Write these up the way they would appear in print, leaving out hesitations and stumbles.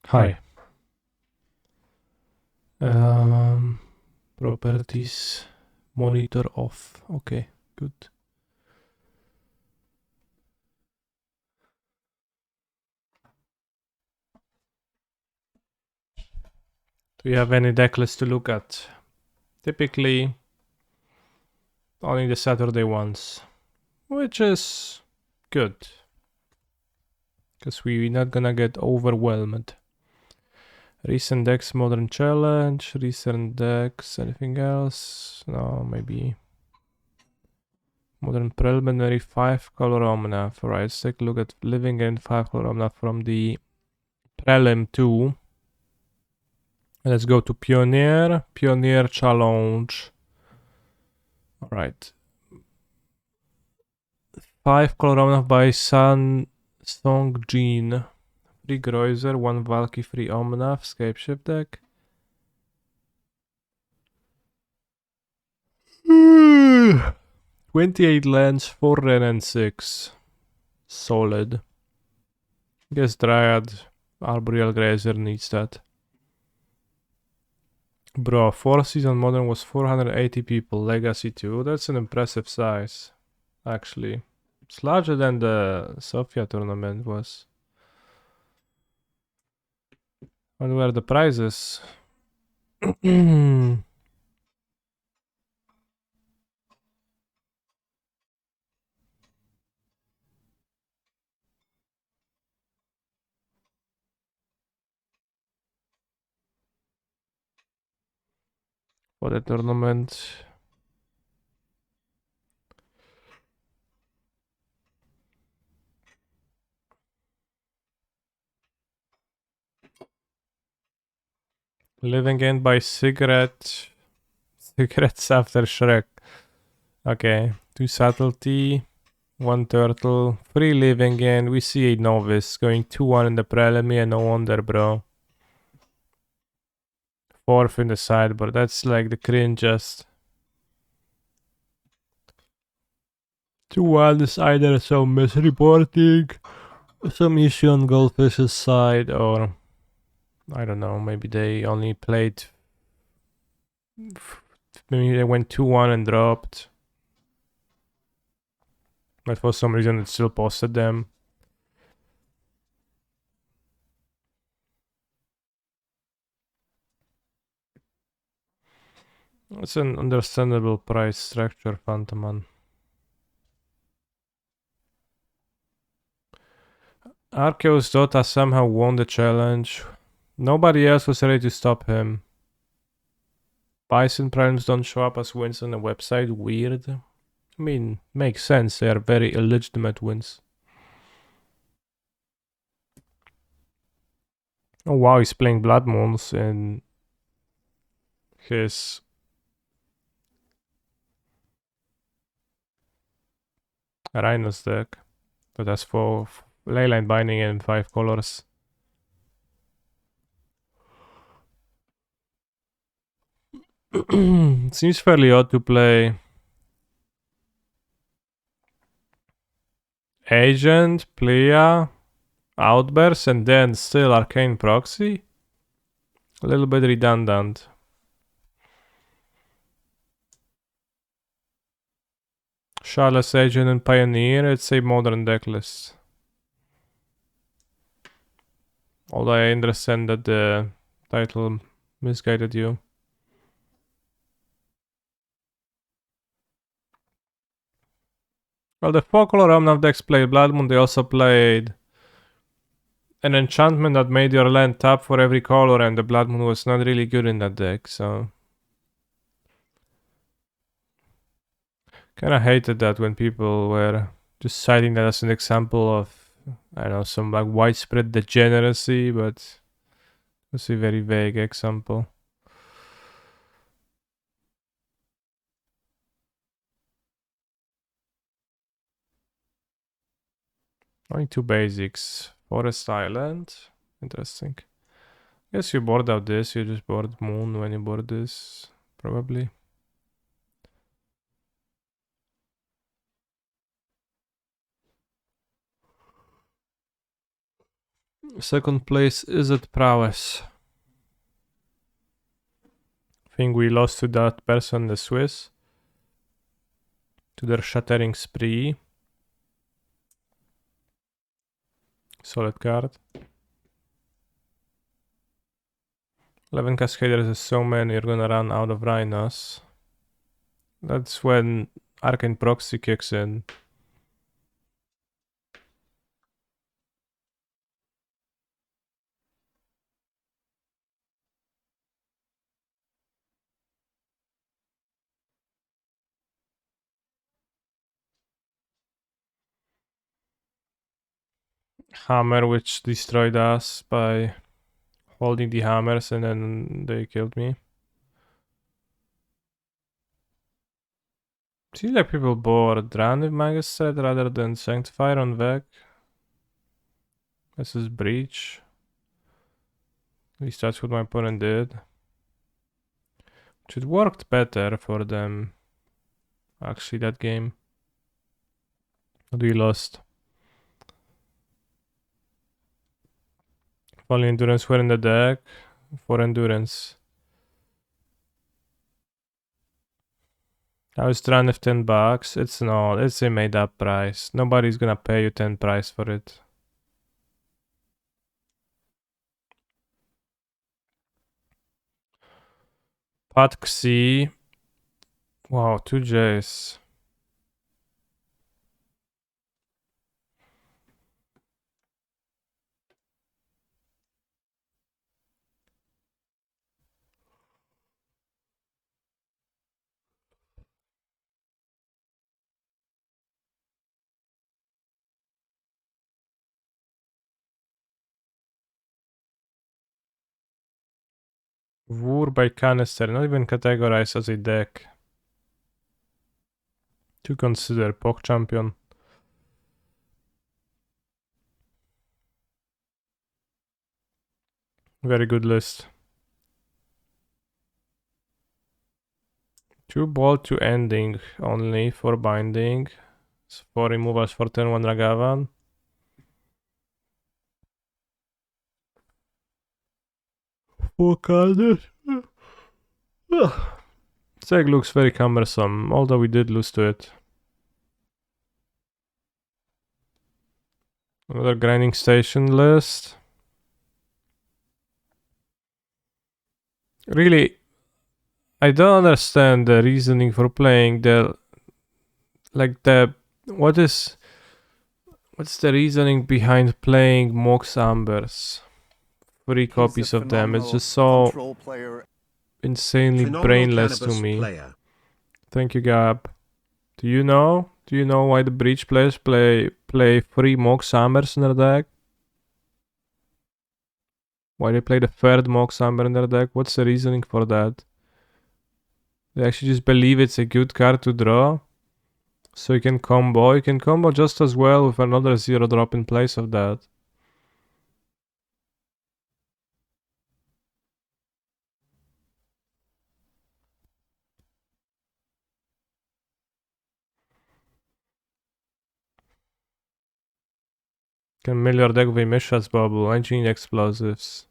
Hi. Properties, monitor off. Okay, good. Do you have any deck list to look at? Typically, only the Saturday ones, which is good, because we're not gonna get overwhelmed. Recent decks, Modern Challenge, recent decks, anything else? No, maybe. Modern Preliminary 5 color Omnath. Alright, let's take a look at Living in 5 color Omnath from the Prelim 2. Let's go to Pioneer Challenge. Alright. 5 color Omnath by Sun Song Jin. 3 Groiser, 1 Valky, 3 Omnath, Scape Shift deck. 28 lands, 4 red and 6. Solid. Guess Dryad, Arboreal Grazer needs that. Bro, 4 season Modern was 480 people, Legacy 2. That's an impressive size, actually. It's larger than the Sofia tournament was. What were the prizes? For the tournament. Living End by Cigarettes after Shrek. Okay. 2 Subtlety, 1 Turtle, 3 Living End. We see a Novice going 2-1 in the preliminary, and no wonder, bro. 4th in the sideboard. That's like the cringest. 2-1 is either some misreporting, some issue on Goldfish's side, or I don't know, maybe they only played. Maybe they went 2-1 and dropped. But for some reason it still posted them. It's an understandable price structure, Phantoman. Arceus Dota somehow won the challenge. Nobody else was ready to stop him. Bison Primes don't show up as wins on the website. Weird. I mean, makes sense. They are very illegitimate wins. Oh wow, he's playing Blood Moons in his Rhinos deck. That has 4 Leyline Binding in 5 colors. Seems fairly odd to play Agent, Plea, Outburst, and then still Arcane Proxy. A little bit redundant. Charlotte's Agent and Pioneer, it's a modern deck list. Although I understand that the title misguided you. Well, the 4 color Omnath decks played Blood Moon, they also played an enchantment that made your land tap for every color, and the Blood Moon was not really good in that deck, so. Kinda hated that when people were just citing that as an example of, I don't know, some like widespread degeneracy, but it was a very vague example. Only 2 basics. Forest Island. Interesting. Guess you board out this, you just board Moon when you board this, probably. Second place is at prowess. I think we lost to that person, the Swiss. To their shattering spree. Solid card. 11 Cascaders is so many, you're gonna run out of Rhinos. That's when Arcane Proxy kicks in. Hammer, which destroyed us by holding the hammers, and then they killed me. Seems like people bought Dran with Magus set rather than Sanctifier on Vec. This is Breach. At least that's what my opponent did. Which it worked better for them. Actually, that game. But we lost. If only Endurance were in the deck. For Endurance. I was trying with $10. It's not. It's a made up price. Nobody's gonna pay you 10 price for it. Patxi. Wow, 2 J's. War by Canister, not even categorized as a deck. To consider Pog Champion. Very good list. 2 Bolt to Ending only for binding. 4 removals for turn 1 Ragavan. Four carders. Seg looks very cumbersome, although we did lose to it. Another grinding station list. Really, I don't understand the reasoning for playing the... Like the... What's the reasoning behind playing Mox Ambers? 3 copies of them. It's just so insanely brainless to me. Player. Thank you, Gab. Do you know? Do you know why the Breach players play 3 Mox Ambers in their deck? Why they play the third Mox Amber in their deck? What's the reasoning for that? They actually just believe it's a good card to draw. So you can combo. You can combo just as well with another 0 drop in place of that. Can mill your deck with a Mishra's Bubble, Engineering Explosives.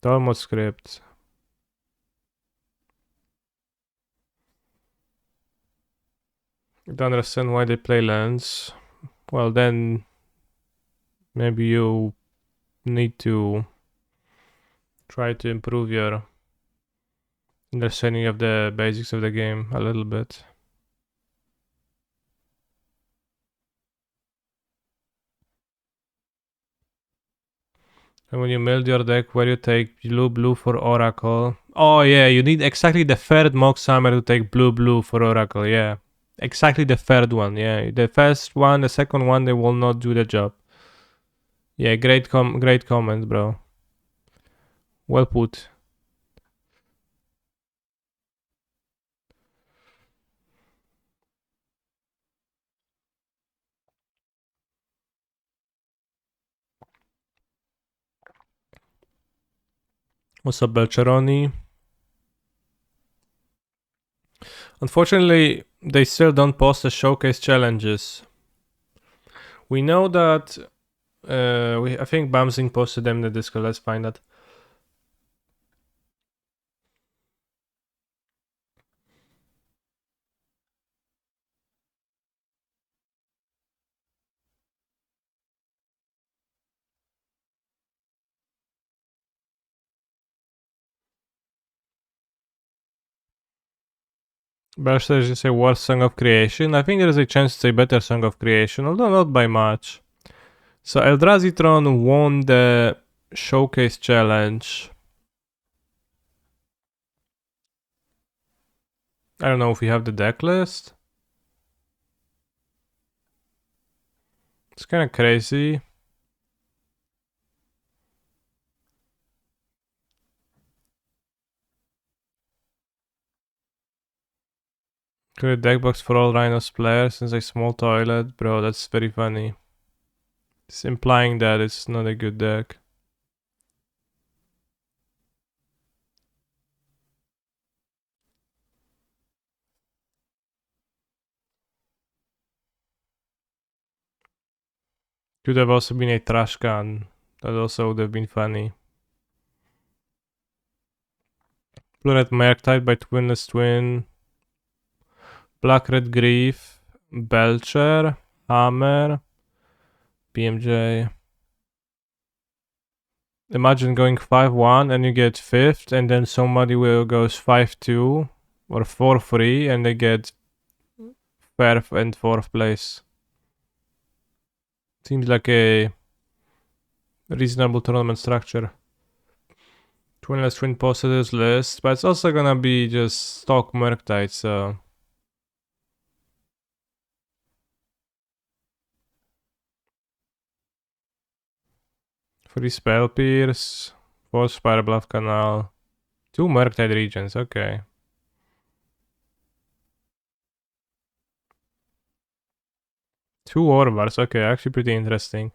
Dalmo Script. I don't understand why they play lands. Well, then maybe you need to try to improve your understanding of the basics of the game a little bit. And when you build your deck, where you take blue for Oracle. Oh yeah, you need exactly the third Mox Hammer to take blue for Oracle, yeah. Exactly the third one, yeah. The first one, the second one, they will not do the job. Yeah, great comment, bro. Well put. What's up, Belcheroni? Unfortunately, they still don't post the showcase challenges. We know that I think Bamsing posted them in the Discord. Let's find that. Berster is say worst song of creation. I think there is a chance it's a better song of creation, although not by much. So Eldrazi won the showcase challenge. I don't know if we have the deck list. It's kind of crazy. Create deck box for all Rhinos players since a small toilet. Bro, that's very funny. It's implying that it's not a good deck. Could have also been a trash can. That also would have been funny. Blue red Merktide by Twinless Twin. Black red Grief. Belcher. Hammer. BMJ. Imagine going 5-1 and you get 5th, and then somebody will goes 5-2 or 4-3 and they get 3rd and 4th place. Seems like a reasonable tournament structure. Twinless Twin posted this list, but it's also gonna be just stock Murktide, so. Free Spell Pierce, 4 Spire Bluff Canal, 2 Murktide regions, okay. Two Orvars, okay, actually pretty interesting.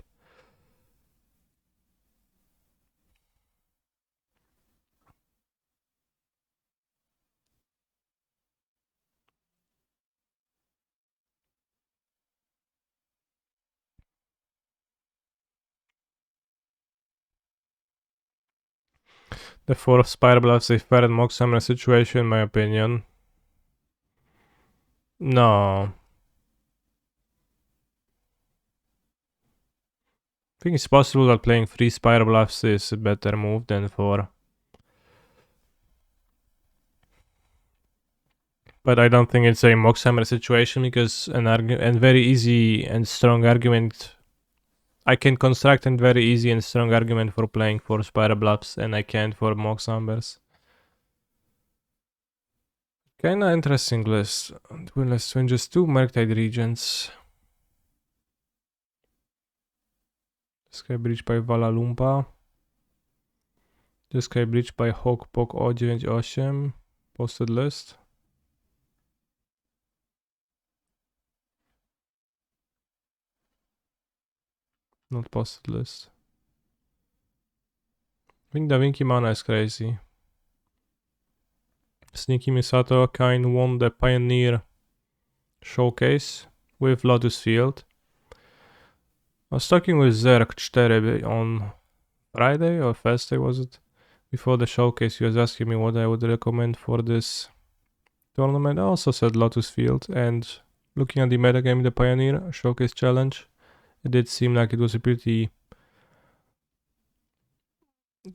The 4th Spire Bluffs a fair and Mock Summoner situation, in my opinion. No. I think it's possible that playing 3 Spire Bluffs is a better move than 4. But I don't think it's a Mock Summoner situation because an very easy and strong argument. I can construct a very easy and strong argument for playing 4 Spire Bluffs and I can't for Mock Summoners. Kinda interesting list. Twinless Twin, just 2 Murktide regions. Sky Bridge by Valalumpa. Sky Bridge by Hawkpok O98. Posted list. Not posted list. I think Da Vinci mana is crazy. Sneaky Misato Kain won the Pioneer Showcase with Lotus Field. I was talking with Zerk 4 on Friday or Thursday, was it? Before the showcase, he was asking me what I would recommend for this tournament. I also said Lotus Field, and looking at the metagame, the Pioneer Showcase Challenge, it did seem like it was a pretty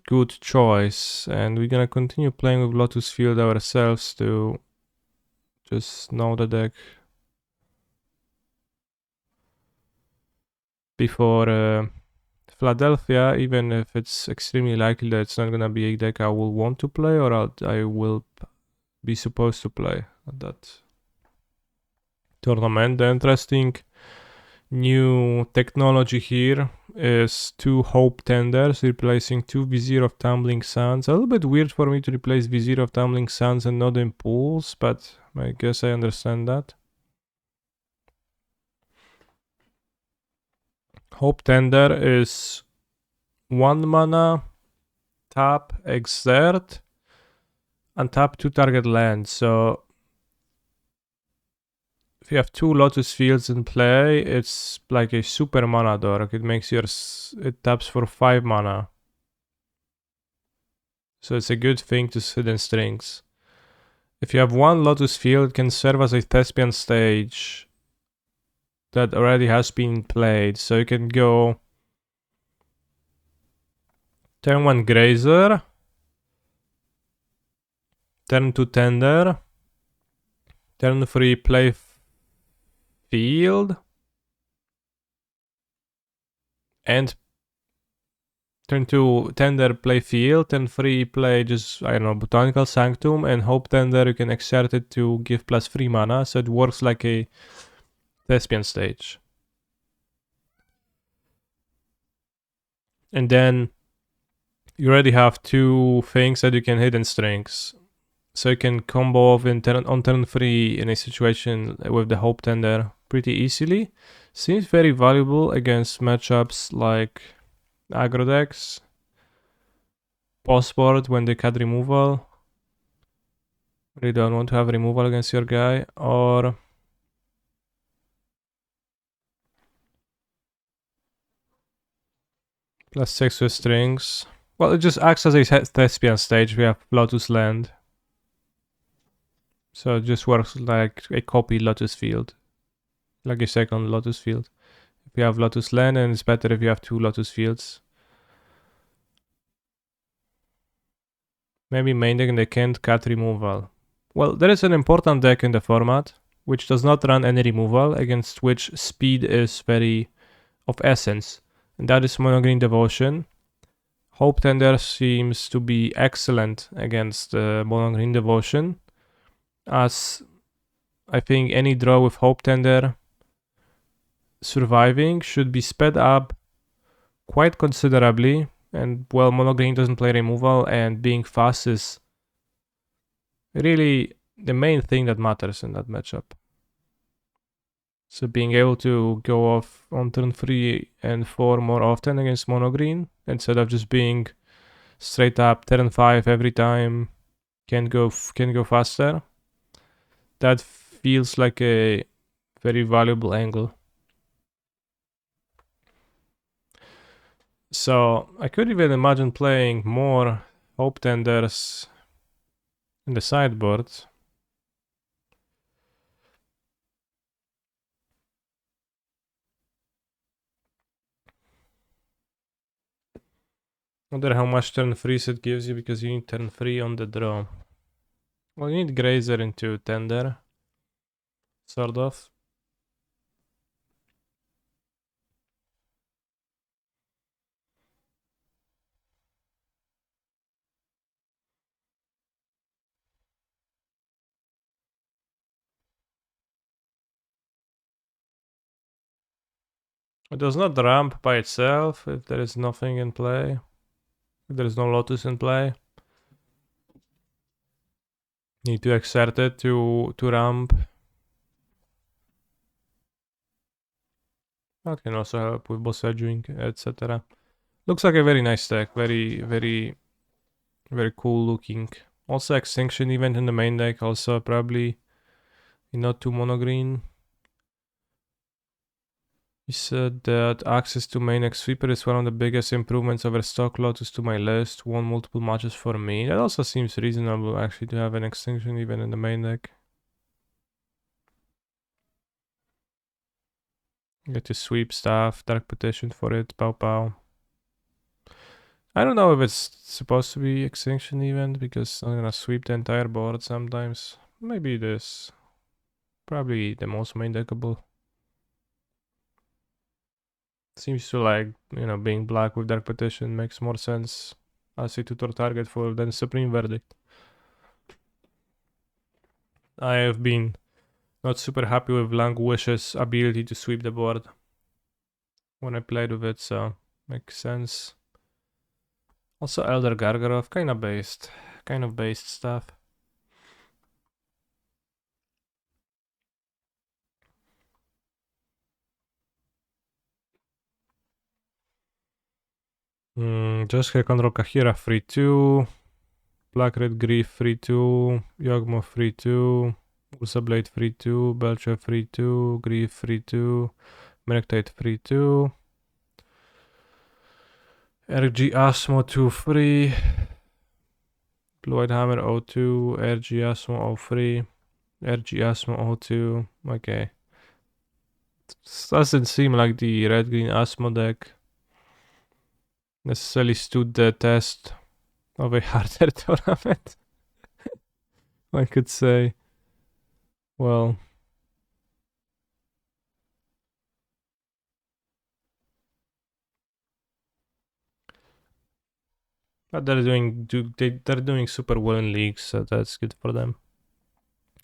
good choice, and we're gonna continue playing with Lotus Field ourselves to just know the deck before Philadelphia, even if it's extremely likely that it's not gonna be a deck I will want to play or I will be supposed to play at that tournament. The interesting new technology here is 2 Hope Tenders replacing 2 Vizier of Tumbling Sands. A little bit weird for me to replace Vizier of Tumbling Sands and not Impulse, but I guess I understand that. Hope Tender is 1 mana, tap, exert, and tap 2 target lands. So you have 2 Lotus Fields in play, it's like a super mana dork. It makes it taps for 5 mana. So it's a good thing to sit in strings. If you have 1 Lotus Field, it can serve as a Thespian stage that already has been played. So you can go turn 1 Grazer, turn 2 Tender, turn 3 play Field, and turn 2 Tender play Field, turn 3 play just, I don't know, Botanical Sanctum, and Hope Tender you can exert it to give plus 3 mana, so it works like a Thespian stage. And then you already have 2 things that you can hit in strings. So you can combo off on turn 3 in a situation with the Hope Tender pretty easily. Seems very valuable against matchups like aggro decks, post-board when they cut removal. Really don't want to have removal against your guy, or +6 with strings. Well, it just acts as a Thespian stage. We have Lotus Land. So it just works like a copy Lotus Field. Like a second Lotus Field. If you have Lotus Land, and it's better if you have 2 Lotus Fields. Maybe main deck and they can't cut removal. Well, there is an important deck in the format, which does not run any removal, against which speed is very of essence. And that is Mono Green Devotion. Hope Tender seems to be excellent against Mono Green Devotion, as I think any draw with Hope Tender surviving should be sped up quite considerably. And well, Mono Green doesn't play removal, and being fast is really the main thing that matters in that matchup. So being able to go off on turn 3 and 4 more often against Mono Green, instead of just being straight up turn 5 every time, can go faster. That feels like a very valuable angle. So I could even imagine playing more Hope Tenders in the sideboard. Wonder how much turn 3s it gives you, because you need turn 3 on the draw. Well, you need Grazer into Tender, sort of. It does not ramp by itself if there is nothing in play. If there is no Lotus in play. Need to exert it to ramp. That can also help with boss edging, etc. Looks like a very nice deck. Very, very, very cool looking. Also Extinction Event in the main deck. Also probably not too mono green. He said that access to main X Sweeper is one of the biggest improvements over stock Lotus to my list. Won multiple matches for me. That also seems reasonable actually, to have an Extinction Event in the main deck. Get to sweep stuff, Dark Petition for it, pow pow. I don't know if it's supposed to be Extinction Event, because I'm gonna sweep the entire board sometimes. Maybe it is. Probably the most main deckable. Seems to like, you know, being black with Dark Petition makes more sense as a tutor target for than Supreme Verdict. I have been not super happy with Languish's ability to sweep the board when I played with it, so makes sense. Also Elder Gargaroth, kind of based stuff. Just control Kahira 3-2. Black Red Grief 3-2. Yawgmoth 3-2. Ursa Blade free 2, Belcher free 2, Grief free 2, Merectate free 2, RG Asmo 2 free, Blue White Hammer 02, RG Asmo 03, RG Asmo 02, okay. This doesn't seem like the red green Asmo deck necessarily stood the test of a harder tournament. I could say. Well, but they're doing super well in leagues, so that's good for them.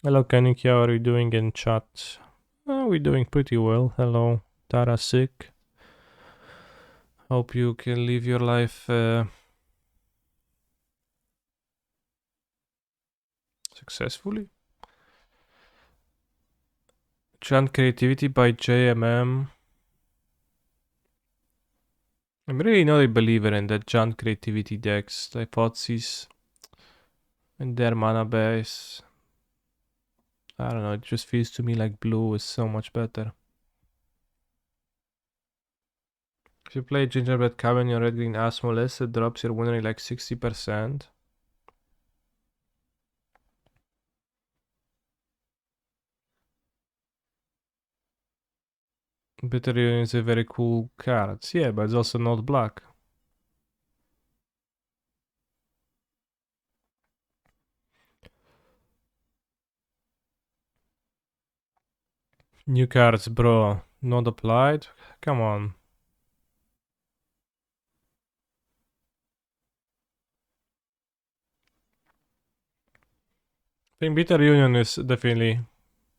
Hello Kanikia, how are you doing in chat? We're doing pretty well. Hello Tara Sick. Hope you can live your life successfully. Chant Creativity by JMM. I'm really not a believer in that Chant Creativity decks. Hypothesis and their mana base. I don't know, it just feels to me like blue is so much better. If you play Gingerbread Cabin on Red Green Asmo list, it drops your win rate like 60%. Bitter Union is a very cool card. Yeah, but it's also not black. New cards, bro. Not applied? Come on. I think Bitter Union is definitely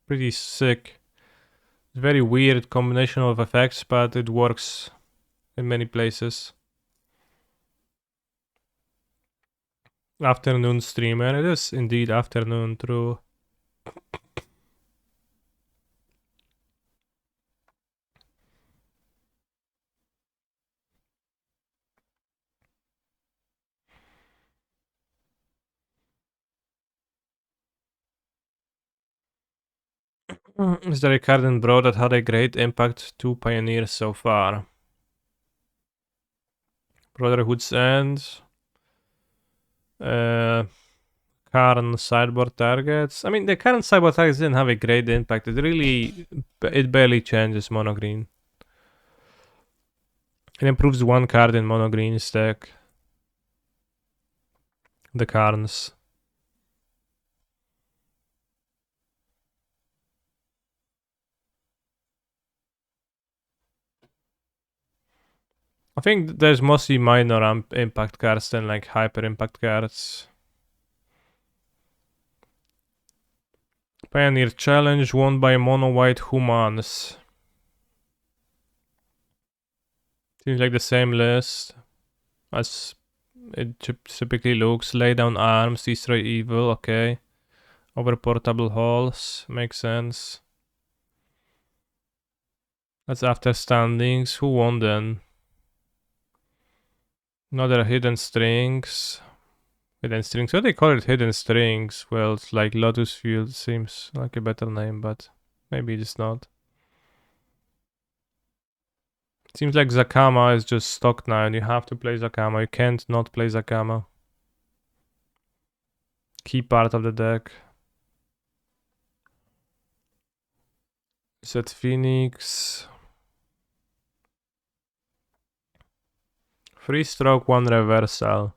pretty sick. Very weird combination of effects, but it works in many places. Afternoon streamer. It is indeed afternoon, true. Is there a card in Bro that had a great impact to Pioneers so far? Brotherhood's End. Current sideboard targets. I mean, the current sideboard targets didn't have a great impact. It barely changes mono green. It improves one card in mono green stack. The Karns. I think there's mostly minor impact cards than like hyper impact cards. Pioneer Challenge won by mono white humans. Seems like the same list as it typically looks. Lay down arms, destroy evil, okay. Over portable halls, makes sense. That's after standings. Who won then? Another hidden strings. Hidden strings. What do they call it? Hidden strings. Well, it's like Lotus Field seems like a better name, but maybe it's not. Seems like Zakama is just stock now and you have to play Zakama. You can't not play Zakama. Key part of the deck. Set Phoenix. Free stroke, one reversal.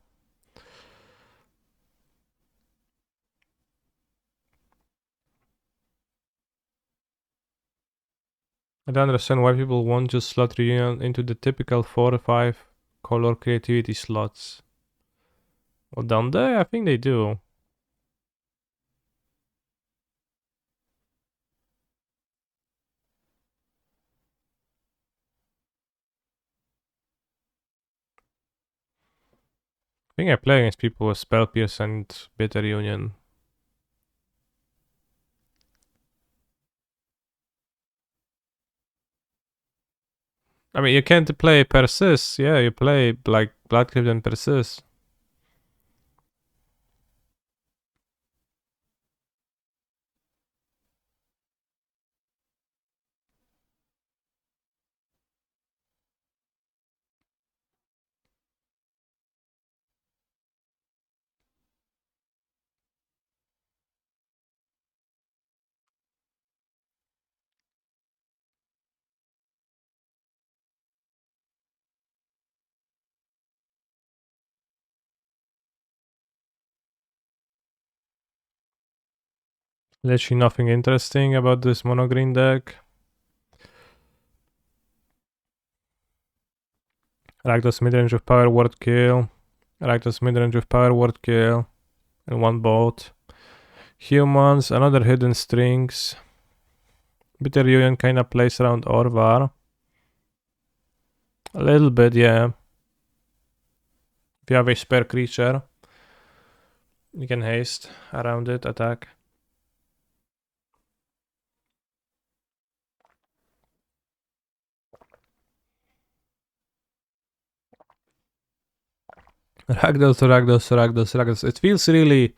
I don't understand why people won't just slot Reunion into the typical 4 or 5 color creativity slots. Well, don't they? I think they do. I think I play against people with Spell Pierce and Bitter Union. I mean, you can't play Persist. Yeah, you play like Blood Crypt and Persist. Literally nothing interesting about this mono green deck. Rakdos midrange of power ward kill. Rakdos midrange of power ward kill. And one boat. Humans, another hidden strings. Bitter Union kinda plays around Orvar. A little bit, yeah. If you have a spare creature, you can haste around it, attack. Rakdos. It feels really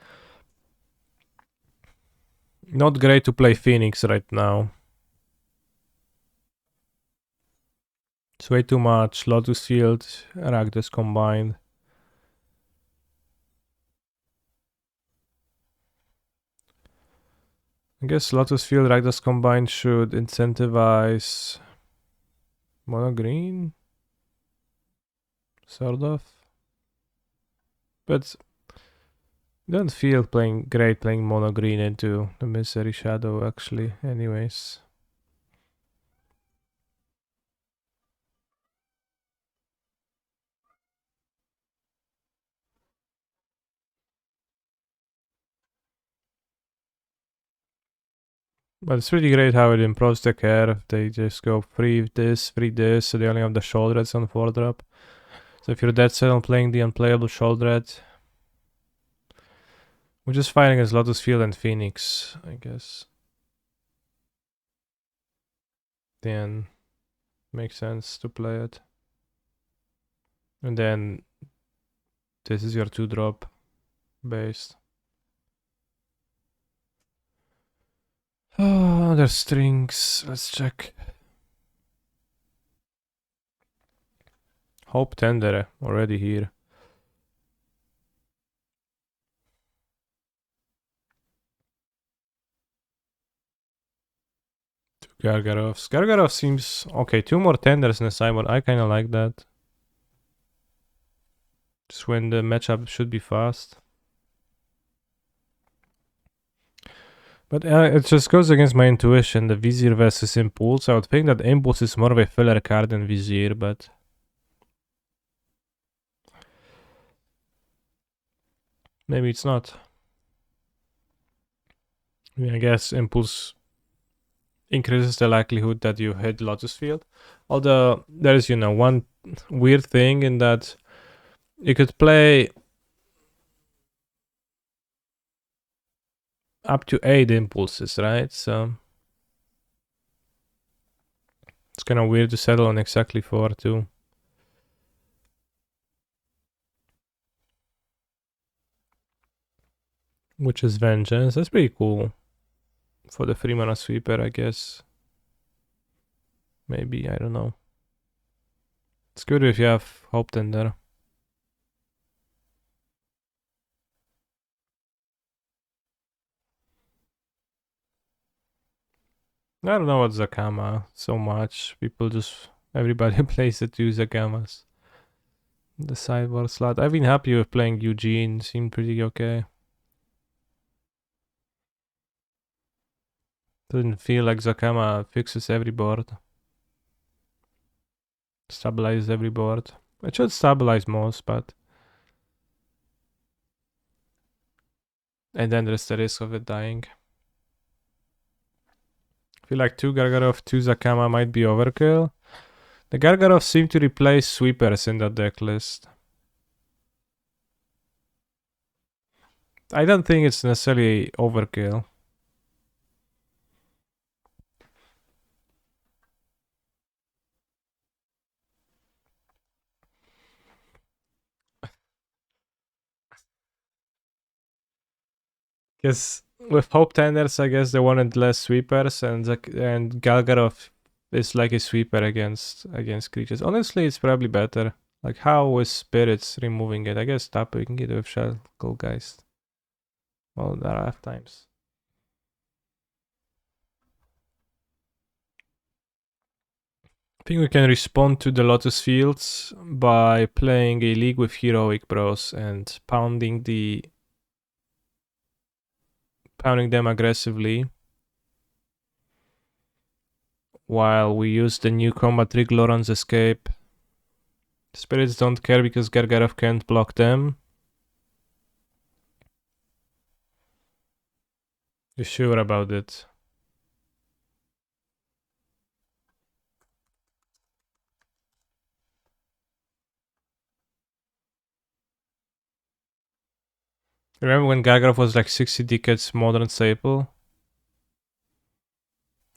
not great to play Phoenix right now. It's way too much. Lotus Field, Rakdos combined. I guess Lotus Field, Rakdos combined should incentivize mono green, sort of. But don't feel great playing mono green into the Misery Shadow actually, anyways. But it's pretty great how it improves the curve. They just go free this, so they only have the Shoulderheads on 4-drop. So if you're dead set on playing the unplayable Shoulderhead, we're just fighting as Lotus Field and Phoenix, I guess. Then makes sense to play it. And then this is your 2-drop based. Oh, other strings. Let's check. Hope Tender already here. Gargarovs. Gargarov seems okay. 2 more Tenders in the sideboard. I kind of like that. Just when the matchup should be fast. But it just goes against my intuition. The Vizier versus Impulse. I would think that Impulse is more of a filler card than Vizier, but maybe it's not. I mean, I guess Impulse increases the likelihood that you hit Lotus Field. Although there is, one weird thing in that you could play up to 8 impulses, right? So it's kind of weird to settle on exactly 4 too. Which is Vengeance. That's pretty cool. For the 3-mana sweeper, I guess. Maybe, I don't know. It's good if you have Hope Tender. I don't know what Zakama so much. Everybody plays the 2 Zakamas. The sideboard slot. I've been happy with playing Eugene. Seemed pretty okay. Doesn't feel like Zakama fixes every board. Stabilizes every board. It should stabilize most, but... And then there's the risk of it dying. I feel like 2 Gargarov, 2 Zakama might be overkill. The Gargarov seem to replace sweepers in that deck list. I don't think it's necessarily overkill. Because with Hope Tenders, I guess they wanted less sweepers, and Galgarov is like a sweeper against creatures. Honestly, it's probably better. Like, how is Spirits removing it? I guess tapping it with Shacklegeist. Well, there are times. I think we can respond to the Lotus Fields by playing a league with Heroic Bros and pounding the pounding them aggressively. While we use the new combat trick Loran's Escape. Spirits don't care because Gargarov can't block them. You sure about it? Remember when Gargarov was like 60 decades modern staple?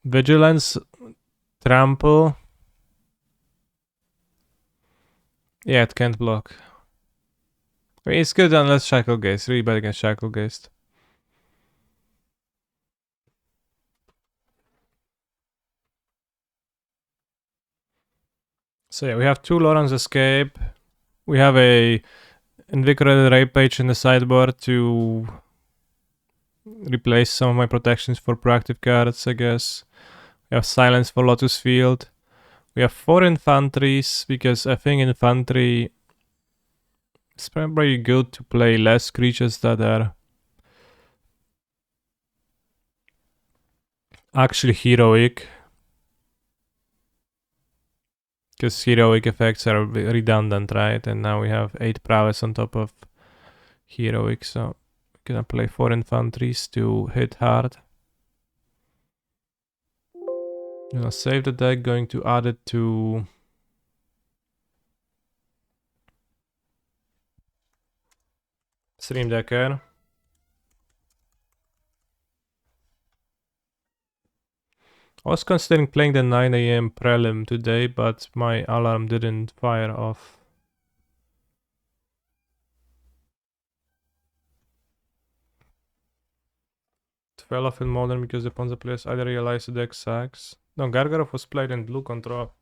Vigilance, Trample. Yeah, it can't block. I mean, it's good unless Shackle Gaze. Really bad against Shackle Gaze. So yeah, we have 2 Loran's Escape. We have a Invigorated Rampage in the sideboard to replace some of my protections for proactive cards, I guess. We have Silence for Lotus Field. We have 4 Infantries, because I think Infantry is probably good to play less creatures that are actually heroic. Because heroic effects are redundant, right? And now we have 8 prowess on top of heroic, so we're gonna play 4 Infantries to hit hard. Gonna save the deck, going to add it to Stream Decker. I was considering playing the 9 AM prelim today, but my alarm didn't fire off. 12 in modern because the Ponza players either realize the deck sucks. No, Gargarov was played in blue control.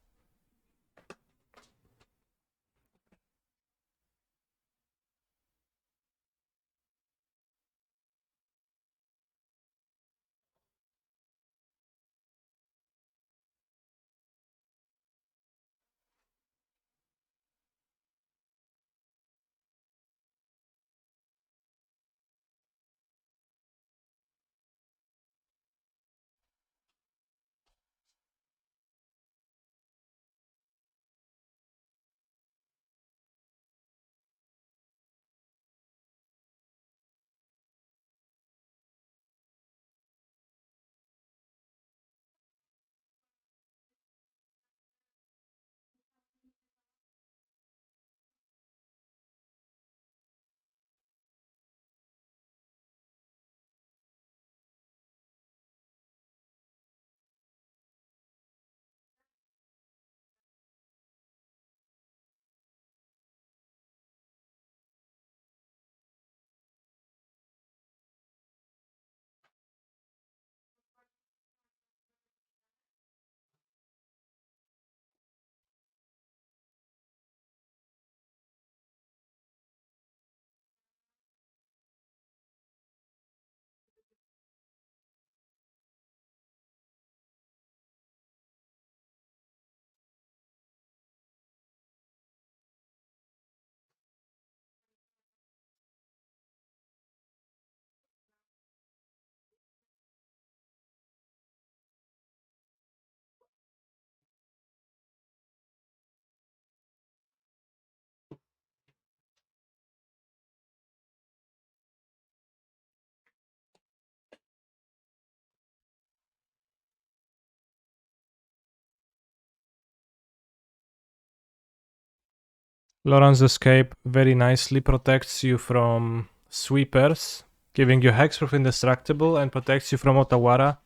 Loran's Escape very nicely protects you from sweepers, giving you hexproof indestructible, and protects you from Otawara,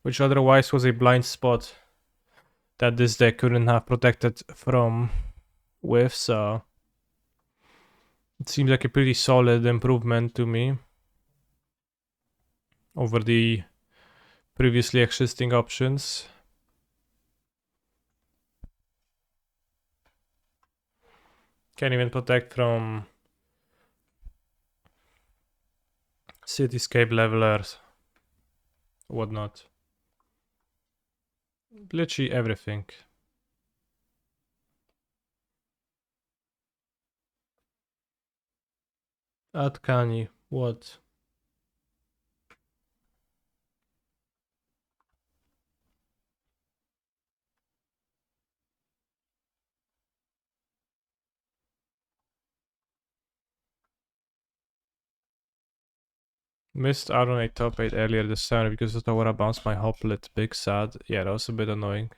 which otherwise was a blind spot that this deck couldn't have protected from with, so it seems like a pretty solid improvement to me over the previously existing options. Can even protect from Cityscape levelers, whatnot. Literally everything. Atkani, what? Missed out on a top 8 earlier this turn because I thought I bounced my hoplet. Big sad. Yeah, that was a bit annoying.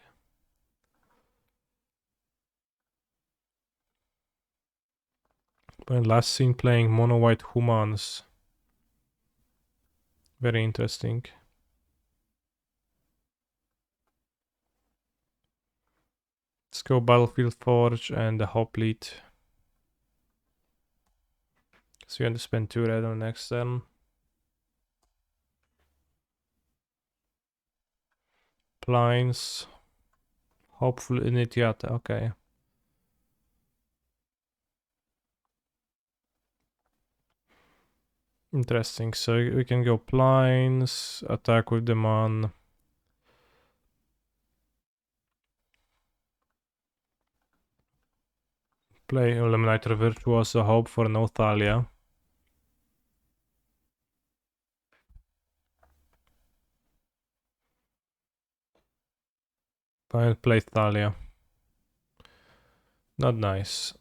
But last seen playing mono white humans. Very interesting. Let's go Battlefield Forge and the Hoplite. So you want to spend 2 red on next turn. Blinds. Hopeful Initiata, okay. Interesting, so we can go blinds, attack with the man. Play Eliminator Virtuoso, hope for no Thalia. Play Thalia. Not nice.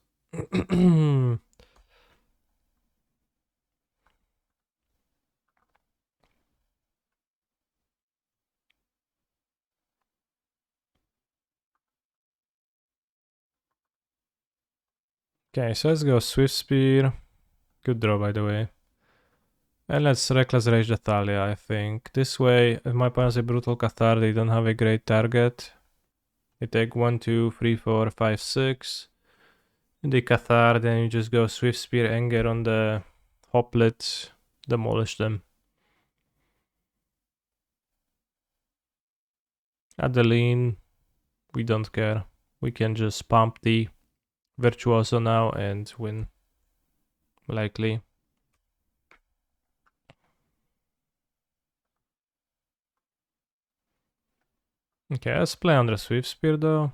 Okay, so let's go Swift Spear. Good draw, by the way. And let's Reckless Rage the Thalia, I think. This way, if my opponent's a Brutal Cathar, they don't have a great target. They take 1, 2, 3, 4, 5, 6. In the Cathar, then you just go Swift Spear Anger on the Hoplet, demolish them. Adeline, we don't care. We can just pump the Virtuoso now and win. Likely. Okay, let's play under Swift Spear though.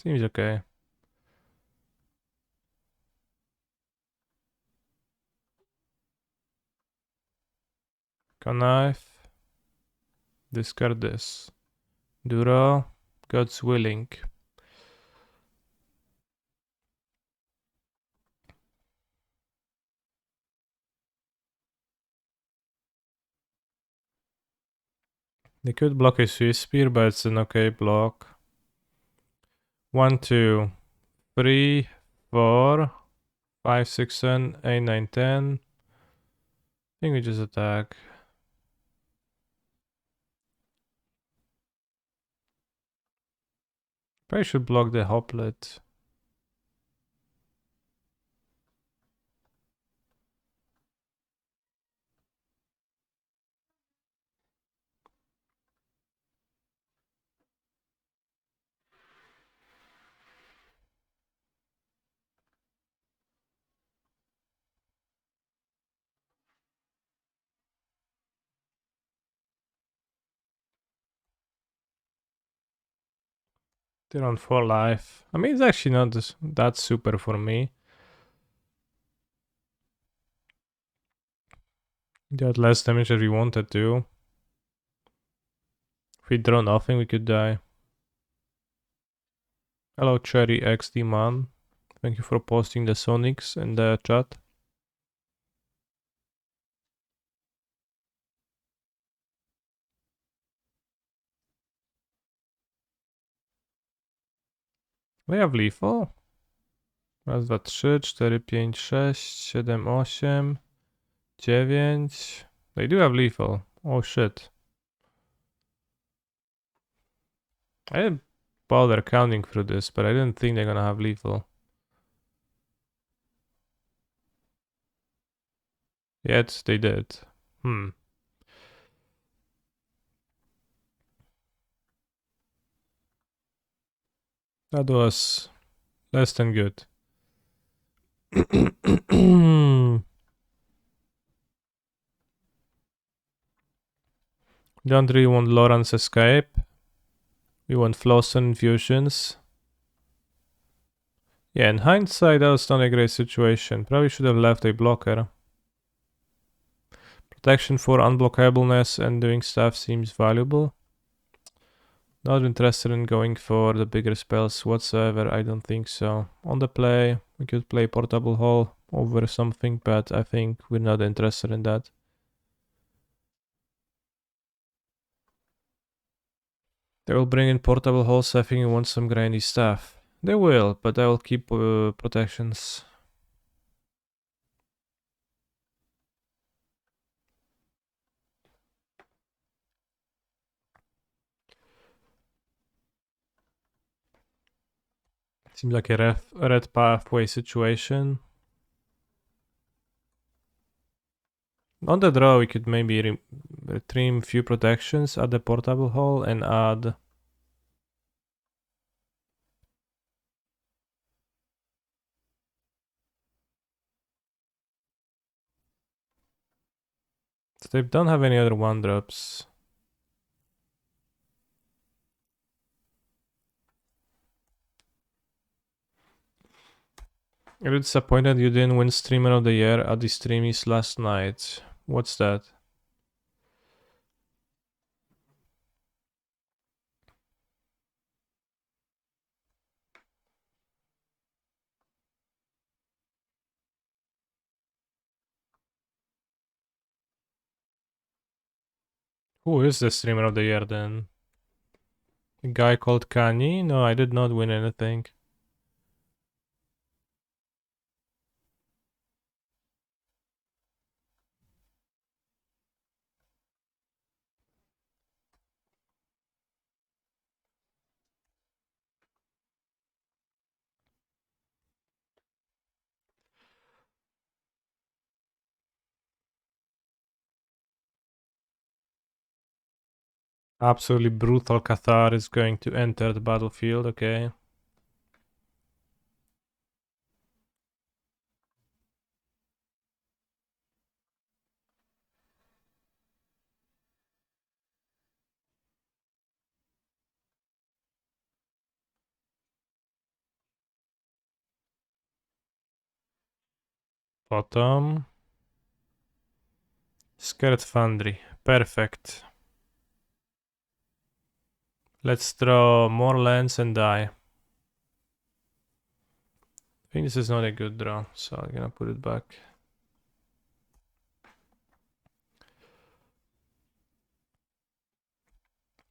Seems okay. Knife. Discard this. Duro. God's willing. They could block a Swift Spear, but it's an okay block. 1, 2, 3, 4, 5, 6, 7, 8, 9, 10. I think we just attack. Probably should block the Hoplet. They're on 4 life. I mean, it's actually not that super for me. They had less damage than we wanted to. If we draw nothing, we could die. Hello, Cherry XD man. Thank you for posting the Sonics in the chat. We have lethal. Raz, dwa, trzy, 4, 5, 6, 7, 8, 9. They do have lethal. Oh shit. I didn't bother counting through this, but I didn't think they're gonna have lethal. Yet they did. That was less than good. Don't really want Laurent's escape. We want Flossen infusions. Yeah, in hindsight, that was not a great situation. Probably should have left a blocker. Protection for unblockableness and doing stuff seems valuable. Not interested in going for the bigger spells whatsoever, I don't think so. On the play, we could play Portable Hall over something, but I think we're not interested in that. They will bring in Portable Hall, so I think you want some grindy stuff. They will, but I will keep protections. Seems like a red pathway situation. On the draw, we could maybe trim few protections, add the Portable Hall, and add... So they don't have any other 1-drops. You're disappointed you didn't win Streamer of the Year at the streamies last night. What's that? Who is the Streamer of the Year then? A guy called Kanye? No, I did not win anything. Absolutely brutal Cathar is going to enter the battlefield, okay. Bottom. Scared Foundry. Perfect. Let's draw more lands and die. I think this is not a good draw, so I'm gonna put it back.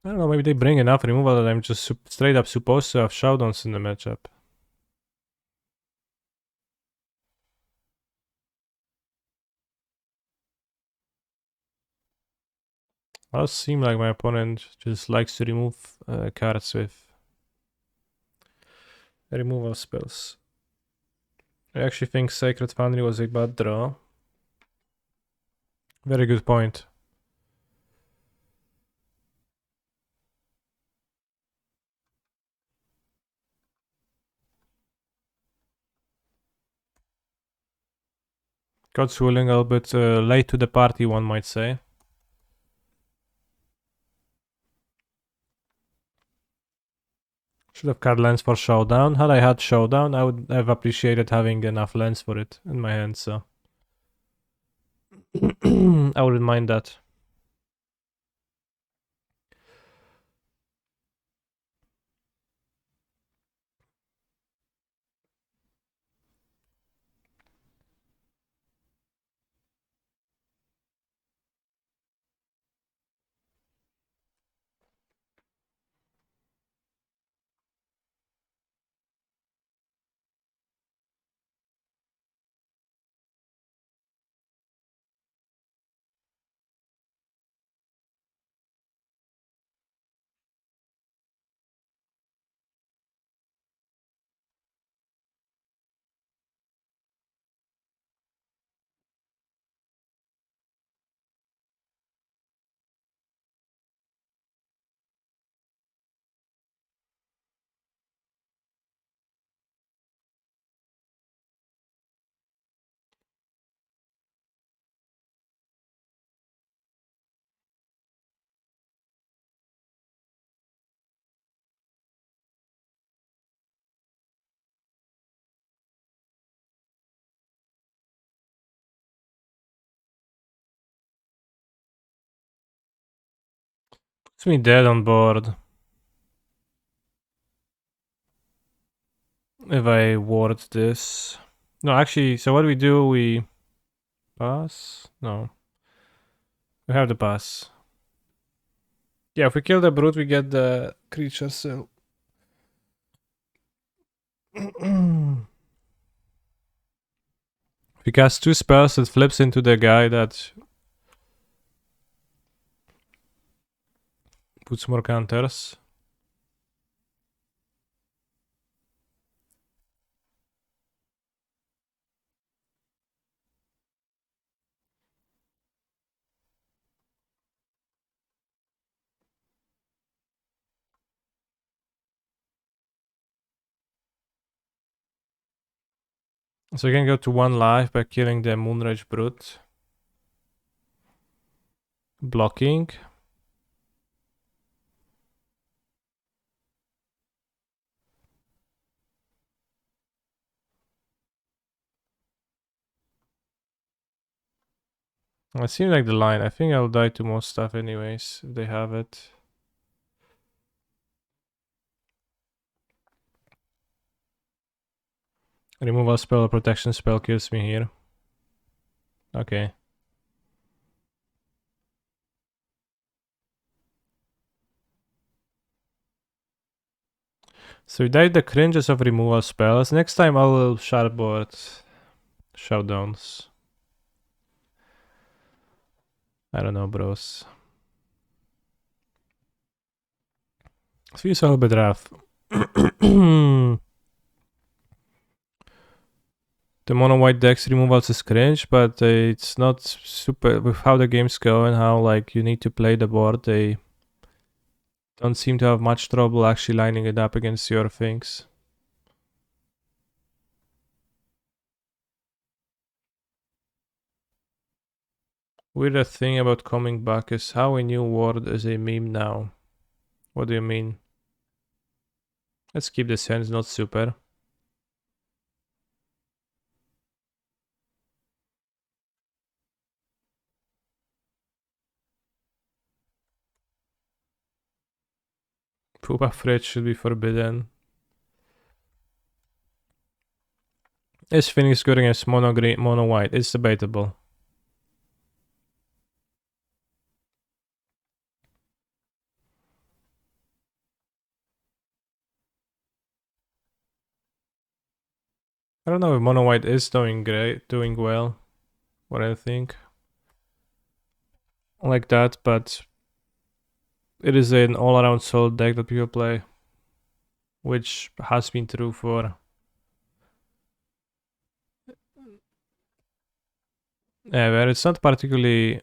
I don't know, maybe they bring enough removal that I'm just straight up supposed to have Showdowns in the matchup. Does seem like my opponent just likes to remove cards with removal spells. I actually think Sacred Foundry was a bad draw. Very good point. God's willing, a little bit late to the party, one might say. Should have cut lands for Showdown. Had I had Showdown, I would have appreciated having enough lands for it in my hand, so... I wouldn't mind that. Puts me dead on board. if I ward this. No, actually, so what do? We pass? No. We have the pass. Yeah, if we kill the brute, we get the creature cell. If we cast 2 spells, it flips into the guy that puts more counters. So you can go to 1 life by killing the Moonrage Brute. Blocking. It seems like the line. I think I'll die to most stuff anyways, if they have it. Removal spell or protection spell kills me here. Okay. So we died the cringes of removal spells. Next time I will sharpboard showdowns. I don't know, bros. Feels a little bit rough. The mono white decks removals is cringe, but it's not super with how the games go and how like you need to play the board. They don't seem to have much trouble actually lining it up against your things. Weird thing about coming back is how a new word is a meme now. What do you mean? Let's keep the sense not super. Poopa Fridge should be forbidden. Is Phoenix good against mono green, mono white? It's debatable. I don't know if mono white is doing great, doing well, what I think. Like that, but it is an all-around solid deck that people play, which has been true for ever. It's not particularly.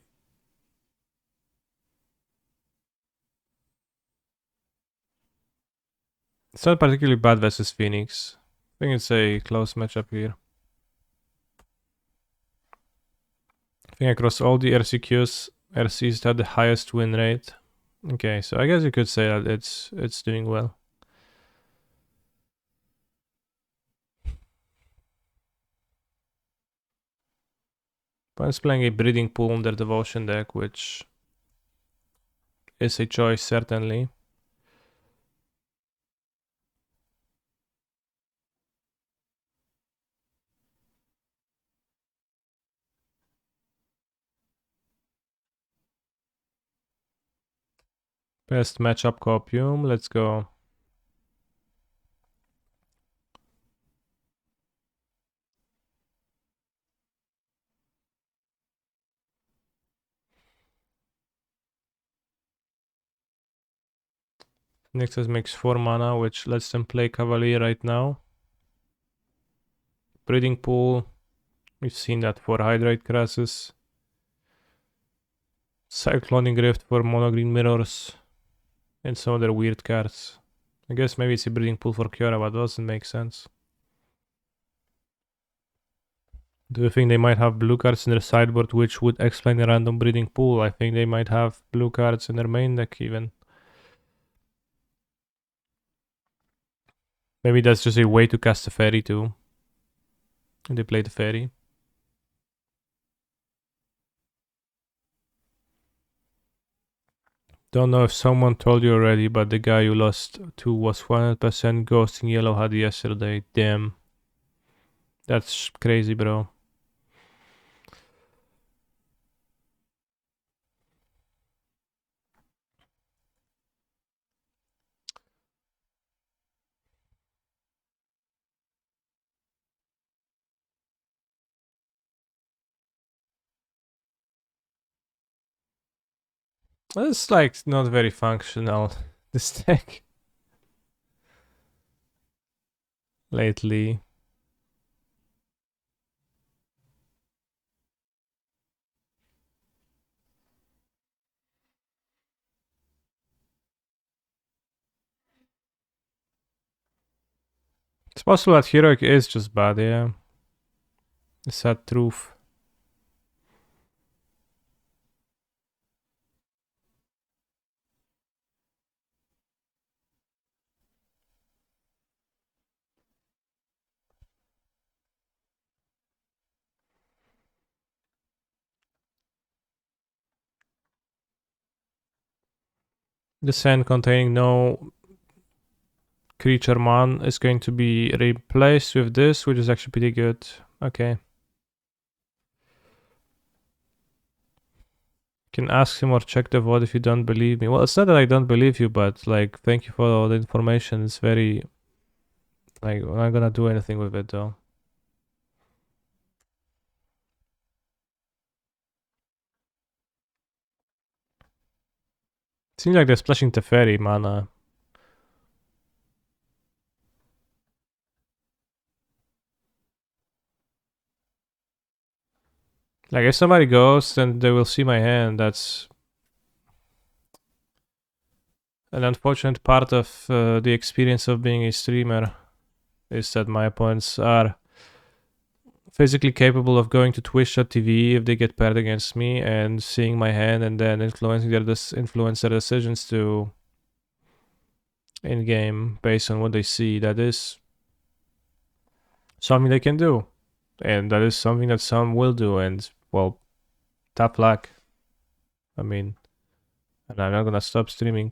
It's not particularly bad versus Phoenix. I think it's a close matchup here. I think across all the RCQs, RCs had the highest win rate. Okay, so I guess you could say that it's doing well. But it's playing a Breeding Pool on their Devotion deck, which is a choice certainly. Best matchup copium, let's go. Nexus makes 4 mana, which lets them play Cavalier right now. Breeding Pool, we've seen that for Hydrate Crassus. Cycloning Rift for Mono Green Mirrors. And some other weird cards. I guess maybe it's a Breeding Pool for Kiora, but doesn't make sense. Do you think they might have blue cards in their sideboard which would explain the random Breeding Pool? I think they might have blue cards in their main deck even. Maybe that's just a way to cast a fairy too. And they play the fairy. Don't know if someone told you already, but the guy you lost to was 100% ghosting Yellow Hat yesterday. Damn. That's crazy, bro. It's like not very functional, this deck. Lately. It's possible that Heroic is just bad, yeah. The sad truth. The sand containing no creature mon is going to be replaced with this, which is actually pretty good. Okay. Can ask him or check the vote if you don't believe me. Well, it's not that I don't believe you, but like, thank you for all the information. It's very, like, I'm not gonna do anything with it though. Seems like they're splashing Teferi mana. Like, if somebody goes, then they will see my hand. That's an unfortunate part of the experience of being a streamer, is that my opponents are physically capable of going to Twitch.tv if they get paired against me and seeing my hand and then influencing influence their decisions to in game based on what they see. That is something they can do, and that is something that some will do. And well, tough luck. I mean, and I'm not gonna stop streaming.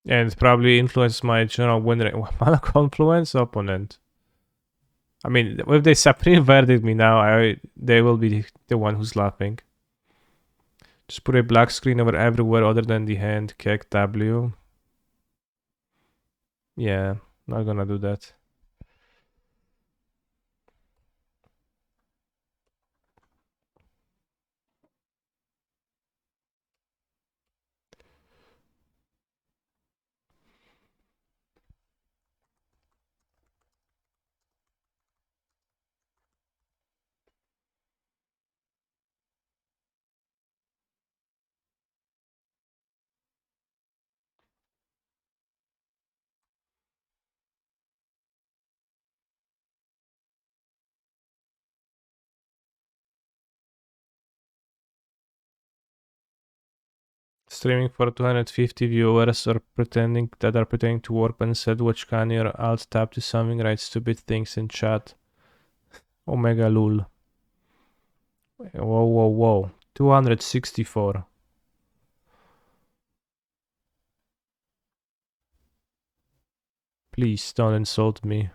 And probably influence my general win rate. Mana confluence opponent. I mean, if they supreme verdict me now, they will be the one who's laughing. Just put a black screen over everywhere other than the hand, Kek W. Yeah, not gonna do that. Streaming for 250 viewers or pretending to work and said watch Kanye or alt tab to something, write stupid things in chat. Omega lul. Whoa. 264. Please don't insult me.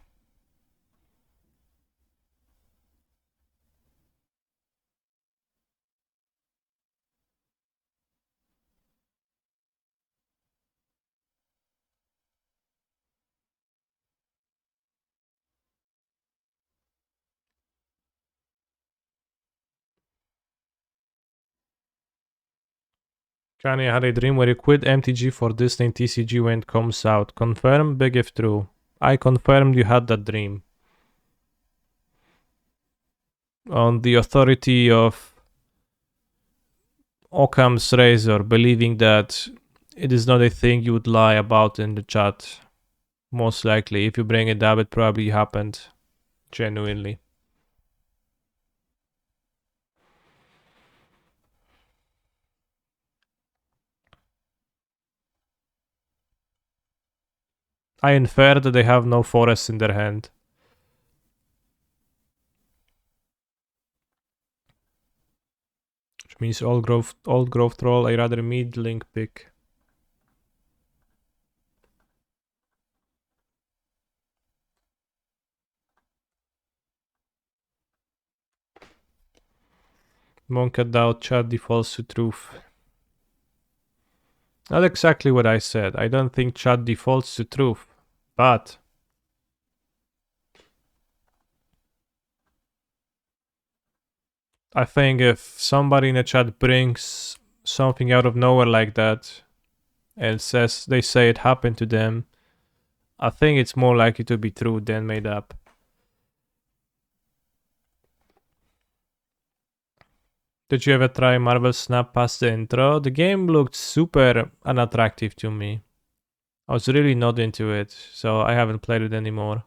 Kanye had a dream where he quit MTG for Disney TCG when it comes out. Confirm? Big if true. I confirmed you had that dream. On the authority of Occam's razor, believing that it is not a thing you would lie about in the chat. Most likely, if you bring it up, it probably happened genuinely. I infer that they have no forests in their hand. Which means old growth troll, I rather middling pick. Monk doubt chat defaults to truth. Not exactly what I said. I don't think chat defaults to truth, but I think if somebody in the chat brings something out of nowhere like that and says they say it happened to them, I think it's more likely to be true than made up. Did you ever try Marvel Snap past the intro? The game looked super unattractive to me. I was really not into it, so I haven't played it anymore.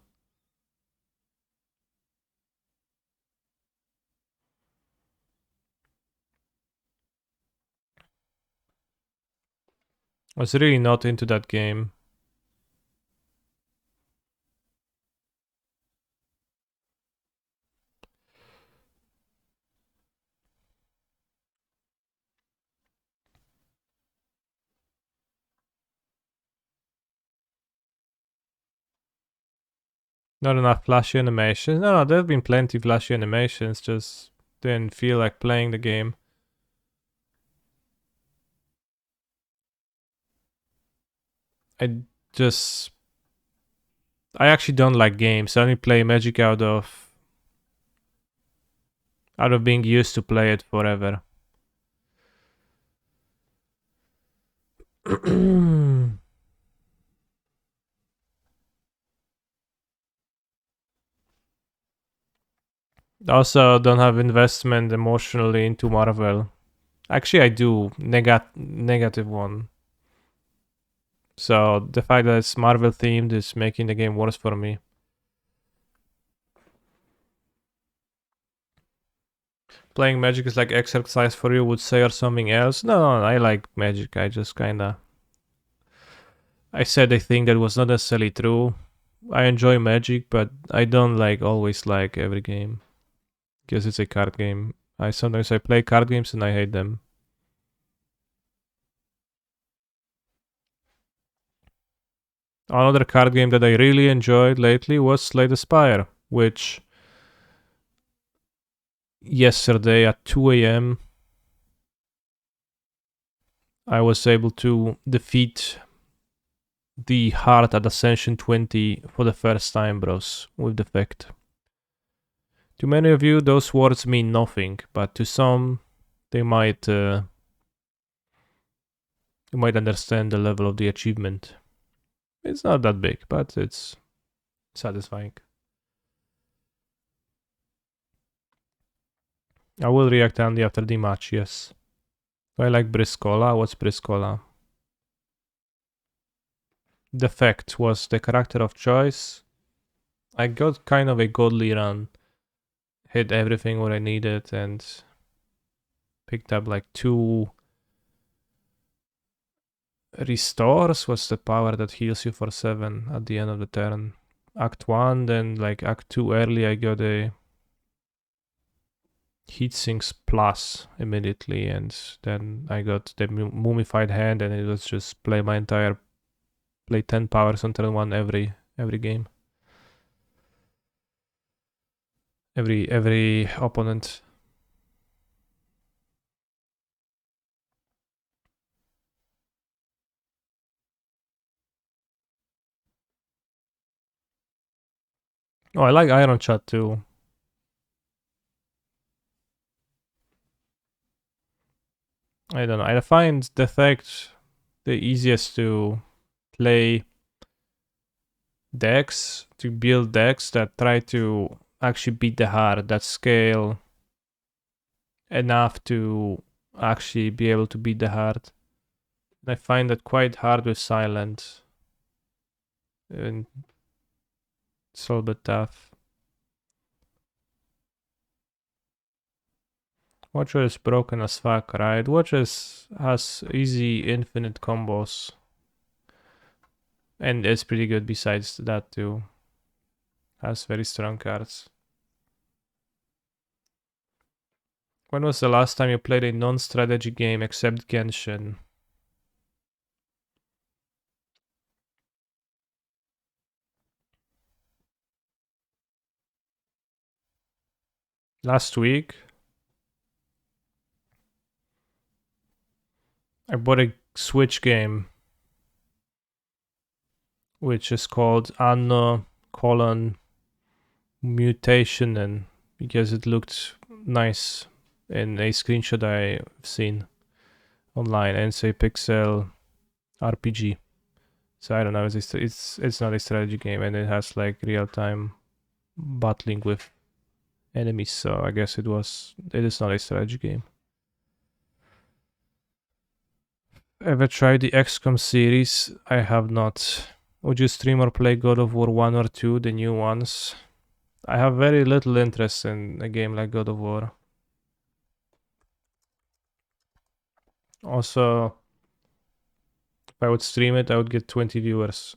I was really not into that game. Not enough flashy animations. No, there have been plenty flashy animations, just didn't feel like playing the game. I just... I actually don't like games. I only play Magic out of being used to play it forever. Also, don't have investment emotionally into Marvel. Actually, I do. Negative one. So the fact that it's Marvel themed is making the game worse for me. Playing Magic is like exercise for you, would say, or something else. No, I like Magic. I just kinda... I said a thing that was not necessarily true. I enjoy Magic, but I don't always like every game. Because it's a card game. Sometimes I play card games and I hate them. Another card game that I really enjoyed lately was Slay the Spire, which yesterday at 2 a.m. I was able to defeat the Heart at Ascension 20 for the first time, bros, with Defect. To many of you, those words mean nothing, but to some, they might you might understand the level of the achievement. It's not that big, but it's satisfying. I will react only after the match, yes. I like Briscola. What's Briscola? Defect was the character of choice. I got kind of a godly run. Hit everything what I needed and picked up like 2 restores. Was the power that heals you for 7 at the end of the turn. Act 1, then like Act 2 early I got a Heatsinks Plus immediately, and then I got the Mummified Hand, and it was just play 10 powers on turn 1 every game. Every opponent. Oh, I like Iron Chat too. I don't know. I find Defect the easiest to play decks, to build decks that try to actually beat the Heart, that scale enough to actually be able to beat the Heart. I find that quite hard with Silent. And it's a little bit tough. Watcher is broken as fuck, right? Watcher has easy infinite combos. And it's pretty good besides that too. Has very strong cards. When was the last time you played a non-strategy game except Genshin? Last week? I bought a Switch game, which is called Anno colon mutation, and because it looked nice in a screenshot I've seen online, and it's a pixel RPG. So I don't know. It's not a strategy game, and it has like real time battling with enemies. So I guess it is not a strategy game. Ever tried the XCOM series? I have not. Would you stream or play God of War 1 or 2, the new ones? I have very little interest in a game like God of War. Also, if I would stream it, I would get 20 viewers.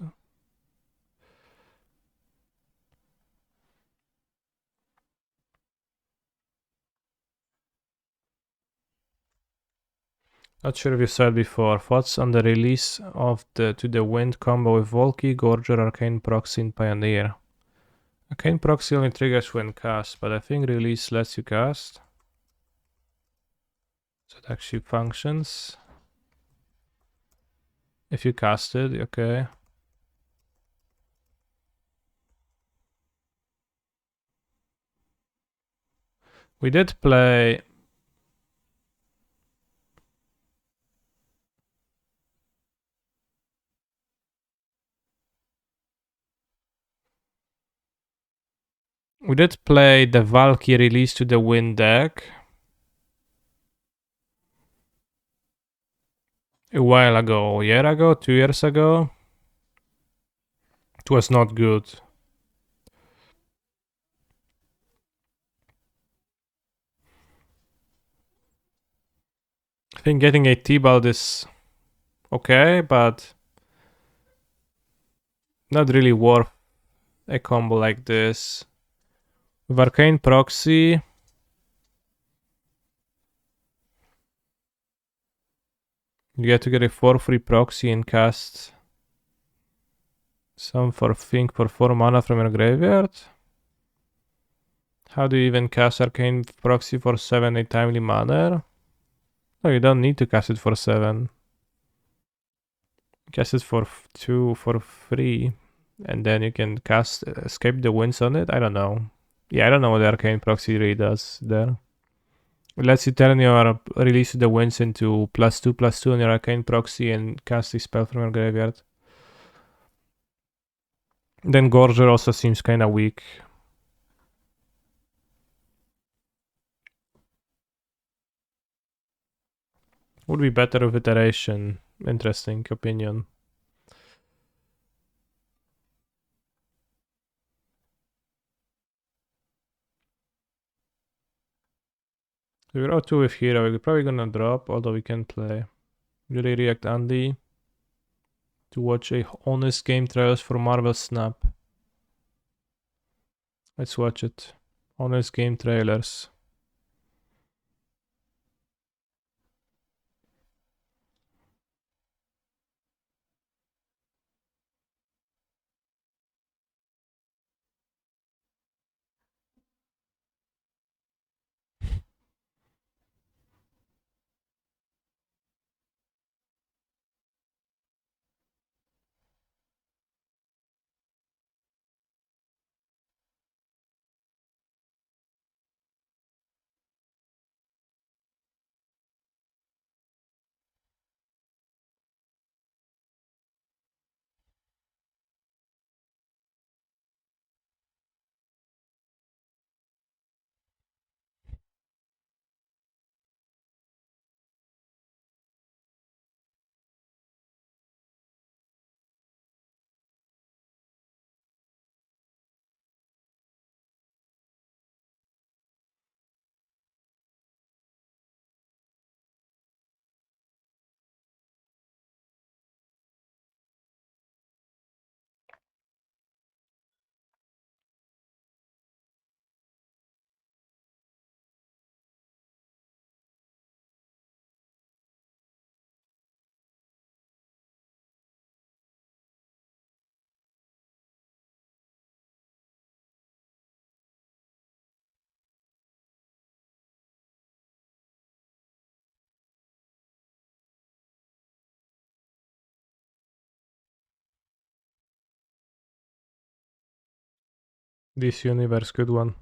Not sure if you said before. Thoughts on the release of the To the Wind combo with Volky, Gorger, Arcane Proxy, and Pioneer? Arcane Proxy only triggers when cast, but I think release lets you cast. So it actually functions. If you cast it, okay. We did play... We did play the Valky release To the Wind deck a while ago, a year ago, 2 years ago. It was not good. I think getting a T-Bald is okay, but not really worth a combo like this. With Arcane Proxy, you get to get a 4-free proxy and cast some for 4 mana from your graveyard. How do you even cast Arcane Proxy for 7 a timely manner? No, you don't need to cast it for 7. Cast it for 2 for free, and then you can cast Escape the Winds on it. I don't know. Yeah, I don't know what the Arcane Proxy really does there. It lets you turn your Release the Winds into +2/+2 on your Arcane Proxy and cast a spell from your graveyard. Then Gorger also seems kinda weak. Would be better with Iteration. Interesting opinion. We were 2 with Hero. We're probably gonna drop, although we can play. Really react Andy to watch a honest game trailers for Marvel Snap. Let's watch it. Honest game trailers. This universe, good one.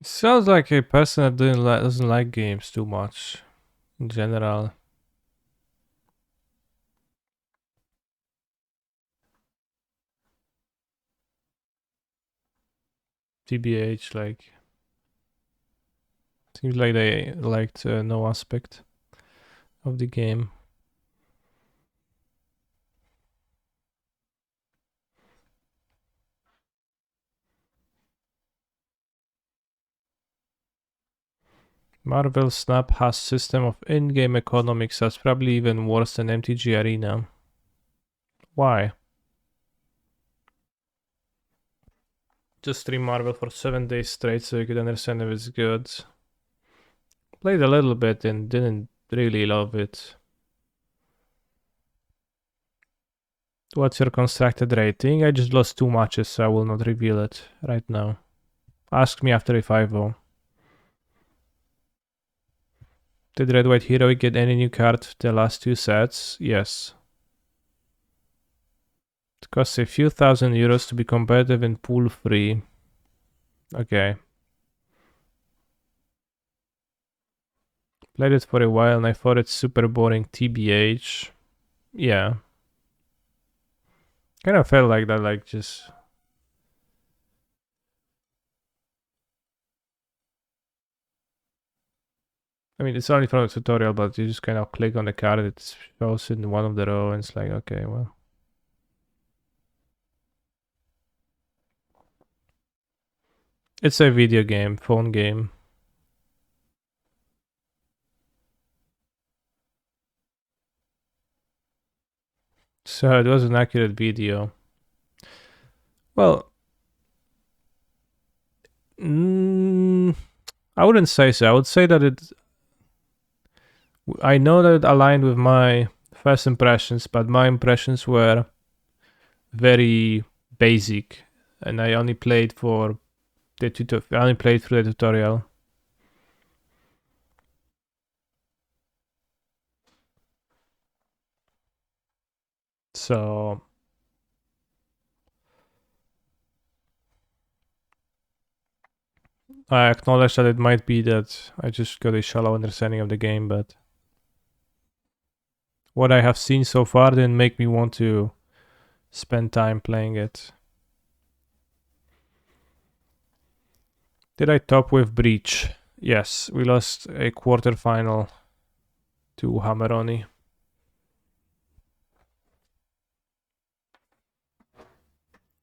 Sounds like a person that doesn't like games too much in general. TBH, like seems like they liked no aspect of the game. Marvel Snap has system of in-game economics that's probably even worse than MTG Arena. Why? Just stream Marvel for 7 days straight so you could understand if it's good. Played a little bit and didn't really love it. What's your constructed rating? I just lost 2 matches, so I will not reveal it right now. Ask me after a 5-0. Did Red White Hero get any new card the last 2 sets? Yes. It costs a few thousand euros to be competitive in pool free. Okay. Played it for a while and I thought it's super boring TBH. Yeah. Kind of felt like that, like just... I mean, it's only from the tutorial, but you just kind of click on the card, it shows in one of the row, and it's like, okay, well. It's a video game, phone game. So it was an accurate video. Well, I wouldn't say so. I would say that I know that it aligned with my first impressions, but my impressions were very basic, and I only played for I only played through the tutorial. So I acknowledge that it might be that I just got a shallow understanding of the game, but what I have seen so far didn't make me want to spend time playing it. Did I top with Breach? Yes, we lost a quarterfinal to Hammeroni.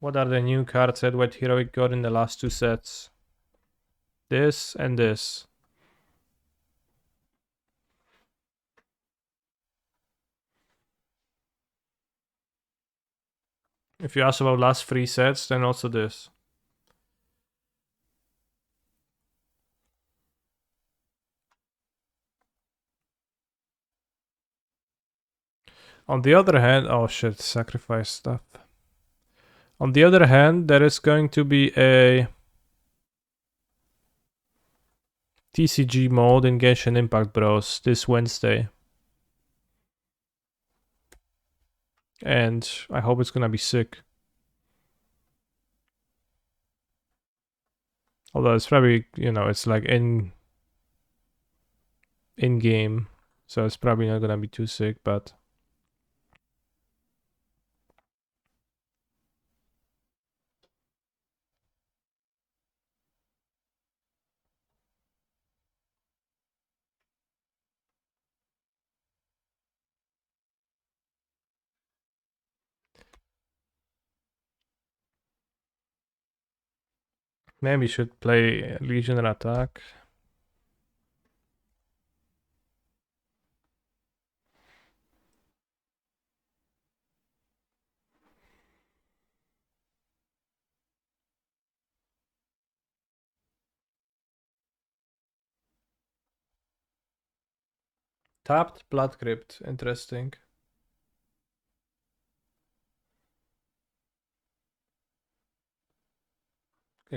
What are the new cards Edward Heroic got in the last two sets? This and this. If you ask about last three sets, then also this. On the other hand, oh shit, sacrifice stuff. On the other hand, there is going to be a TCG mode in Genshin Impact Bros this Wednesday. And I hope it's gonna be sick. Although it's probably, it's like in game, so it's probably not gonna be too sick, but maybe should play Legionnaire Attack. Tapped Blood Crypt, interesting.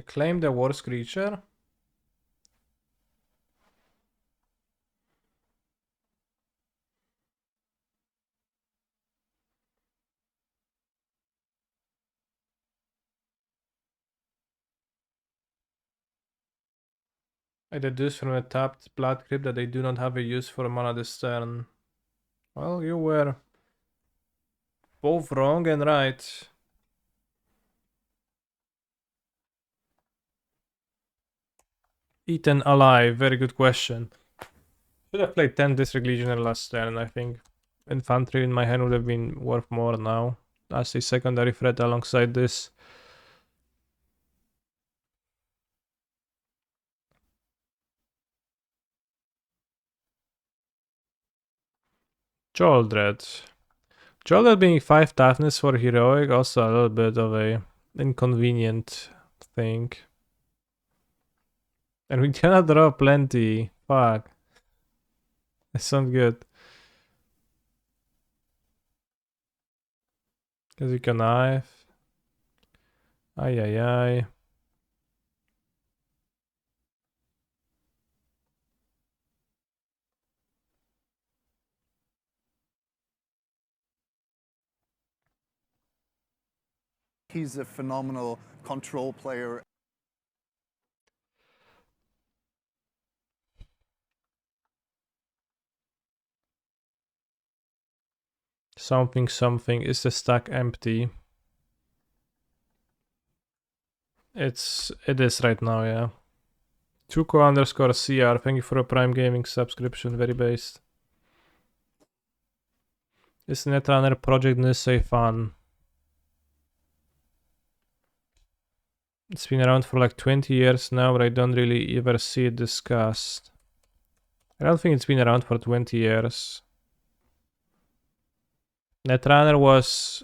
Claim the worst creature. I deduce from a tapped Blood Crypt that they do not have a use for a mana this turn. Well, you were both wrong and right. Eaten alive, very good question. Should have played 10 District Legionnaire last turn, I think. Infantry in my hand would have been worth more now. As a secondary threat alongside this. Joldrad. Joldrad being 5 toughness for heroic, also a little bit of a inconvenient thing. And we cannot draw plenty. Fuck. That sounds good. Kazuka knife. Ay ay ay. He's a phenomenal control player. Something something. Is the stack empty? It is right now, yeah. Tuco_CR, thank you for a Prime Gaming subscription, very based. Is Netrunner Project Nisei fun? It's been around for like 20 years now, but I don't really ever see it discussed. I don't think it's been around for 20 years. Netrunner was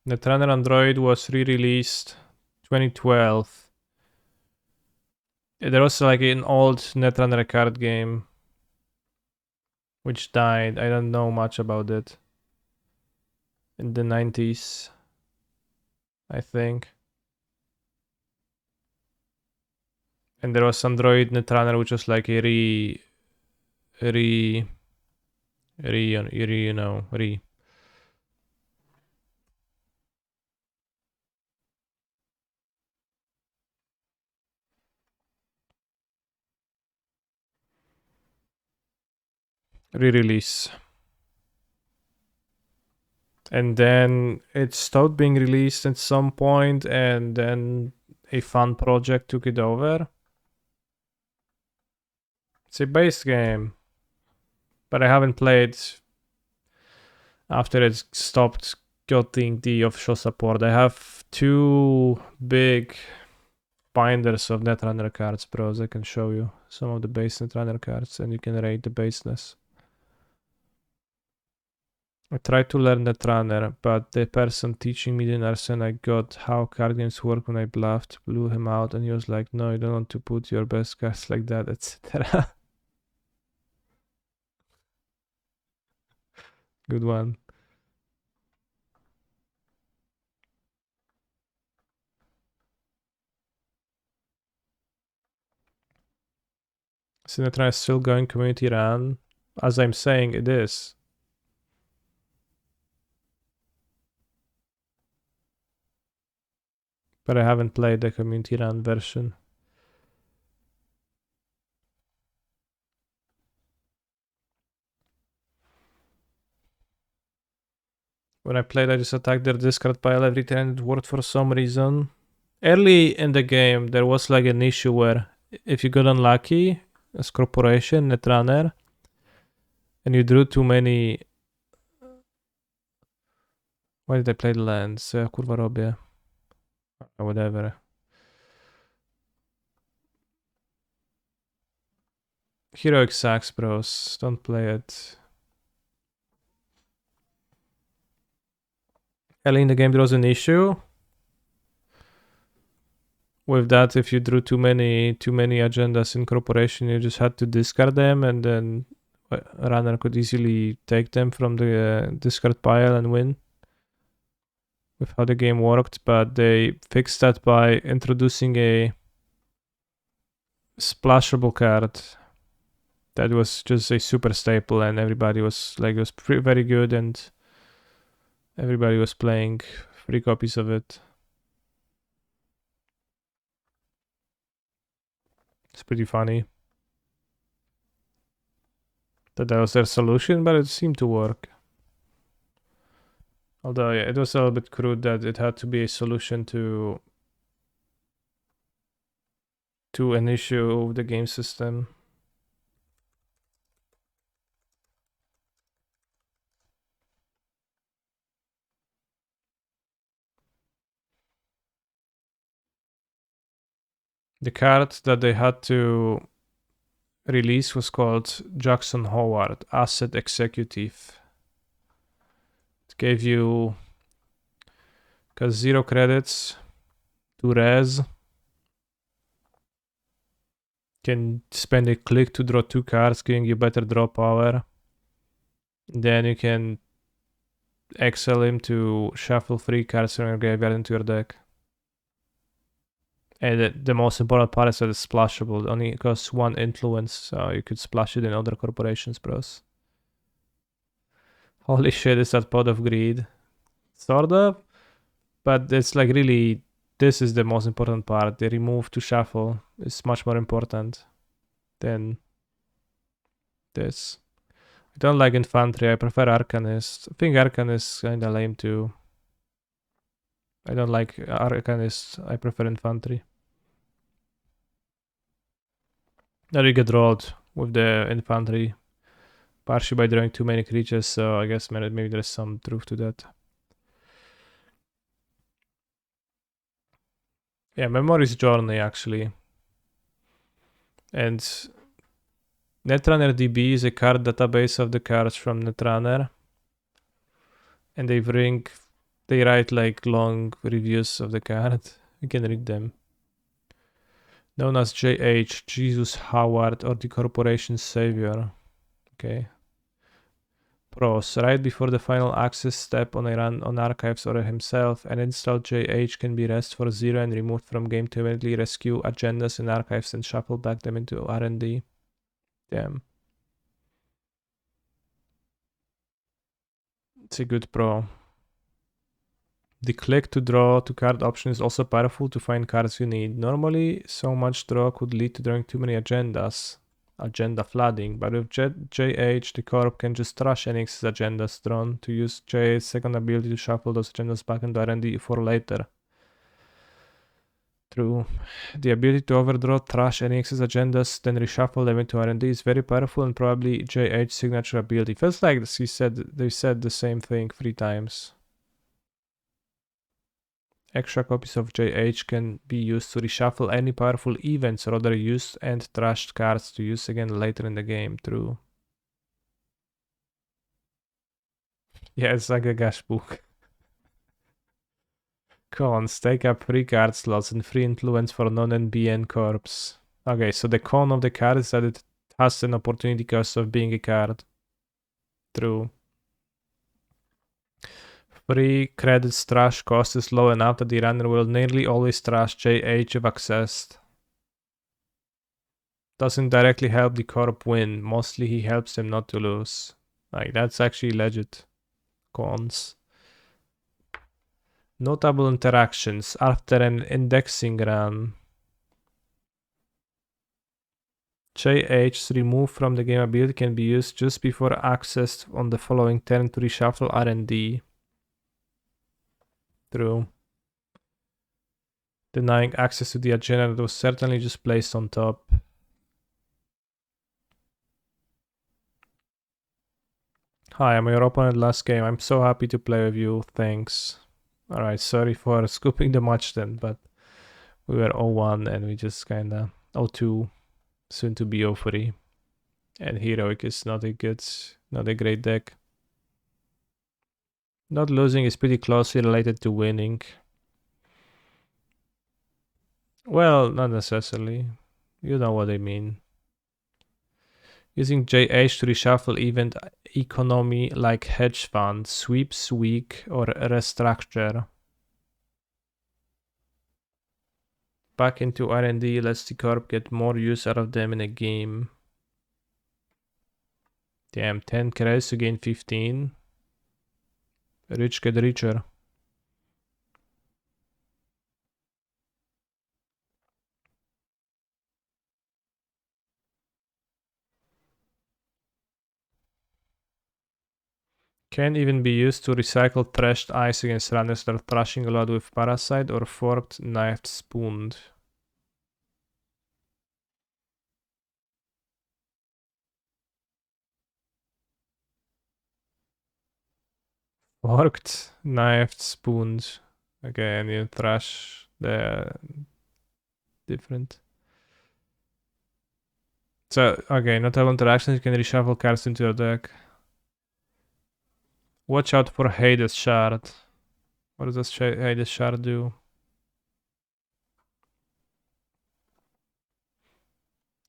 Netrunner Android was re-released 2012. There was like an old Netrunner card game which died. I don't know much about it. In the 90s, I think. And there was Android Netrunner, which was like a re-release. And then it stopped being released at some point, and then a fun project took it over. It's a base game, but I haven't played after it stopped getting the official support. I have 2 big binders of Netrunner cards, bros. I can show you some of the base Netrunner cards, and you can rate the baseness. I tried to learn Netrunner, but the person teaching me didn't understand I got how card games work when I bluffed, blew him out, and he was like, no, you don't want to put your best cards like that, etc. Good one. Sinatra is still going community run. As I'm saying, it is. But I haven't played the community run version. When I played, I just attacked their discard pile every turn. It worked for some reason. Early in the game, there was like an issue where if you got unlucky as corporation, Netrunner, and you drew too many. Why did I play the lands? Kurwa robię. Whatever. Heroic sucks, bros. Don't play it. Early in the game, there was an issue with that. If you drew too many agendas in corporation, you just had to discard them, and then runner could easily take them from the discard pile and win. With how the game worked, but they fixed that by introducing a splashable card that was just a super staple, and everybody was like, it was very good, and everybody was playing 3 copies of it. It's pretty funny that was their solution, but it seemed to work. Although, yeah, it was a little bit crude that it had to be a solution to an issue of the game system. The card that they had to release was called Jackson Howard, Asset Executive. It gave you 0 credits to res. Can spend a click to draw 2 cards, giving you better draw power. Then you can exile him to shuffle 3 cards from your graveyard into your deck. And the most important part is that it's splashable. It only costs 1 influence, so you could splash it in other corporations, bros. Holy shit, is that Pot of Greed? Sort of. But it's like really, this is the most important part. The remove to shuffle is much more important than this. I don't like infantry, I prefer Arcanist. I think Arcanist is kinda lame too. I don't like Arcanist, I prefer infantry. Now you get rolled with the infantry, partially by drawing too many creatures, so I guess maybe there's some truth to that. Yeah, Memories Journey actually. And Netrunner DB is a card database of the cards from Netrunner. And they They write like long reviews of the card. You can read them. Known as JH, Jesus Howard, or the Corporation's Savior. Okay. Pros. Right before the final access step on a run on archives or himself, an installed JH can be rest for 0 and removed from game to immediately rescue agendas in archives and shuffle back them into R&D. Damn. It's a good pro. The click to draw to card option is also powerful to find cards you need. Normally, so much draw could lead to drawing too many agendas. Agenda flooding, but with JH, the corp can just trash NX's agendas drawn to use JH's second ability to shuffle those agendas back into R&D for later. True. The ability to overdraw trash NX's agendas, then reshuffle them into R&D is very powerful and probably JH's signature ability. Feels like they said the same thing 3 times. Extra copies of JH can be used to reshuffle any powerful events or other used and trashed cards to use again later in the game. True. Yeah, it's like a gash book. Cons. Take up 3 card slots and 3 influence for non-NBN corps. Okay, so the con of the card is that it has an opportunity cost of being a card. True. 3 credits trash cost is low enough that the runner will nearly always trash JH if accessed. Doesn't directly help the corp win, mostly he helps them not to lose. Like, that's actually legit. Cons. Notable interactions after an indexing run. JH's remove from the game ability can be used just before access on the following turn to reshuffle R&D. True. Denying access to the agenda that was certainly just placed on top. Hi, I'm your opponent last game. I'm so happy to play with you. Thanks. Alright, sorry for scooping the match then, but we were 0-1 and we just kinda 0-2, soon to be 0-3. And Heroic is not a great deck. Not losing is pretty closely related to winning. Well, not necessarily. You know what I mean. Using JH to reshuffle event economy like hedge fund, sweeps weak, or restructure. Back into R&D lets the corp get more use out of them in a game. Damn, 10 credits to gain 15. Rich get richer. Can even be used to recycle trashed ice against runners that are thrashing a lot with Parasite or Forked, Knifed, Spooned. Forked, Knifed, Spooned. Okay, and you thrash the different. So, okay, notable interactions, you can reshuffle cards into your deck. Watch out for Hades Shard. What does Hades Shard do?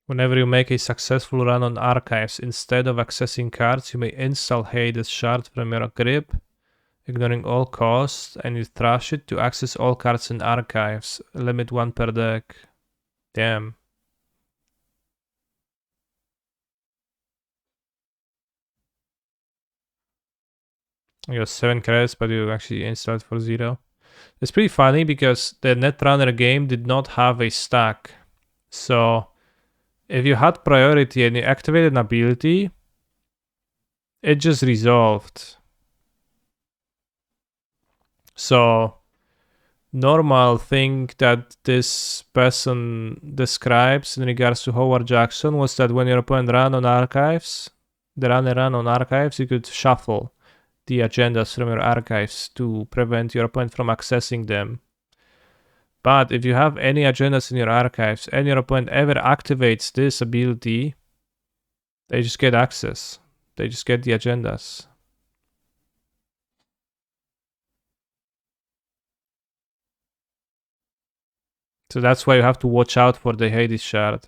Whenever you make a successful run on archives, instead of accessing cards, you may install Hades Shard from your grip, ignoring all costs, and you thrash it to access all cards in archives. Limit 1 per deck. Damn. You have 7 credits, but you actually install it for 0. It's pretty funny because the Netrunner game did not have a stack. So if you had priority and you activated an ability, it just resolved. So normal thing that this person describes in regards to Howard Jackson was that when your opponent ran on archives, the runner ran on archives, you could shuffle the agendas from your archives to prevent your opponent from accessing them. But if you have any agendas in your archives and your opponent ever activates this ability, they just get access. They just get the agendas. So that's why you have to watch out for the Hades shard.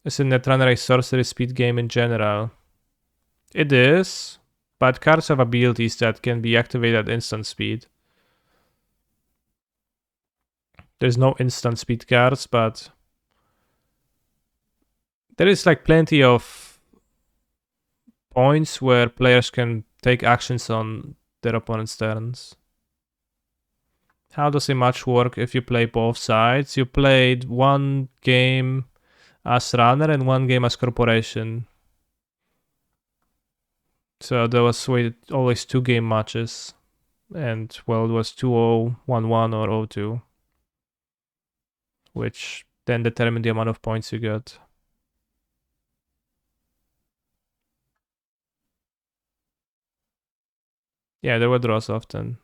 Is Netrunner a sorcery speed game in general? It is, but cards have abilities that can be activated at instant speed. There's no instant speed cards, but there is like plenty of points where players can take actions on their opponent's turns. How does a match work if you play both sides? You played one game as runner and one game as corporation. So there was always 2 game matches. And well, it was 2-0, 1-1, or 0-2. Which then determined the amount of points you got. Yeah, there were draws often.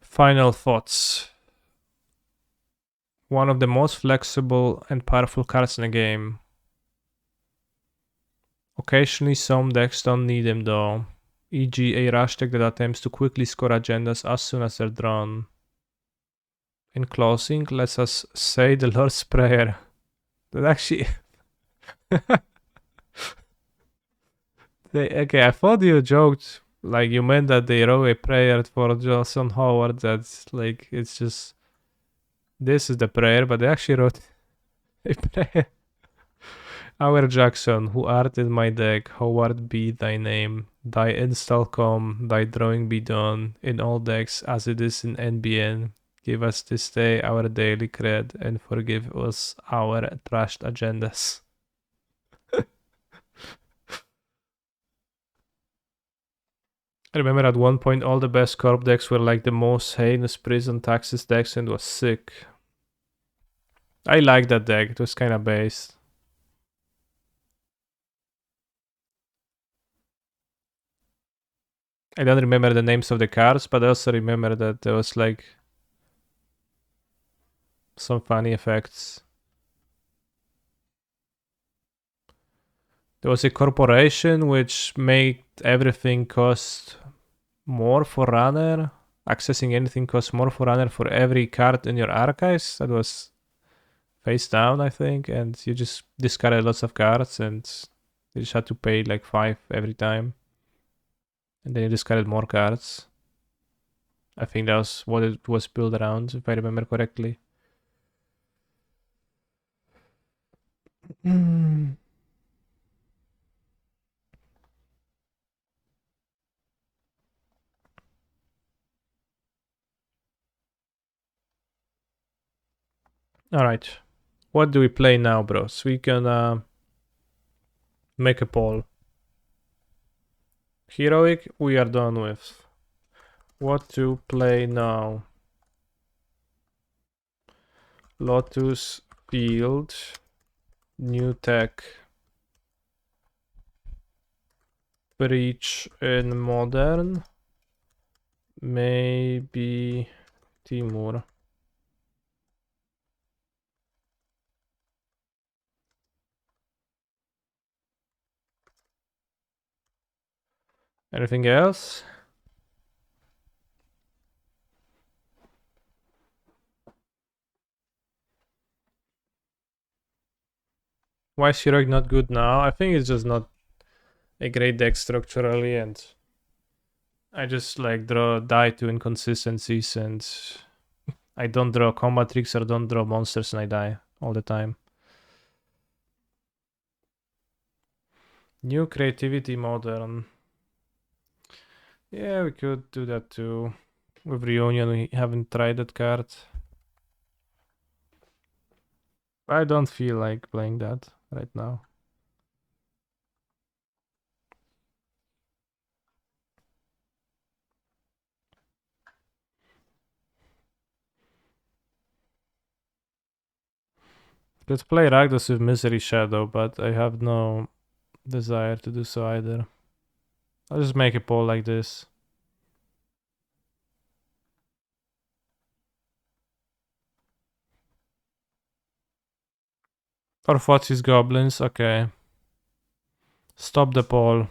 Final thoughts. One of the most flexible and powerful cards in the game. Occasionally some decks don't need them though, e.g. a rush deck that attempts to quickly score agendas as soon as they're drawn. In closing, let us say the Lord's Prayer. That actually... Okay, I thought you joked, like you meant that they wrote a prayer for Johnson Howard, that's like, it's just... This is the prayer, but they actually wrote a prayer. Our Jackson, who art in my deck, Howard be thy name. Thy install come, thy drawing be done, in all decks as it is in NBN. Give us this day our daily cred, and forgive us our trashed agendas. I remember at one point all the best corp decks were like the most heinous prison taxes decks, and it was sick. I liked that deck, it was kinda based. I don't remember the names of the cards, but I also remember that there was like some funny effects. There was a corporation which made everything cost more for runner. Accessing anything costs more for runner for every card in your archives. That was face down, I think, and you just discarded lots of cards and you just had to pay like 5 every time. And then you discarded more cards. I think that was what it was built around, if I remember correctly. Alright. What do we play now, bros? We can make a poll. Heroic, we are done with. What to play now? Lotus Field, New Tech, Breach in Modern, maybe Timur. Anything else? Why is Heroic not good now? I think it's just not a great deck structurally, and I just like die to inconsistencies, and I don't draw combat tricks or don't draw monsters, and I die all the time. New Creativity Modern. Yeah, we could do that too. With Reunion, we haven't tried that card. I don't feel like playing that right now. Let's play Rakdos with Misery Shadow, but I have no desire to do so either. I'll just make a poll like this. Or Foxy's Goblins, okay. Stop the poll.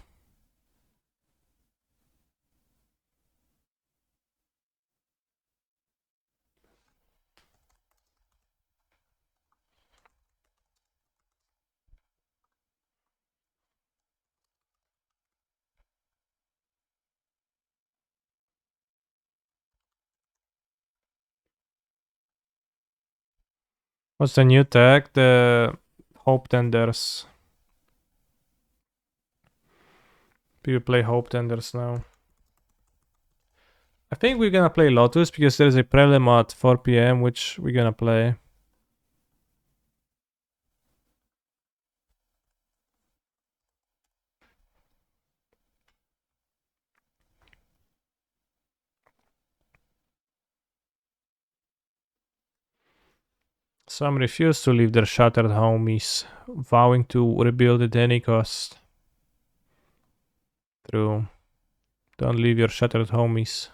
What's the new tag? The Hope Tenders. People play Hope Tenders now. I think we're gonna play Lotus because there's a prelim at 4 p.m. which we're gonna play. Some refuse to leave their shattered homies, vowing to rebuild at any cost. True. Don't leave your shattered homies.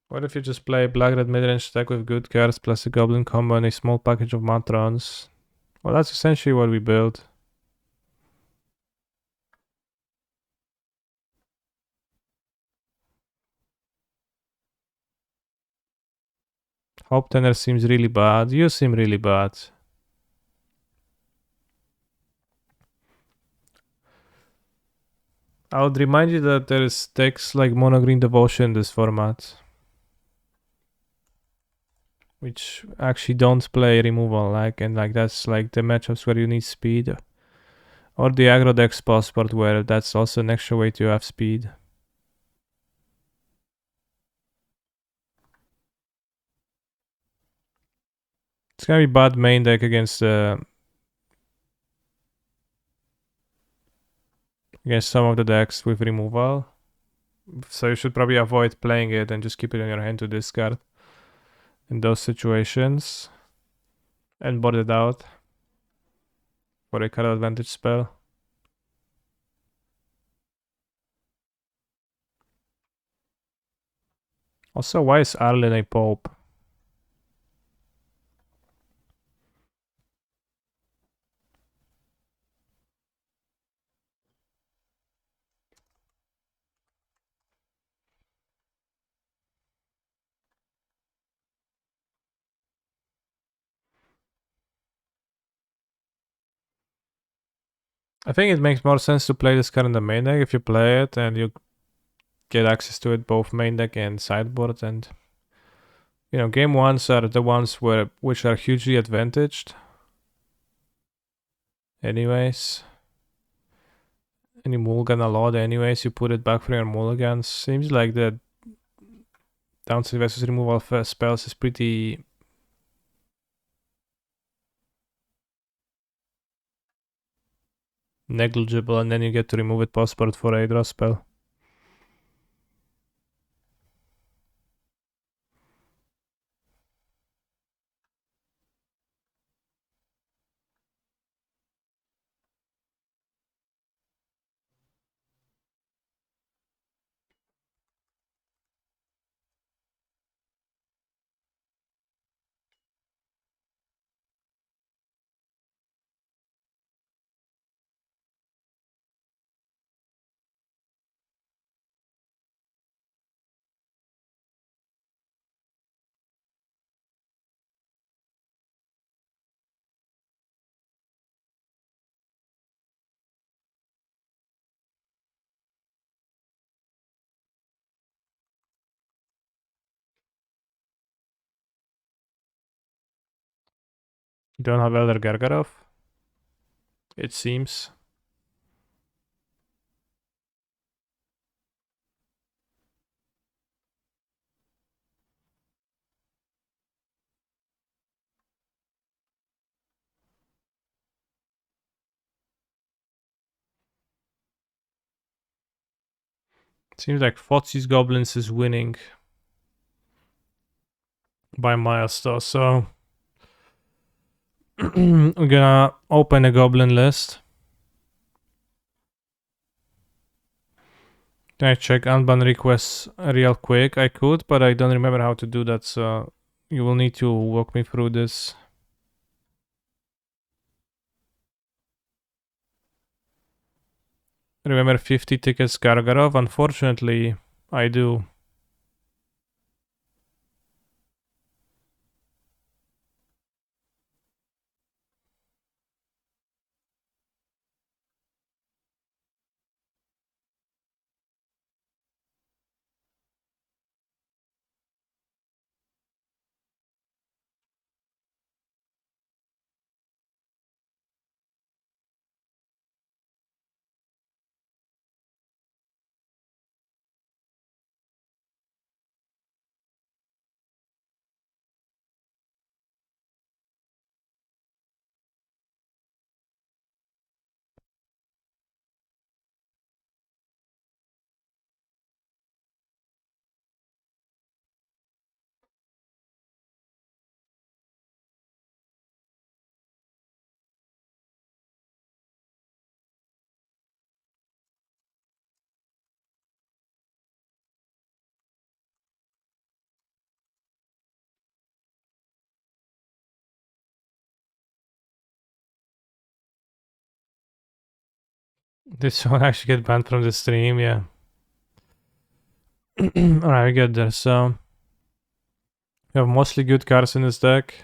What if you just play black-red midrange deck with good cards plus a goblin combo and a small package of Matrons? Well, that's essentially what we built. Hope Tenor seems really bad. You seem really bad. I would remind you that there is decks like Mono Green Devotion in this format, which actually don't play removal, and that's like the matchups where you need speed, or the aggro decks passport where that's also an extra way to have speed. It's gonna be bad main deck against some of the decks with removal. So you should probably avoid playing it and just keep it in your hand to discard in those situations. And board it out for a card advantage spell. Also, why is Arlen a Pope? I think it makes more sense to play this card in the main deck if you play it and you get access to it both main deck and sideboard. And game ones are the ones which are hugely advantaged. Anyways, and you mulligan a lot. Anyways, you put it back for your mulligans. Seems like the downside versus removal spells is pretty negligible, and then you get to remove it passport for a draw spell. You don't have Elder Gargarov, it seems. Seems like Fotsy's Goblins is winning by miles though, so we're gonna open a goblin list. Can I check unban requests real quick? I could, but I don't remember how to do that, so you will need to walk me through this. Remember 50 tickets Gargarov? Unfortunately, I do. This one actually get banned from the stream, yeah. Alright, we get there. So we have mostly good cards in this deck.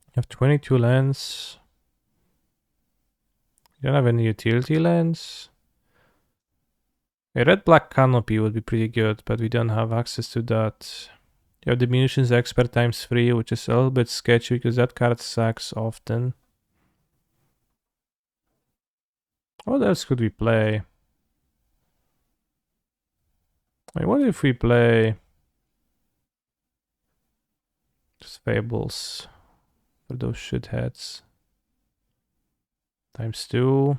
You have 22 lands. You don't have any utility lands. A red-black canopy would be pretty good, but we don't have access to that. You have Diminutions Expert ×3, which is a little bit sketchy because that card sacks often. What else could we play? I mean, what if we play just Fables for those shitheads? ×2.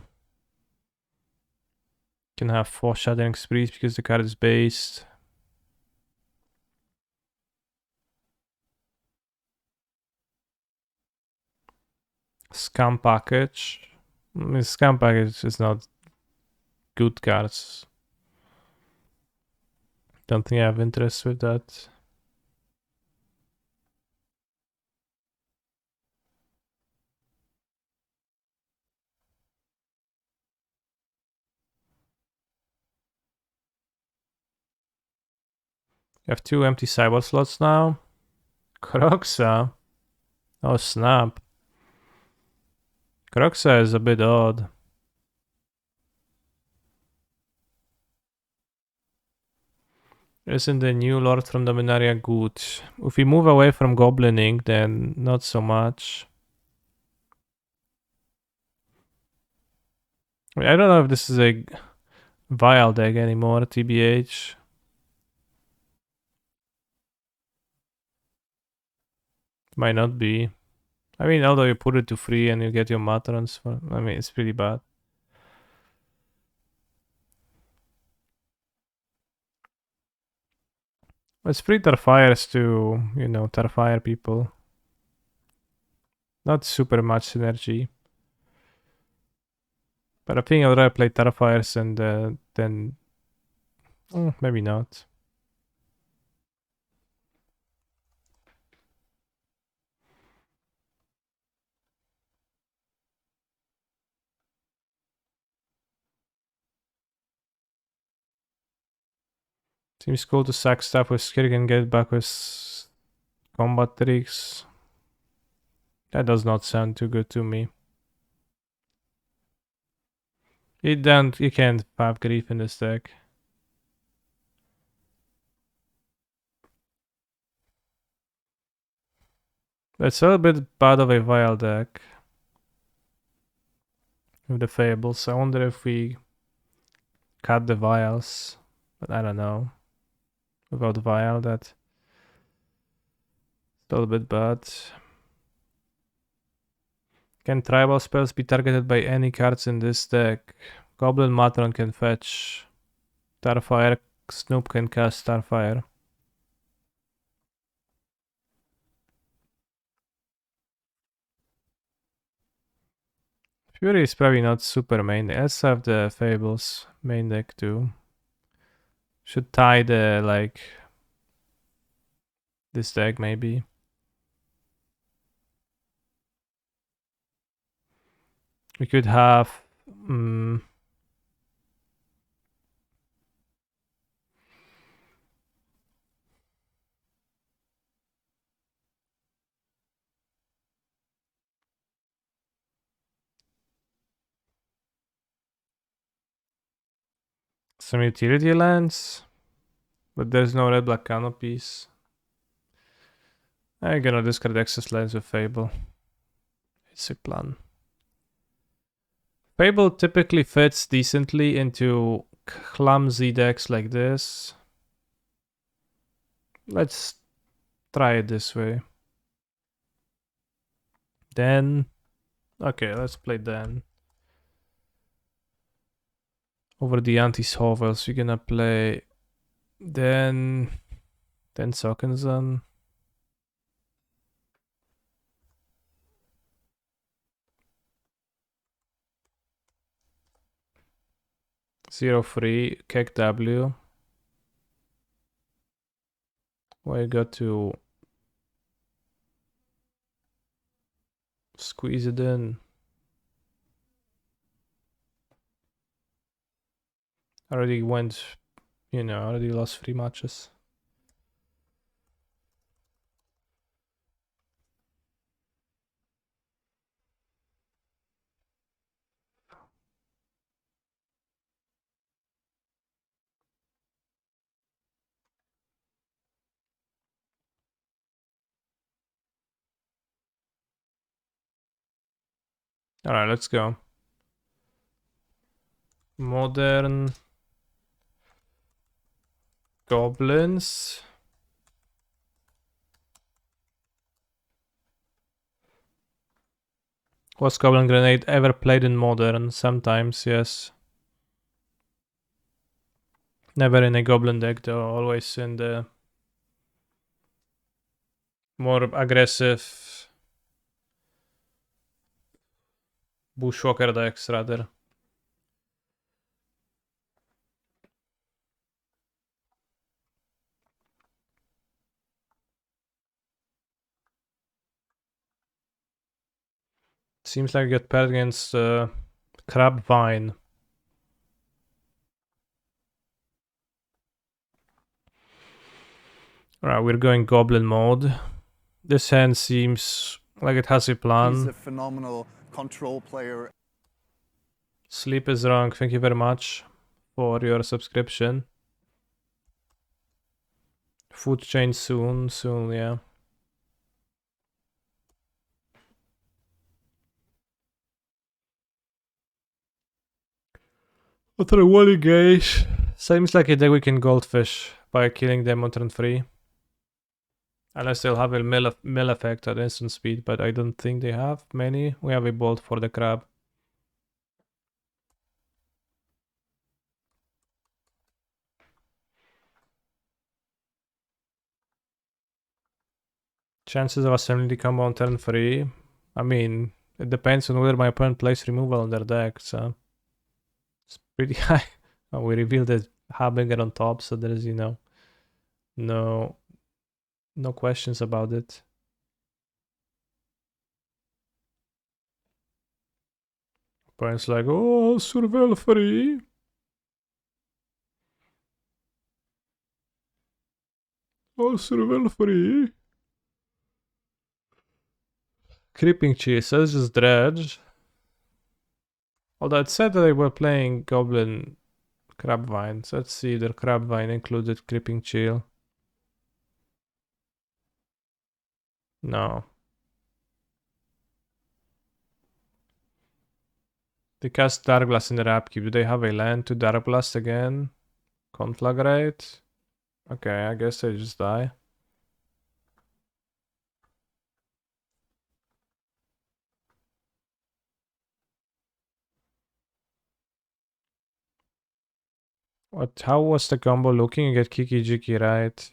Can have Foreshadowing Sprees because the card is based. Scam Package. I mean, Scam Package is not good cards. Don't think I have interest with that. You have 2 empty cyber slots now. Kroxa. Oh snap. Kroxa is a bit odd. Isn't the new Lord from Dominaria good? If we move away from Goblining, then not so much. I mean, I don't know if this is a Vile deck anymore, TBH. Might not be. I mean, although you put it to free and you get your Matrons, for, I mean, it's pretty bad. It's free Tarfires to, you know, Tarfire people. Not super much synergy. But I think I'd rather play Tarfires and then... maybe not. Seems cool to sack stuff with Skirk and get back with combat tricks. That does not sound too good to me. You can't have grief in this deck. It's a little bit bad of a Vile deck. With the Fables. I wonder if we cut the Vials. But I don't know. Without Vial, that's a little bit bad. Can tribal spells be targeted by any cards in this deck? Goblin Matron can fetch Starfire. Snoop can cast Starfire. Fury is probably not super main. Let's have the Fables main deck too. Should tie the, like, this deck maybe. We could have... some utility lands. But there's no red-black canopies. I'm gonna discard excess lands with Fable. It's a plan. Fable typically fits decently into clumsy decks like this. Let's try it this way. Then... okay, let's play then. Over the anti-hovels, we're gonna play... then... 10 seconds on. Zero free, Kek W. Well, I got to Squeeze it in. Already went, already lost 3 matches. Alright, let's go. Modern Goblins. Was Goblin Grenade ever played in Modern? Sometimes, yes. Never in a Goblin deck though, always in the more aggressive Bushwalker decks rather. Seems like I get paired against Crab Vine. Alright, we're going Goblin mode. This hand seems like it has a plan. He's a phenomenal control player. Sleep is wrong. Thank you very much for your subscription. Food change soon, yeah. After a Wally Gage, seems like a deck we can Goldfish by killing them on turn 3. Unless they'll have a mill effect at instant speed, but I don't think they have many. We have a Bolt for the Crab. Chances of assembling the combo on turn 3. I mean, it depends on whether my opponent plays removal on their deck, so it's pretty high. We revealed the Harbinger on top, so there is, no questions about it. Opponent's like, oh, Surveil free. Oh, Surveil free. Creeping Cheese, so it's just Dredge. Although it said that they were playing Goblin Crabvine, so let's see if their Crabvine included Creeping Chill. No. They cast Dark Blast in their upkeep. Do they have a land to Dark Blast again? Conflagrate? Okay, I guess they just die. What? How was the combo looking? You get Kiki Jiki, right?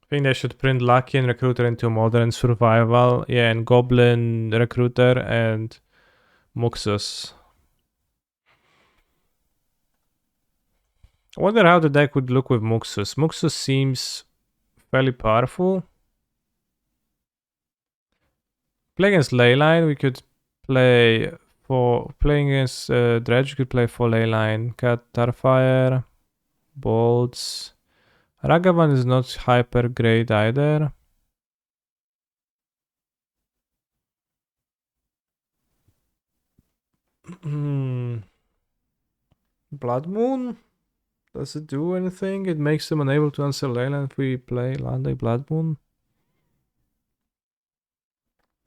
I think they should print Lucky and Recruiter into Modern Survival. Yeah, and Goblin Recruiter and Muxus. I wonder how the deck would look with Muxus. Muxus seems fairly powerful. Play against Leyline, we could play for... Playing against Dredge, we could play for Leyline. Cat Starfire, Bolts. Ragavan is not hyper great either. Blood Moon? Does it do anything? It makes them unable to answer Leyline if we play Lande Blood Moon.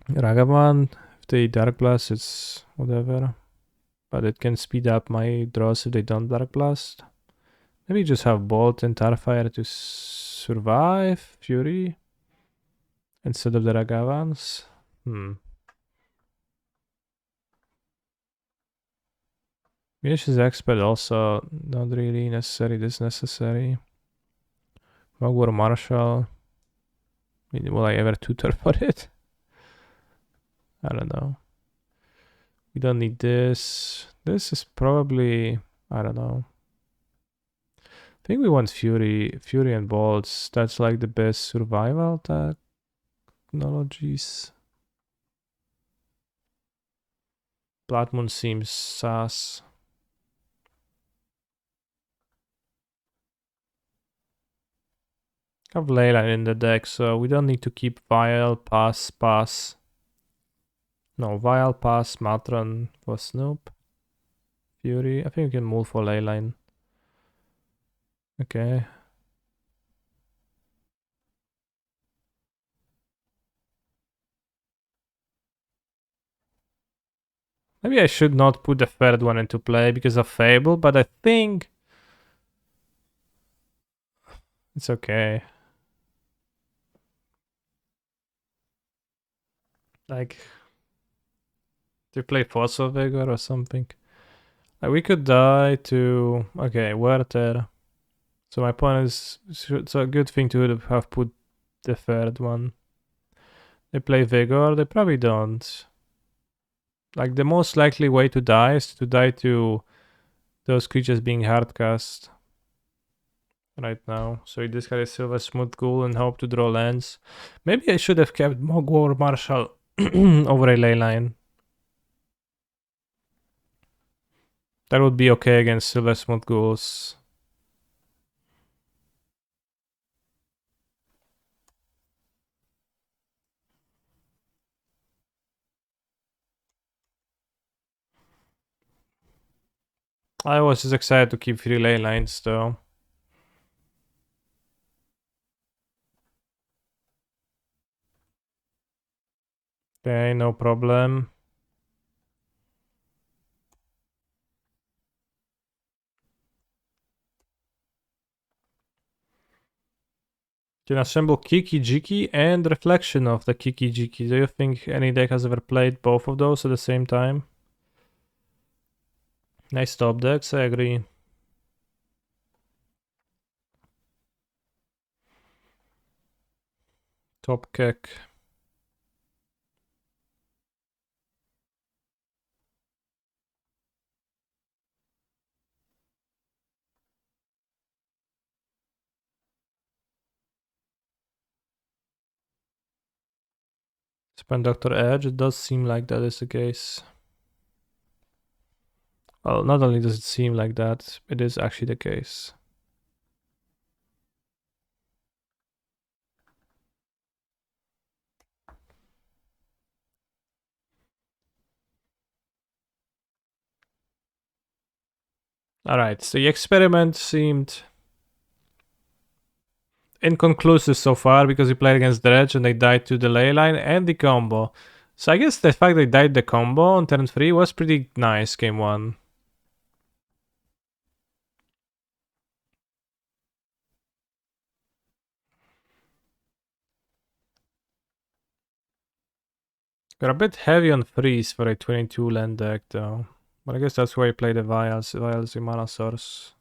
Ragavan, if they Dark Blast, it's whatever. But it can speed up my draws if they don't Dark Blast. Maybe just have Bolt and Starfire to survive Fury instead of the Ragavans. Minish Expert also not really necessary. This necessary. Mogwar Marshal. Will I ever tutor for it? I don't know. We don't need this. This is probably, I don't know. I think we want Fury and Bolts. That's like the best survival technologies. Blood Moon seems sus. Have Leyline in the deck, so we don't need to keep Vial, Pass. No, Vial, Pass, Matron for Snoop. Fury. I think we can move for Leyline. Okay. Maybe I should not put the third one into play because of Fable, but I think it's okay. Like, to play Fossil Vigor or something. Like, we could die to... Okay, Werther. So my point is, it's a good thing to have put the third one. They play Vigor, they probably don't. Like, the most likely way to die is to die to those creatures being hardcast right now. So he discarded Silver Smooth Ghoul and hope to draw lands. Maybe I should have kept Mogwar Marshal over a Leyline. That would be okay against Silver Smooth Ghouls. I was just excited to keep 3 Leylines though. Okay, no problem. Can assemble Kiki Jiki and Reflection of the Kiki Jiki. Do you think any deck has ever played both of those at the same time? Nice top decks, I agree. Top kick. Spend Dr. Edge, it does seem like that is the case. Well, not only does it seem like that, it is actually the case. Alright, so the experiment seemed inconclusive so far because we played against Dredge and they died to the Leyline and the combo. So I guess the fact they died the combo on turn 3 was pretty nice game 1. Got a bit heavy on freeze for a 22 land deck though. But I guess that's why I play the Vials in mana source.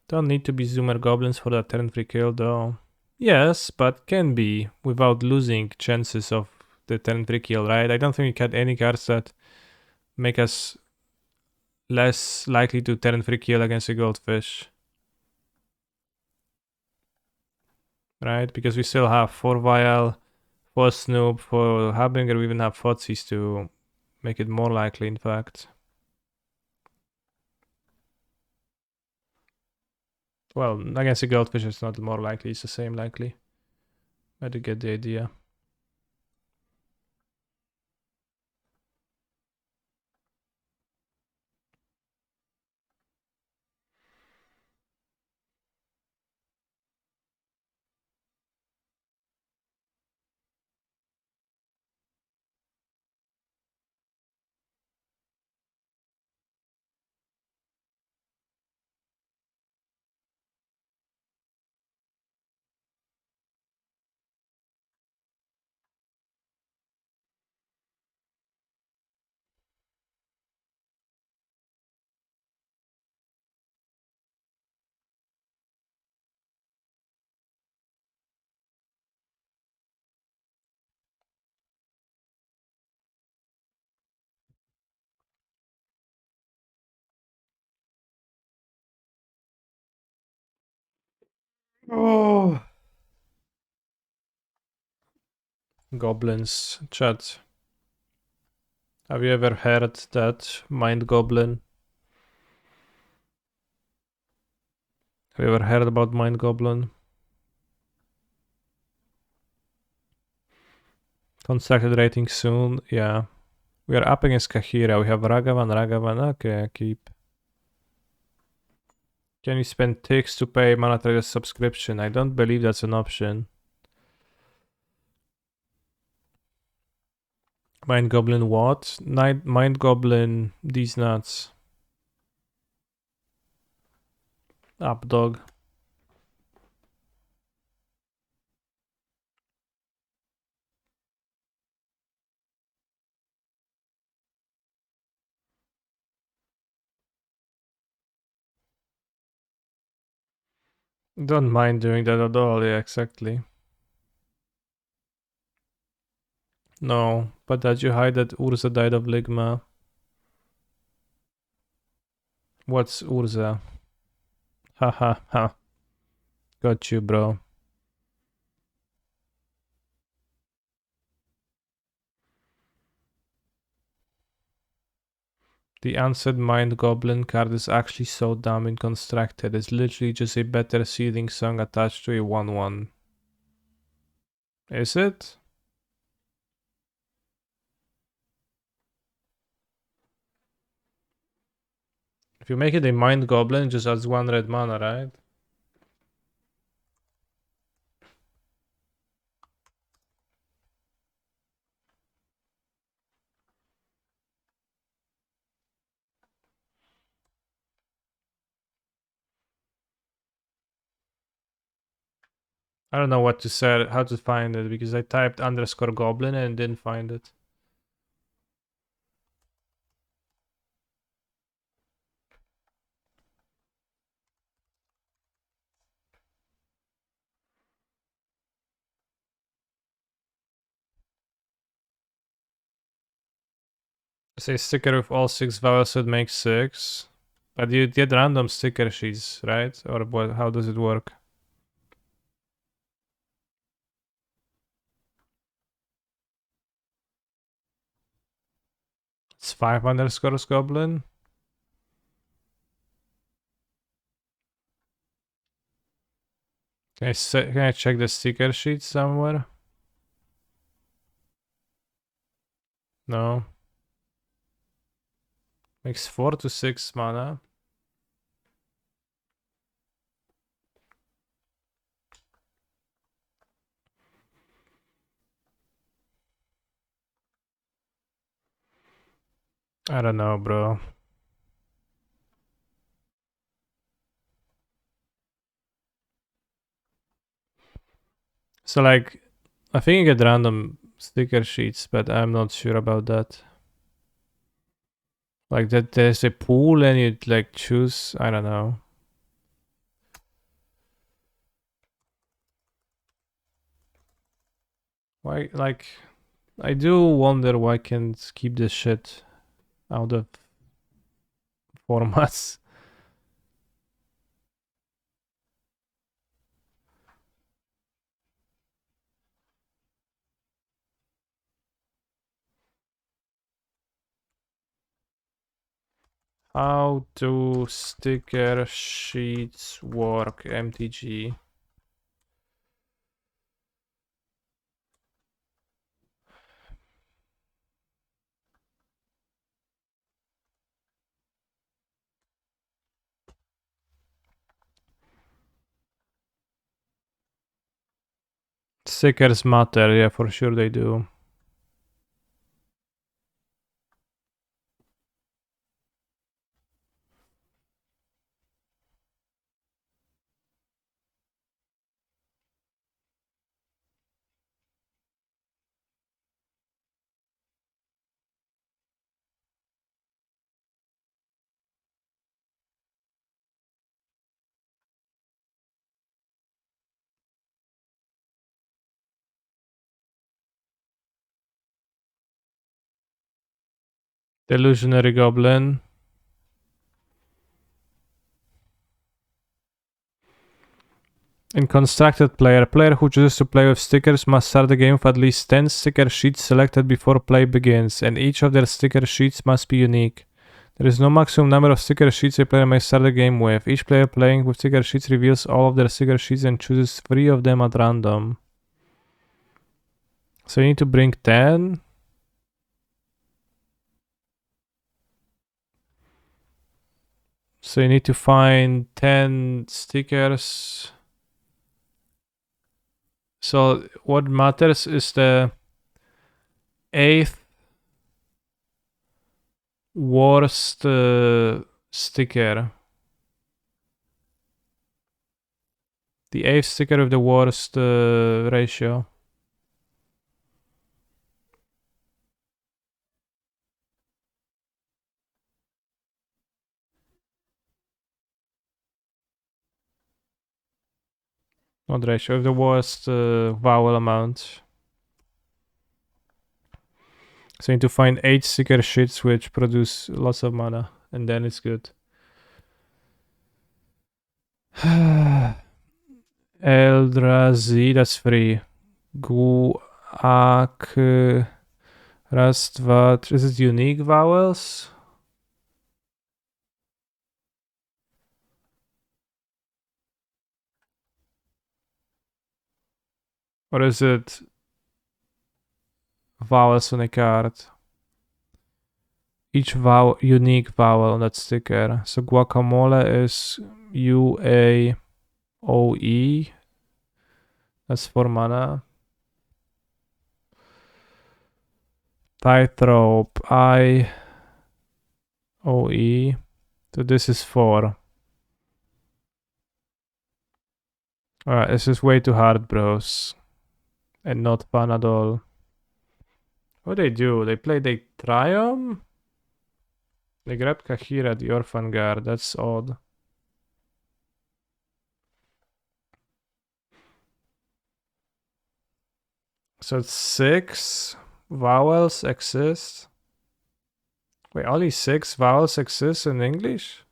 Don't need to be Zoomer Goblins for that turn 3 kill though. Yes, but can be without losing chances of the turn 3 kill, right? I don't think we had any cards that make us less likely to turn 3 kill against a Goldfish. Right? Because we still have 4 Vial, 4 Snoop, 4 Harbinger, we even have Fotsies to make it more likely, in fact. Well, against a Goldfish it's not more likely, it's the same likely. But you get the idea. Oh. Goblins, chat. Have you ever heard that Mind Goblin? Have you ever heard about Mind Goblin? Constructed rating soon, yeah. We are up against Kahira. We have Ragavan. Okay, keep. Can you spend ticks to pay Mana Trader subscription? I don't believe that's an option. Mind Goblin what? Mind Goblin these nuts. Up dog. Don't mind doing that at all, yeah, exactly. No, but that you hide that Urza died of Ligma. What's Urza? Ha ha ha. Got you, bro. The Unsaid Mind Goblin card is actually so dumb and constructed. It's literally just a better seething song attached to a 1-1. Is it? If you make it a Mind Goblin, it just adds 1 red mana, right? I don't know what to say, how to find it, because I typed underscore goblin and didn't find it. Say sticker with all 6 vowels would make 6. But you get random sticker sheets, right? Or what? How does it work? It's 5 underscores goblin. Can I check the sticker sheet somewhere? No. Makes 4 to 6 mana. I don't know, bro. So like, I think you get random sticker sheets, but I'm not sure about that. Like that there's a pool and you like choose, I don't know. Why, like, I do wonder why can't keep this shit out of formats. How do sticker sheets work, MTG? Stickers matter, yeah, for sure they do. Delusionary Goblin. In constructed player, a player who chooses to play with stickers must start the game with at least 10 sticker sheets selected before play begins, and each of their sticker sheets must be unique. There is no maximum number of sticker sheets a player may start the game with. Each player playing with sticker sheets reveals all of their sticker sheets and chooses 3 of them at random. So you need to bring 10. So you need to find 10 stickers. So what matters is the 8th worst sticker. The 8th sticker with the worst ratio. Not ratio, with the worst vowel amount. So you need to find 8 sticker sheets which produce lots of mana, and then it's good. Eldrazi, that's 3. Guak. Raz, dwa, three. Is it unique vowels? Or is it vowels on a card? Each vowel, unique vowel on that sticker. So guacamole is UAOE. That's 4 mana. Tightrope, IOE. So this is 4. Alright, this is way too hard, bros. And not fun at all. What do? They Triumph? They grabbed Kahira, the Orphan Guard. That's odd. So it's 6 vowels exist. Wait, only 6 vowels exist in English?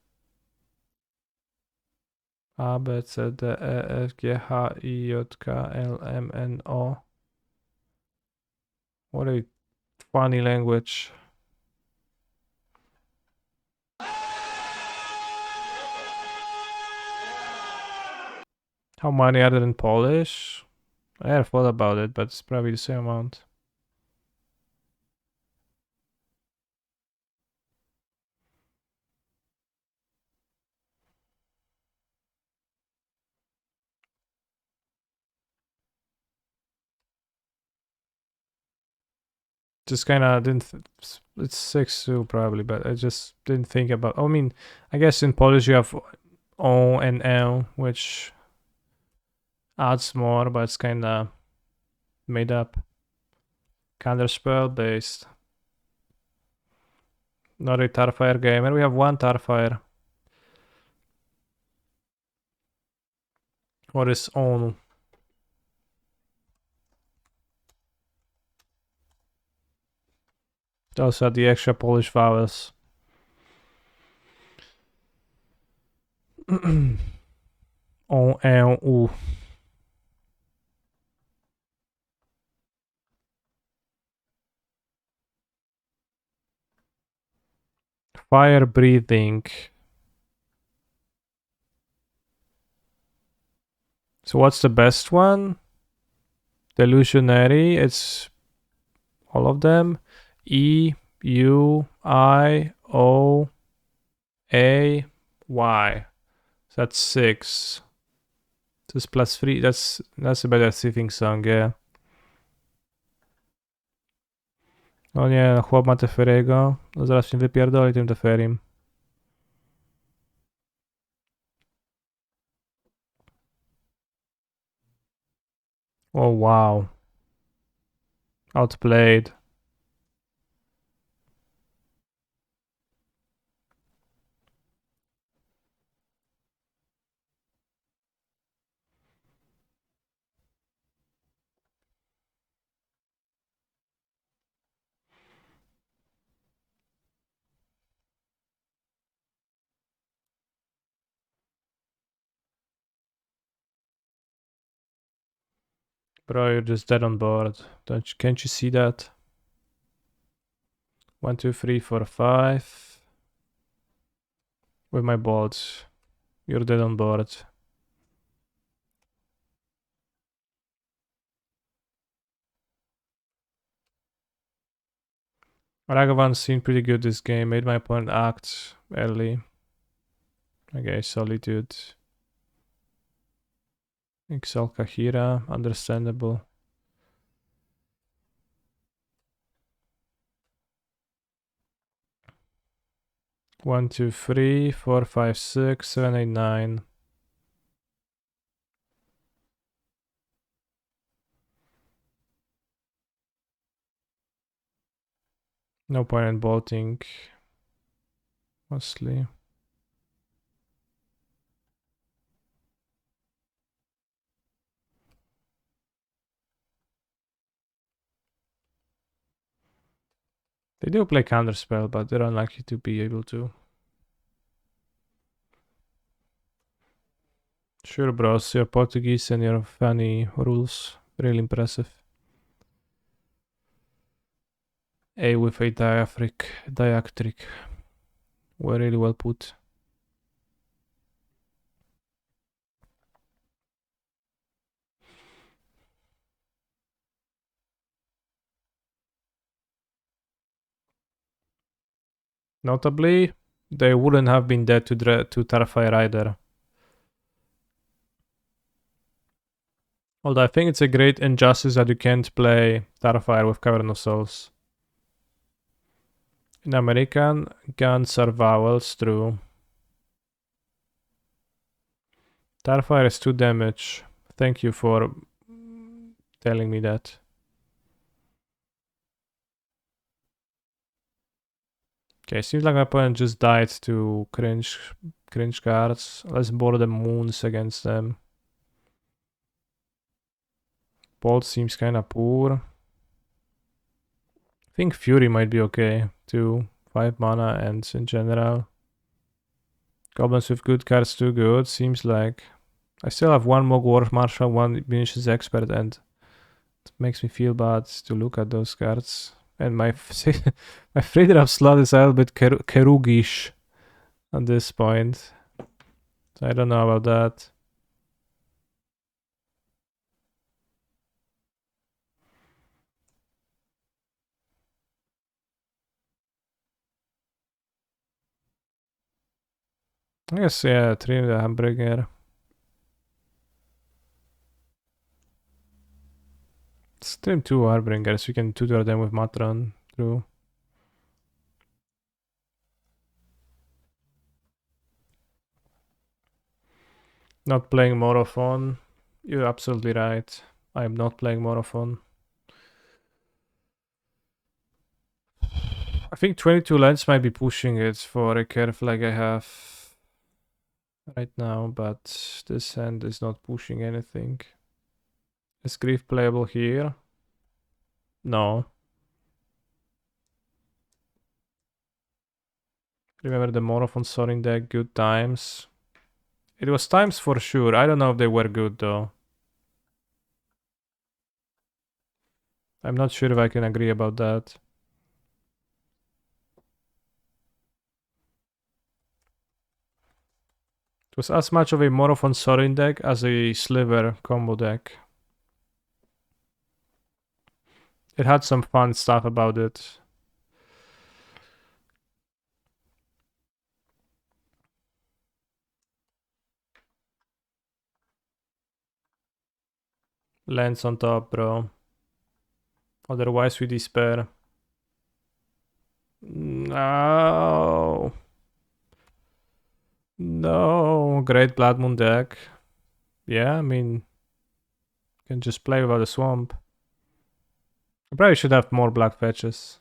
A, B, C, D, E, F, G, H, I, J, K, L, M, N, O. What a funny language. How many are there in Polish? I never thought about it, but it's probably the same amount. Just kind of didn't. It's 6 too, probably, but I just didn't think about. I mean, I guess in Polish you have O and L, which adds more, but it's kind of made up. Counterspell based. Not a Tarfire game, and we have 1 Tarfire. What is on? Those are the extra Polish vowels. O, L, U. Fire breathing. So what's the best one? Delusionary. It's all of them. E, U, I, O, A, Y. So that's 6. To jest plus 3. That's a better thieving song, yeah. O nie, no chłop ma Teferiego. No zaraz mnie wypierdoli tym Teferim. Oh wow. Outplayed. Bro, you're just dead on board. Can't you see that? 1, 2, 3, 4, 5. With my bolts. You're dead on board. Ragavan seemed pretty good this game. Made my opponent act early. Okay, Solitude. Excel Kahira, understandable. One, two, three, four, five, six, 7, 8, 9. No point in bolting. Mostly. They do play counterspell, but they're unlikely to be able to. Sure, bros, you're Portuguese and your funny rules. Really impressive. A with a diactric. Were really well put. Notably, they wouldn't have been dead to Terrifier either. Although I think it's a great injustice that you can't play Terrifier with Cavern of Souls. In American, guns are vowels, true. Terrifier is 2 damage. Thank you for telling me that. Okay, seems like my opponent just died to cringe cards. Let's borrow the moons against them. Bolt seems kinda poor. I think Fury might be okay too. 5 mana and in general. Goblins with good cards too good, seems like. I still have 1 Mog War Marshal, 1 Munitions Expert, and it makes me feel bad to look at those cards. And my 3-drop slot is a little bit Kerugish at this point. So I don't know about that. I guess, yeah, 3 the Hamburger. Stream 2 Harbingers, we can tutor them with Matron, true. Not playing Morophon. You're absolutely right. I am not playing Morophon. I think 22 lands might be pushing it for a curve like I have right now, but this hand is not pushing anything. Is Grief playable here? No. Remember the Morophon Sorin deck, good times. It was times for sure. I don't know if they were good though. I'm not sure if I can agree about that. It was as much of a Morophon Sorin deck as a Sliver combo deck. It had some fun stuff about it. Lands on top, bro. Otherwise we despair. No. No. Great Blood Moon deck. Yeah, I mean, you can just play without a swamp. I probably should have more black fetches.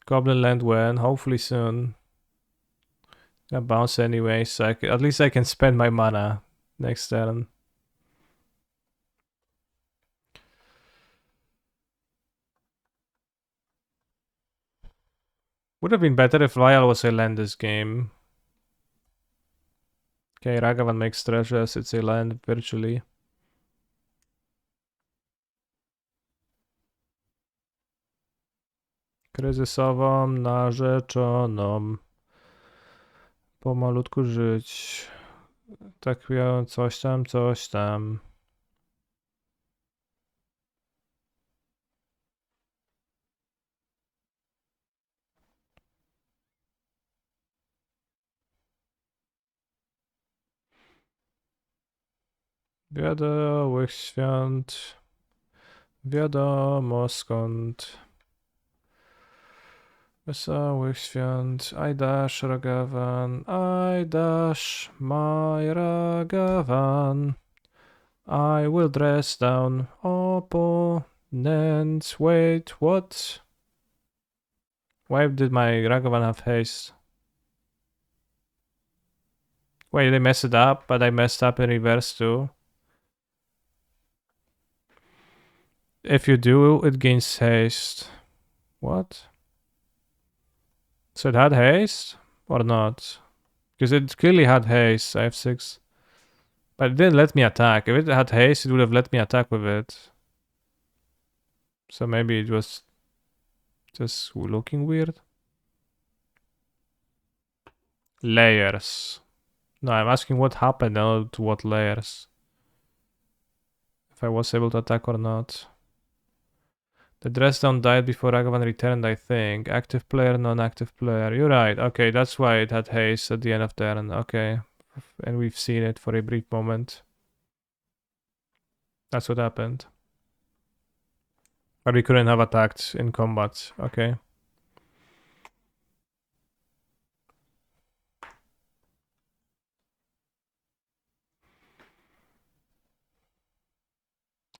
Goblin land when? Hopefully soon. Gonna bounce anyway, so at least I can spend my mana next turn. Would have been better if Vial was a land this game. Okay, Ragavan makes treasures, it's a land virtually. Kryzysową narzeczoną. Pomalutku żyć. Tak coś tam, coś tam. Wesołych świąt. Wiadomo skąd. Wesołych świąt. I dash Ragavan. I dash my Ragavan. I will dress down opponents. Wait, what? Why did my Ragavan have haste? Wait, they messed it up, but I messed up in reverse too. If you do, it gains haste. What? So it had haste? Or not? Because it clearly had haste. I have 6. But it didn't let me attack. If it had haste, it would have let me attack with it. So maybe it was just looking weird. Layers. No, I'm asking what happened, not to what layers. If I was able to attack or not. The dress down died before Ragavan returned, I think. Active player, non-active player. You're right. Okay, that's why it had haste at the end of turn. Okay. And we've seen it for a brief moment. That's what happened. But we couldn't have attacked in combat. Okay.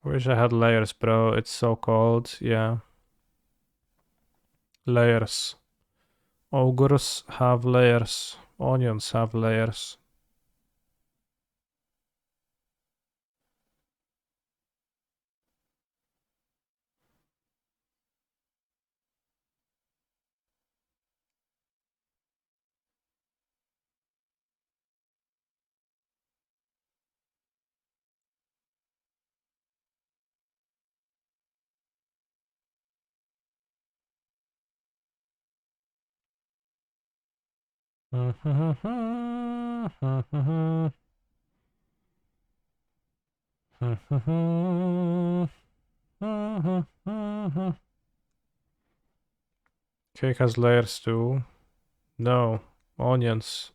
Wish I had layers, bro. It's so cold. Yeah. Layers. Ogres have layers. Onions have layers. Cake has layers too. No. Onions.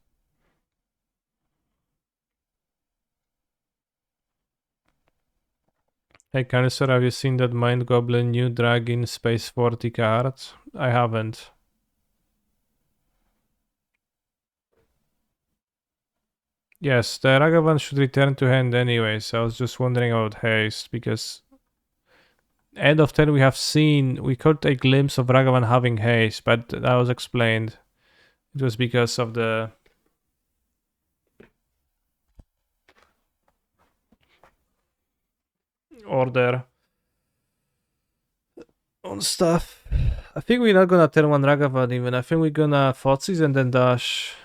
Hey Canister, have you seen that Mind Goblin new Dragon Space 40 card? I haven't. Yes, the Ragavan should return to hand anyways. I was just wondering about haste because end of turn we caught a glimpse of Ragavan having haste, but that was explained. It was because of the order on stuff. I think we're not gonna turn one Ragavan even. I think we're gonna Fotsis and then dash.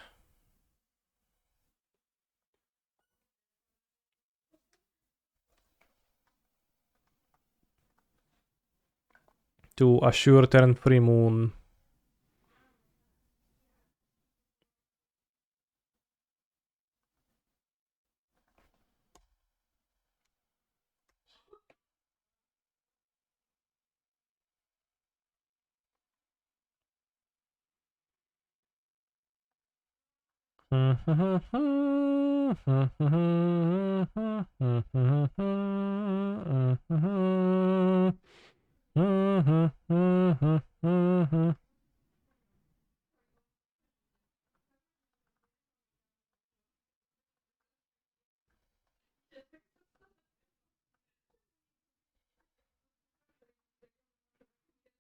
To assure turn 3 moon.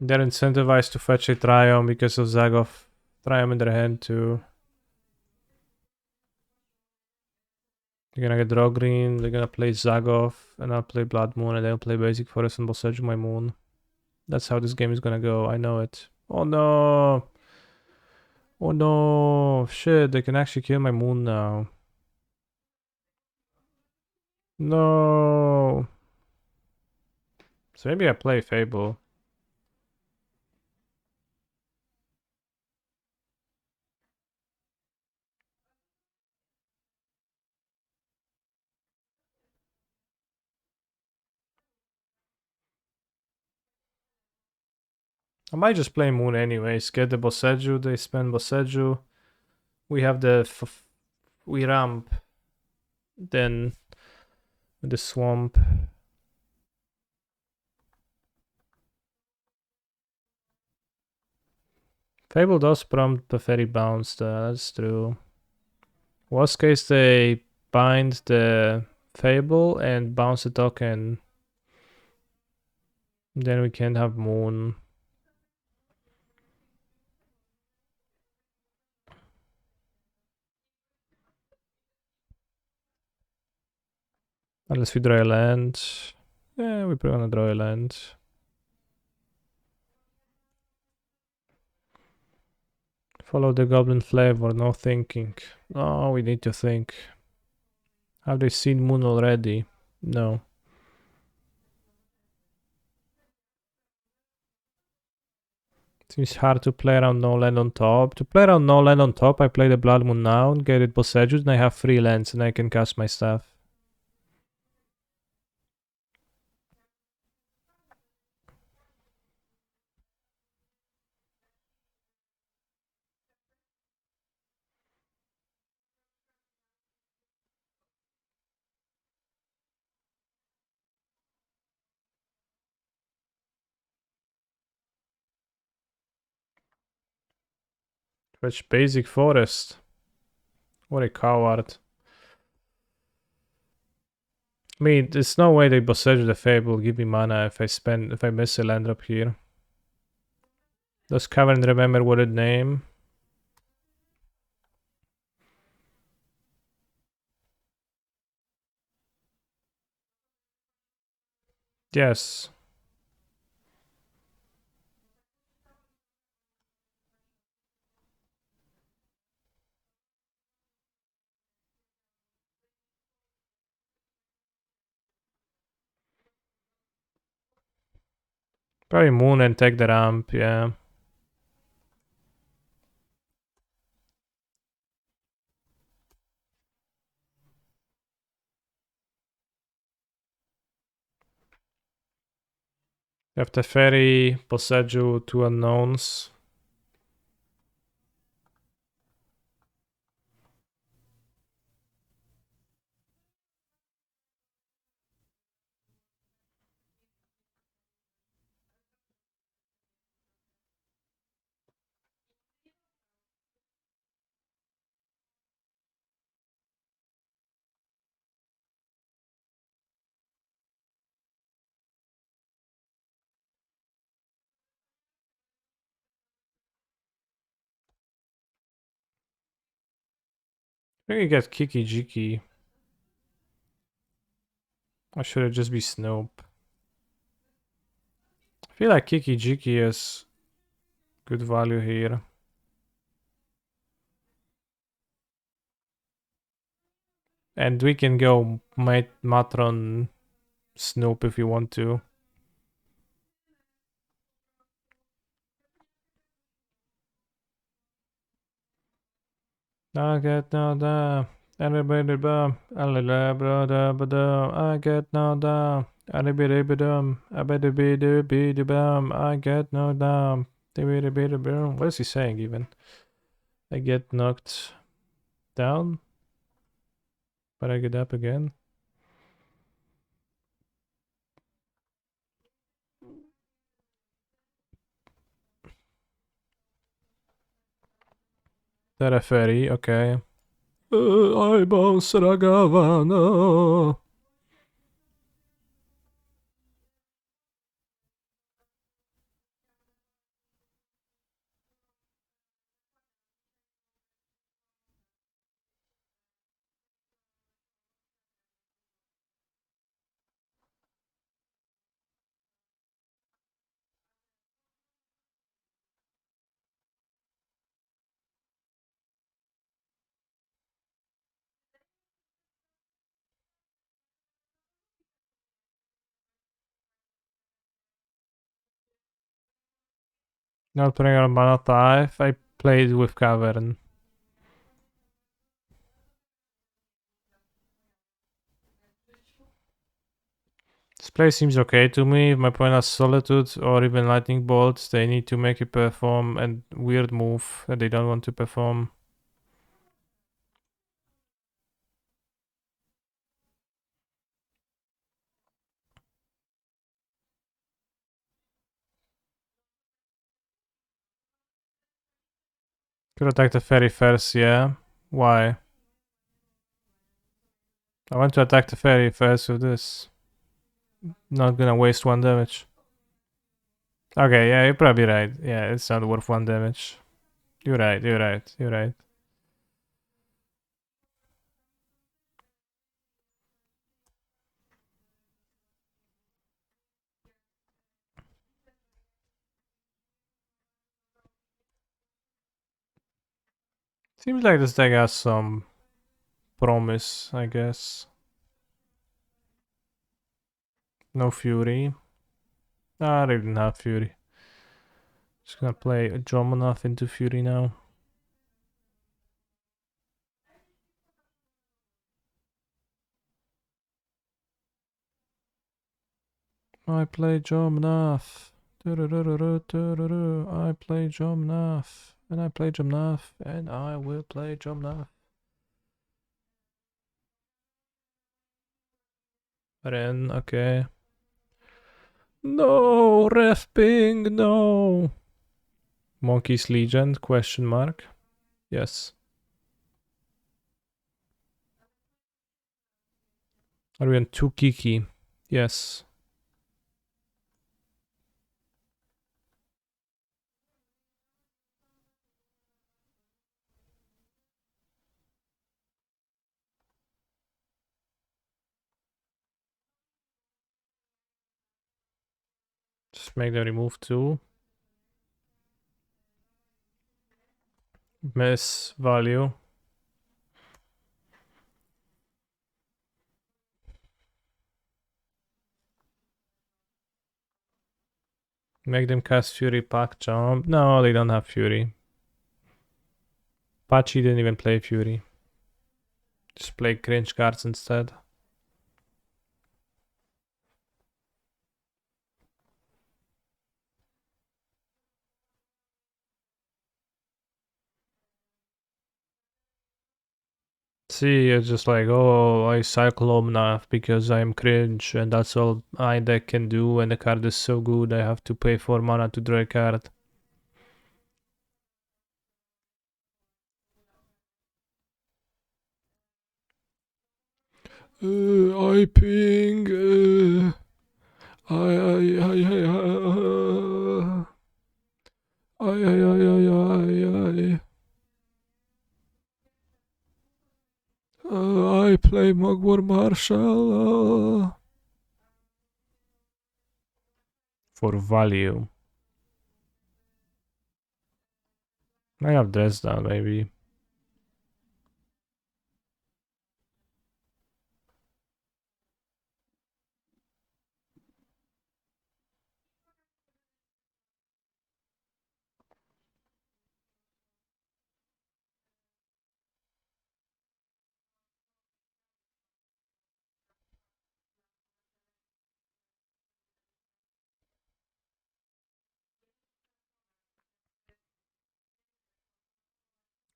They're incentivized to fetch a Triumph because of Zagoth. Triumph in their hand too. They're gonna get draw green, they're gonna play Zagoth, and I'll play Blood Moon, and they'll play Basic Forest and Bossage my Moon. That's how this game is gonna go, I know it. Oh no! Oh no! Shit, they can actually kill my Moon now. No! So maybe I play Fable. I might just play Moon anyways. Get the Boseju, they spend Boseju. We have the... we ramp. Then... the swamp. Fable does prompt the fairy bounce, that's true. Worst case, they bind the Fable and bounce the token. Then we can't have Moon. Unless we draw a land. Yeah, we're probably gonna draw a land. Follow the goblin flavor, no thinking. No, we need to think. Have they seen Moon already? No. Seems hard to play around no land on top. To play around no land on top, I play the Blood Moon now, get it Boseju, and I have 3 lands and I can cast my stuff. Fetch basic forest. What a coward. I mean, there's no way they Boseju the Fable give me mana if I miss a land drop here. Does Cavern remember what it name? Yes. Probably Moon and take the ramp, yeah. You have the Fairy, Boseju, 2 unknowns. I think you get Kiki Jiki. Or should it just be Snoop? I feel like Kiki Jiki is good value here. And we can go Matron Snoop if you want to. I get no da. Everybody bum. I get no da. Everybody dum. I better be the bum. I get no da. What is he saying even? I get knocked down, but I get up again. That a fairy, okay. I bounce Ragavana. Not playing on mana 5. I played with Cavern. This play seems okay to me. If my opponent has Solitude or even Lightning Bolts, they need to make it perform a weird move that they don't want to perform. Could attack the fairy first, yeah. Why? I want to attack the fairy first with this. Not gonna waste 1 damage. Okay, yeah, you're probably right. Yeah, it's not worth 1 damage. You're right. Seems like this deck has some promise, I guess. No Fury. I didn't have Fury. Just gonna play Jomonov into Fury now. I play Jomonov. I play Jomonov. And I play Jomonov. And I will play Jomonov. Ren, okay. No, Ref Ping, no. Monkey's Legend, question mark. Yes. Are we on 2 Kiki? Yes. Just make them remove 2. Miss value. Make them cast Fury, pack jump. No, they don't have Fury. Pachi didn't even play Fury. Just play cringe cards instead. See, it's just like, oh, I cycle Omnath because I'm cringe and that's all my deck can do and the card is so good I have to pay 4 mana to draw a card. I ping. I play Mogwar Marshall. For value. I have Dresden, maybe.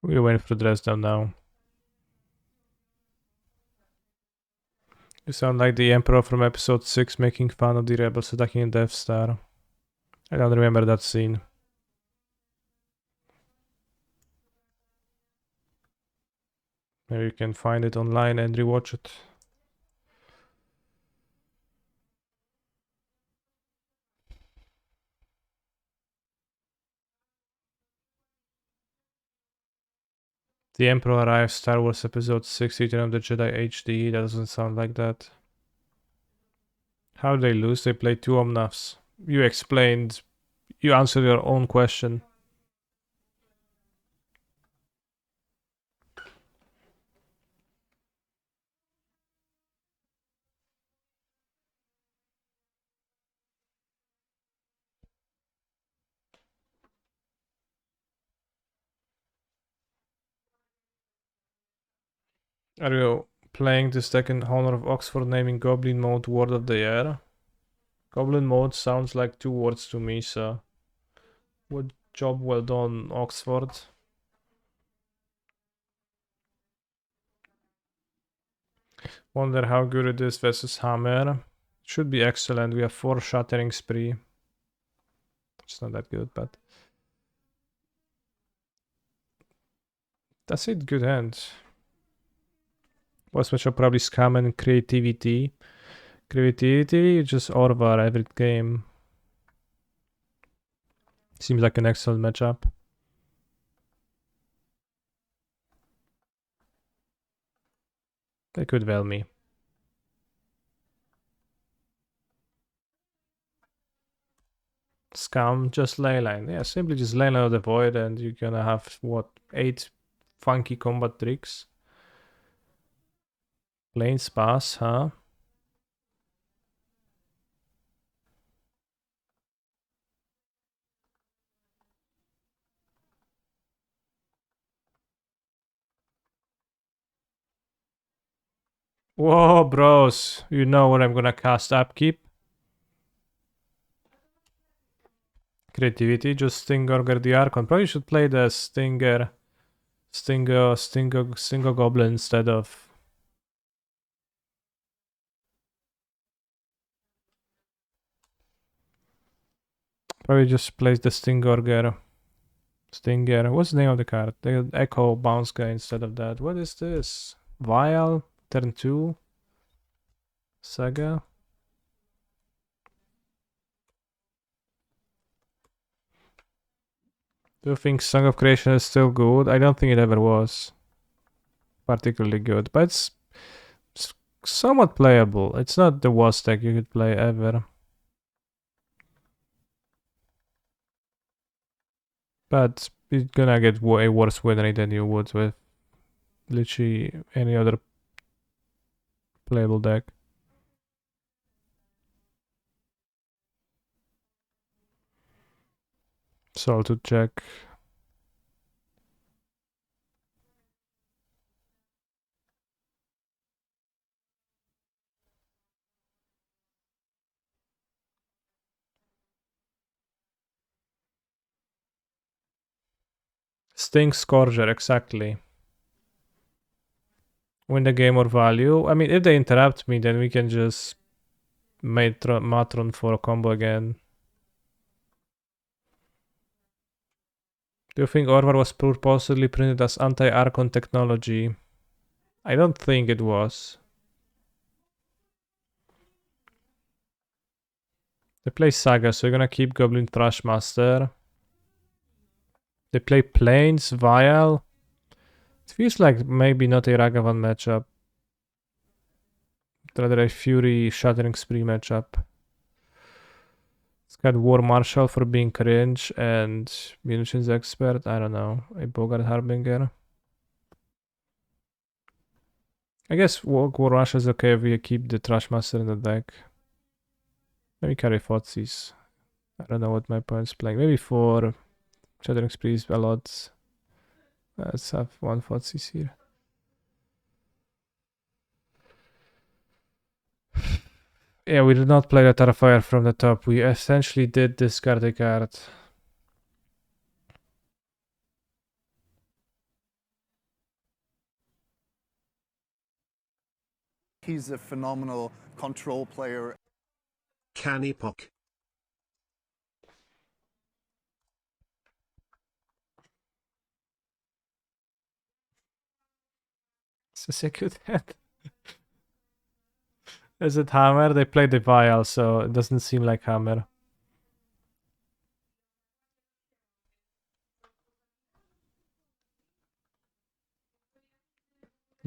We went for Dresden now. You sound like the Emperor from episode 6 making fun of the rebels attacking the Death Star. I don't remember that scene. Maybe you can find it online and rewatch it. The Emperor arrives, Star Wars Episode 6, Return of the Jedi HD. That doesn't sound like that. How did they lose? They played 2 Omnafs. You explained. You answered your own question. Are you playing the second Honor of Oxford naming Goblin mode Word of the Year? Goblin mode sounds like 2 words to me, so... What job well done, Oxford. Wonder how good it is versus Hammer. Should be excellent. We have 4 Shattering Spree. It's not that good, but... That's it, good hand. Boss matchup probably Scam and Creativity. Creativity, just Orvar every game. Seems like an excellent matchup. They could well me. Scam, just leyline. Yeah, simply just leyline of the void and you're gonna have, what, 8 funky combat tricks? Plain spas, huh? Whoa, bros. You know what I'm gonna cast Upkeep? Creativity, just Stinger the Archon. Probably should play the Stinger Goblin instead of... Probably just plays the Stinger. What's the name of the card? The Echo Bounce guy instead of that. What is this? Vial? Turn 2? Saga? Do you think Song of Creation is still good? I don't think it ever was particularly good, but it's somewhat playable. It's not the worst deck you could play ever. But you're gonna get way worse win rate than you would with literally any other playable deck. So to check. Sting Scourger, exactly. Win the game or value. I mean, if they interrupt me, then we can just Matron for a combo again. Do you think Orvar was purposely printed as anti-Archon technology? I don't think it was. They play Saga, so you're gonna keep Goblin Thrashmaster. They play Plains, Vial. It feels like maybe not a Ragavan matchup. Rather a Fury Shattering Spree matchup. It's got War Marshal for being cringe and Munitions Expert. I don't know. A Bogart Harbinger. I guess War Marshal is okay if we keep the Thrashmaster in the deck. Maybe carry Fotsies. I don't know what my opponent's playing. Maybe 4 Shattering Sprees a lot. Let's have 1 Fotsies here. Yeah, we did not play the Terrifier from the top. We essentially did discard a card. He's a phenomenal control player. Canny Pock. It's a good hand. Is it Hammer? They played the Vial, so it doesn't seem like Hammer.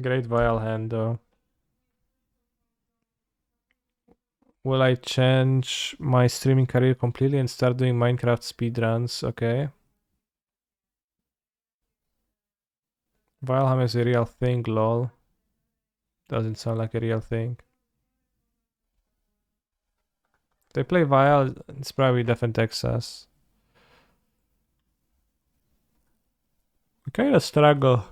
Great Vial hand, though. Will I change my streaming career completely and start doing Minecraft speedruns? Okay. Vialham is a real thing, lol. Doesn't sound like a real thing. They play Vial, it's probably Defend Texas. We kinda struggle.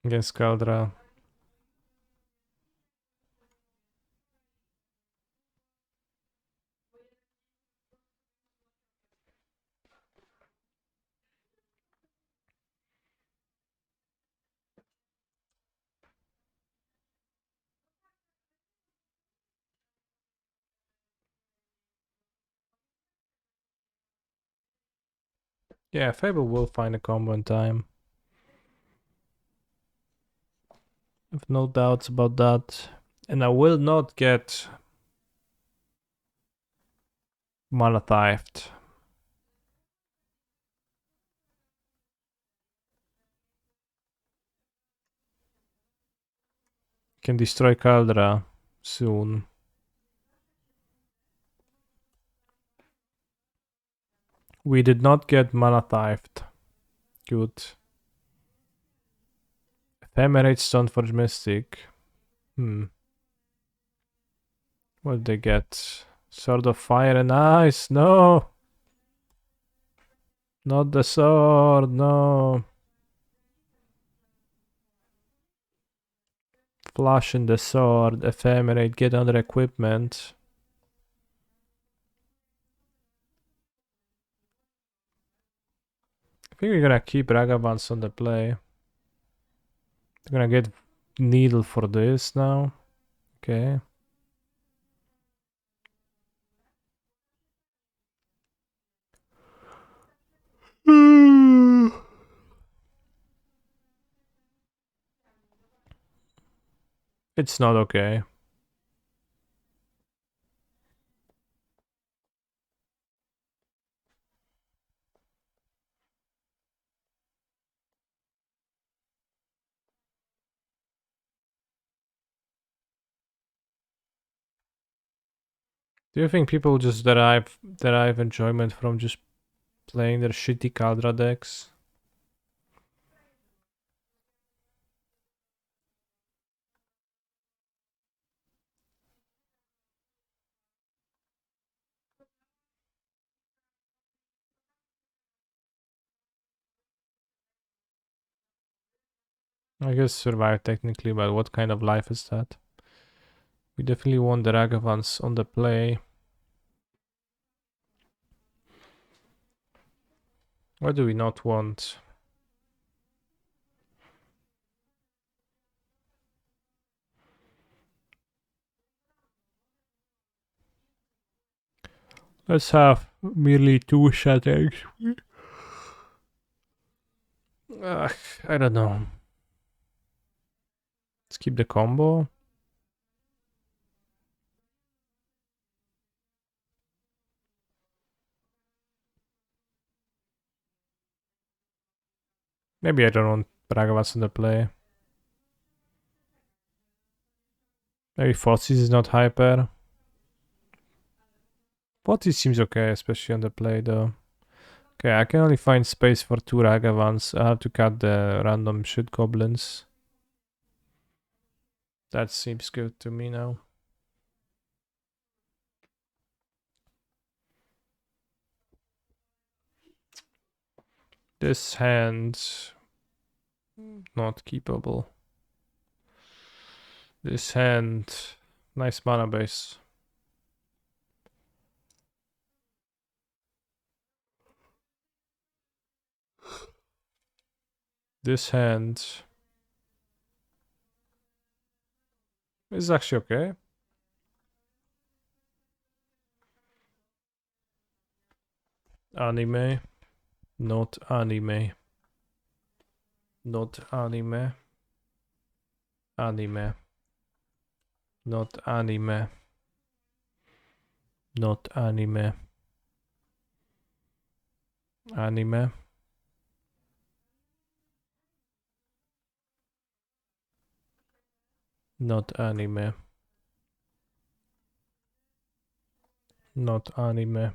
against Caldra. Yeah, Fable will find a combo in time. I have no doubts about that. And I will not get Mana Theft. Can destroy Caldra soon. We did not get Mana Theft. Good. Ephemerate Stoneforge Mystic. What did they get? Sword of Fire and Ice. No! Not the sword, no. Flash in the sword. Ephemerate. Get other equipment. I think we're gonna keep Ragavans on the play. We're gonna get Needle for this now. Okay. It's not okay. Do you think people just derive enjoyment from just playing their shitty Kadra decks? I guess survive technically, but what kind of life is that? We definitely want the Ragavans on the play. What do we not want? Let's have merely 2 settings. I don't know. Let's keep the combo. Maybe I don't want Ragavans on the play. Maybe Fossis is not hyper. Fossis seems okay, especially on the play though. Okay, I can only find space for 2 Ragavans. I have to cut the random shit goblins. That seems good to me now. This hand not keepable. This hand nice mana base. This hand is actually okay. Anime. Not anime. Not anime. Anime. Not anime. Not anime. Anime. Not anime. Not anime.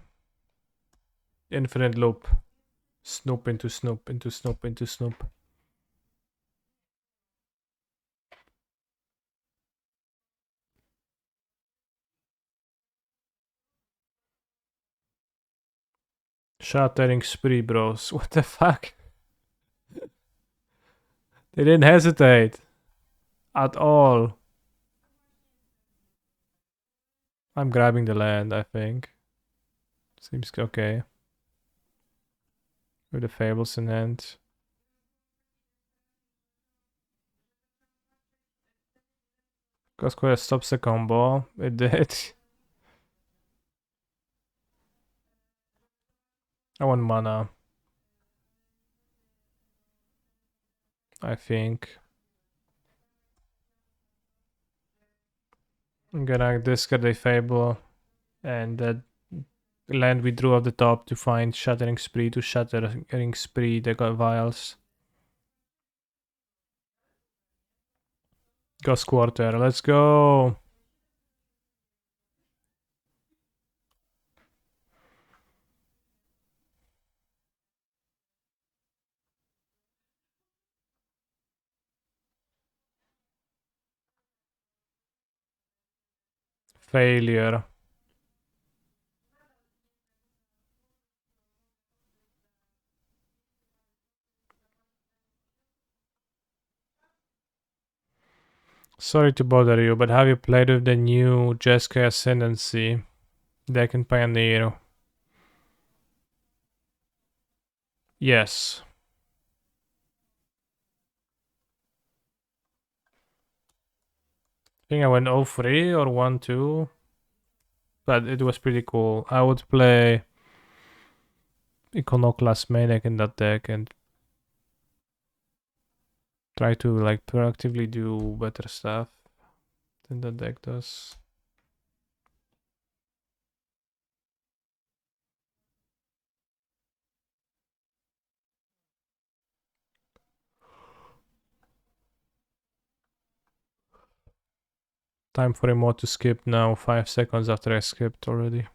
Infinite loop. Snoop into Snoop into Snoop into Snoop. Shattering spree, bros. What the fuck? They didn't hesitate. At all. I'm grabbing the land, I think. Seems okay. With the fables in hand. Cosquare stops the combo. It did. I want mana. I think. I'm gonna discard a fable and that land we drew off the top to find Shattering Spree to Shattering Spree the vials. Ghost Quarter, let's go! Failure. Sorry to bother you, but have you played with the new Jeskai Ascendancy deck in Pioneer? Yes. I think I went 0-3 or 1-2. But it was pretty cool. I would play Iconoclast main deck in that deck and try to like proactively do better stuff than the deck does. Time for a mod to skip now, 5 seconds after I skipped already.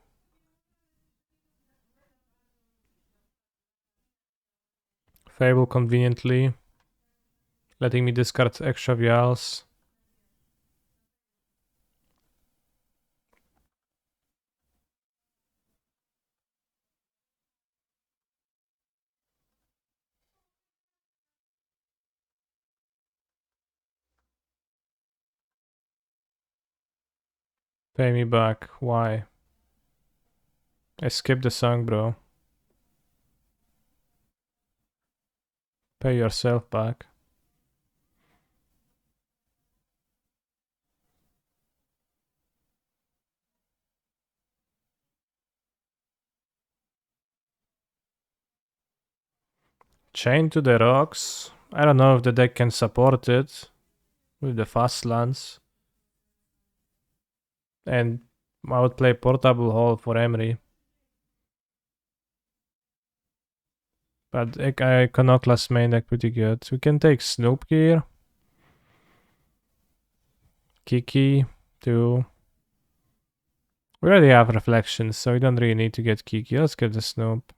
Fable conveniently, letting me discard extra vials. Pay me back, why? I skipped the song, bro. Pay yourself back. Chain to the rocks. I don't know if the deck can support it with the fast lands. And I would play Portable Hall for Emery. But Iconoclast main deck pretty good. We can take Snoop here. Kiki, too. We already have Reflections, so we don't really need to get Kiki. Let's get the Snoop.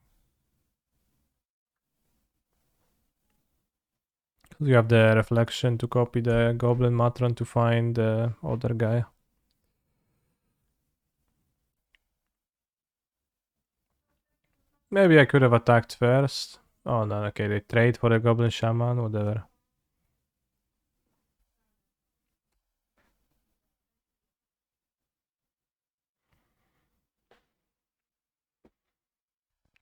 We have the Reflection to copy the Goblin Matron to find the other guy. Maybe I could have attacked first. Oh no, okay, they trade for the Goblin Shaman, whatever.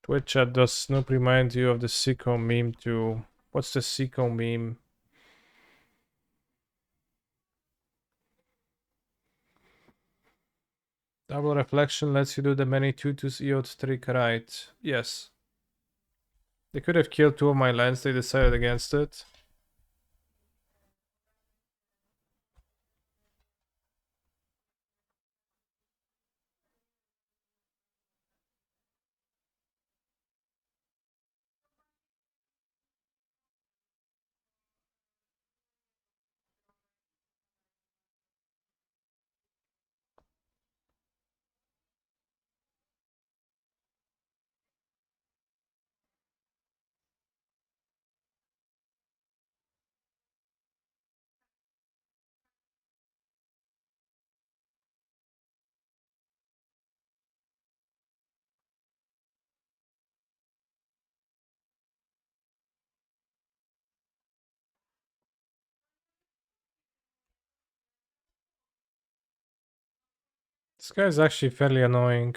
Twitch chat, does Snoop remind you of the Sicko meme too? What's the Sicko meme? Double Reflection lets you do the many 2/2 EOT trick right. Yes. They could have killed 2 of my lands, they decided against it. This guy is actually fairly annoying.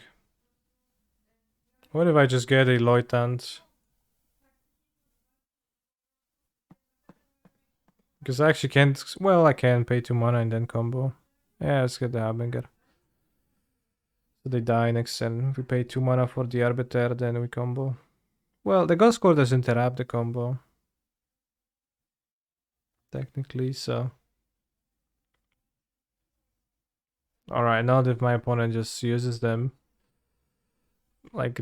What if I just get a Loitant? Because I actually can't... Well, I can pay 2 mana and then combo. Yeah, let's get the Harbinger. So they die next turn. We pay 2 mana for the Arbiter, then we combo. Well, the Ghost Core does interrupt the combo. Technically, so... Alright, now that my opponent just uses them... Like...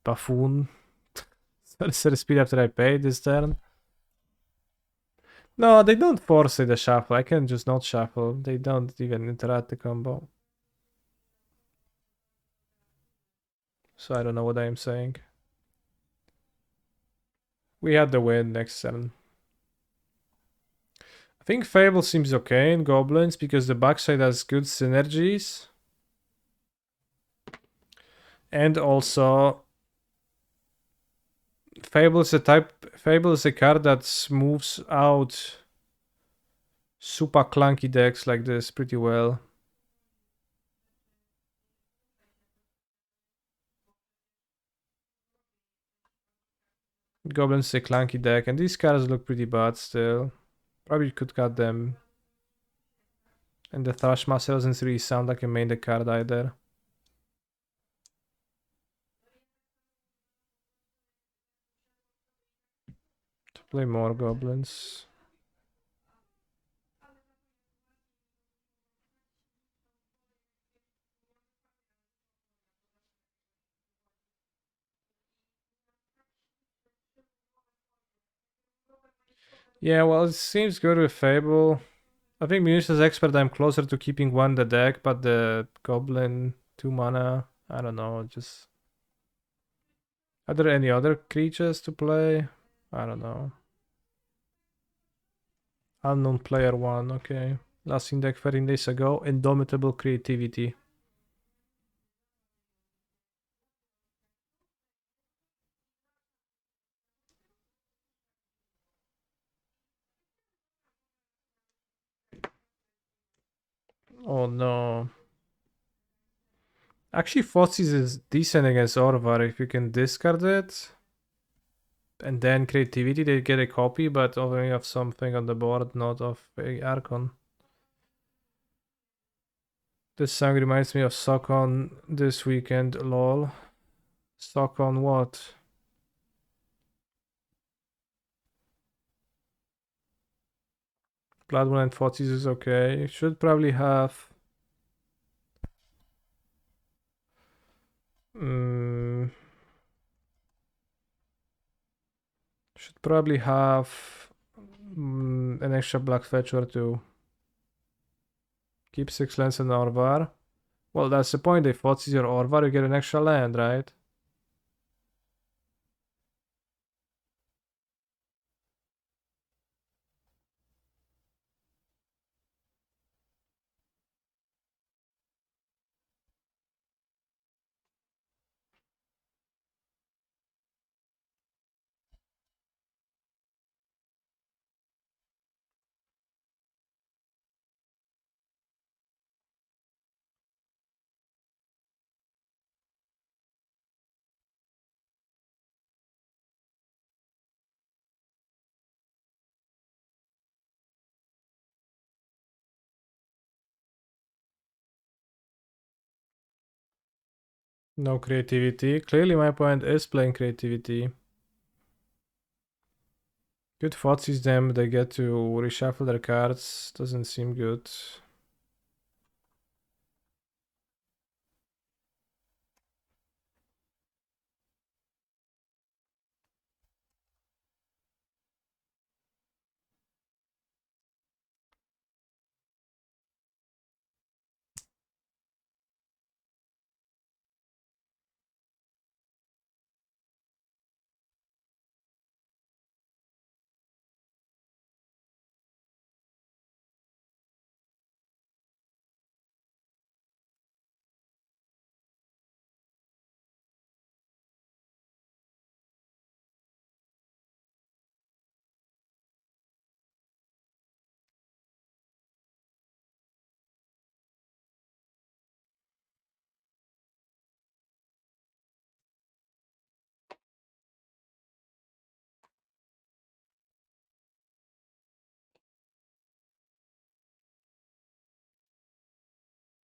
Buffoon. So the speed after I pay this turn. No, they don't force it a shuffle. I can just not shuffle. They don't even interrupt the combo. So I don't know what I am saying. We had the win next turn. I think Fable seems okay in Goblins because the backside has good synergies. And also Fable is a card that moves out super clunky decks like this pretty well. Goblins is a clunky deck, and these cards look pretty bad still. Probably could cut them. And the Thrashmaster doesn't really sound like a main deck card either. To play more goblins. Yeah, well, it seems good with Fable. I think Munitions Expert, I'm closer to keeping one the deck, but the Goblin 2 mana, I don't know, just... Are there any other creatures to play? I don't know. Unknown player 1, okay. Last in deck 13 days ago, Indomitable Creativity. Oh no. Actually, Fossis is decent against Orvar if you can discard it. And then Creativity, they get a copy, but only have something on the board, not of a Archon. This song reminds me of Sokon this weekend, lol. Sokon what? Blood Moon and Fossis is okay. Should probably have... should probably have an extra black fetch or two. Keep 6 lands in Orvar. Well, that's the point. If Fossis your Orvar, you get an extra land, right? No creativity. Clearly my opponent is playing creativity. Good Fossis them, they get to reshuffle their cards. Doesn't seem good.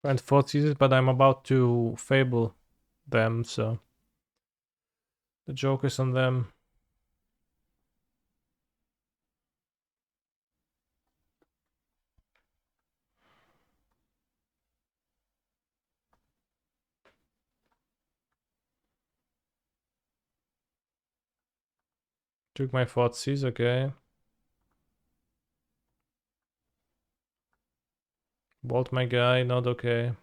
And 40s, but I'm about to fable them, so the joke is on them. Took my 40s, okay. Bolt my guy, not okay.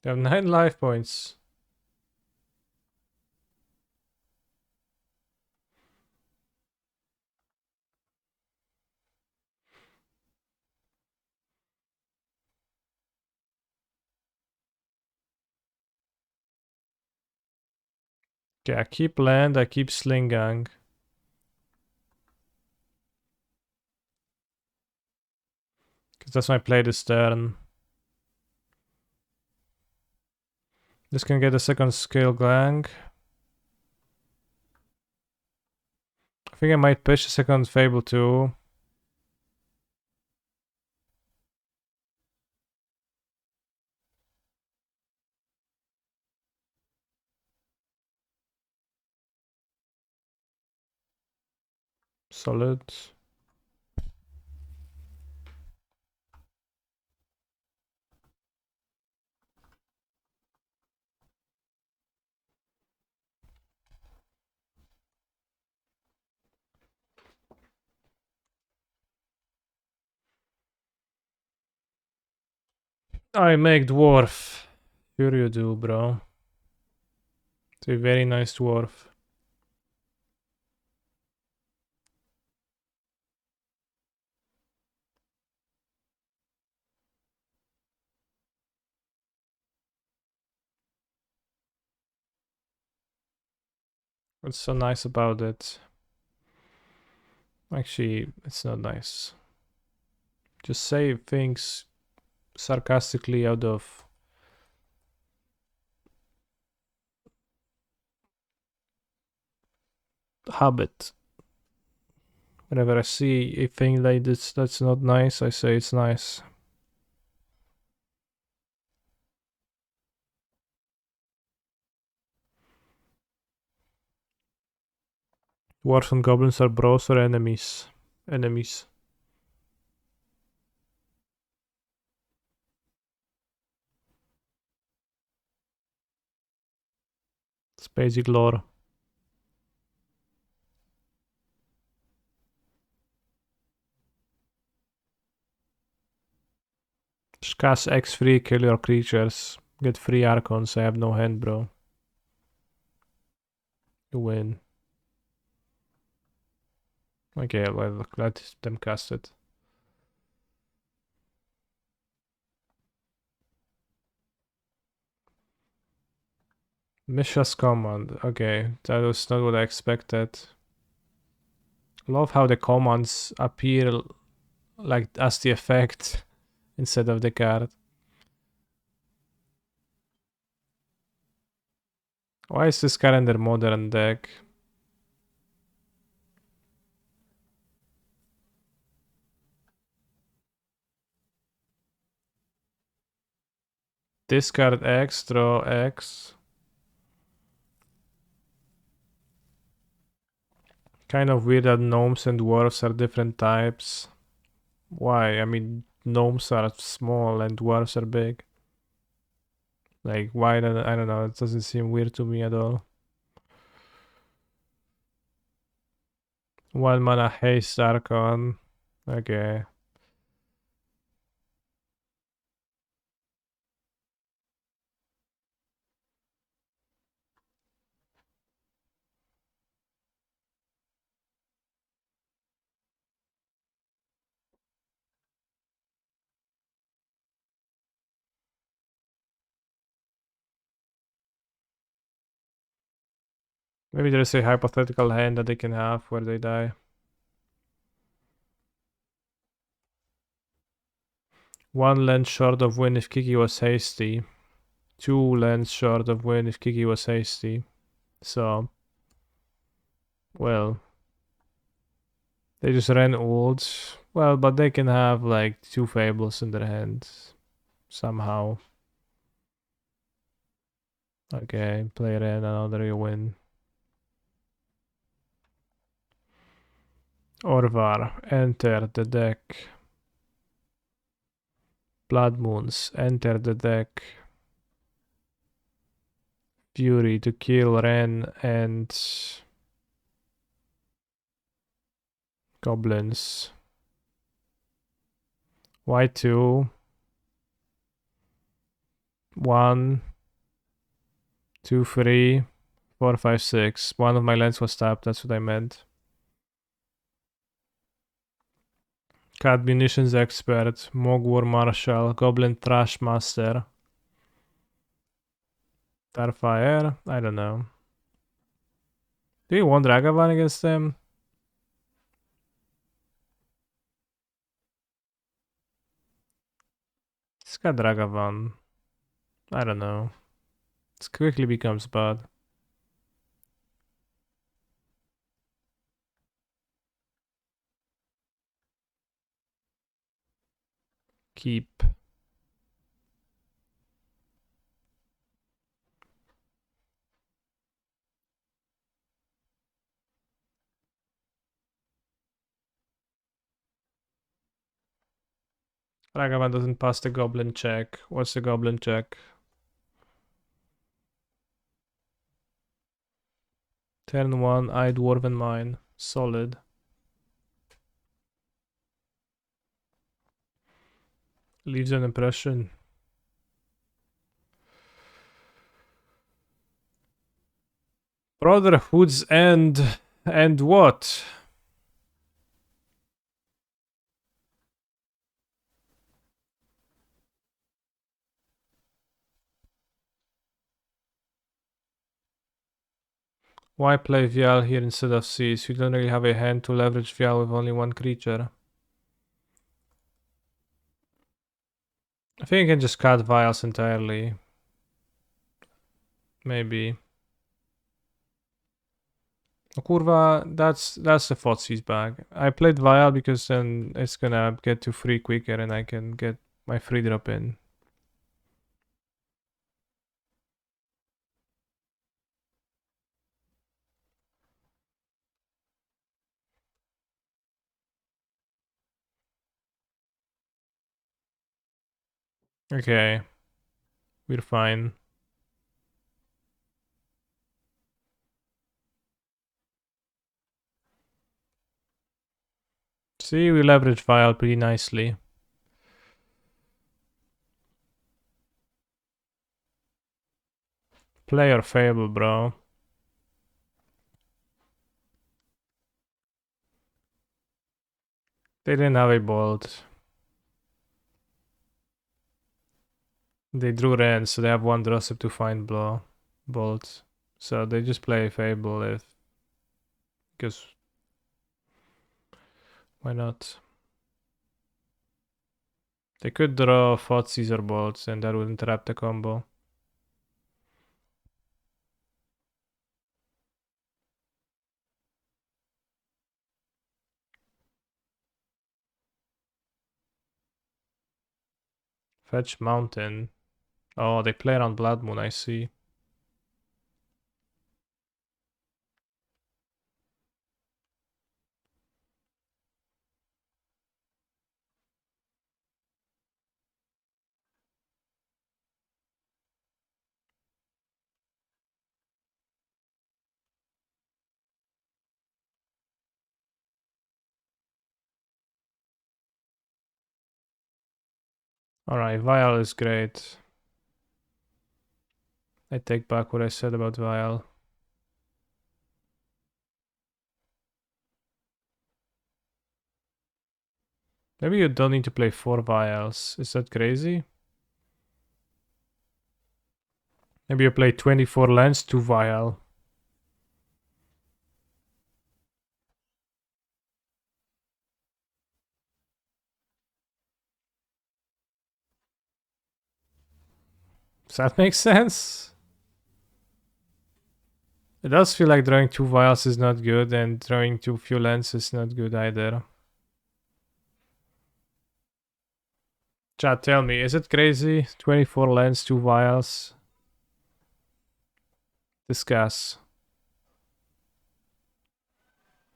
They have 9 life points. Okay, I keep land, I keep sling gang. Because that's my play this turn. This can get a second scale gang. I think I might pitch a second fable too. Solid. I make dwarf. Sure you do, bro. It's a very nice dwarf. What's so nice about it? Actually, it's not nice. Just say things sarcastically out of habit. Whenever I see a thing like this that's not nice, I say it's nice. Dwarves and goblins are bros or enemies? Enemies. It's basic lore. Just cast X free, kill your creatures. Get free archons, I have no hand, bro. You win. Okay, well, let them cast it. Misha's command. Okay, that was not what I expected. Love how the commands appear like as the effect instead of the card. Why is this card in their modern deck? Discard X, draw X. Kind of weird that gnomes and dwarves are different types. Why? I mean, gnomes are small and dwarves are big. Like, why? I don't know. It doesn't seem weird to me at all. 1 mana haste Archon. Okay. Maybe there's a hypothetical hand that they can have where they die. 1 land short of win if Kiki was hasty. 2 lands short of win if Kiki was hasty. So, well, They just ran old. Well, but they can have like 2 fables in their hand. Somehow. Okay, play it in, another you win. Orvar, enter the deck. Blood Moons, enter the deck. Fury to kill Ren and Goblins. Y2. 1, 2, 3, 4, 5, 6. One of my lands was tapped, that's what I meant. Cat Munitions Expert, Mogwar Marshal, Goblin Trash Master. Starfire? I don't know. Do you want Ragavan against them? It's got Ragavan. I don't know. It quickly becomes bad. Keep. Ragavan doesn't pass the Goblin check. What's the Goblin check? Turn 1, I Dwarven Mine. Solid. Leaves an impression. Brotherhood's End. And what? Why play Vial here instead of Seas? You don't really have a hand to leverage Vial with only one creature. I think I can just cut Vials entirely. Maybe. Oh, kurwa, that's the Fotsy's bag. I played Vial because then it's gonna get to free quicker and I can get my free drop in. Okay. We're fine. See, we leverage Vial pretty nicely. Play or Fable, bro. They didn't have a bolt. They drew Ren, so they have one drop to find bolt. So they just play Fable if... Because... Why not? They could draw Thoughtseize or bolts and that would interrupt the combo. Fetch Mountain. Oh, they play around Blood Moon, I see. Alright, Vial is great. I take back what I said about Vial. Maybe you don't need to play 4 Vials. Is that crazy? Maybe you play 24 lands, 2 Vial. Does that make sense? It does feel like drawing 2 vials is not good, and drawing too few lands is not good either. Chat, tell me, is it crazy? 24 lands, 2 vials? Discuss.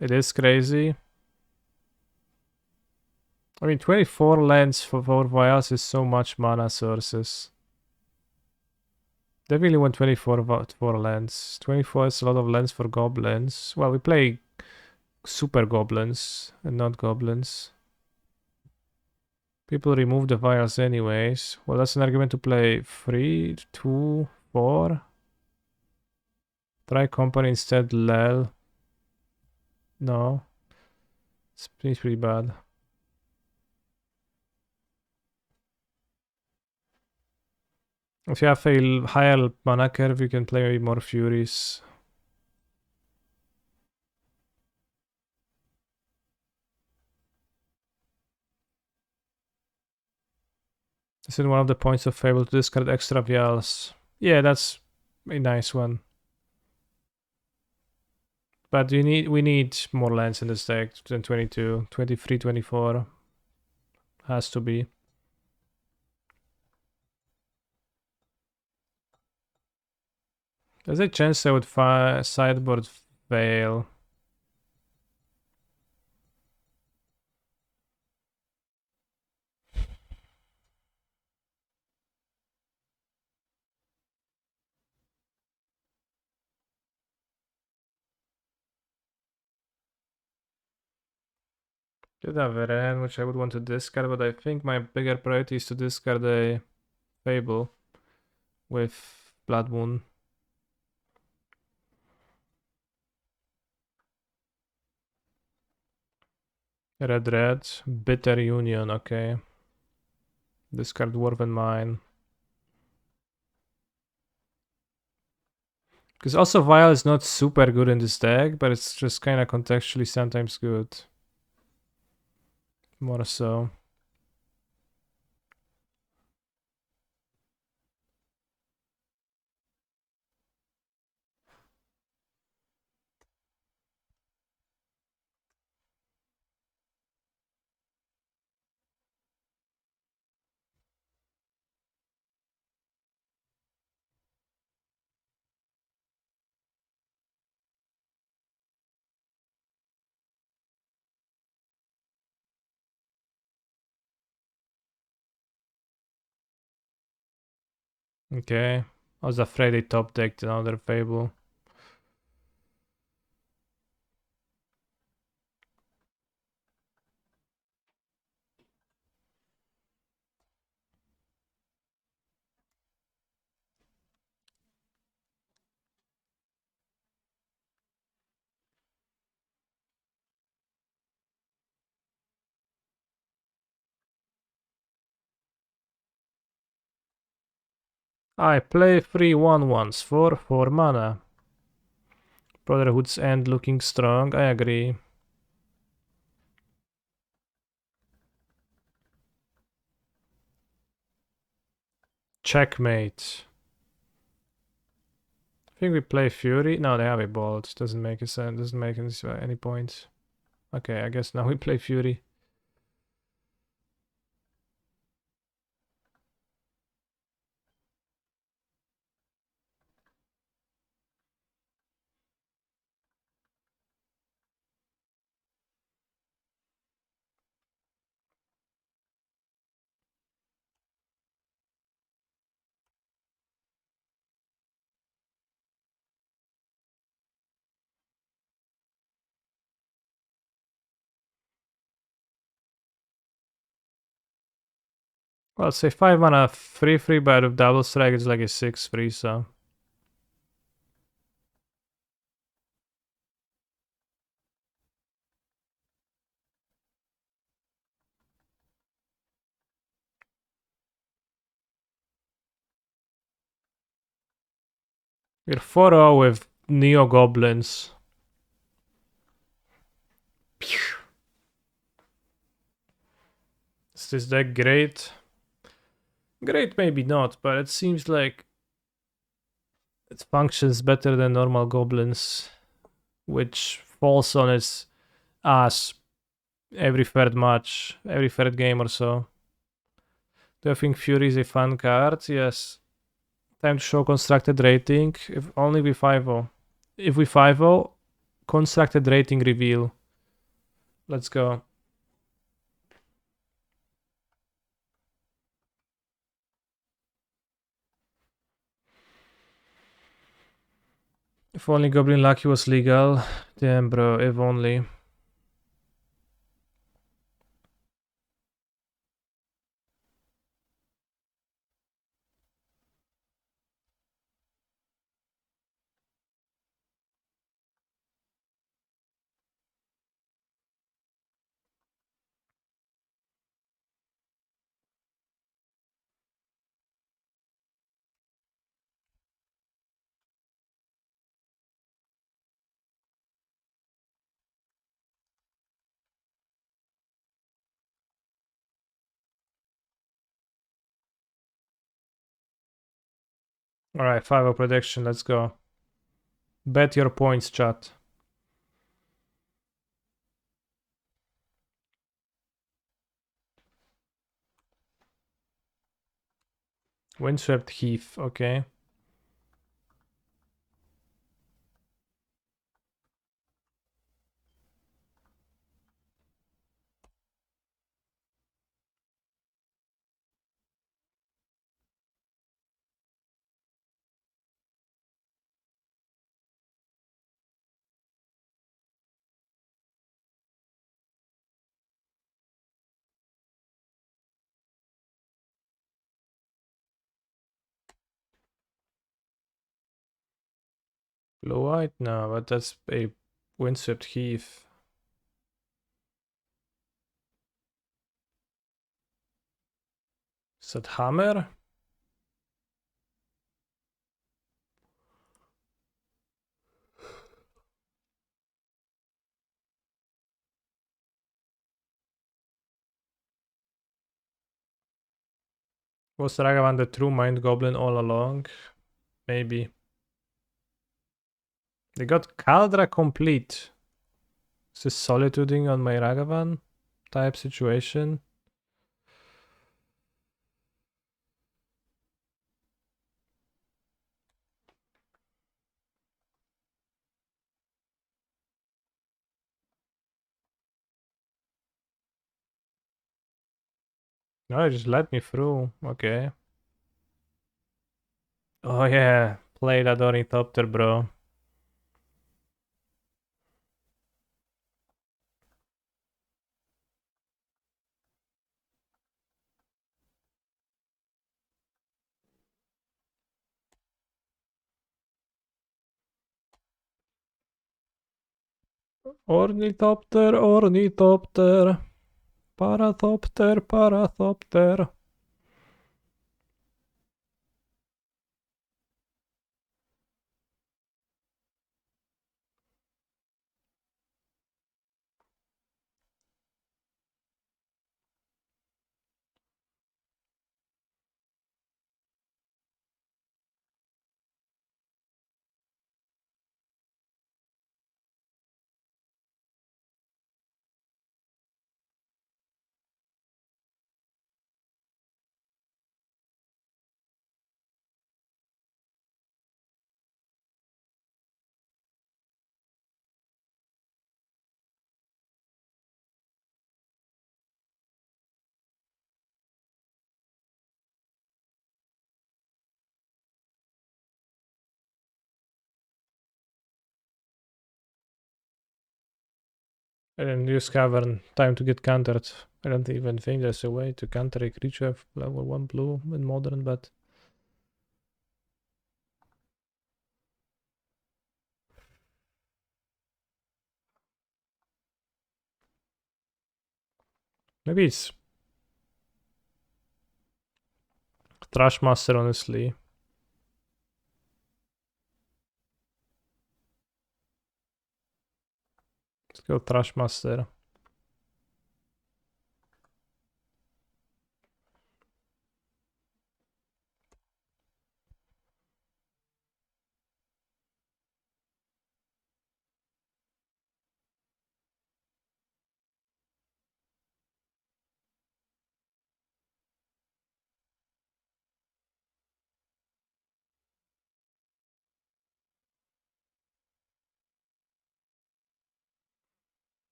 It is crazy. I mean, 24 lands for 4 vials is so much mana sources. Definitely want 24 for lands. 24 is a lot of lands for goblins. Well, we play super goblins and not goblins. People remove the vials anyways. Well, that's an argument to play 3, 2, 4. Try company instead, lel. No. It's pretty bad. If you have a higher mana curve, you can play maybe more Furies. This is one of the points of Fable to discard extra vials. Yeah, that's a nice one. But we need more lands in this deck than 22. 23, 24. Has to be. There's a chance I would sideboard Veil. Could have Ren, which I would want to discard, but I think my bigger priority is to discard a Fable with Blood Moon. Red, Bitter Union, okay. Discard Dwarven Mine. Because also Vial is not super good in this deck, but it's just kind of contextually sometimes good. More so. Okay. I was afraid they top decked another Fable. I play 3 1/1s for 4 mana. Brotherhood's End looking strong, I agree. Checkmate. I think we play Fury. No, they have a Bolt. Doesn't make a sense. Doesn't make any point. Okay, I guess now we play Fury. Well, say 5 mana 3/3, but with double strike it's like a 6/3, so. We're 4-0 with Neo Goblins. Is this deck great? Great, maybe not, but it seems like It functions better than normal goblins, which falls on its ass every third match, every third game or so. Do you think Fury is a fun card? Yes. Time to show constructed rating. If only we 5-0. If we 5-0, constructed rating reveal. Let's go. If only Goblin Lucky was legal. Damn, bro, if only. Alright, 5-0 prediction, let's go. Bet your points, chat. Windswept Heath, okay. Blue white? No, but that's a Windswept Heath. Is that Hammer? Was Ragavan the true Mind Goblin all along? Maybe. They got Kaldra complete. Is this solituding on my Ragavan type situation? No, it just let me through. Okay. Oh yeah, play that Ornithopter, bro. Ornithopter, Ornithopter. Parathopter, Parathopter. And then use Cavern. Time to get countered. I don't even think there's a way to counter a creature of level 1 blue in Modern, but... Maybe it's... Trashmaster, honestly. Let's go Trashmaster.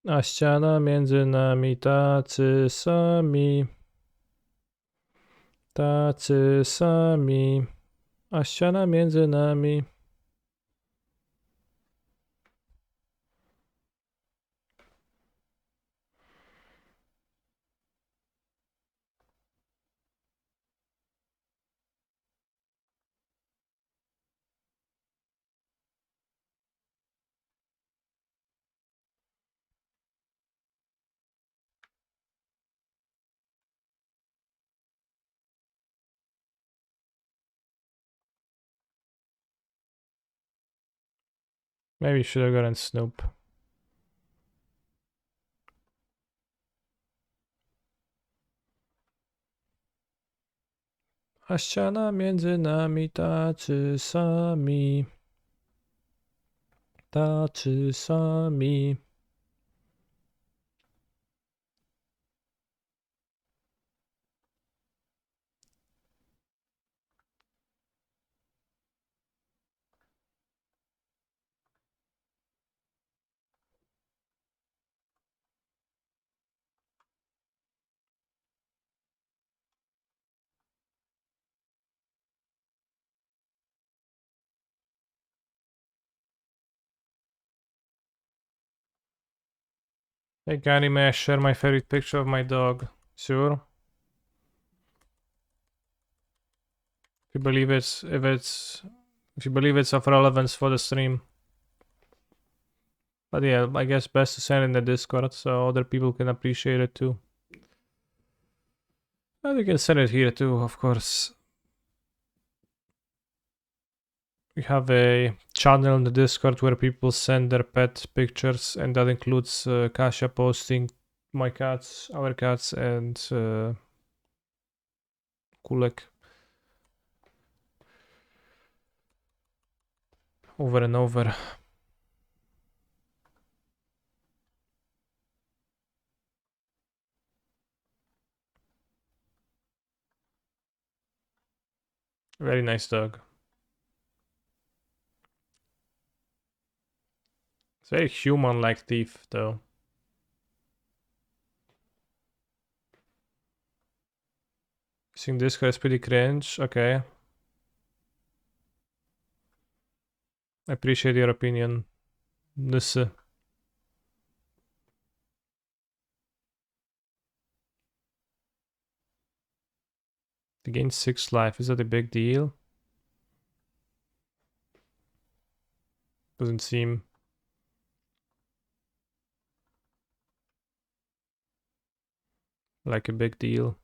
A ściana między nami tacy sami. Tacy sami. A ściana między nami. Maybe should have gotten Snoop. A ściana między nami tacy sami. Tacy sami. Hey Gary, may I share my favorite picture of my dog? Sure. If you believe it's if you believe it's of relevance for the stream. But yeah, I guess best to send in the Discord so other people can appreciate it too. And you can send it here too, of course. We have a channel in the Discord where people send their pet pictures, and that includes Kasia posting my cats, our cats, and Kulek over and over. Very nice dog. It's very human-like teeth, though. I think this guy is pretty cringe. Okay. I appreciate your opinion. Nisse. They gain 6 life. Is that a big deal? Doesn't seem. Like a big deal.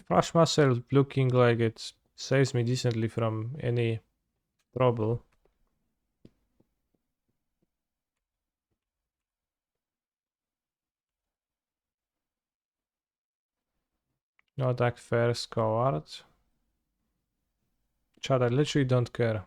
Flash Muscle looking like it saves me decently from any trouble. No attack first coward. Chad, I literally don't care.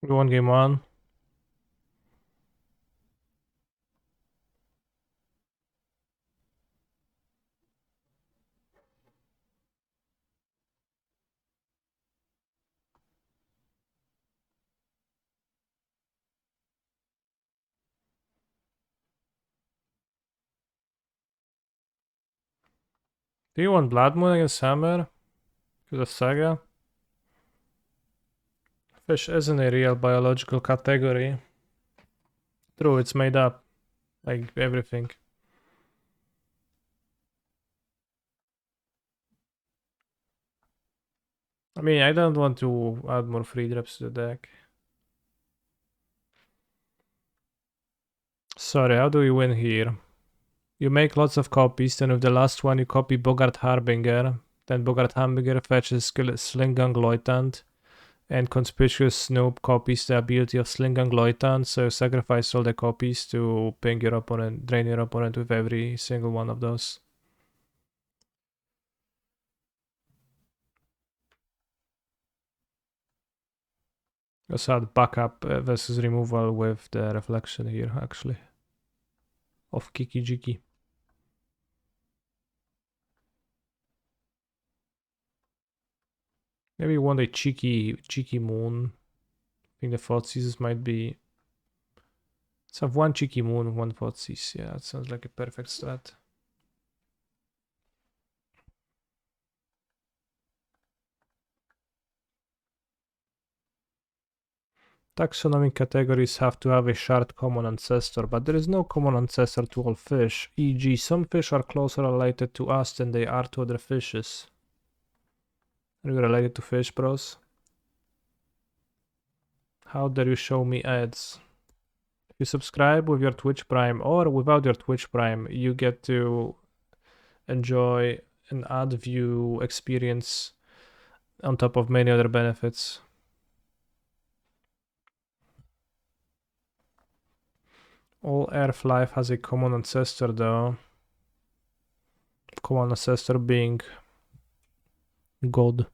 We won game 1. Do you want Blood Moon against Hammer? Because of Saga? Fish isn't a real biological category. True, it's made up. Like everything. I mean, I don't want to add more free drops to the deck. Sorry, how do we win here? You make lots of copies, then with the last one you copy Bogart Harbinger, then Bogart Harbinger fetches Slingang Loitant, and Conspicuous Snoop copies the ability of Slingang Loitant, so you sacrifice all the copies to ping your opponent, drain your opponent with every single one of those. Also had backup versus removal with the reflection here, actually. Of Kiki Jiki. Maybe one day cheeky moon. I think the Thoughtseize might be. Let's have one cheeky moon, one Thoughtseize. Yeah, that sounds like a perfect strat. Taxonomic categories have to have a shared common ancestor, but there is no common ancestor to all fish, e.g. some fish are closer related to us than they are to other fishes. Are you related to fish, bros? How dare you show me ads? If you subscribe with your Twitch Prime or without your Twitch Prime, you get to enjoy an ad view experience on top of many other benefits. All Earth life has a common ancestor though. Common ancestor being God.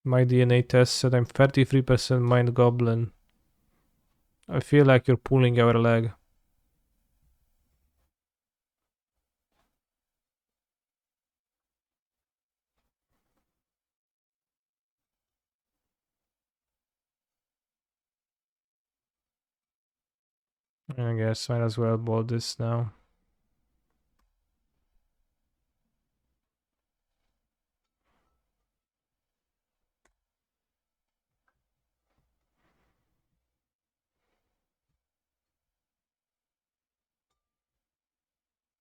My DNA test said I'm 33% mind goblin. I feel like you're pulling our leg. I guess might as well board this now.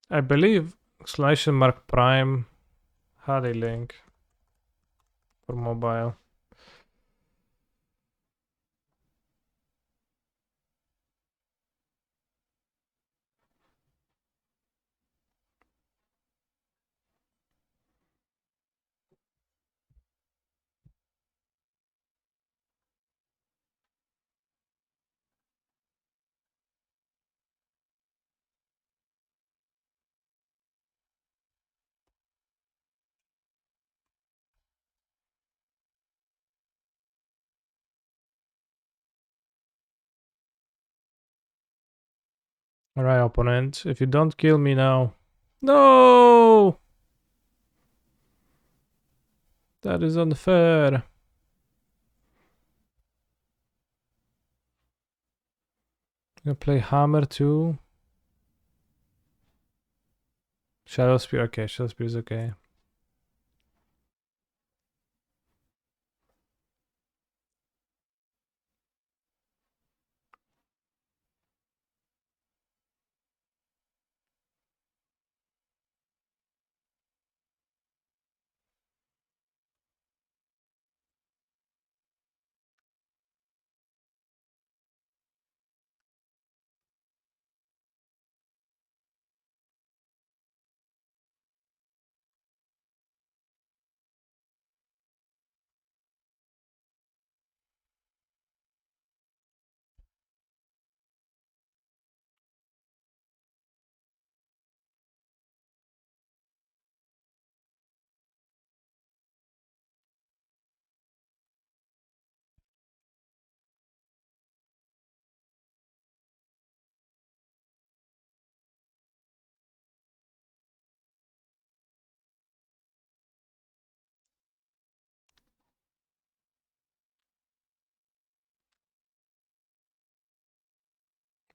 I believe /mark Prime had a link for mobile. Alright, opponent. If you don't kill me now. No! That is unfair. I'm gonna play Hammer too. Shadow Spear, okay, Shadow Spear is okay.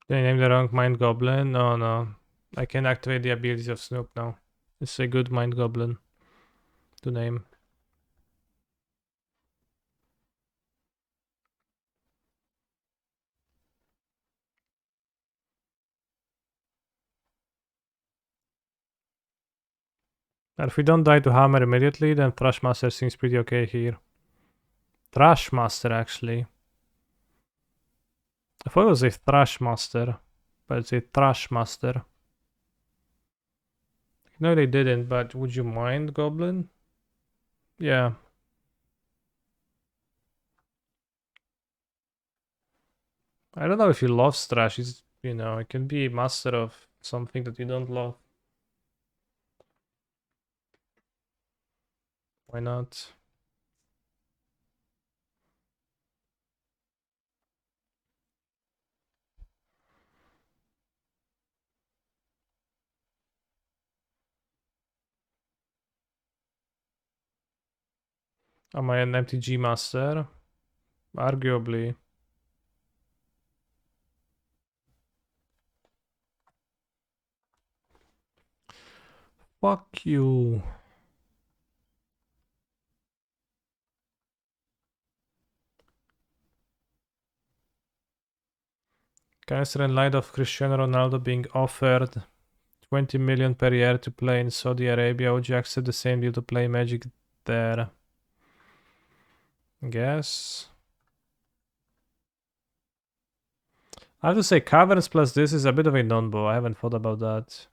Did I name the wrong Mind Goblin? No, no. I can activate the abilities of Snoop now. It's a good Mind Goblin to name. And if we don't die to Hammer immediately, then Thrashmaster seems pretty okay here. Thrashmaster, actually. I thought it was a Thrashmaster, but it's a Thrashmaster. No, they didn't, but would you mind, Goblin? Yeah. I don't know if he loves Thrash. He's, you know, it can be a master of something that you don't love. Why not? Am I an MTG master? Arguably. Fuck you. Canister in light of Cristiano Ronaldo being offered 20 million per year to play in Saudi Arabia, would you accept the same deal to play Magic there? Guess. I have to say, Caverns plus this is a bit of a non-bow. I haven't thought about that.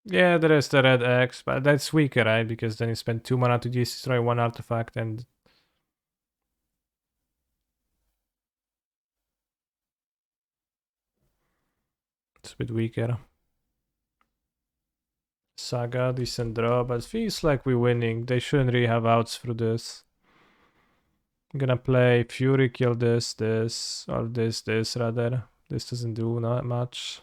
Yeah, there is the red X, but that's weaker, right? Because then you spend 2 mana to destroy 1 artifact and... it's a bit weaker. Saga, decent draw, but feels like we're winning. They shouldn't really have outs through this. I'm gonna play Fury, kill this, or this rather. This doesn't do not much.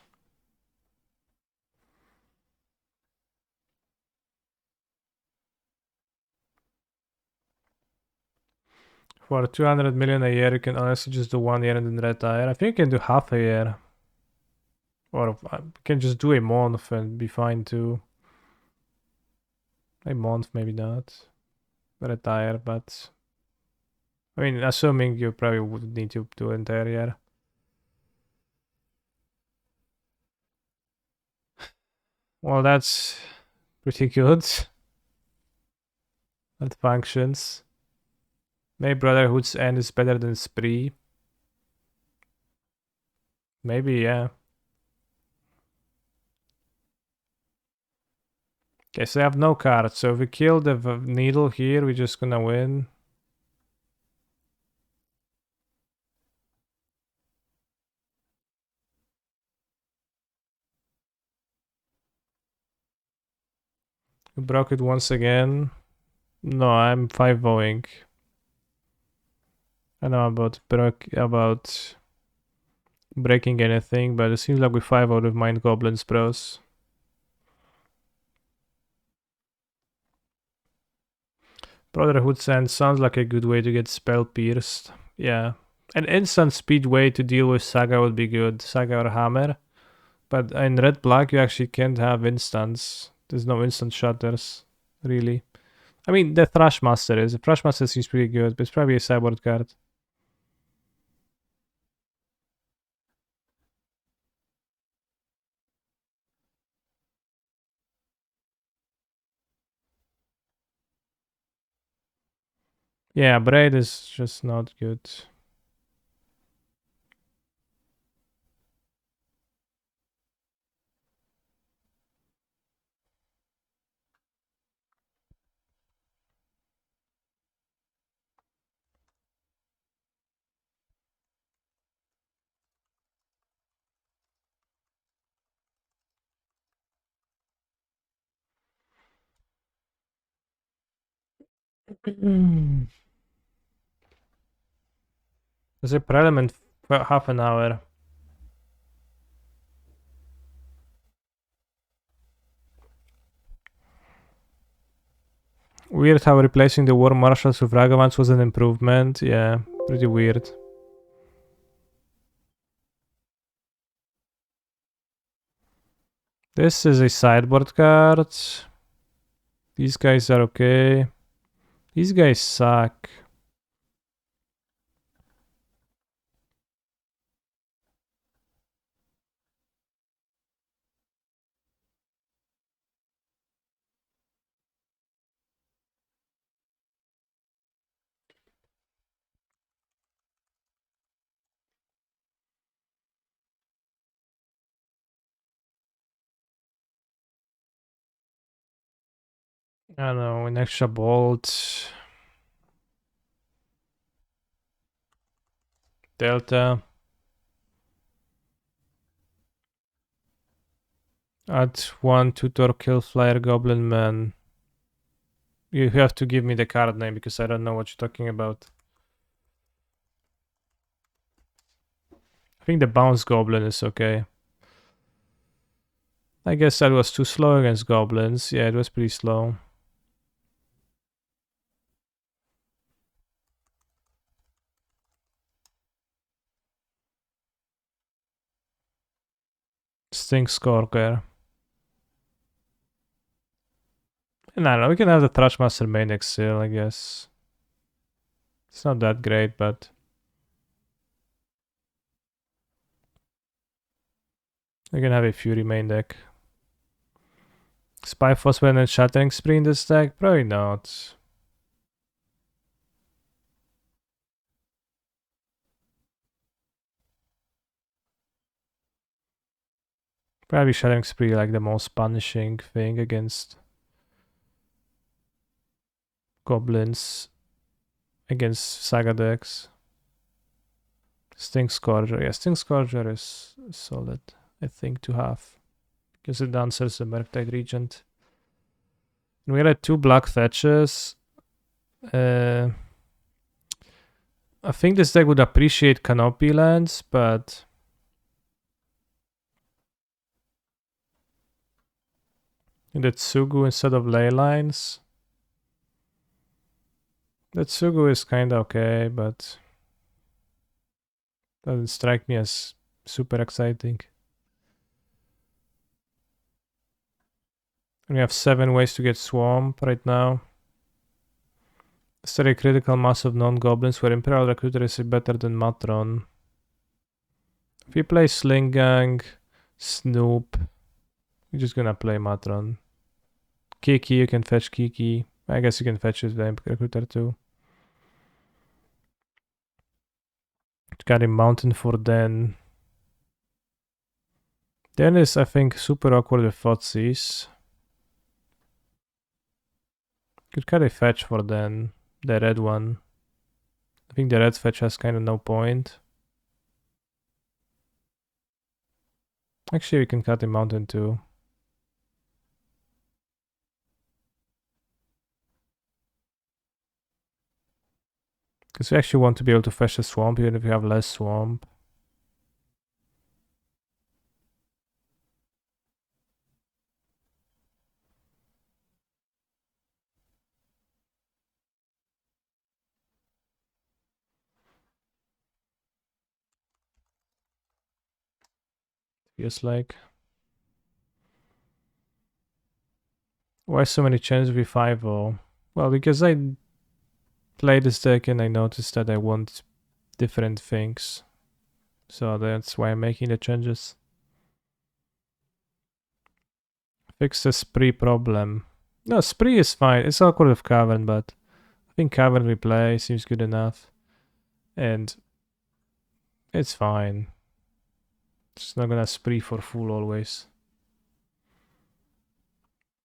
For 200 million a year, you can honestly just do 1 year and then retire. I think you can do half a year. Or you can just do a month and be fine too. A month, maybe not. Retire, but... I mean, assuming you probably would need to do entire year. Well, that's pretty good. That functions. Maybe Brotherhood's End is better than Spree. Maybe, yeah. Okay, so I have no cards. So if we kill the needle here, we're just gonna win. We broke it once again. No, I'm 5-0ing. I know about breaking anything, but it seems like we 5-0 with Mind Goblins, bros. Brotherhood's End sounds like a good way to get spell pierced. Yeah. An instant speed way to deal with Saga would be good. Saga or Hammer. But in red black you actually can't have instants. There's no instant shutters, really. I mean the Thrashmaster is. The Thrashmaster seems pretty good, but it's probably a sideboard card. Yeah, Braid is just not good. There's a parliament for half an hour. Weird how replacing the war marshals with Ragavans was an improvement. Yeah, pretty weird. This is a sideboard card. These guys are okay. These guys suck. I don't know, an extra bolt. Delta. Add 1 tutor kill flyer goblin man. You have to give me the card name because I don't know what you're talking about. I think the bounce goblin is okay. I guess that was too slow against goblins. Yeah, it was pretty slow. Stink Scorker. And I don't know, we can have the Thrashmaster main Exil, I guess. It's not that great, but... we can have a Fury main deck. Spy Phosphate and Shattering Spree in this deck? Probably not. Probably Shattering Spree like the most punishing thing against goblins, against Saga decks. Stink Scourger. Yeah, Stink Scourger is solid, I think, to have. Because it answers the Murktide Regent. And we had 2 black fetches. I think this deck would appreciate Canopy lands, but... the Tsugu instead of ley lines. The Tsugu is kinda okay, but... doesn't strike me as super exciting. We have 7 ways to get Swamp right now. Is there a critical mass of non-goblins where Imperial Recruiter is better than Matron? If we play Sling Gang, Snoop, we're just gonna play Matron. Kiki, you can fetch Kiki. I guess you can fetch his Recruiter too. Got a Mountain for Den. Den is, I think, super awkward with Thoughtseize. Could carry fetch for Den, the red one. I think the red fetch has kind of no point. Actually, we can cut the mountain too. Because we actually want to be able to fetch the swamp even if we have less swamp. Feels like. Why so many changes with 5-0? Well, because I played this deck and I noticed that I want different things. So that's why I'm making the changes. Fix the spree problem. No, spree is fine. It's awkward with cavern, but I think cavern we play seems good enough. And it's fine. Just not gonna spree for full always.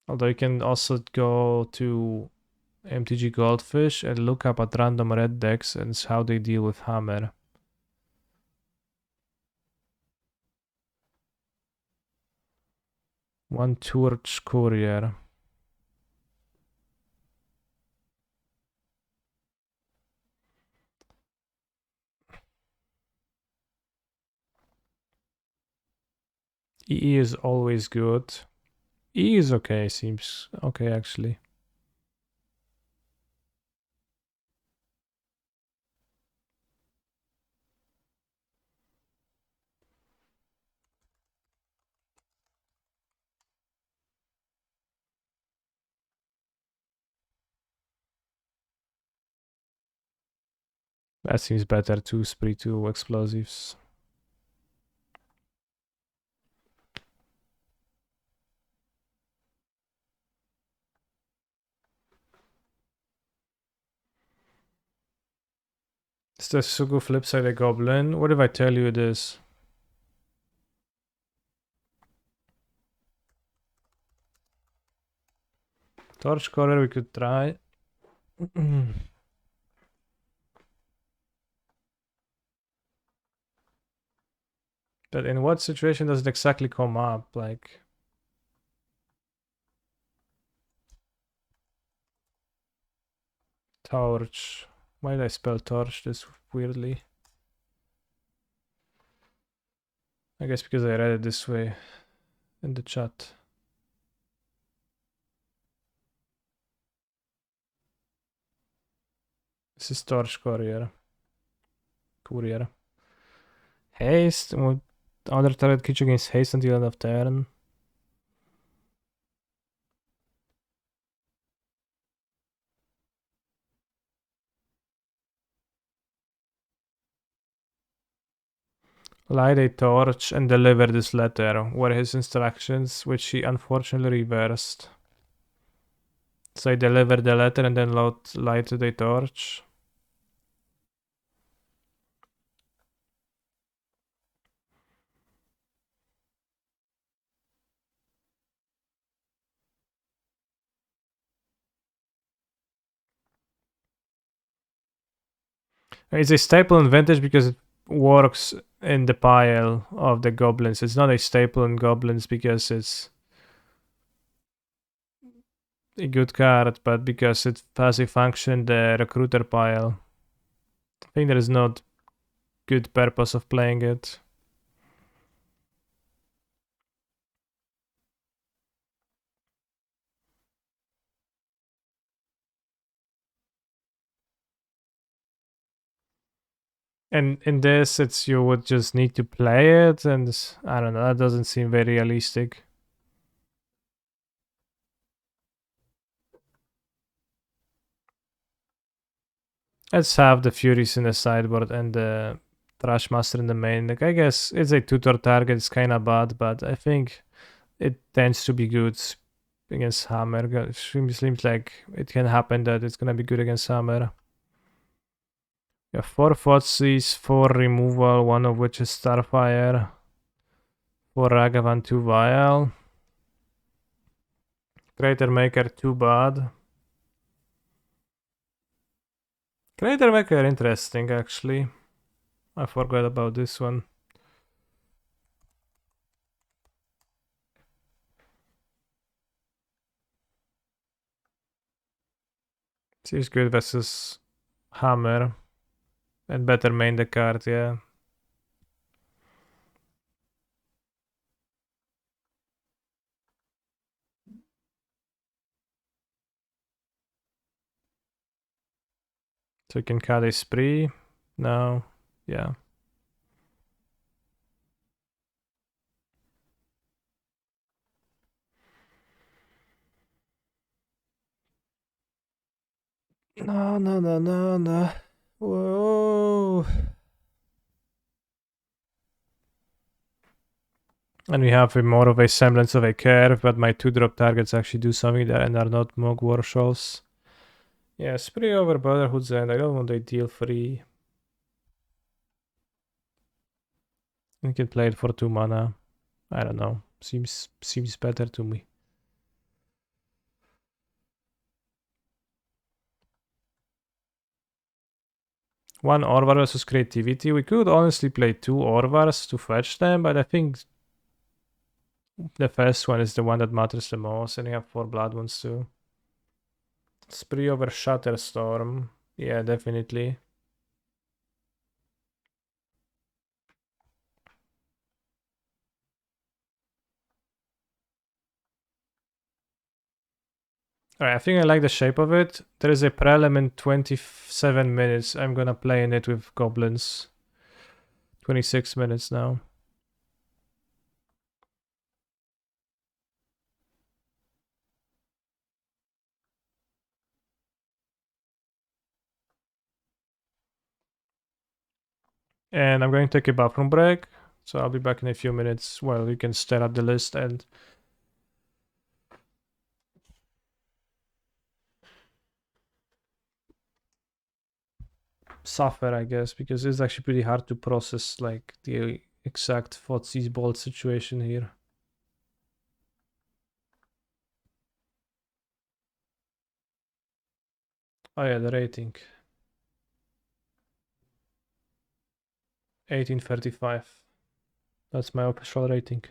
Although you can also go to MTG Goldfish and look up at random red decks and how they deal with hammer. One Torch Courier. EE is always good. E is okay, seems okay actually. That seems better too, spree 2 explosives. Is the Sugu flip side a goblin? What if I tell you this? Torch Corer we could try. But in what situation does it exactly come up? Like... Torch. Why did I spell torch this weirdly? I guess because I read it this way in the chat. This is Torch Courier. Haste. Other target creature gains haste until end of turn. Light a torch and deliver this letter were his instructions, which he unfortunately reversed. So I deliver the letter and then light the torch. It's a staple in Vintage because it works in the pile of the goblins. It's not a staple in goblins because it's a good card, but because it has a function in the recruiter pile. I think there is not good purpose of playing it. And in this, it's you would just need to play it, and I don't know, that doesn't seem very realistic. Let's have the Furies in the sideboard and the Trashmaster in the main deck. I guess it's a tutor target, it's kinda bad, but I think it tends to be good against Hammer. It seems like it can happen that it's gonna be good against Hammer. Yeah, 4 Thoughtseize, 4 removal, one of which is Starfire. 4 Ragavan, 2 Vial. Crater Maker, too bad. Crater Maker, interesting actually. I forgot about this one. Seems good versus Hammer. And better main the card, yeah. So you can cut a spree. No. Yeah. No. Whoa. And we have more of a semblance of a curve, but my 2-drop targets actually do something there and are not Mog Warshoals. Yeah, spree over Brotherhood's End. I don't want a deal free. You can play it for 2 mana. I don't know. Seems better to me. One Orvar versus Creativity. We could honestly play 2 Orvars to fetch them, but I think the first one is the one that matters the most, and you have 4 Blood Wounds too. Spree over Shatterstorm. Yeah, definitely. Alright, I think I like the shape of it. There is a prelim in 27 minutes. I'm gonna play in it with goblins. 26 minutes now. And I'm going to take a bathroom break. So I'll be back in a few minutes while you can stare at the list and suffer, I guess, because it's actually pretty hard to process like the exact footsie ball situation here. Oh yeah, the rating. 1835. That's my official rating.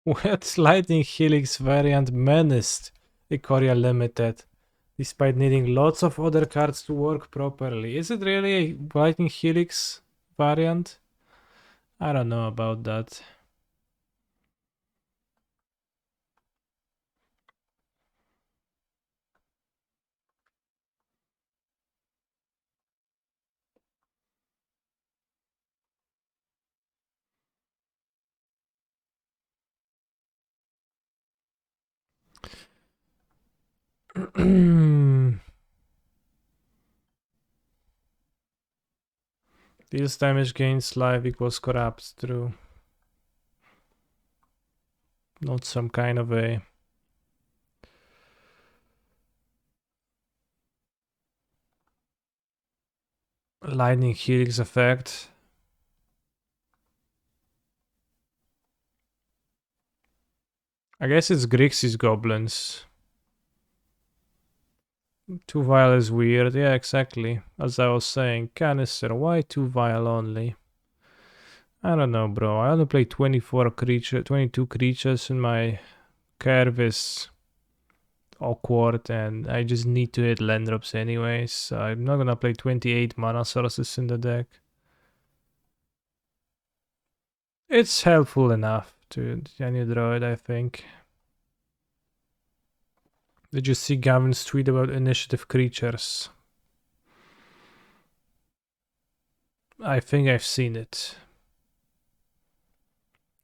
Wet Lightning Helix variant menaced Ikoria Limited, despite needing lots of other cards to work properly. Is it really a Lightning Helix variant? I don't know about that. Deals damage gains life equals corrupt. True. Not some kind of a lightning helix effect. I guess it's Grixis goblins. 2 vial is weird. Yeah, exactly. As I was saying, canister. Why 2 vial only? I don't know, bro. I only play 22 creatures, and my curve is awkward, and I just need to hit land drops anyways. So I'm not gonna play 28 mana sources in the deck. It's helpful enough to any droid, I think. Did you see Gavin's tweet about initiative creatures? I think I've seen it.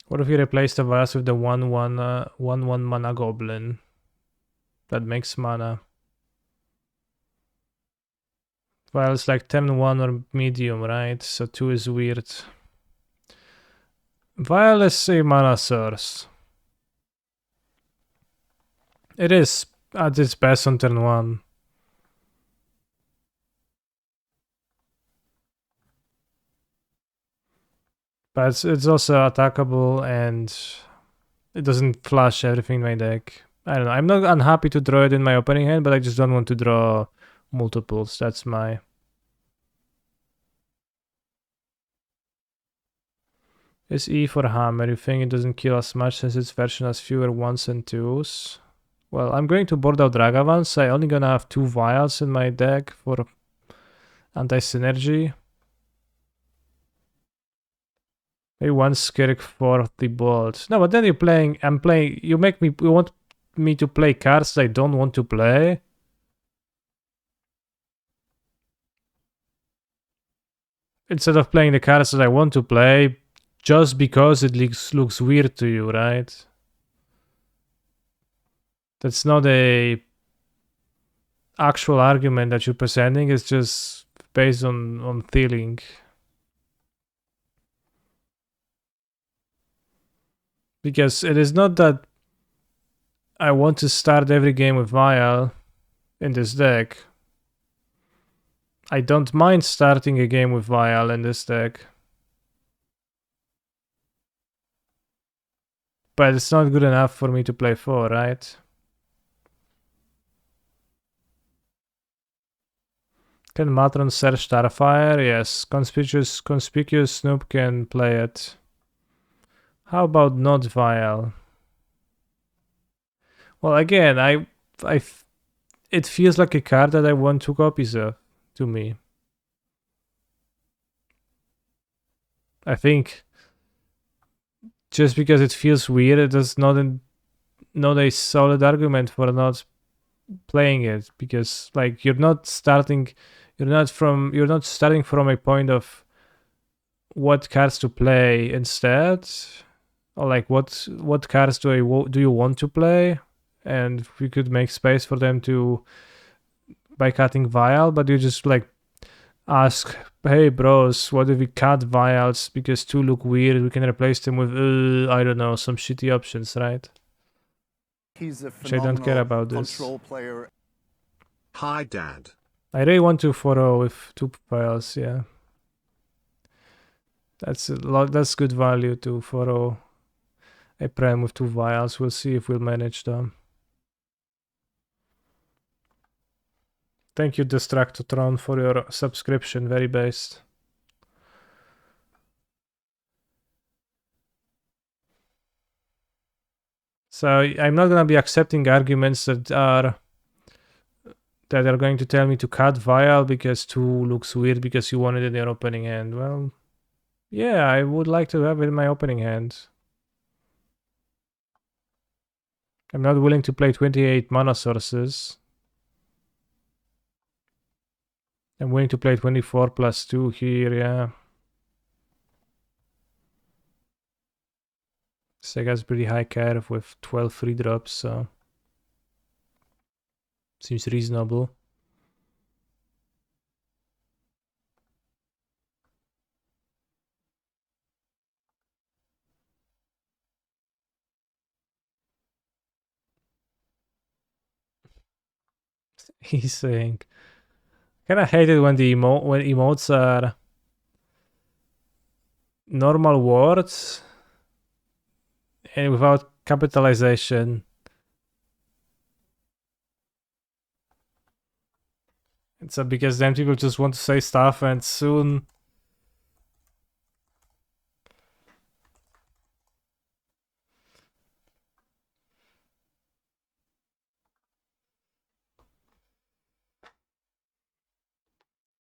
What if you replace the Vials with the 1/1 mana goblin? That makes mana. Vials like 10/1 or medium, right? So 2 is weird. Vial is a mana source. It is at its best on turn 1. But it's also attackable, and it doesn't flush everything in my deck. I don't know. I'm not unhappy to draw it in my opening hand, but I just don't want to draw multiples. That's my... Is E for hammer. You think it doesn't kill as much since its version has fewer 1s and 2s? Well, I'm going to board out Dragavans. I'm only gonna have 2 vials in my deck for anti-synergy. Maybe 1 Skirk for the bolt. No, but then you want me to play cards I don't want to play? Instead of playing the cards that I want to play, just because it looks weird to you, right? That's not a actual argument that you're presenting, it's just based on feeling. Because it is not that I want to start every game with Vial in this deck. I don't mind starting a game with Vial in this deck. But it's not good enough for me to play 4, right? Can Matron search Starfire? Yes. Conspicuous Snoop can play it. How about not Vial? Well, again, it feels like a card that I want 2 copies of, to me. I think just because it feels weird, it is not a solid argument for not playing it, because like you're not starting from a point of what cards to play instead, or like what cards do you want to play, and we could make space for them to by cutting Vial, but you just like ask, hey bros, what if we cut Vials because 2 look weird, we can replace them with I don't know, some shitty options, right? He's a Which I don't care about control this. player. Hi, Dad. I really want to 4-0 with 2 Vials, yeah. That's a lot. That's good value to 4-0 a Prem with 2 Vials. We'll see if we'll manage them. Thank you, Distractotron, for your subscription. Very based. So I'm not gonna be accepting arguments that are going to tell me to cut vial because 2 looks weird because you want it in your opening hand. Well, yeah, I would like to have it in my opening hand. I'm not willing to play 28 mana sources. I'm willing to play 24 plus 2 here, yeah. Sega's pretty high curve with 12 free drops, so seems reasonable. He's saying, kinda hate it when the emotes are normal words and without capitalization. It's because then people just want to say stuff and soon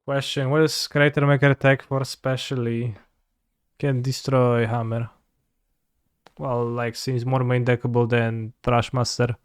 question, what is Creator Maker tech for specially? Can destroy hammer. Well, like seems more main deckable than Trashmaster.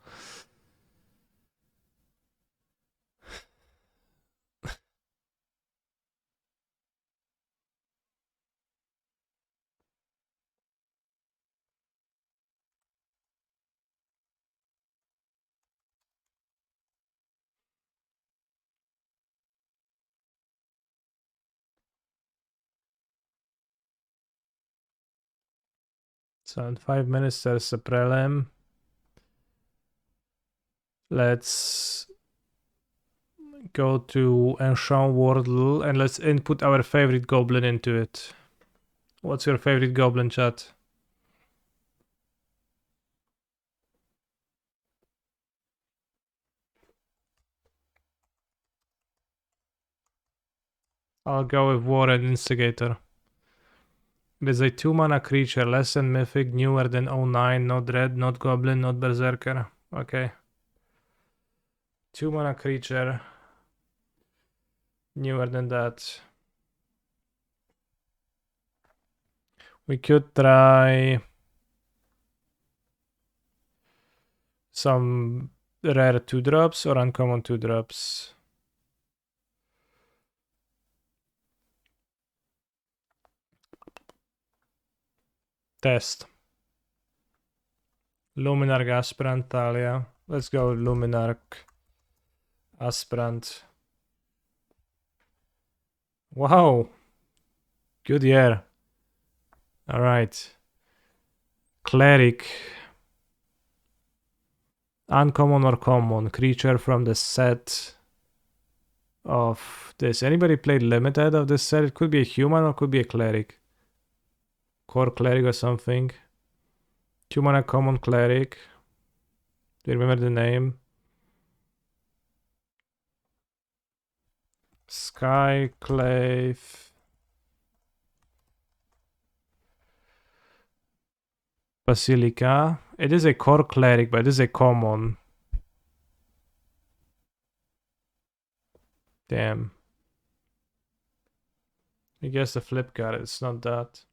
So in 5 minutes there's a prelim. Let's go to Enchant Wordle and let's input our favorite goblin into it. What's your favorite goblin, chat? I'll go with Warren Instigator. It is a 2 mana creature, less than mythic, newer than 09, not red, not goblin, not berserker. Okay. 2 mana creature, newer than that. We could try some rare 2-drops or uncommon 2-drops. Test. Luminarch Aspirant Talia. Let's go Luminarch Aspirant. Wow. Good year. Alright. Cleric. Uncommon or common. Creature from the set of this. Anybody played limited of this set? It could be a human or could be a cleric. Core cleric or something. 2 mana common cleric. Do you remember the name? Skyclave. Basilica. It is a core cleric, but it is a common. Damn. I guess the flip card, it's not that.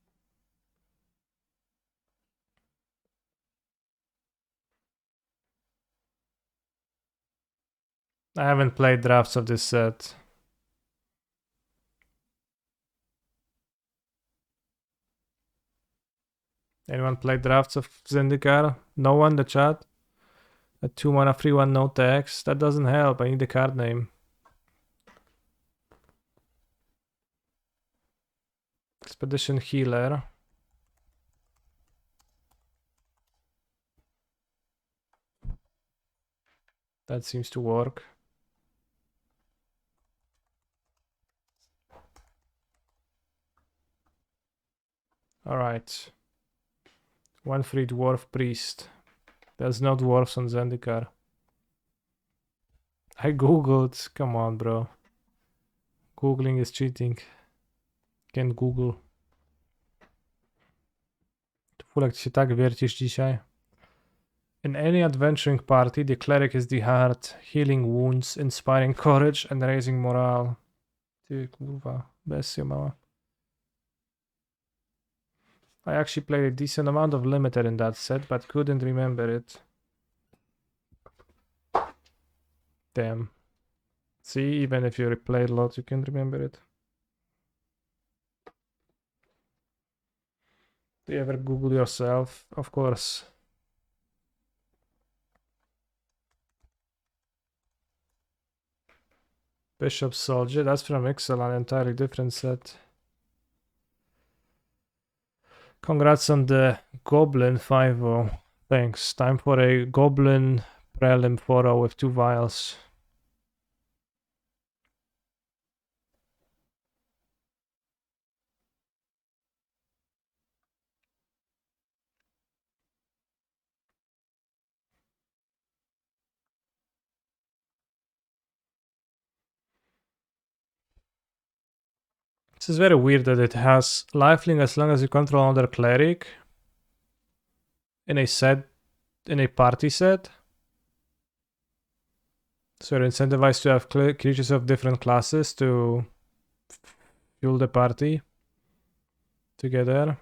I haven't played drafts of this set. Anyone play drafts of Zendikar? No one, the chat? A 2 mana free one, no tax. That doesn't help. I need the card name. Expedition Healer. That seems to work. Alright. 1 free dwarf priest. There's no dwarfs on Zendikar. I googled. Come on, bro. Googling is cheating. Can't Google. Fulek, ty się tak wiercisz dzisiaj. In any adventuring party, the cleric is the heart, healing wounds, inspiring courage, and raising morale. Ty kurwa, bestia mała. I actually played a decent amount of limited in that set, but couldn't remember it. Damn. See, even if you replayed a lot, you can't remember it. Do you ever Google yourself? Of course. Bishop Soldier, that's from Ixalan, an entirely different set. Congrats on the Goblin 5-0. Thanks. Time for a Goblin Prelim 4-0 with 2 vials. This is very weird that it has lifelink as long as you control another cleric in a set, in a party set. So you're incentivized to have creatures of different classes to fuel the party together.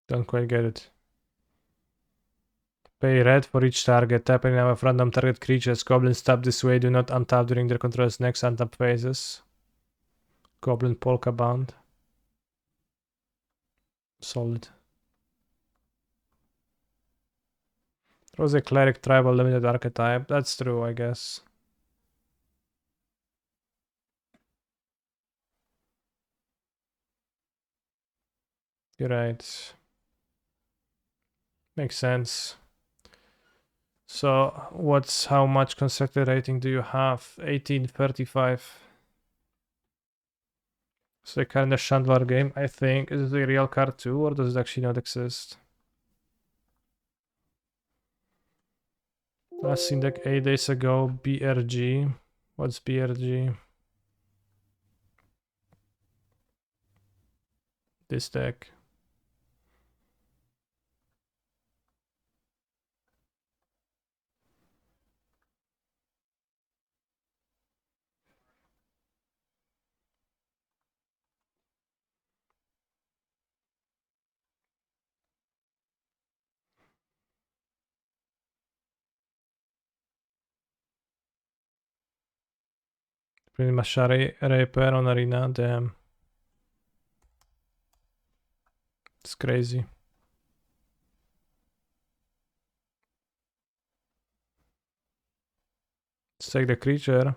Don't quite get it. Pay red for each target. Tap any of random target creatures. Goblins tap this way. Do not untap during their controller's next untap phases. Goblin Polka Band. Solid. There was a cleric tribal limited archetype. That's true, I guess. You're right. Makes sense. So, how much constructed rating do you have? 1835. So a kind of Chandler game, I think. Is it a real card too, or does it actually not exist? Last seen deck 8 days ago, BRG. What's BRG? This deck. Pretty much a repair on Arena, damn. It's crazy. Let's take the creature.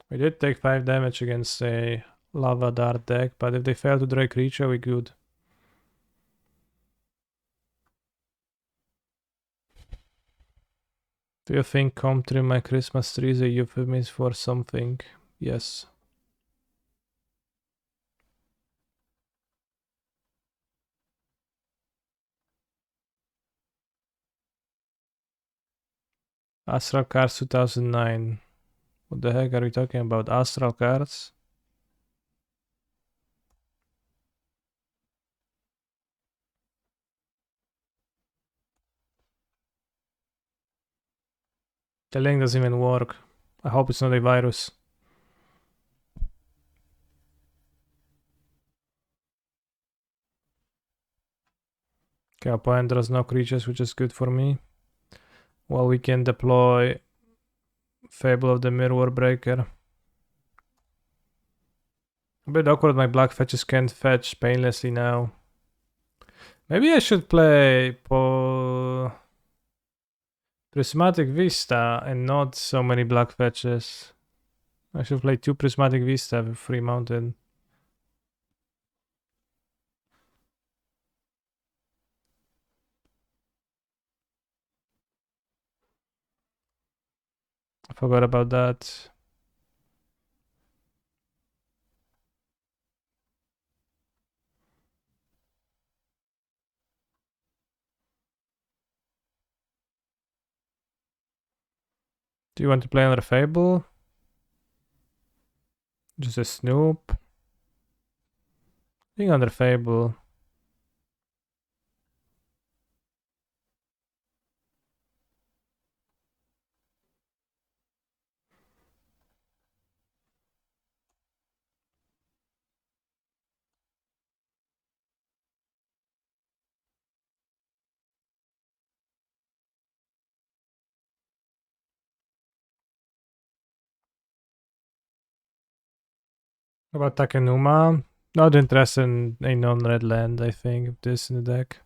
We did take 5 damage against a Lava Dart deck, but if they fail to draw a creature, we're good. Do you think come trim my Christmas tree is a euphemism for something? Yes. Astral Cards 2009. What the heck are we talking about? Astral Cards? The link doesn't even work. I hope it's not a virus. Okay, opponent draws no creatures, which is good for me. Well, we can deploy Fable of the Mirror Breaker. A bit awkward my black fetches can't fetch painlessly now. Maybe I should play Prismatic Vista and not so many black fetches. I should play 2 Prismatic Vista with 3 mounted. I forgot about that. Do you want to play another Fable? Just a Snoop? I think another Fable. How about Takenuma? Not interested in a non-red land, I think, of this in the deck.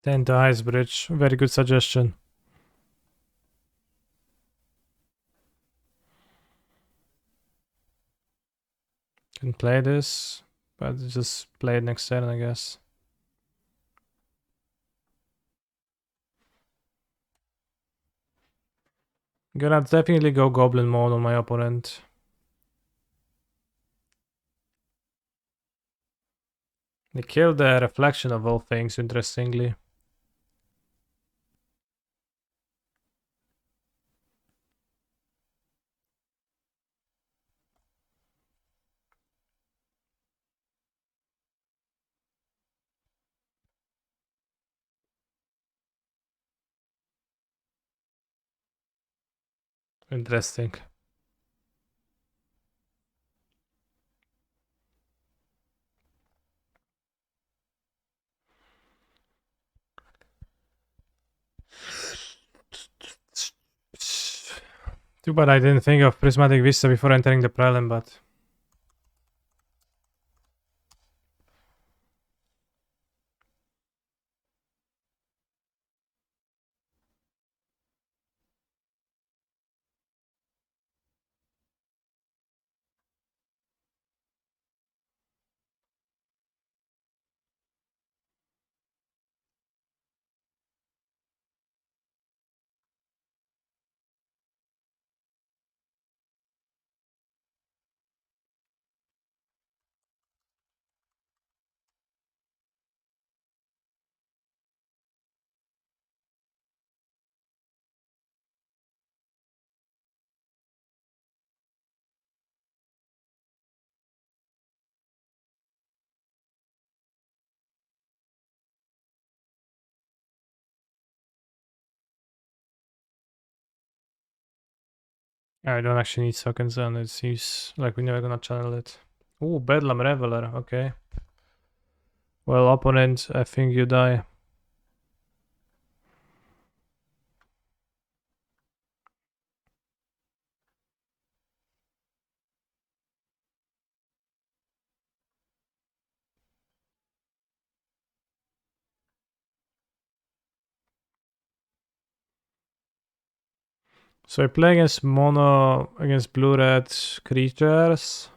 Then the Ice Bridge, very good suggestion. Can play this, but just play it next turn, I guess. Gonna definitely go Goblin mode on my opponent. They killed the reflection of all things, interestingly. Interesting. Too bad I didn't think of Prismatic Vista before entering the Prelim, but... I don't actually need tokens on it. Seems like we're never gonna channel it. Ooh, Bedlam Reveler, okay. Well, opponent, I think you die. So I play against mono, against blue-red creatures.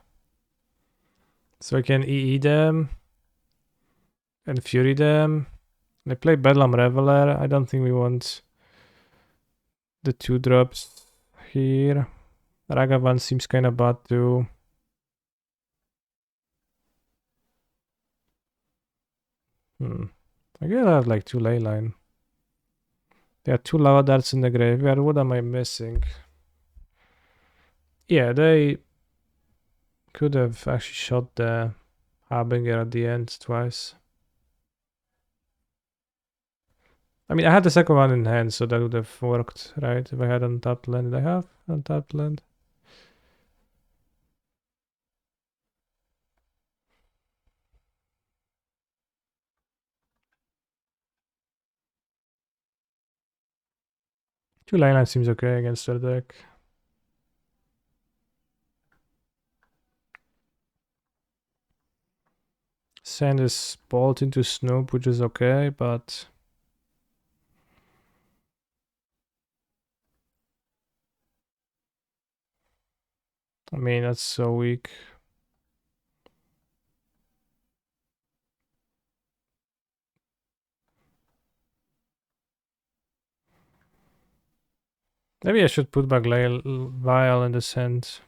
So I can EE them and Fury them. I play Bedlam Reveler. I don't think we want the 2-drops here. Ragavan seems kinda bad too. I guess I have like 2 Leyline. There are 2 Lava Darts in the graveyard. What am I missing? Yeah, they could have actually shot the Harbinger at the end twice. I mean, I had the second one in hand, so that would have worked, right? If I had untapped land. Did I have untapped land? Two Leyline seems okay against their deck. Send this bolt into Snoop, which is okay, but I mean, that's so weak. Maybe I should put back Vial in the sand.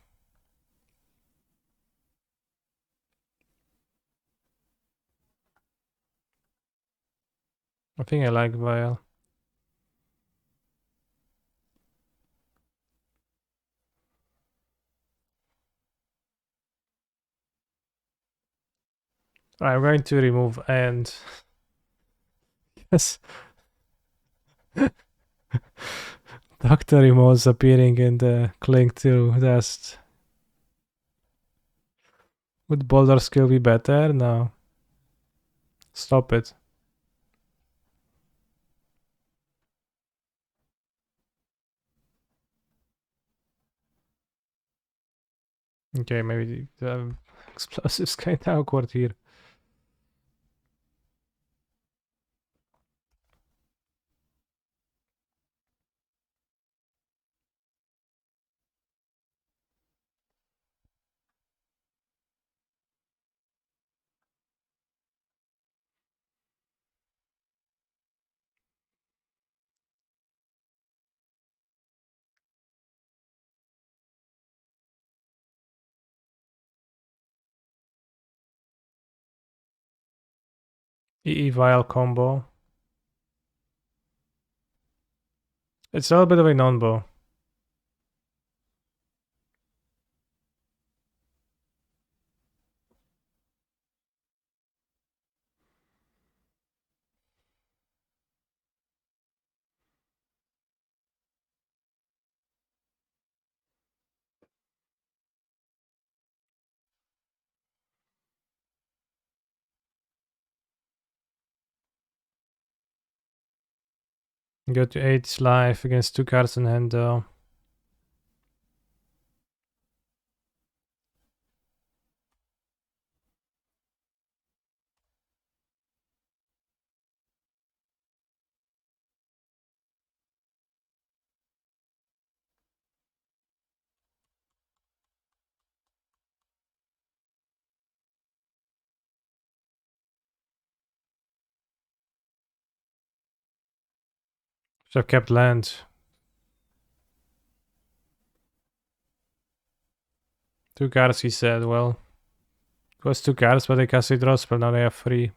I think I like Vial. I'm going to remove and yes. Dr. Emo's appearing in the cling to dust. Would Boulder skill be better? No. Stop it. Okay, maybe the explosives kind of awkward here. EE Vial combo. It's a little bit of a non-bow. Go to 8 life against 2 cards in hand though. Should have kept land. 2 cards, he said. Well, it was 2 cards, but they cast a draw spell. Now they have 3.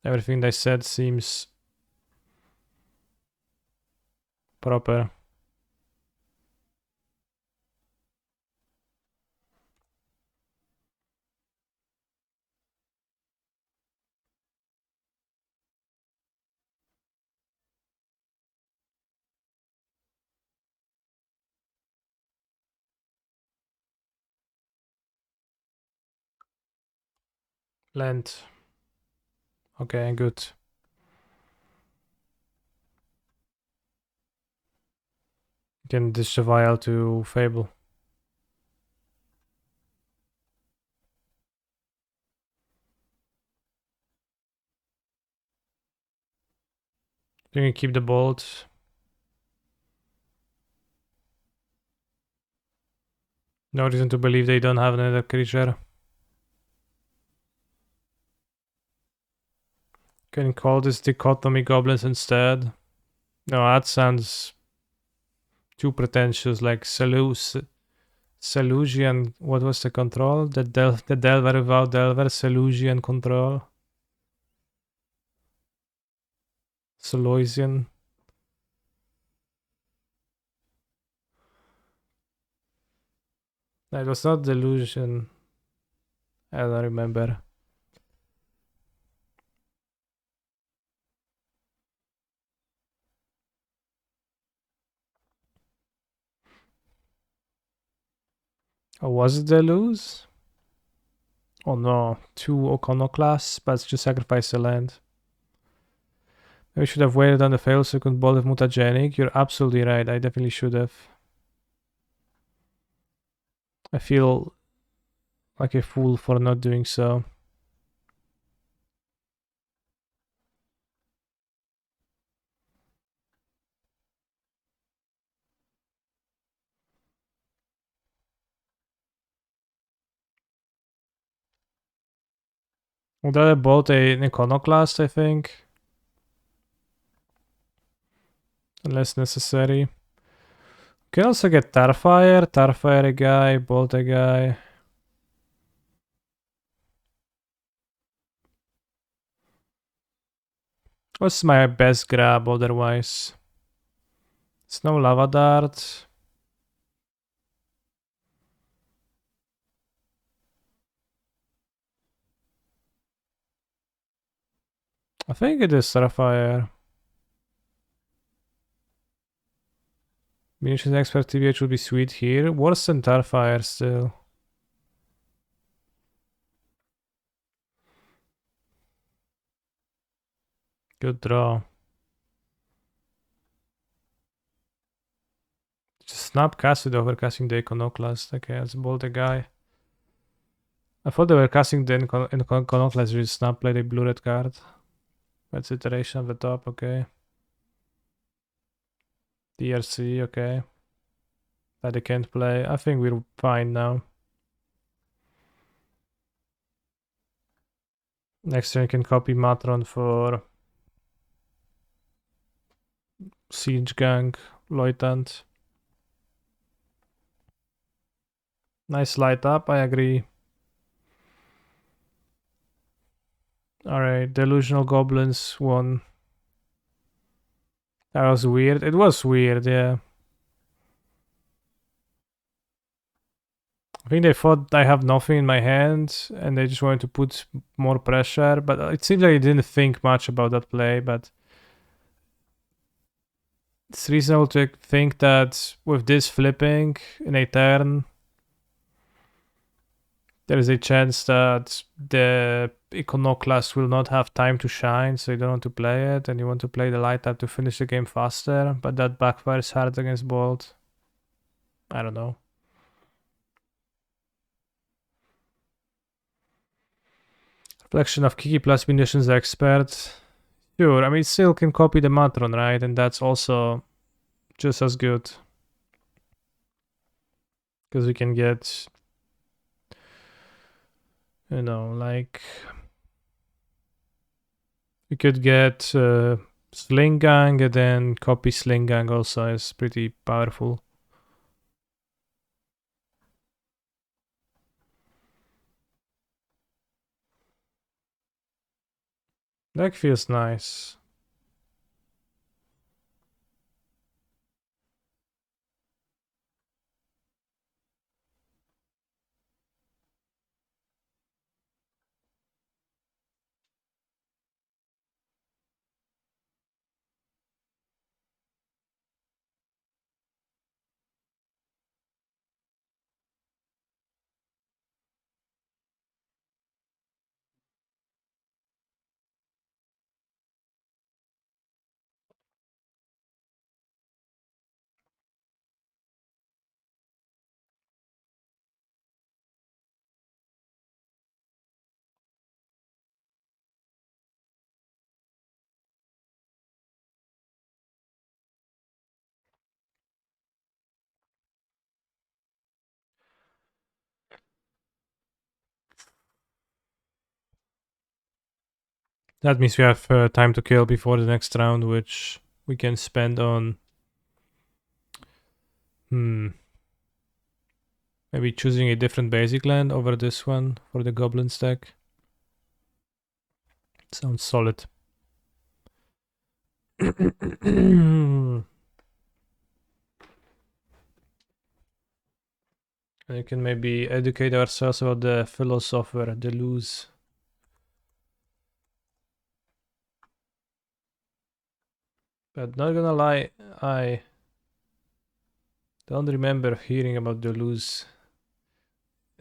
Everything they said seems proper. Land. Okay, good. Can dish the vial to Fable. You can keep the bolt. No reason to believe they don't have another creature. Can call this dichotomy goblins instead. No, that sounds too pretentious. Like Salusian. What was the control? The Delver without Delver. Salusian control. Saloisian. No, it was not Delusion. I don't remember. Oh, was it Deluse? Oh no, 2 Iconoclasts, but it's just sacrifice a land. Maybe we should have waited on the fail second ball of mutagenic. You're absolutely right, I definitely should have. I feel like a fool for not doing so. Would I bought an iconoclast, I think. Unless necessary. Can also get Tarfire a guy, Bolt a guy. What's my best grab otherwise? Snow Lava Dart. I think it is Starfire. Munitions Expert TBH would be sweet here. Worse than Starfire still. Good draw. Just snap cast it over casting the Iconoclast. Okay, let's bolt a guy. I thought they were casting the Iconoclast with snap play the blue red card. That's iteration of the top, okay. DRC, okay. That they can't play. I think we're fine now. Next turn can copy Matron for Siege Gang, Loitant. Nice light up, I agree. Alright, Delusional Goblins won. That was weird. It was weird, yeah. I think they thought I have nothing in my hand and they just wanted to put more pressure, but it seems like they didn't think much about that play, but it's reasonable to think that with this flipping in a turn, there is a chance that the Iconoclast will not have time to shine, so you don't want to play it, and you want to play the light up to finish the game faster, but that backfires hard against Bolt. I don't know. Reflection of Kiki plus Munitions Expert. Sure, I mean, it still can copy the Matron, right? And that's also just as good. Because we can get, you know, like... We could get Sling Gang, and then copy Sling Gang also is pretty powerful. That feels nice. That means we have time to kill before the next round, which we can spend on... Maybe choosing a different basic land over this one for the Goblin stack. Sounds solid. And we can maybe educate ourselves about the philosopher, Deleuze. But not gonna lie, I don't remember hearing about Deleuze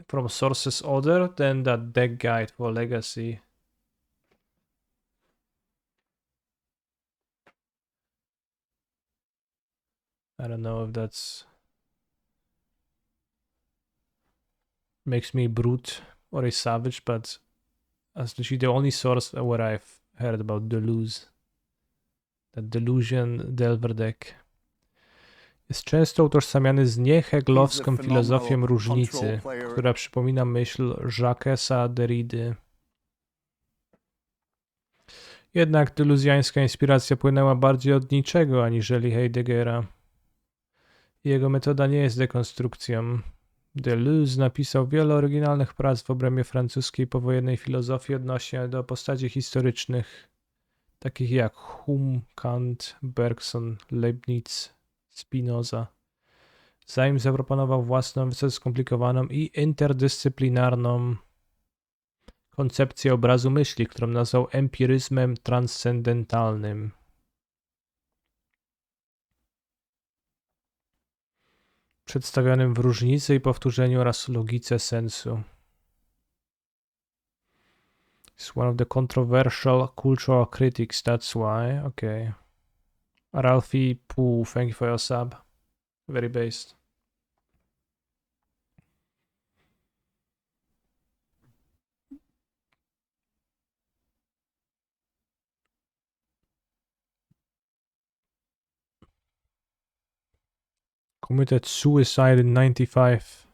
from sources other than that deck guide for Legacy. I don't know if that's... makes me brute or a savage, but that's literally the only source where I've heard about Deleuze. That Delusion Delver deck. Jest często utożsamiany z nieheglowską filozofią różnicy, która przypomina myśl Jacquesa Derrida. Jednak deluzjańska inspiracja płynęła bardziej od niczego aniżeli Heideggera. Jego metoda nie jest dekonstrukcją. Deleuze napisał wiele oryginalnych prac w obrębie francuskiej powojennej filozofii odnośnie do postaci historycznych, takich jak Hume, Kant, Bergson, Leibniz, Spinoza, zanim zaproponował własną, wysoce skomplikowaną i interdyscyplinarną koncepcję obrazu myśli, którą nazwał empiryzmem transcendentalnym. Przedstawionym w różnicy i powtórzeniu oraz logice sensu. It's one of the controversial cultural critics, that's why. Okay. Ralphie Poo, thank you for your sub. Very based. Committed suicide in 95.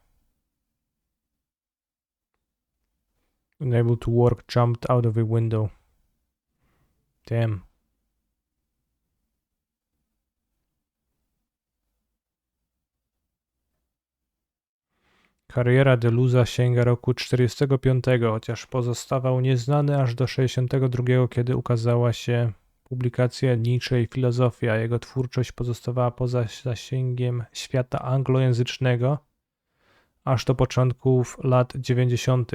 Unable to work, jumped out of a window. Damn. Kariera Deleuza sięga roku 45, chociaż pozostawał nieznany aż do 62, kiedy ukazała się publikacja Nietzsche i filozofia. Jego twórczość pozostawała poza zasięgiem świata anglojęzycznego aż do początków lat 90.,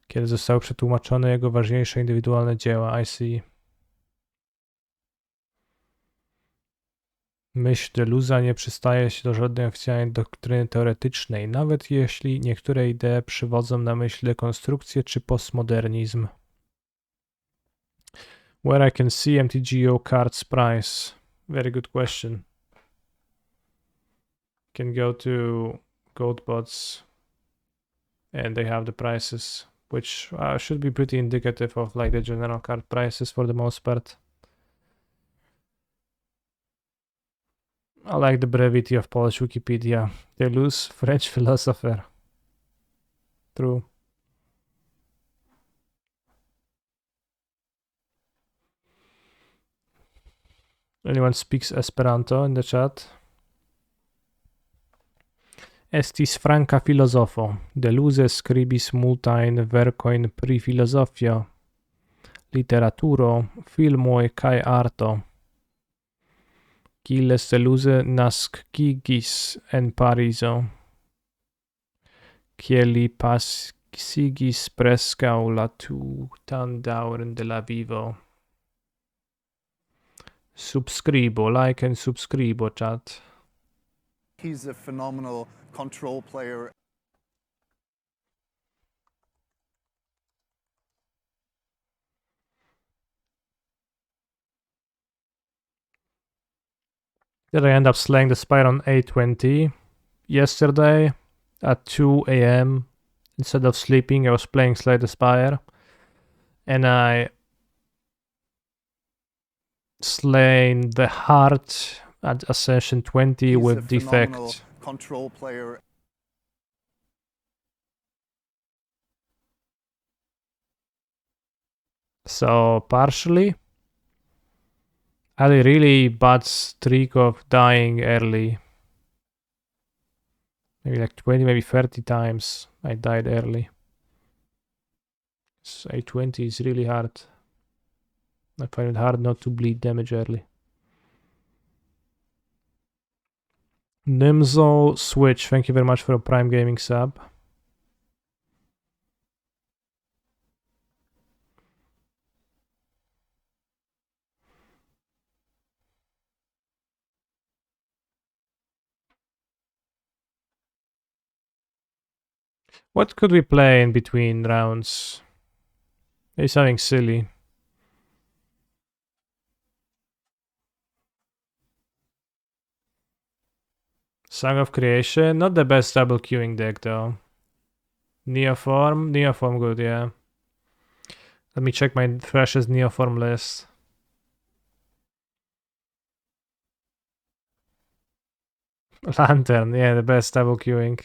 kiedy zostały przetłumaczone jego ważniejsze indywidualne dzieła. I see. Myśl Deleuza nie przystaje się do żadnej oficjalnej doktryny teoretycznej, nawet jeśli niektóre idee przywodzą na myśl dekonstrukcję czy postmodernizm. Where I can see MTGO cards price? Very good question. Can go to GoldBots and they have the prices, which should be pretty indicative of like the general card prices for the most part. I like the brevity of Polish Wikipedia. Deleuze, French philosopher. True. Anyone speaks Esperanto in the chat? Estis franca filosofo. Deleuze scribis multain vercoin pri filosofio, literaturo, filmoi kai arto. Gilles Deleuze naskigis en Parizo, kie li pasigis prescau la tutan dauren de la vivo. Subscribo, like and subscribo, chat. He's a phenomenal control player. Did I end up slaying the spider on A20? Yesterday at 2 a.m. instead of sleeping I was playing Slay the Spire and I slain the heart at Ascension 20 He's with a phenomenal defect. control player. So partially I had a really bad streak of dying early. Maybe like 20, maybe 30 times I died early. So A20 is really hard. I find it hard not to bleed damage early. Nimzo Switch, thank you very much for a Prime Gaming sub. What could we play in between rounds? Maybe something silly. Song of Creation, not the best double queuing deck though. Neoform? Neoform good, yeah. Let me check my freshest Neoform list. Lantern, yeah, the best double queuing.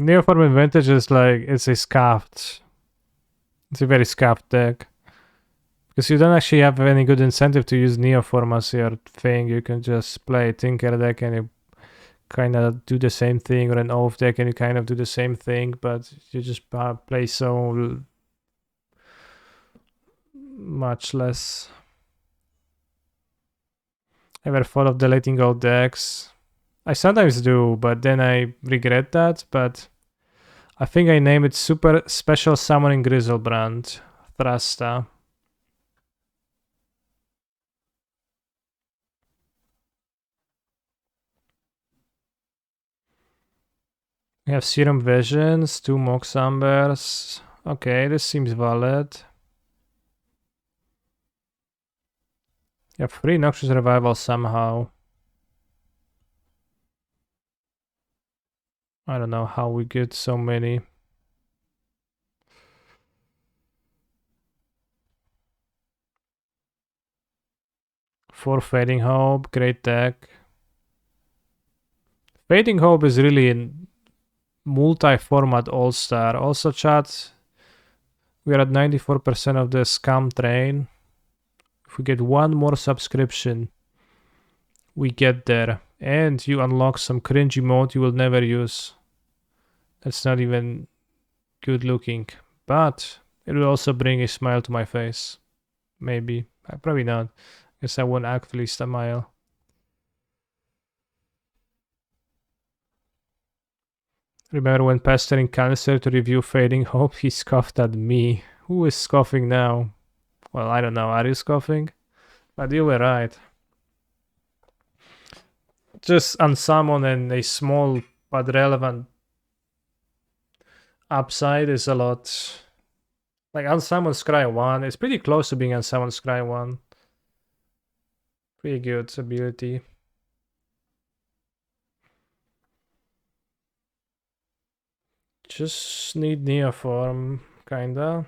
Neoform advantage is like, it's a scuffed. It's a very scuffed deck. Because you don't actually have any good incentive to use Neoform as your thing. You can just play a Tinker deck and you kind of do the same thing, or an Oath deck and you kind of do the same thing, but you just play so much less. Ever thought of deleting all decks? I sometimes do, but then I regret that. But I think I name it Super Special Summoning Grizzlebrand Thrasta. We have Serum Visions, 2 Mox Ambers. Okay, this seems valid. You have 3 Noxious Revival somehow. I don't know how we get so many. 4 Fading Hope, great deck. Fading Hope is really a multi-format all-star. Also, chat, we are at 94% of the scam train. If we get one more subscription, we get there. And you unlock some cringy mode you will never use. That's not even good looking. But it will also bring a smile to my face. Maybe. Probably not. Guess I won't actually smile. Remember when pestering Cancer to review Fading Hope, he scoffed at me. Who is scoffing now? Well, I don't know. Are you scoffing? But you were right. Just unsummon and a small but relevant upside is a lot. Like unsummon Scry 1. It's pretty close to being unsummon Scry 1. Pretty good ability. Just need Neoform, kinda.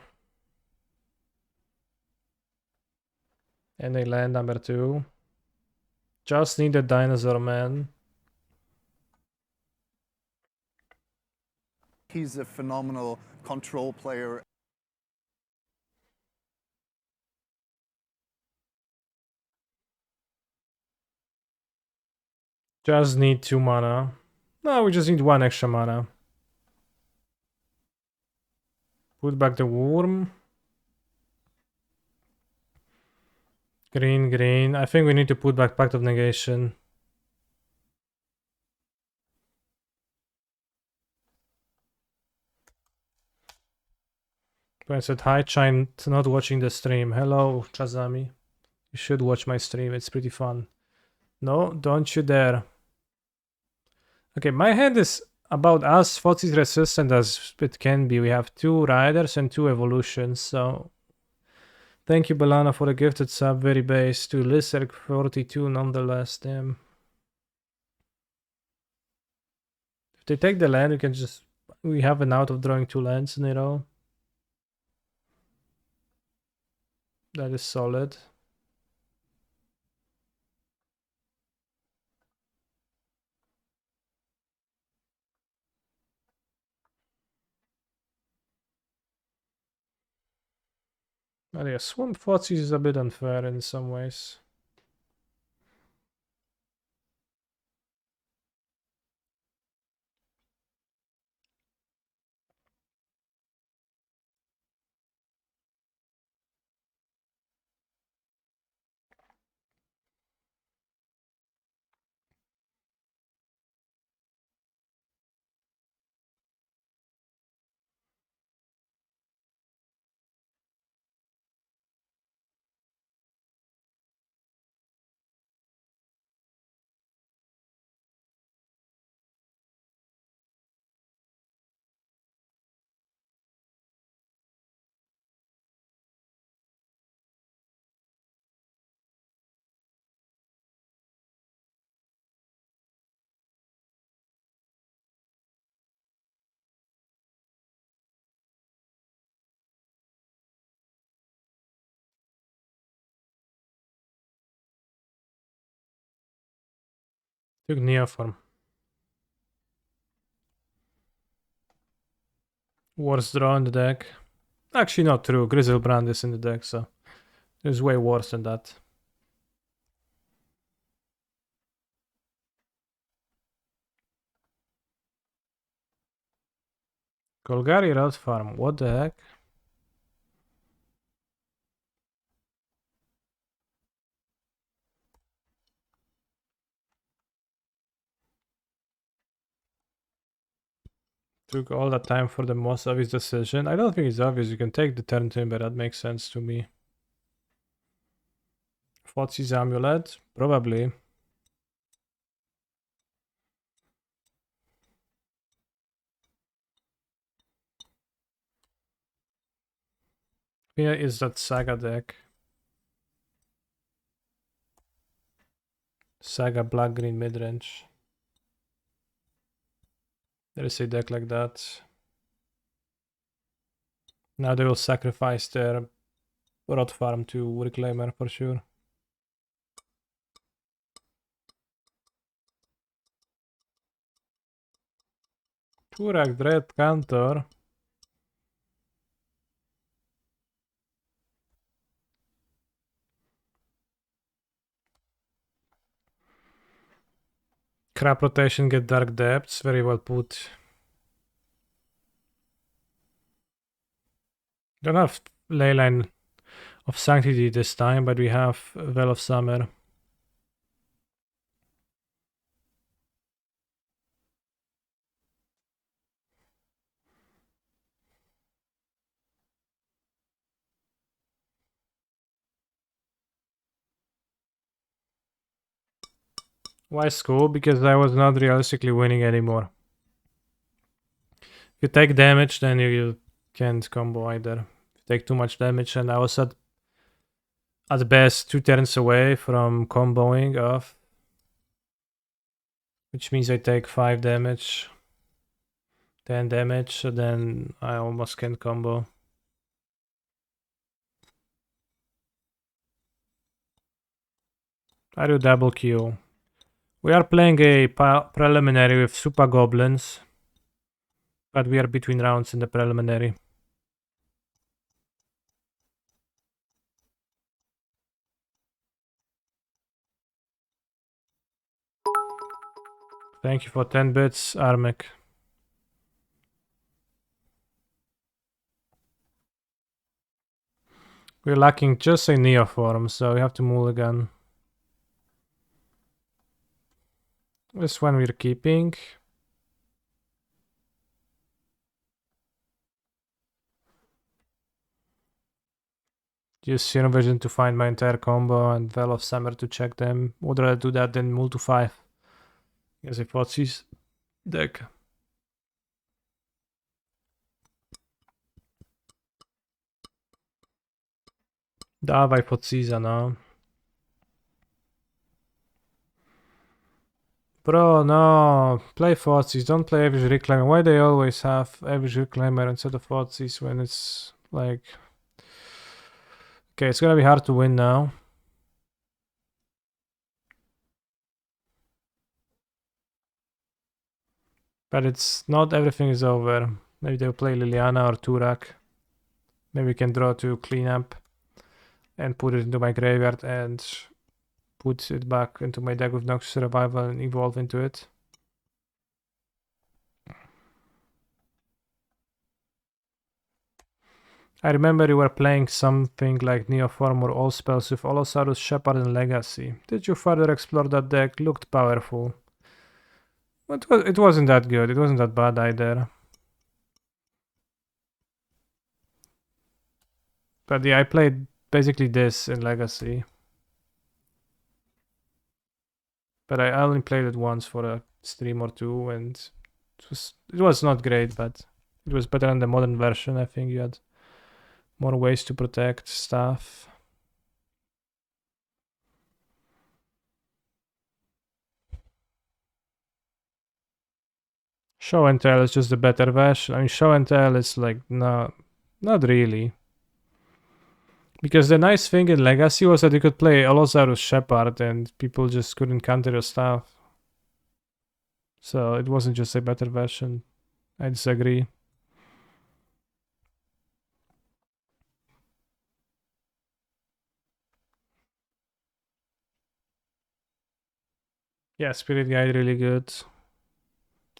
And a land number 2. Just need a Dinosaur Man. He's a phenomenal control player. Just need 2 mana. No, we just need 1 extra mana. Put back the worm. Green, green. I think we need to put back Pact of Negation. I said hi, Chime, not watching the stream. Hello, Chazami. You should watch my stream, it's pretty fun. No, don't you dare. Okay, my hand is about as Fozzy's resistant as it can be. We have 2 riders and 2 evolutions, so... Thank you, Balana, for the gifted sub, very base. To Lizard 42 nonetheless, damn. If they take the land, we can just... We have an out of drawing 2 lands in a row. That is solid. Oh yeah, Swamp Fozzy is a bit unfair in some ways. Took Neoform. Worst draw in the deck. Actually, not true. Grizzlebrand is in the deck, so it's way worse than that. Golgari Rat Farm. What the heck? Took all that time for the most obvious decision. I don't think it's obvious. You can take the turn Timber. That makes sense to me. Fotsy's Amulet? Probably. Here is that Saga deck. Saga Black Green Midrange. There is a deck like that. Now they will sacrifice their Rot Farm to Reclaimer for sure. Turak Dread Cantor. Crap rotation, get Dark Depths. Very well put. Don't have Leyline of Sanctity this time, but we have Well of Summer. Why school? Because I was not realistically winning anymore. If you take damage, then you can't combo either. If you take too much damage, and I was at best 2 turns away from comboing off. Which means I take 5 damage, 10 damage, so then I almost can't combo. I do double Q. We are playing a preliminary with Super Goblins, but we are between rounds in the preliminary. Thank you for 10 bits, Armek. We're lacking just a Neoform, so we have to mulligan. This one we're keeping. Use Vision to find my entire combo and Veil of Summer to check them. Would rather do that than mull to 5. As a Fotsy's deck. Dawaj Fotsy'za, no. Bro, no. Play Fotsy's. Don't play Average Reclaimer. Why they always have Average Reclaimer instead of Fotsy's when it's like... Okay, it's gonna be hard to win now. But it's not everything is over. Maybe they'll play Liliana or Turak. Maybe we can draw to clean up and put it into my graveyard and put it back into my deck with Noxus Revival and evolve into it. I remember you were playing something like Neoform or All Spells with Allosaurus, Shepherd and Legacy. Did you further explore that deck? Looked powerful. But it wasn't that good. It wasn't that bad either. But yeah, I played basically this in Legacy. But I only played it once for a stream or two, and it was not great, but it was better than the modern version. I think you had more ways to protect stuff. Show and Tell is just a better version. I mean, Show and Tell is like, not really. Because the nice thing in Legacy was that you could play Allosaurus Shepherd and people just couldn't counter your stuff. So it wasn't just a better version. I disagree. Yeah, Spirit Guide really good.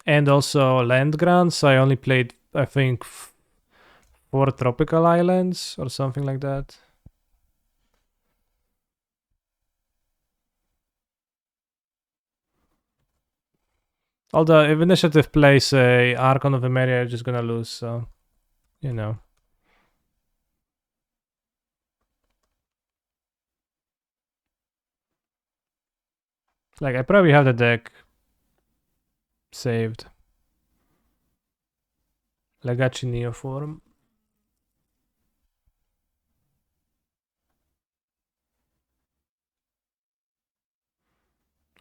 And also land grants. I only played, I think, 4 tropical islands or something like that. Although if initiative plays a Archon of Emeria, you're just gonna lose, so you know. Like I probably have the deck saved. Legacy Neoform.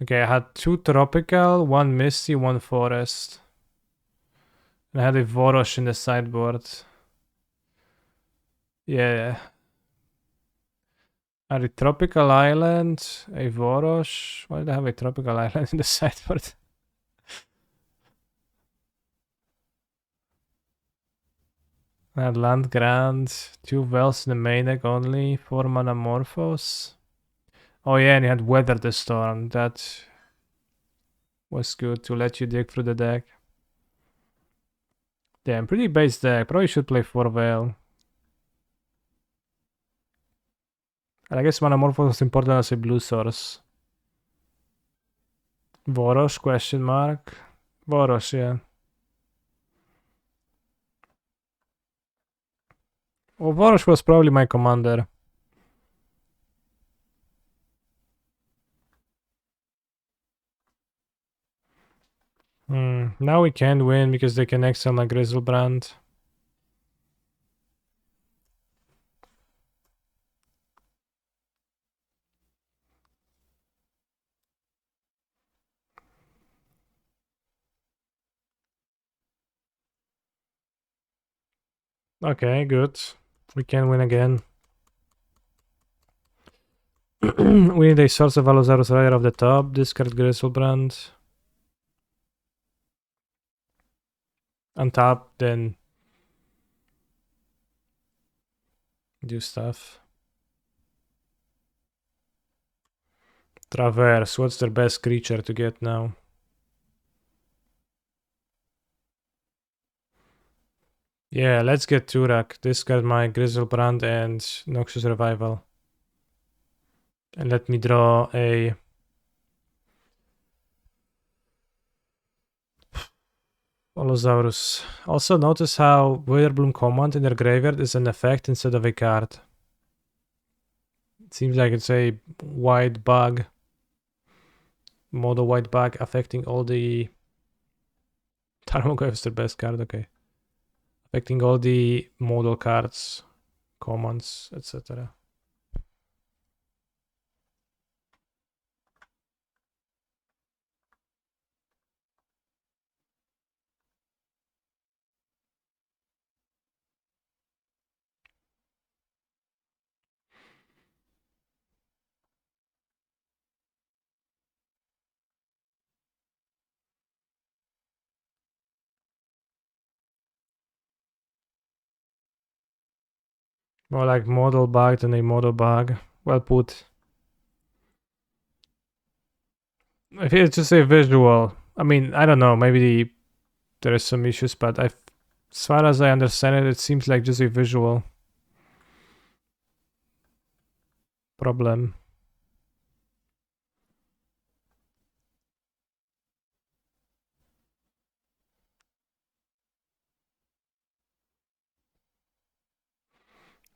Okay, I had 2 tropical, 1 misty, 1 forest. And I had a Vorosh in the sideboard. Yeah. I had a tropical island, a Vorosh. Why did I have a tropical island in the sideboard? I had land grant, 2 wells in the main deck only, 4 mana Morphos. Oh yeah, and he had Weather the Storm. That was good to let you dig through the deck. Damn, pretty base deck. Probably should play 4 Veil. And I guess mana Morphos is important as a blue source. Vorosh, question mark. Vorosh, yeah. Well, Vorosh was probably my commander. Now we can't win because they can exile my Grizzlebrand. Okay, good. We can win again. We need a source of Allosaurus Rider off the top. Discard Grizzlebrand. Untap, then do stuff. Traverse. What's their best creature to get now? Yeah, let's get Turak. Discard my Grizzlebrand and Noxious Revival. And let me draw a... Allosaurus. Also notice how Witherbloom Command in their graveyard is an effect instead of a card. It seems like it's a white bug. Model white bug affecting all the... Tarmogoyf is their best card, okay. Affecting all the model cards, commands, etc. More like model bug than a model bug. Well put. If it's just a visual, I mean, I don't know, maybe there is some issues, but as far as I understand it, it seems like just a visual problem.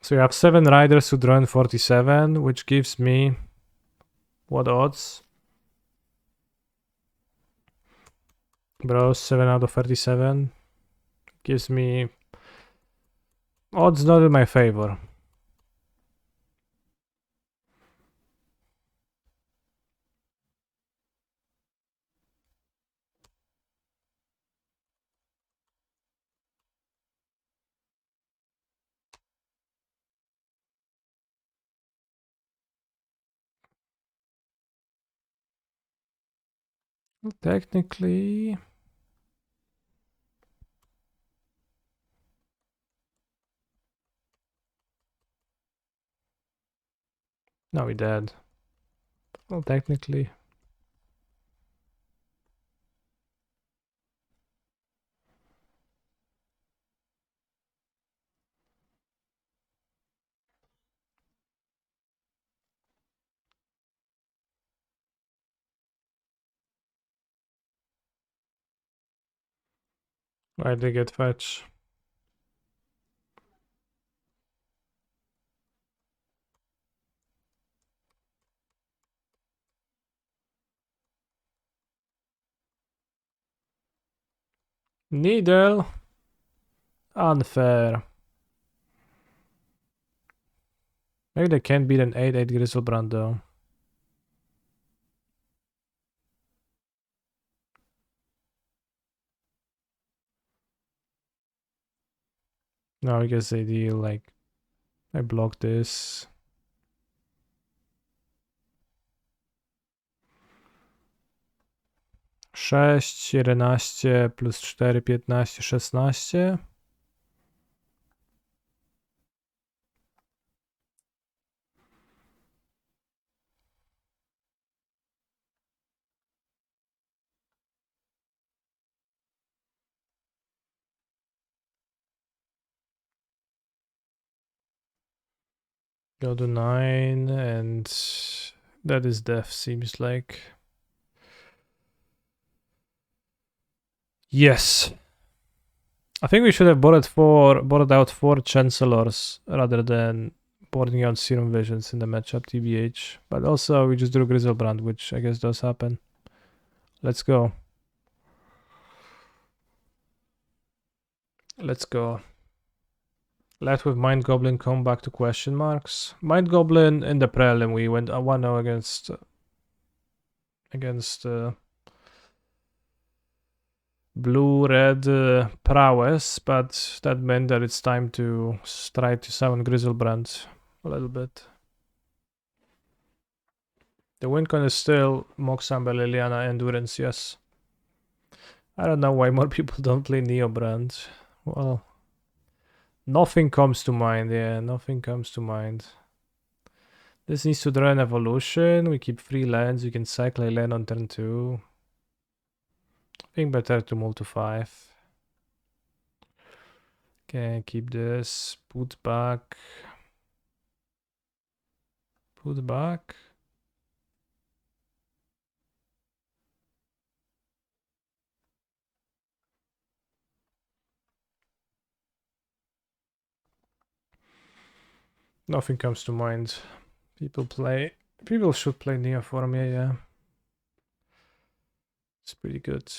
So you have 7 riders who draw in 47, which gives me what odds? Bro, 7 out of 37 gives me odds not in my favor. Well, technically... No, we dead. Well, technically... Why'd they get fetch? Needle! Unfair. Maybe they can't beat an 8-8 Griselbrand though. No, I guess they deal like... I block this. Sześć, 11 plus 4, 15, 16. Go to 9 and that is death, seems like. Yes. I think we should have boarded out 4 Chancellors rather than boarding out Serum Visions in the matchup, TBH. But also we just drew Griselbrand, which I guess does happen. Let's go. Let's go. Left with Mind Goblin, come back to question marks. Mind Goblin in the prelim, we went 1-0 against blue-red prowess, but that meant that it's time to try to summon Griselbrand a little bit. The win con is still Moxamber, Liliana, Endurance, yes. I don't know why more people don't play Neobrand. Well, nothing comes to mind, yeah, nothing comes to mind. This needs to draw an evolution. We keep 3 lands. We can cycle a land on turn 2. I think better to move to 5. Okay, keep this. Put back. Put back. Nothing comes to mind. People should play Neoform, yeah. It's pretty good.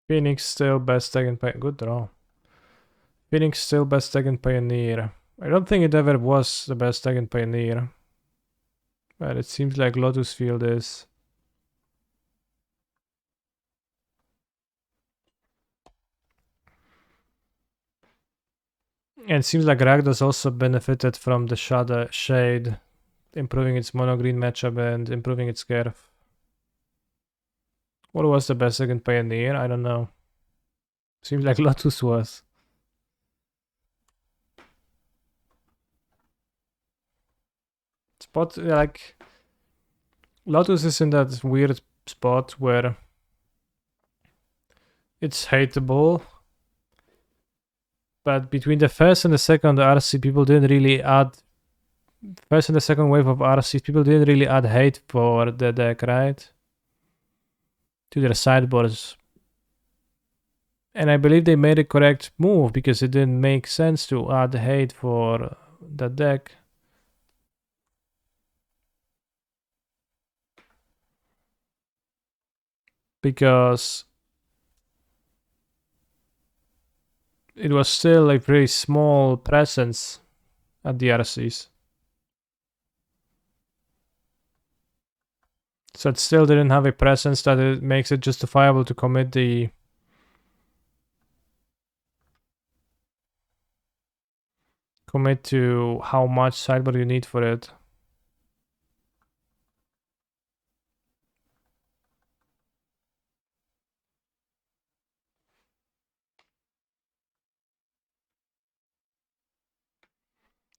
Phoenix still best tag and Pioneer. Good draw. Phoenix still best tag and Pioneer. I don't think it ever was the best tag and Pioneer. But it seems like Lotus Field is. And it seems like Rakdos also benefited from the Shadow Shade, improving its mono green matchup and improving its curve. What was the best second Pioneer? I don't know. Seems like Lotus was. Spot, like... Lotus is in that weird spot where it's hateable. But between the first and the second RC, people didn't really add... First and the second wave of RCs, people didn't really add hate for the deck, right? To their sideboards. And I believe they made a correct move because it didn't make sense to add hate for the deck. Because it was still a very small presence at the RCs. So it still didn't have a presence that it makes it justifiable to commit the commit to how much sideboard you need for it.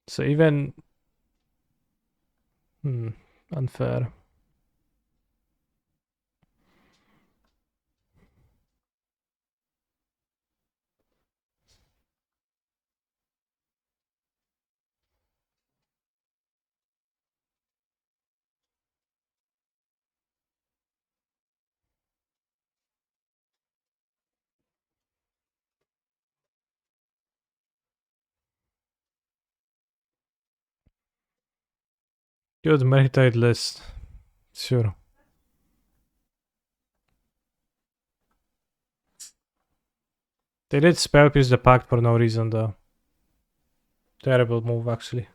So even unfair. Good meditate list. Sure. They did spell pierce the pact for no reason though. Terrible move actually.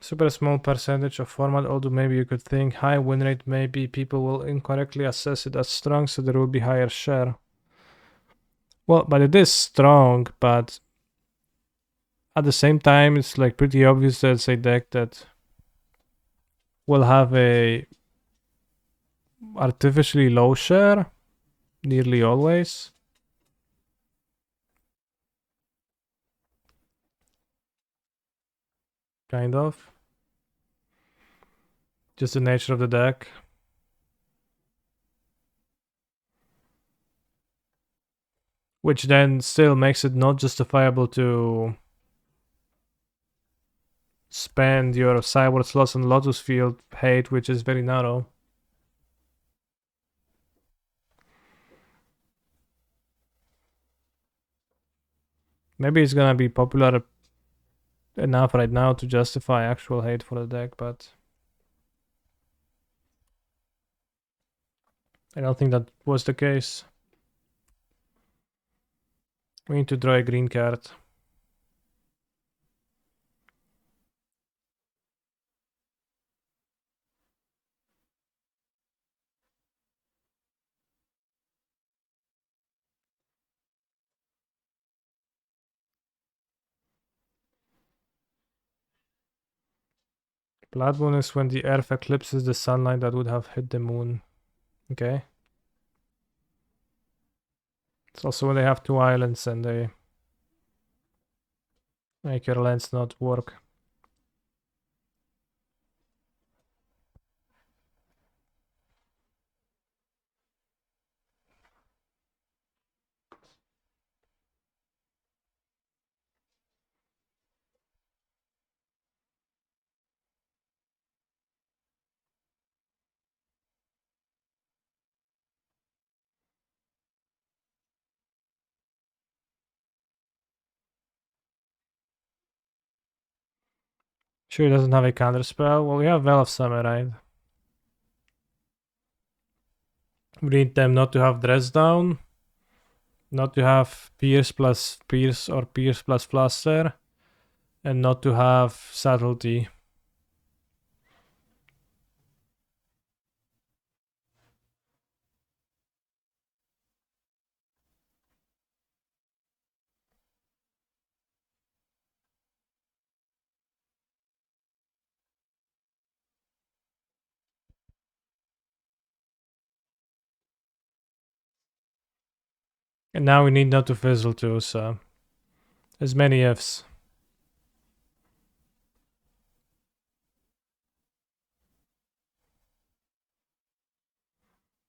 Super small percentage of format, although maybe you could think high win rate, maybe people will incorrectly assess it as strong, so there will be higher share. Well, but it is strong, but at the same time, it's like pretty obvious that it's a deck that will have a artificially low share, nearly always. Kind of. Just the nature of the deck. Which then still makes it not justifiable to spend your sideboard slots on Lotus Field hate, which is very narrow. Maybe it's gonna be popular enough right now to justify actual hate for the deck, but I don't think that was the case. We need to draw a green card. Blood moon is when the earth eclipses the sunlight that would have hit the moon. Okay. It's also when they have two islands and they make your lands not work. Sure, it doesn't have a counter spell. Well, we have Veil of Summer, right? We need them not to have Dress Down, not to have Pierce plus Pierce or Pierce plus Fluster, and not to have Subtlety. And now we need not to fizzle too, so as many ifs.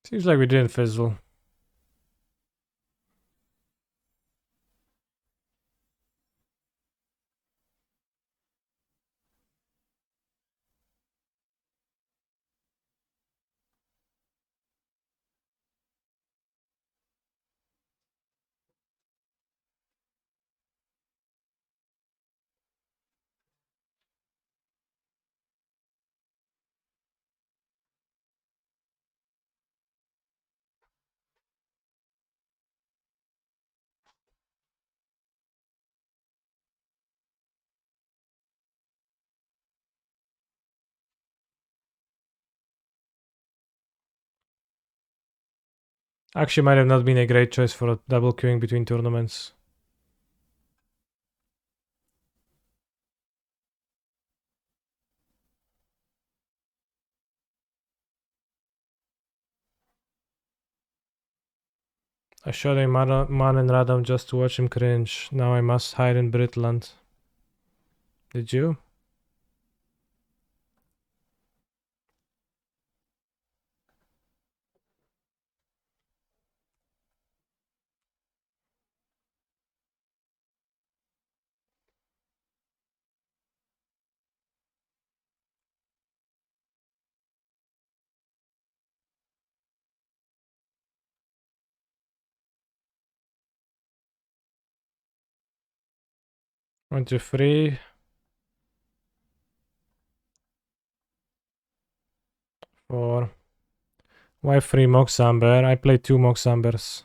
Seems like we didn't fizzle. Actually, might have not been a great choice for a double queuing between tournaments. I shot a man in Radom just to watch him cringe. Now I must hide in Britland. Did you? One, two, three. 4. Why 3 Moxamber? I played 2 Moxambers.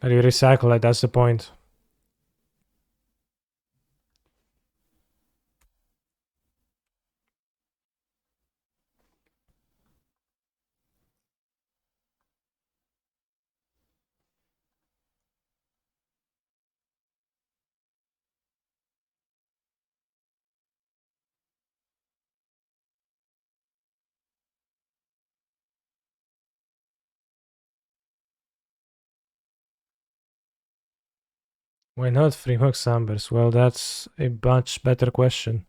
And you recycle it, that's the point. Why not 3 Moxambers? Well, that's a much better question.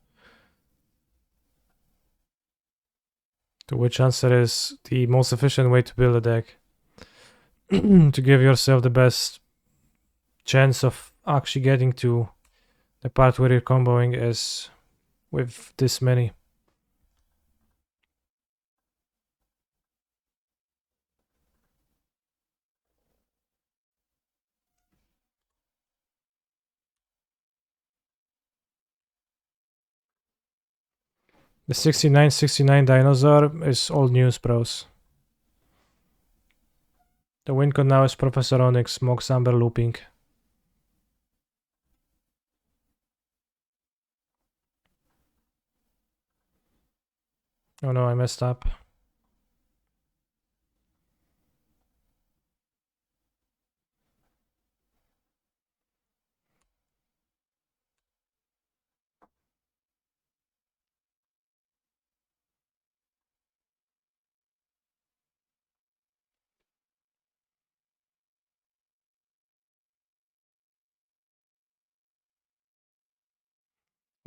To which answer is the most efficient way to build a deck. To give yourself the best chance of actually getting to the part where you're comboing is with this many. The 6969 dinosaur is old news, bros. The win code now is Professor Onyx, Moxamber looping. Oh no, I messed up.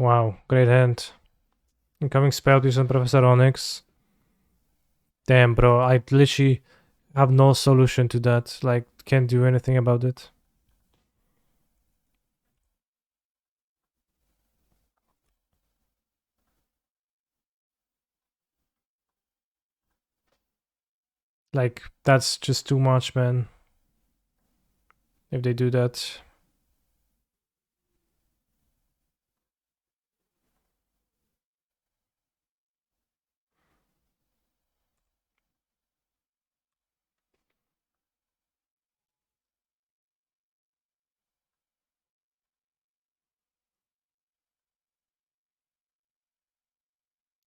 Wow, great hand. Incoming spell used on Professor Onyx. Damn, bro, I literally have no solution to that. Like, can't do anything about it. Like, that's just too much, man. If they do that.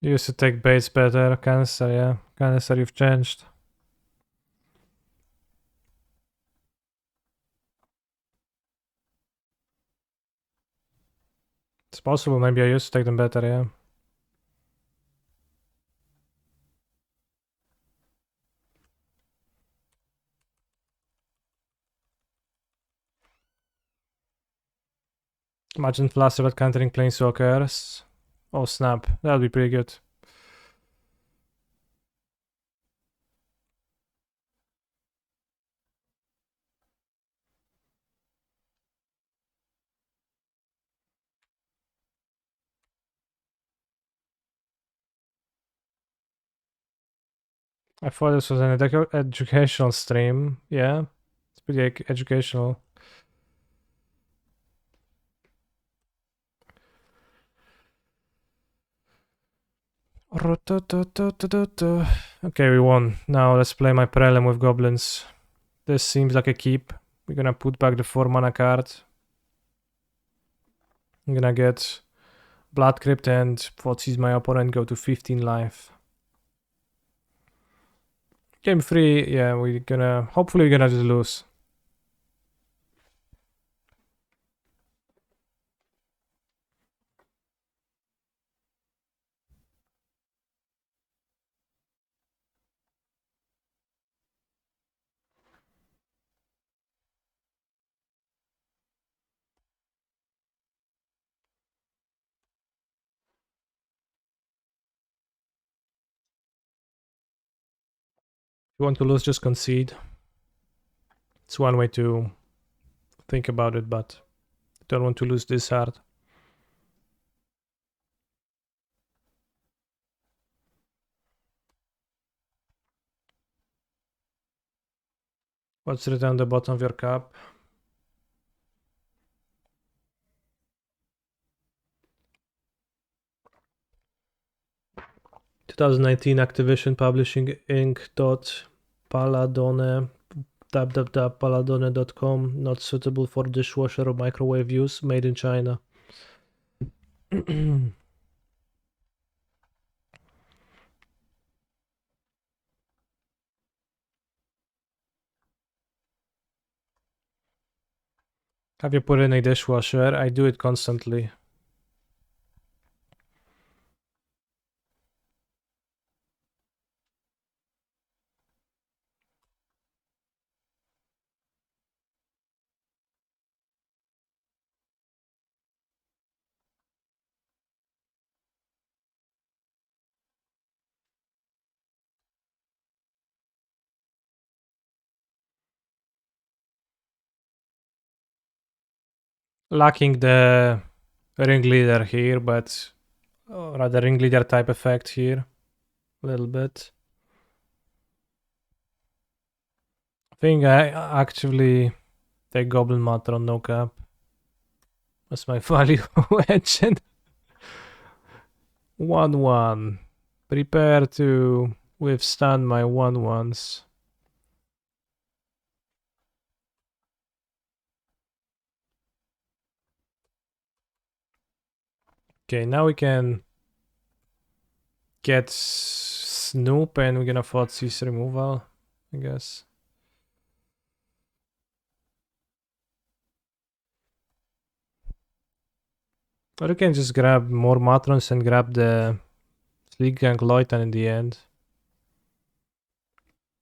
You used to take baits better. Cancer, yeah. Cancer, you've changed. It's possible, maybe I used to take them better, yeah. Imagine Fluster at countering Planeswalkers. Oh snap, that would be pretty good. I thought this was an educational stream. Yeah, it's pretty educational. Okay, we won. Now let's play my prelim with goblins. This seems like a keep. We're gonna put back the 4 mana card. I'm gonna get Blood Crypt and what sees my opponent go to 15 life. Game 3, yeah, hopefully we're gonna just lose. If you want to lose, just concede. It's one way to think about it, but don't want to lose this hard. What's written on the bottom of your cup? "2019 Activision Publishing Inc. Paladone www.paladone.com, not suitable for dishwasher or microwave use, made in China." Have you put in a dishwasher? I do it constantly. Lacking the ringleader here, but rather ringleader type effect here. A little bit. I think I actually take Goblin Matron, no cap. That's my value engine. 1-1. Prepare to withstand my 1-1s. Okay, now we can get Snoop and we're gonna fight Cease removal, I guess. Or you can just grab more Matrons and grab the Sleek Gang Loitan in the end.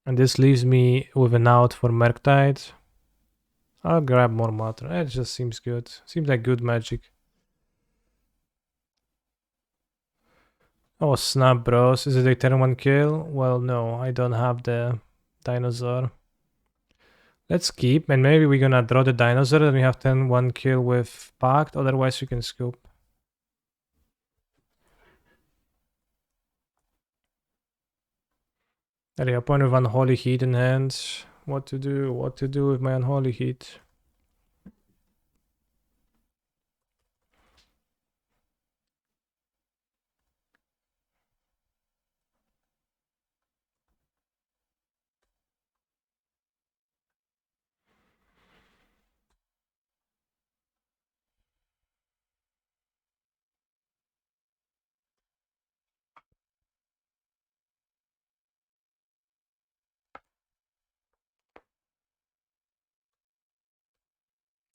And this leaves me with an out for Murktide. I'll grab more Matron. It just seems good. Seems like good magic. Oh snap, bros. Is it a turn 1 kill? Well, no, I don't have the dinosaur. Let's keep, and maybe we're gonna draw the dinosaur and we have 10-1 kill with Pact, otherwise we can scoop. There, opponent with Unholy Heat in hand. What to do with my Unholy Heat?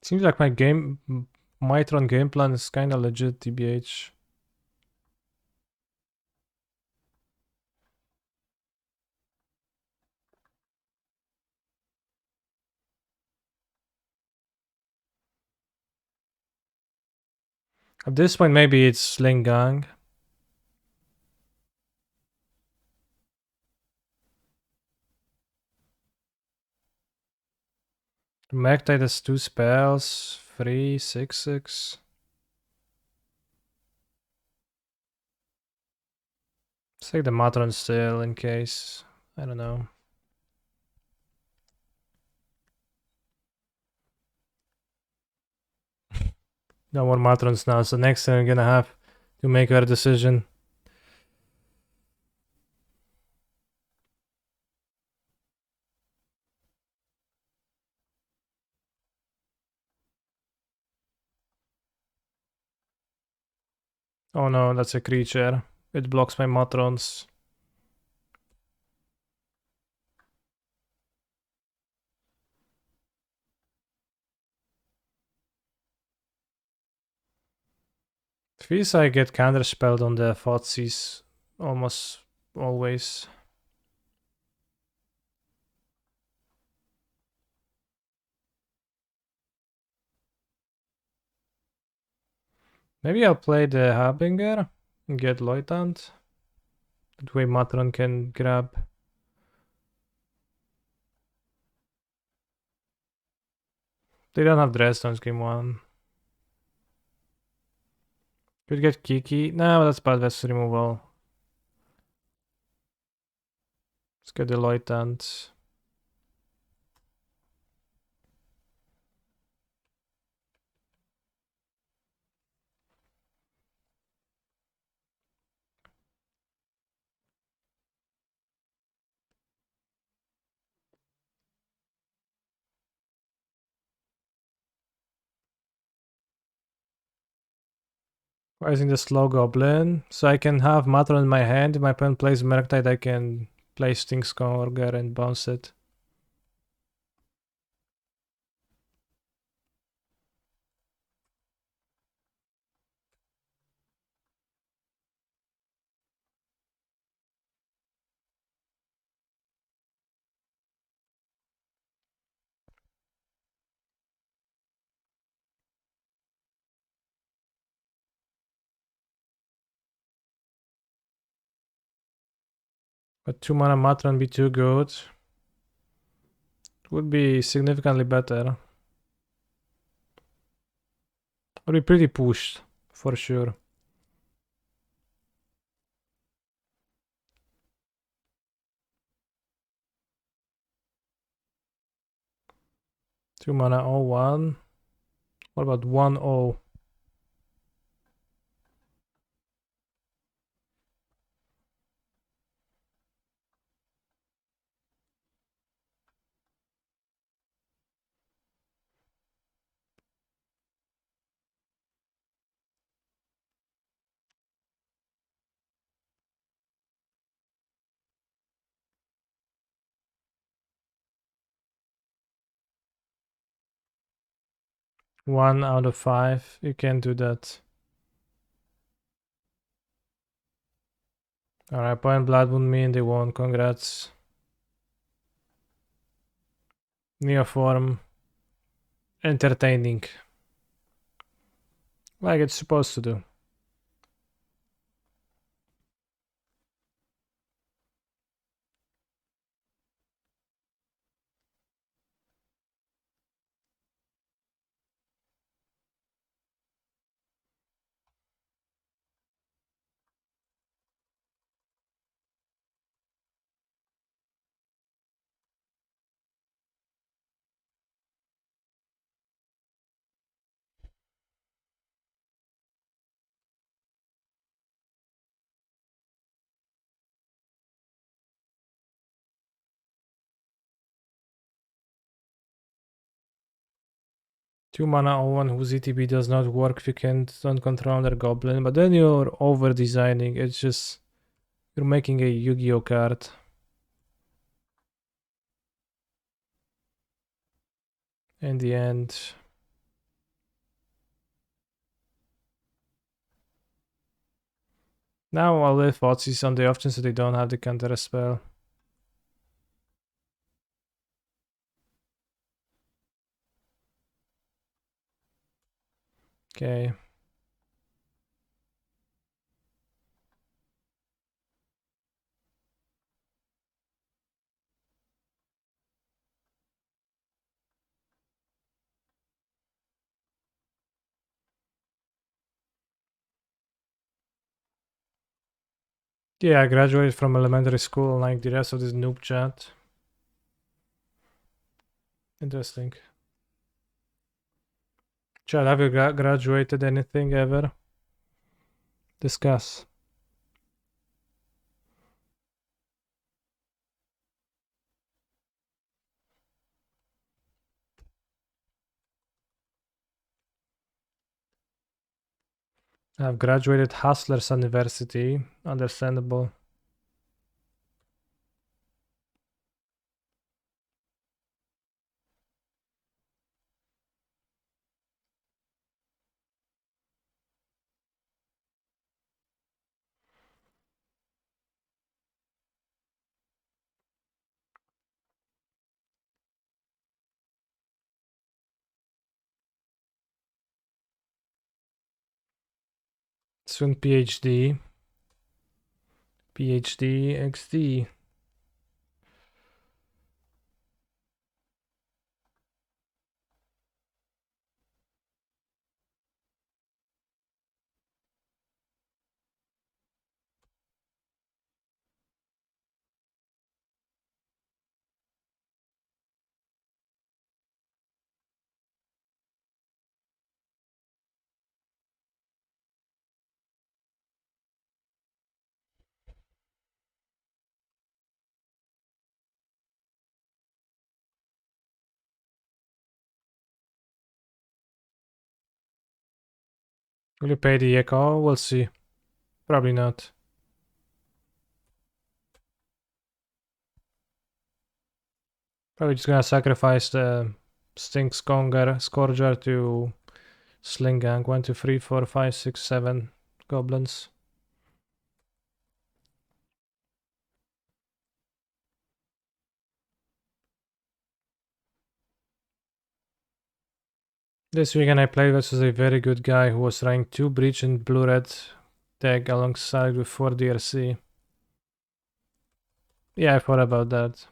Seems like my Mitron game plan is kinda legit, TBH. At this point, maybe it's Sling Gang. Magtide has 2 spells, 3, 6, 6. Let's take the Matron still in case. I don't know. No more Matrons now, so next time I'm gonna have to make our decision. Oh no, that's a creature. It blocks my Matrons. Feels I get counterspelled on the Thoughtseize almost always. Maybe I'll play the Harbinger and get Loitant. That way Matron can grab. They don't have Dreadstones game 1. Could get Kiki. No, that's bad vessel removal. Let's get the Loitant. Rising the Slow Goblin. So I can have Matron in my hand. If my opponent plays Murktide, I can play Stinkscourger and bounce it. But 2 mana Matron be too good. It would be significantly better. Would be pretty pushed, for sure. Two mana 0-1. What about 1-0? One out of 5. You can't do that. Alright, point Blood Moon me and they won. Congrats. Neoform. Entertaining. Like it's supposed to do. Two mana 0-1 whose ETB does not work if you don't control their goblin, but then you're over designing. It's just you're making a Yu-Gi-Oh card. In the end. Now I'll leave Thoughtseize on the option so they don't have the counter spell. Okay. Yeah, I graduated from elementary school like the rest of this noob chat. Interesting. Chat, have you graduated anything ever? Discuss. I've graduated Hustlers University. Understandable. Soon PhD. PhD XD. Will you pay the echo? We'll see. Probably not. Probably just gonna sacrifice the Stink Scourger to Sling Gang. 1, 2, 3, 4, 5, 6, 7 goblins. This weekend I played versus a very good guy who was running 2 Breach and Blue-Red deck alongside with 4 DRC. Yeah, I thought about that.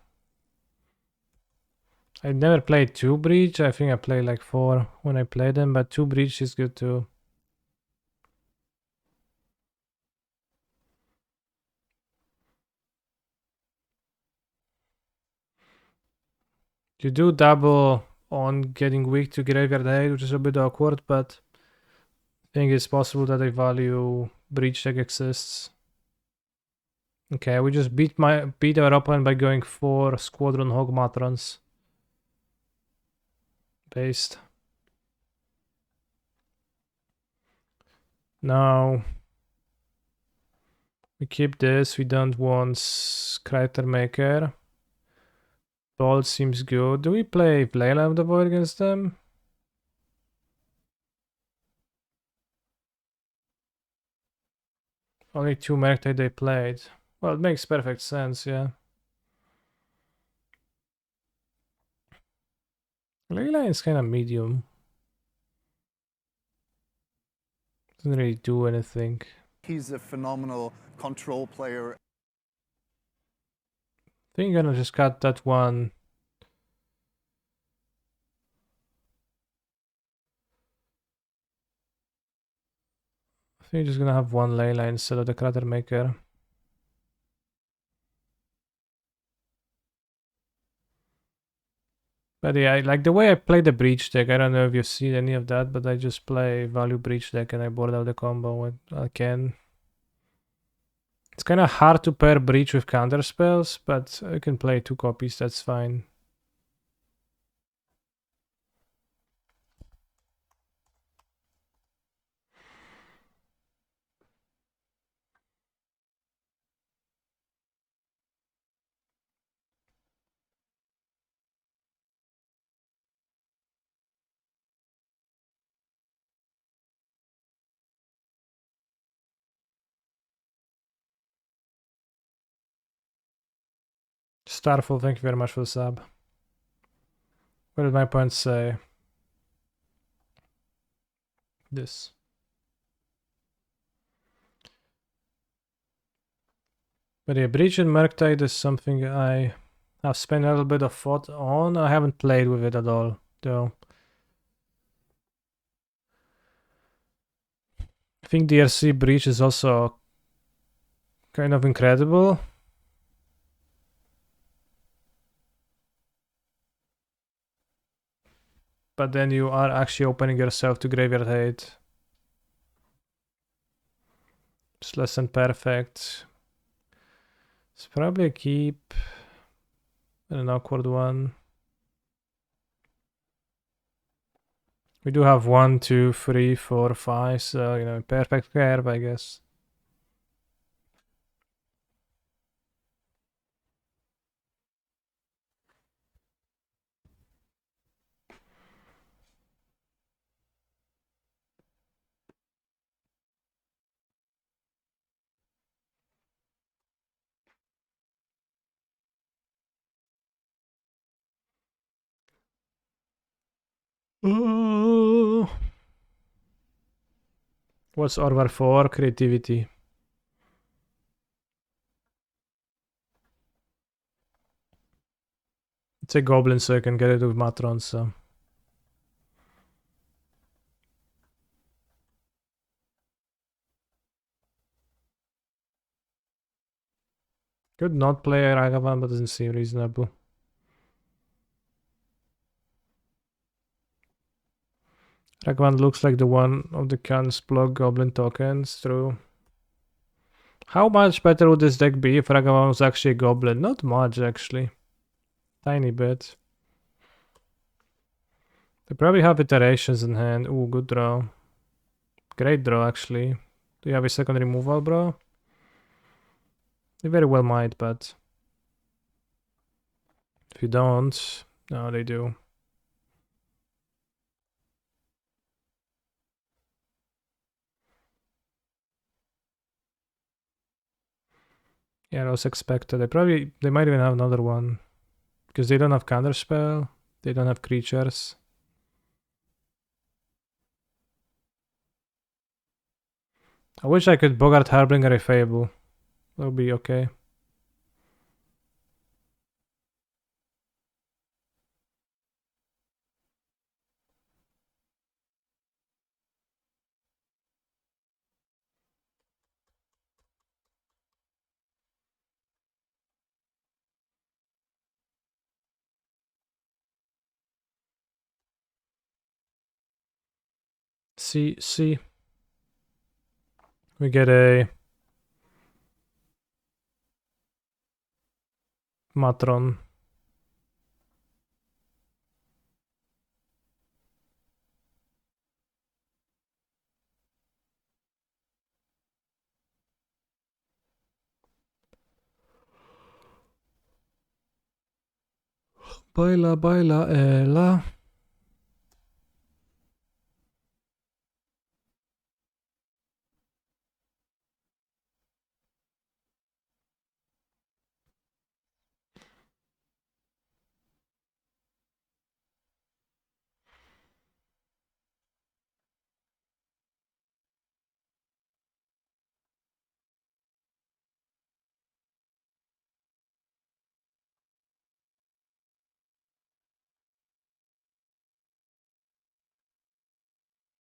I never played 2 Breach, I think I played like 4 when I played them, but 2 Breach is good too. You do double on getting weak to Graveyard Aid, which is a bit awkward, but I think it's possible that a value Breach deck exists. Okay, we just beat our opponent by going 4 Squadron Hogmatrons. Based. Now we keep this, we don't want Crater Maker. Bolt seems good. Do we play Layla of the Void against them? Only 2 Merctide they played. Well, it makes perfect sense, yeah. Layla is kind of medium. Doesn't really do anything. He's a phenomenal control player. I think I'm gonna just cut that one. I think I'm just gonna have one Layla instead of the Crater Maker. But yeah, like the way I play the Breach deck, I don't know if you've seen any of that, but I just play value Breach deck and I board out the combo when I can. It's kind of hard to pair Breach with counter spells, but I can play 2 copies, that's fine. Starful, thank you very much for the sub. What did my points say? This. But yeah, Breach and Murktide is something I have spent a little bit of thought on. I haven't played with it at all, though. I think DRC Breach is also kind of incredible. But then you are actually opening yourself to Graveyard Hate. It's less than perfect. It's probably a keep and an awkward one. We do have 1, 2, 3, 4, 5, so, you know, perfect curve, I guess. Oh. What's Orvar for? Creativity. It's a goblin, so I can get it with Matron, so. Could not play Ragavan, but doesn't seem reasonable. Ragavan looks like the one of the cans block goblin tokens, true. How much better would this deck be if Ragavan was actually a goblin? Not much, actually. Tiny bit. They probably have iterations in hand. Ooh, good draw. Great draw, actually. Do you have a second removal, bro? They very well might, but if you don't, no, they do. Yeah, that was expected. They might even have another one. Because they don't have counterspell. They don't have creatures. I wish I could Bogart Harbinger a Fable. That would be okay. See. We get a Matron. Baila, Ella.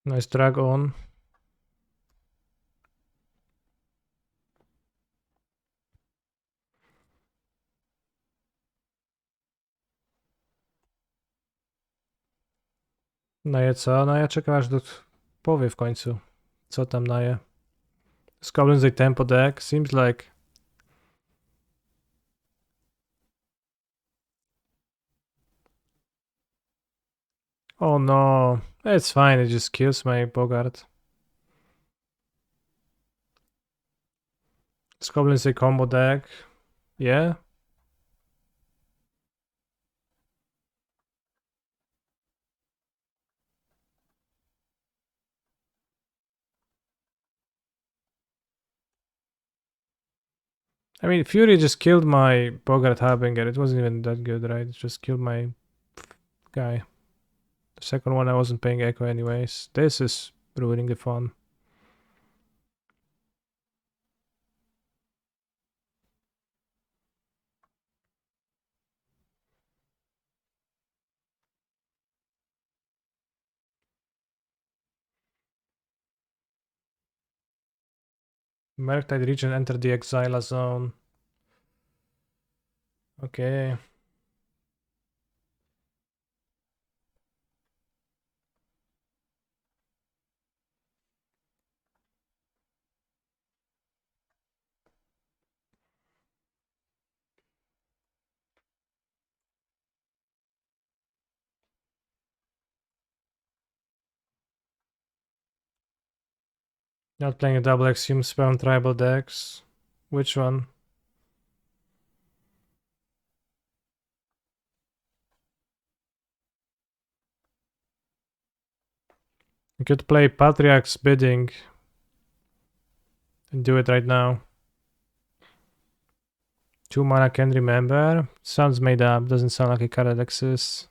Nice drag on. Naje co? Naja czekam aż powie w końcu. Co tam Naje? Goblins a tempo deck? Seems like. Oh no. It's fine, it just kills my Bogart. Goblins a combo deck? Yeah? I mean, Fury just killed my Bogart Harbinger. It wasn't even that good, right? It just killed my guy. The second one I wasn't paying Echo anyways. This is ruining the fun. Murktide region entered the Exile zone. Okay. Not playing a double Axiom spell on tribal decks. Which one? You could play Patriarch's Bidding and do it right now. 2 mana, can't remember. Sounds made up, doesn't sound like a card that exists.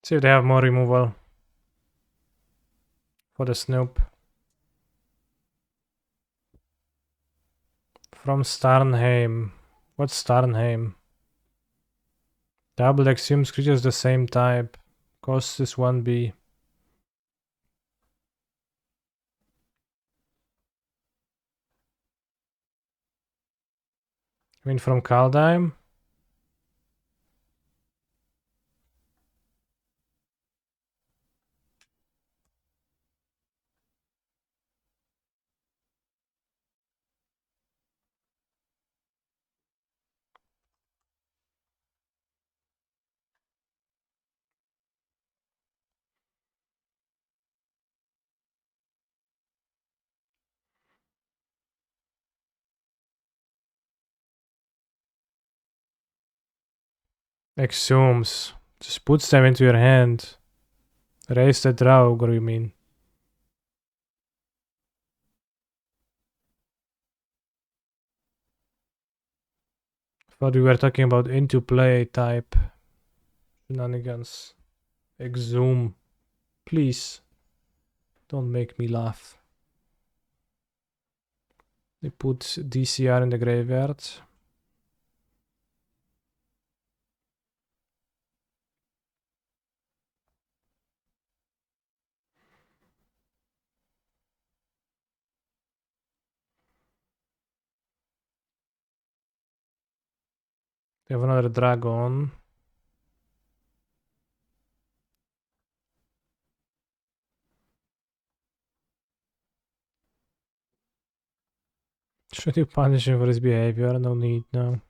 See if they have more removal for the Snoop. From Starnheim. What's Starnheim? Double Axiom creatures the same type. Cost is 1B. I mean from Kaldheim? Exhumes. Just puts them into your hand. Raise the draw, what do you mean? Thought we were talking about into play type shenanigans. Exhume. Please. Don't make me laugh. They put DCR in the graveyard. They have another dragon. Should you punish him for his behavior? No need, no.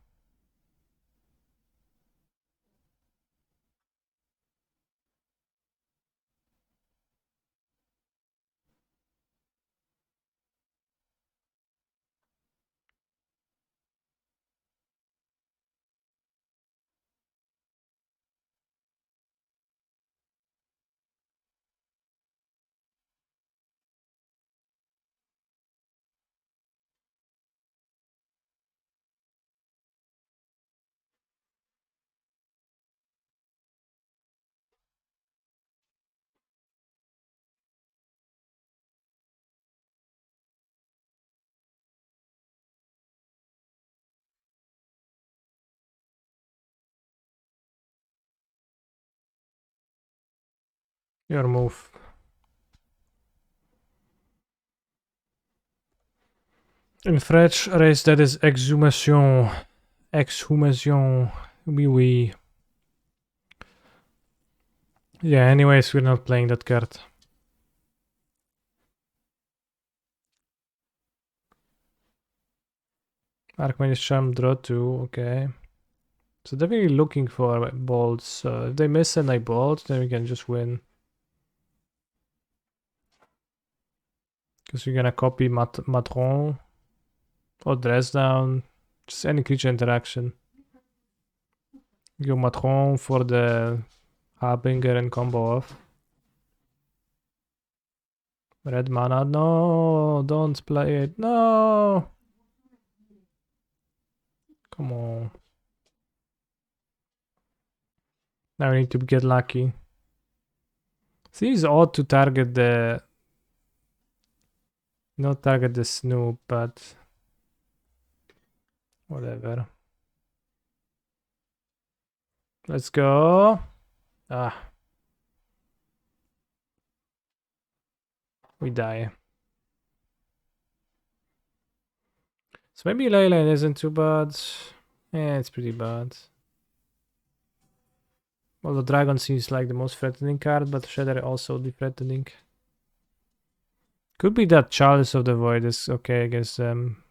Your move. In French, race that is exhumation. Exhumation. Oui, oui. Yeah, anyways, we're not playing that card. Archmage Charm, draw 2, okay. So definitely looking for bolts. If they miss and I bolt, then we can just win. Because we're gonna copy Matron or Dress Down. Just any creature interaction. Go Matron for the Harbinger and combo off. Red mana, no, don't play it, no! Come on. Now we need to get lucky. Seems odd to target the... Not target the Snoop, but... Whatever. Let's go. Ah. We die. So maybe Leyline isn't too bad. Yeah, it's pretty bad. Although Dragon seems like the most threatening card, but Shredder also be threatening. Could be that Chalice of the Void is okay against them.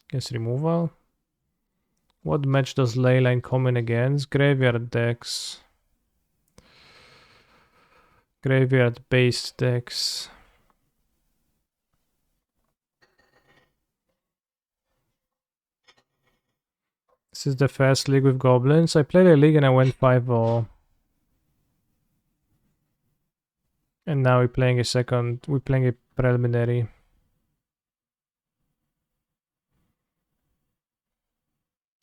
Against removal. What match does Leyline come in against? Graveyard decks. Graveyard based decks. This is the first league with goblins. I played a league and I went 5-0. And now we're playing a second. We're playing a preliminary.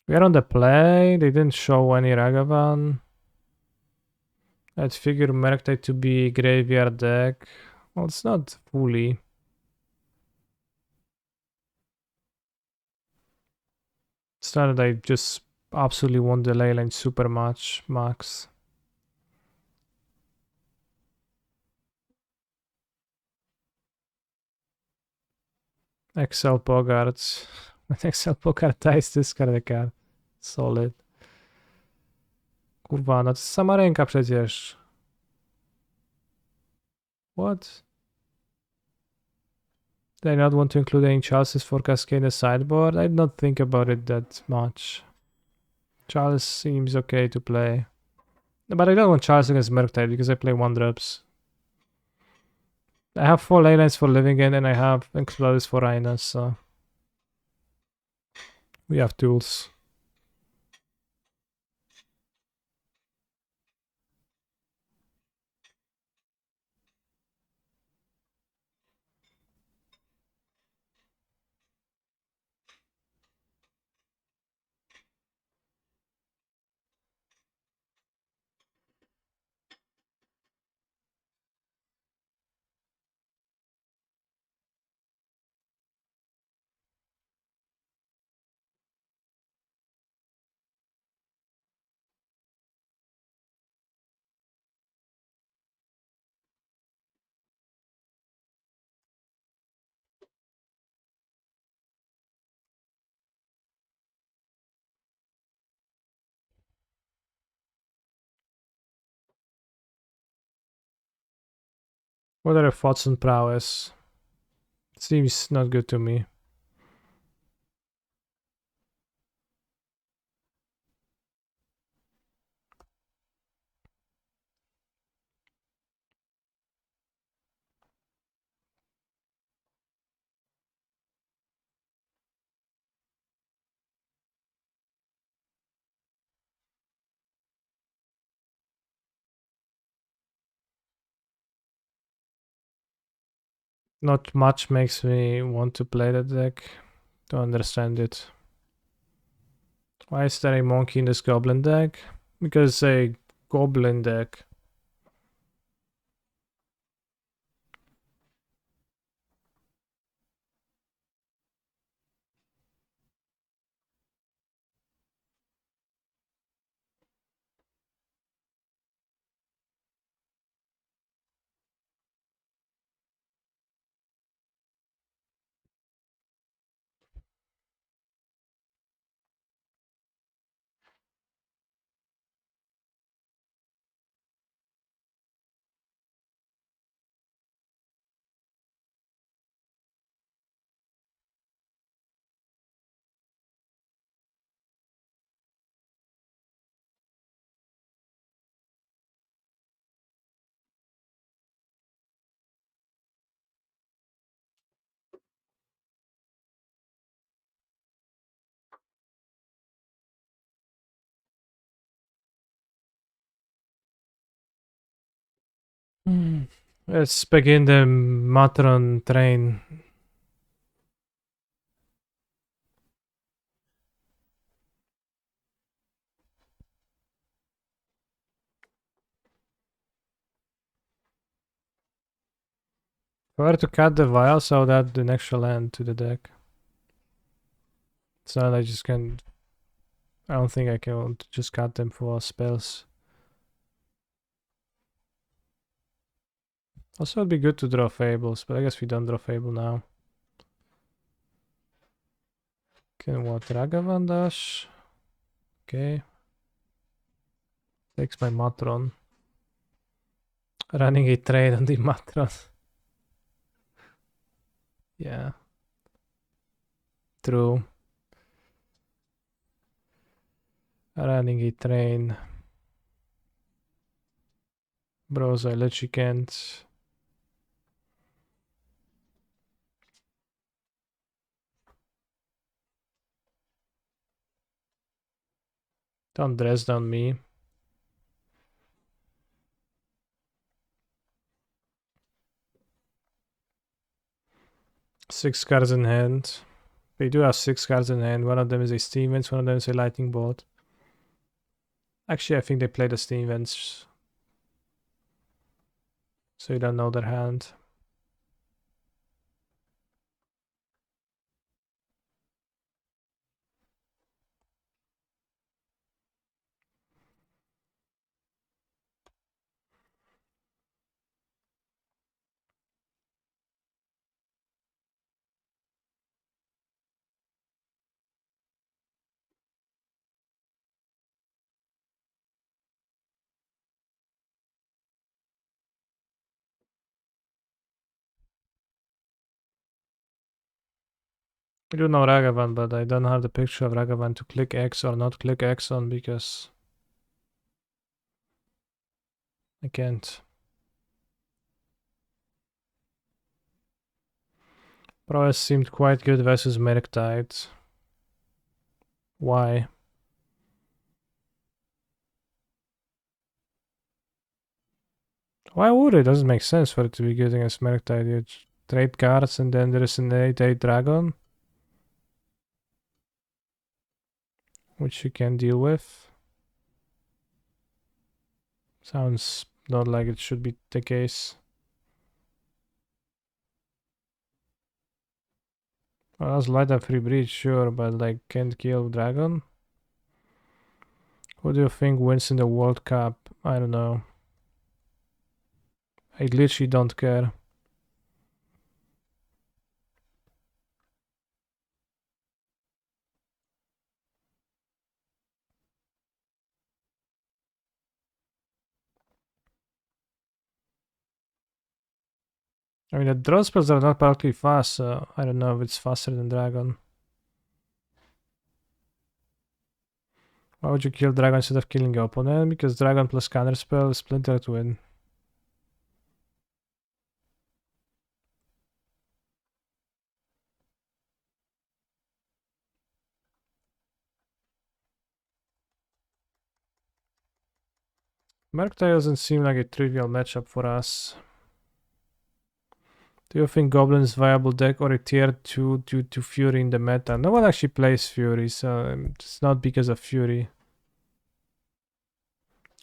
We are on the play. They didn't show any Ragavan. I'd figure Murktide to be graveyard deck. Well, it's not fully. It's not that I just absolutely want the Leyline super much, max. Excel Bogarts. When Excel Bogart dies, discard a card. Solid. Kurwa, no to jest sama ręka przecież. What? Did I not want to include any Chalices for Cascade in the sideboard? I did not think about it that much. Chalice seems okay to play. But I don't want Chalice against Murktide because I play 1-drops. I have 4 Leylines for living in and I have Exploders for Rhinos, so... We have tools. What are your thoughts on prowess? Seems not good to me. Not much makes me want to play that deck. To understand it. Why is there a monkey in this goblin deck? Because it's a goblin deck. Let's begin the Matron train. If I were to cut the vials, I would add an extra land to the deck. It's not I just can... I don't think I can just cut them for spells. Also, it'd be good to draw Fables, but I guess we don't draw Fable now. Okay, what Ragavan does? Okay. Takes my Matron. Running a trade on the Matron. Yeah. True. Running a train. Bros, I literally can't. Don't dress down me. Six cards in hand. We do have 6 cards in hand. One of them is a Steam Vents, one of them is a Lightning Bolt. Actually, I think they play the Steam Vents. So you don't know their hand. I do know Ragavan, but I don't have the picture of Ragavan to click X or not click X on because I can't. Prowess seemed quite good versus Merktide. Why? Why would it? Doesn't make sense for it to be good against Merktide. You trade cards and then there is an 8/8 dragon, which you can deal with. Sounds not like it should be the case. Well, that's light up free breach, sure, but like can't kill dragon. Who do you think wins in the World Cup? I don't know. I literally don't care. I mean, the draw spells are not particularly fast, so I don't know if it's faster than dragon. Why would you kill dragon instead of killing your opponent? Because dragon plus counterspell is Splinter Twin. Merktide doesn't seem like a trivial matchup for us. Do you think Goblin is viable deck or a tier 2 due to Fury in the meta? No one actually plays Fury, so it's not because of Fury.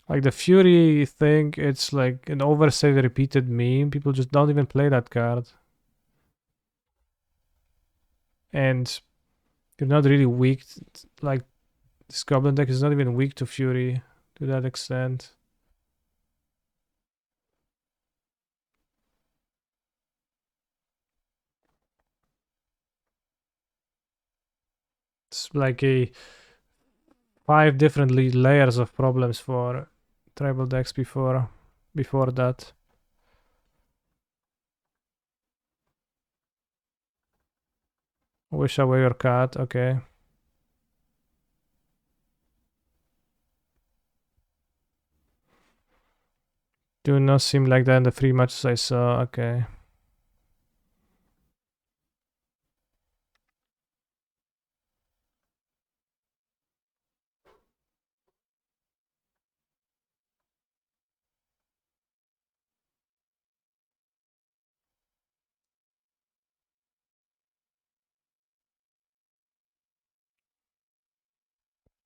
Like the Fury thing, it's like an oversaid repeated meme. People just don't even play that card. And you're not really weak. Like this Goblin deck is not even weak to Fury to that extent. It's like a 5 different layers of problems for tribal decks before that. Wish away your cat, okay. Do not seem like that in the 3 matches I saw, okay.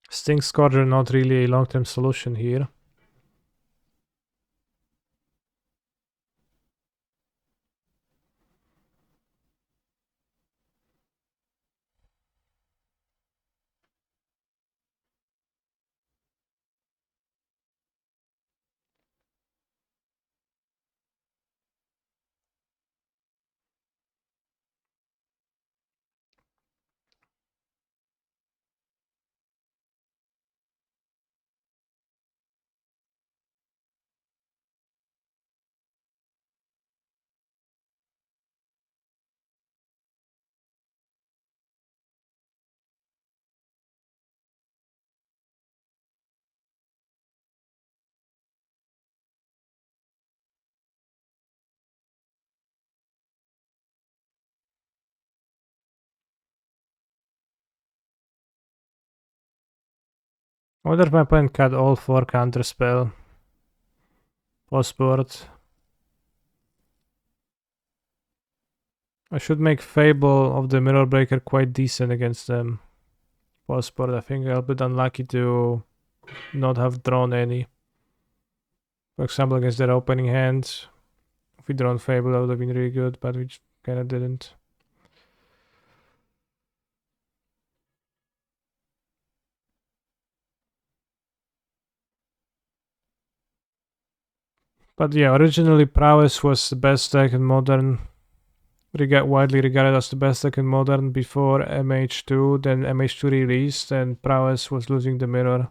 Sting Scourger not really a long-term solution here. I wonder if my opponent cut all 4 counterspell. Postboard. I should make Fable of the Mirror Breaker quite decent against them. Postboard, I think I'll be unlucky to not have drawn any. For example, against their opening hand. If we drawn Fable, that would have been really good, but we kinda didn't. But yeah, originally Prowess was the best deck in Modern. Widely regarded as the best deck in Modern before MH2, then MH2 released, and Prowess was losing the mirror.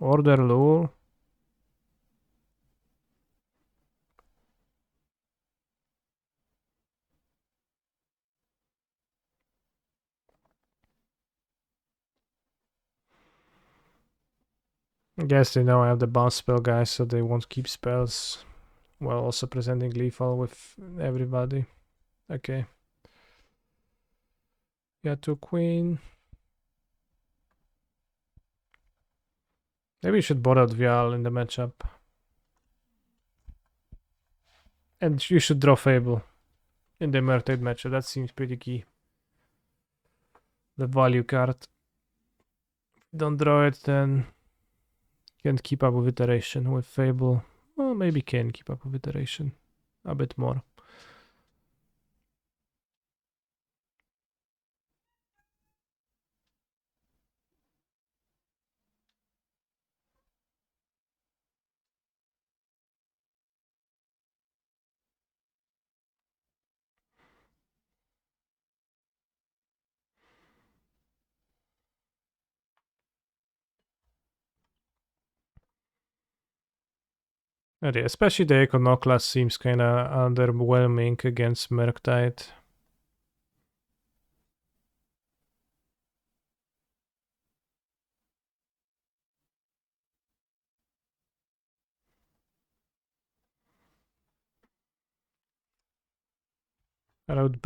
Order Lure. I guess they know I have the bounce spell guys, so they won't keep spells while also presenting lethal with everybody. Okay. Yeah, to Queen. Maybe you should board out Vial in the matchup. And you should draw Fable in the Murtide matchup. That seems pretty key. The value card. Don't draw it, then can't keep up with iteration with Fable. Well, maybe can keep up with iteration a bit more. Okay, especially the Iconoclast seems kinda underwhelming against Murktide. And I would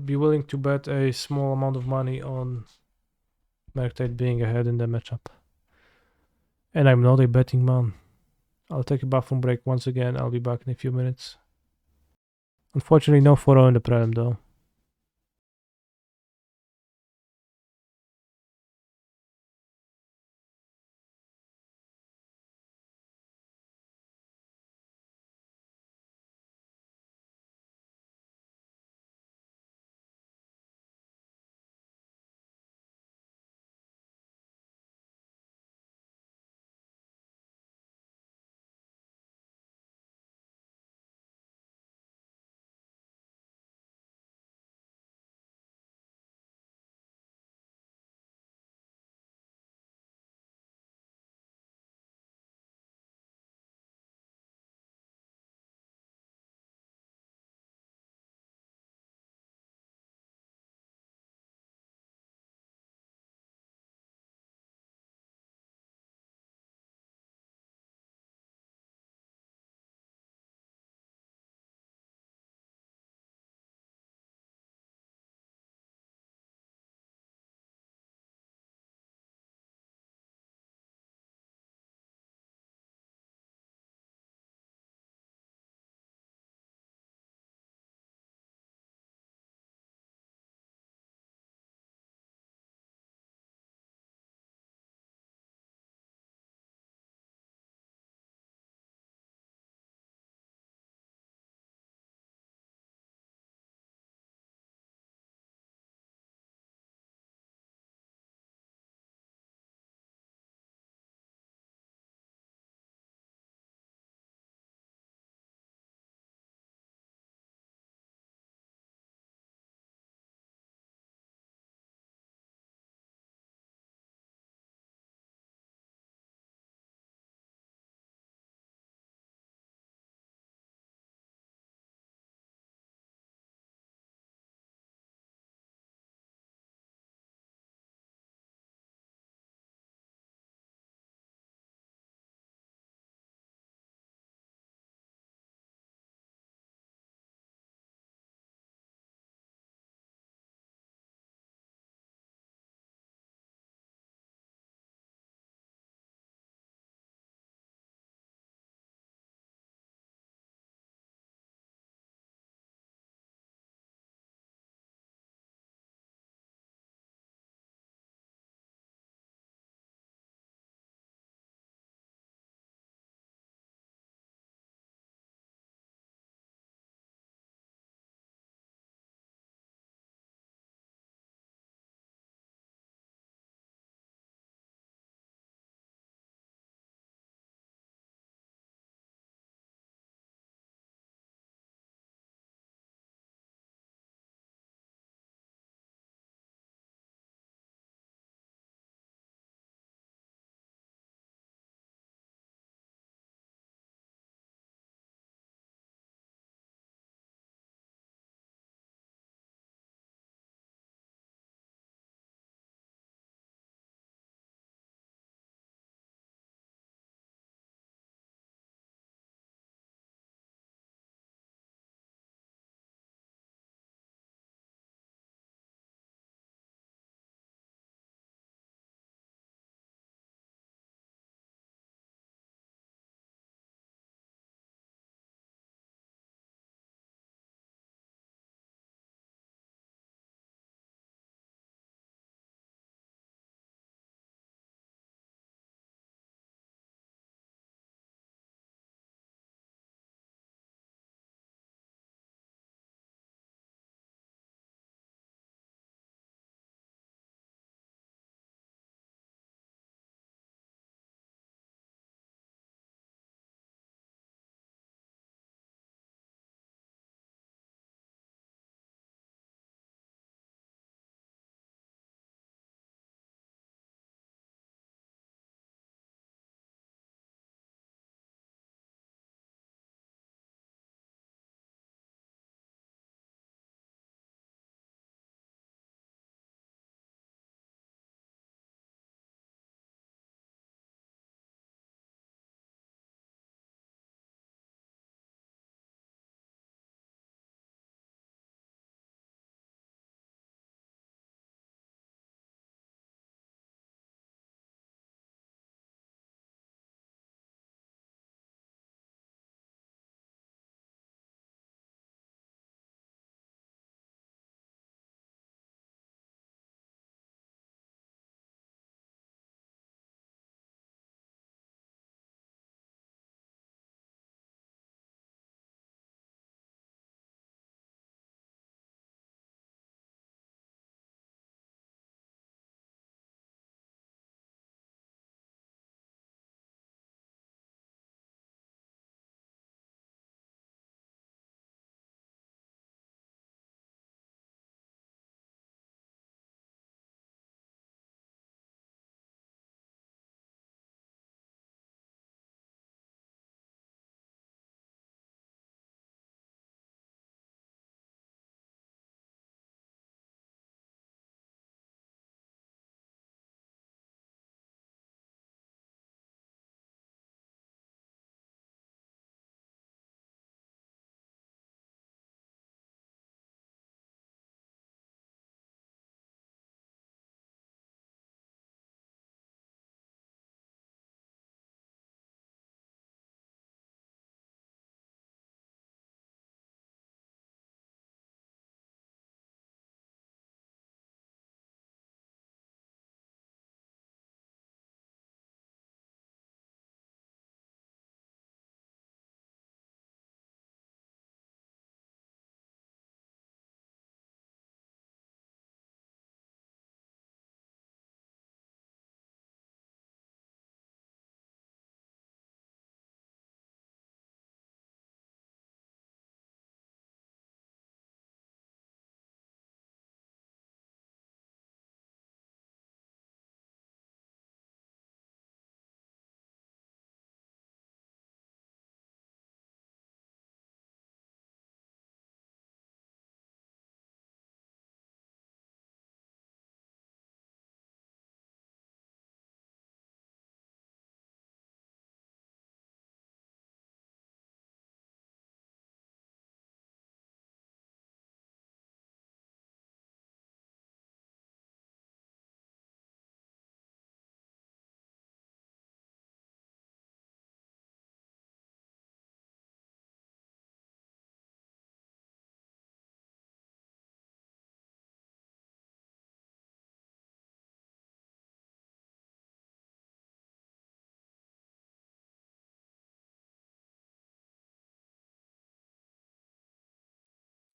be willing to bet a small amount of money on Murktide being ahead in the matchup. And I'm not a betting man. I'll take a bathroom break once again. I'll be back in a few minutes. Unfortunately, no 4-0 in the prem though.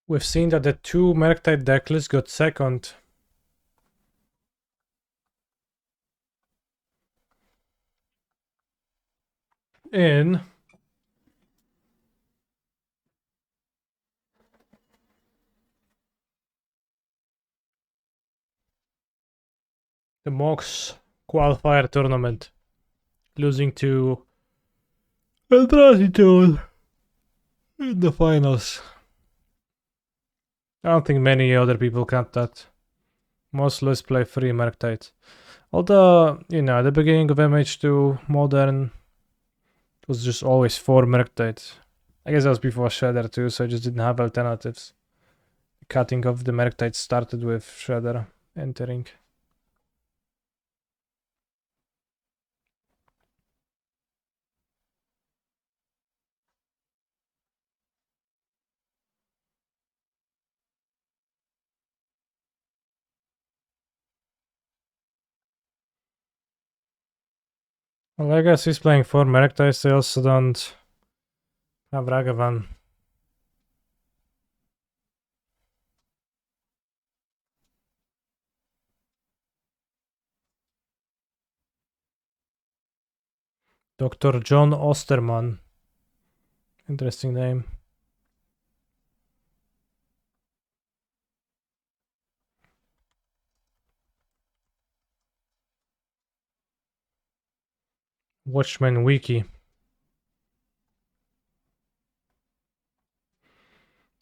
We've seen that the 2 Merktide decklists got second. In the Mox qualifier tournament, losing to Eldrazi in the finals. I don't think many other people capped that. Most lists play 3 Merktide. Although, you know, at the beginning of MH2 Modern, it was just always 4 Merktide. I guess that was before Shredder too, so I just didn't have alternatives. Cutting of the Merktide started with Shredder entering. Well, I guess he's playing 4 Merktides, they also don't have Ragavan. Dr. John Osterman. Interesting name. Watchmen Wiki.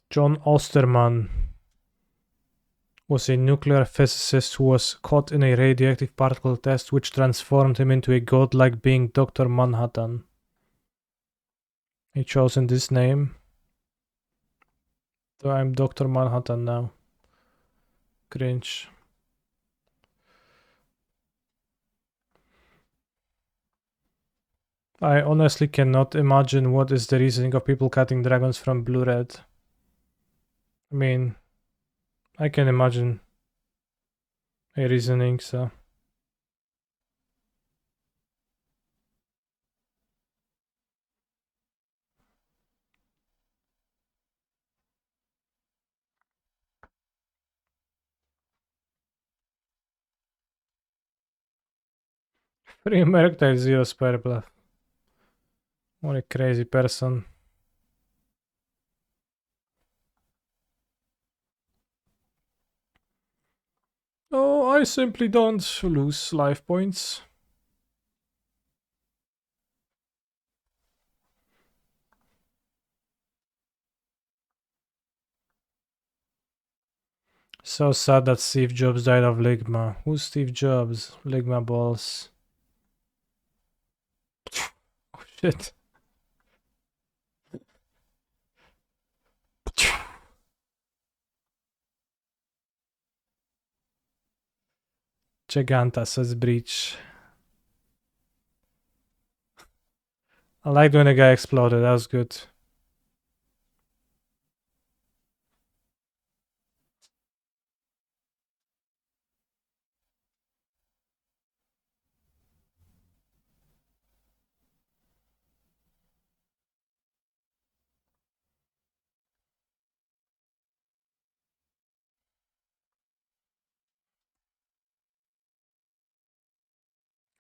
John Osterman was a nuclear physicist who was caught in a radioactive particle test which transformed him into a godlike being, Dr. Manhattan. He chosen this name. So I'm Dr. Manhattan now. Cringe. I honestly cannot imagine what is the reasoning of people cutting dragons from blue-red. I mean, I can imagine a reasoning, so... Free Merctile, 0 spare bluff. What a crazy person. Oh, I simply don't lose life points. So sad that Steve Jobs died of Ligma. Who's Steve Jobs? Ligma balls. Oh shit. Giganta says breach. I liked when the guy exploded, that was good.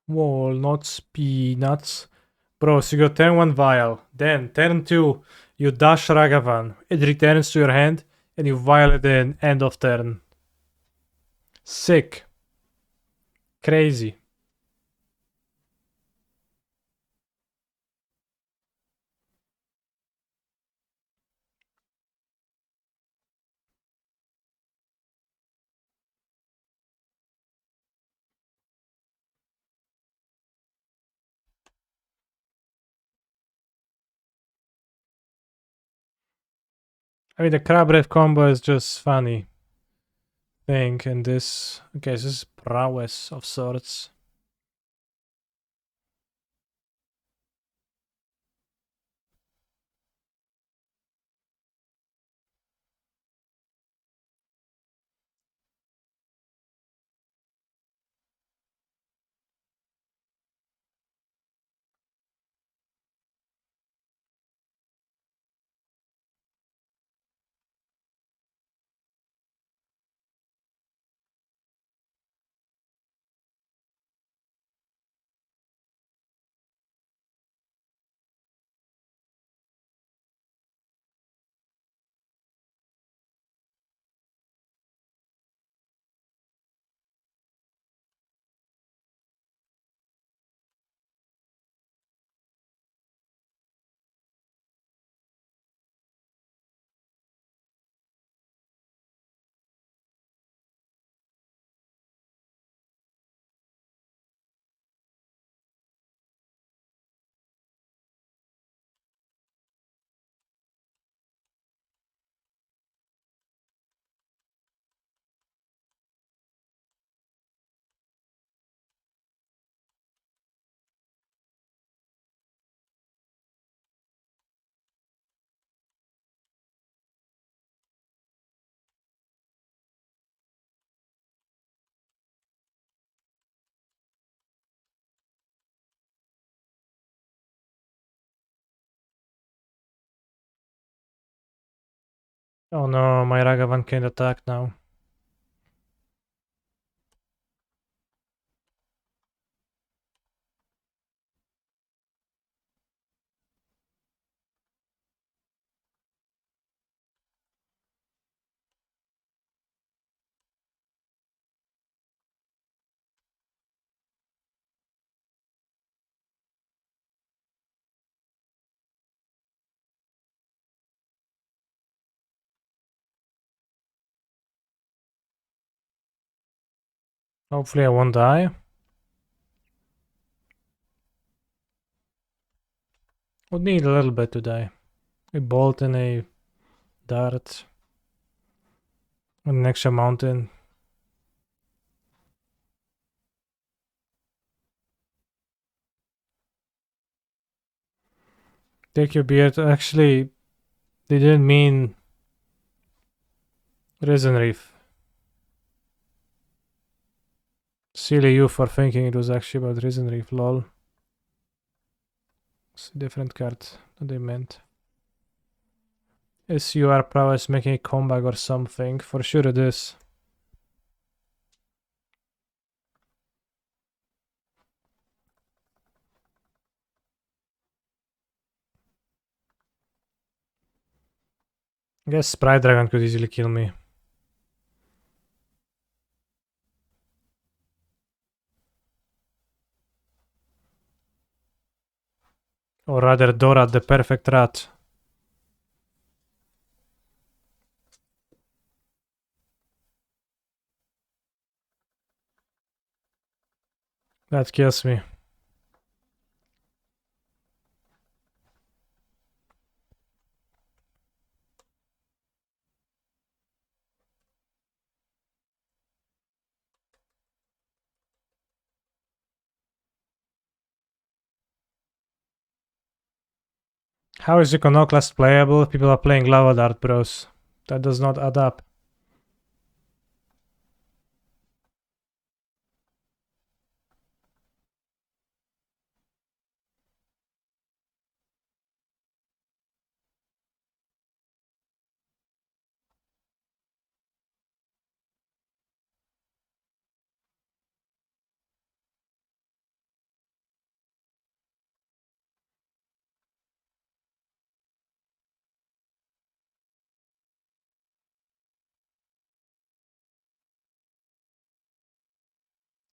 Walnuts, peanuts. Bro, so you got turn 1 Vial. Then, turn 2, you dash Ragavan. It returns to your hand, and you Vial it in end of turn. Sick. Crazy. I mean, the crab ref combo is just funny thing, and this... Okay, this is prowess of sorts. Oh no, my Ragavan can't attack now. Hopefully I won't die. Would need a little bit to die. A bolt and a dart. And an extra mountain. Take your beard. Actually, they didn't mean Risen Reef. Silly you for thinking it was actually about Risen Reef, lol. It's a different card that they meant. Is your prowess making a comeback or something? For sure it is. I guess Sprite Dragon could easily kill me. Or rather Dora the perfect rat. That kills me. How is Iconoclast playable if people are playing Lava Dart, bros? That does not add up.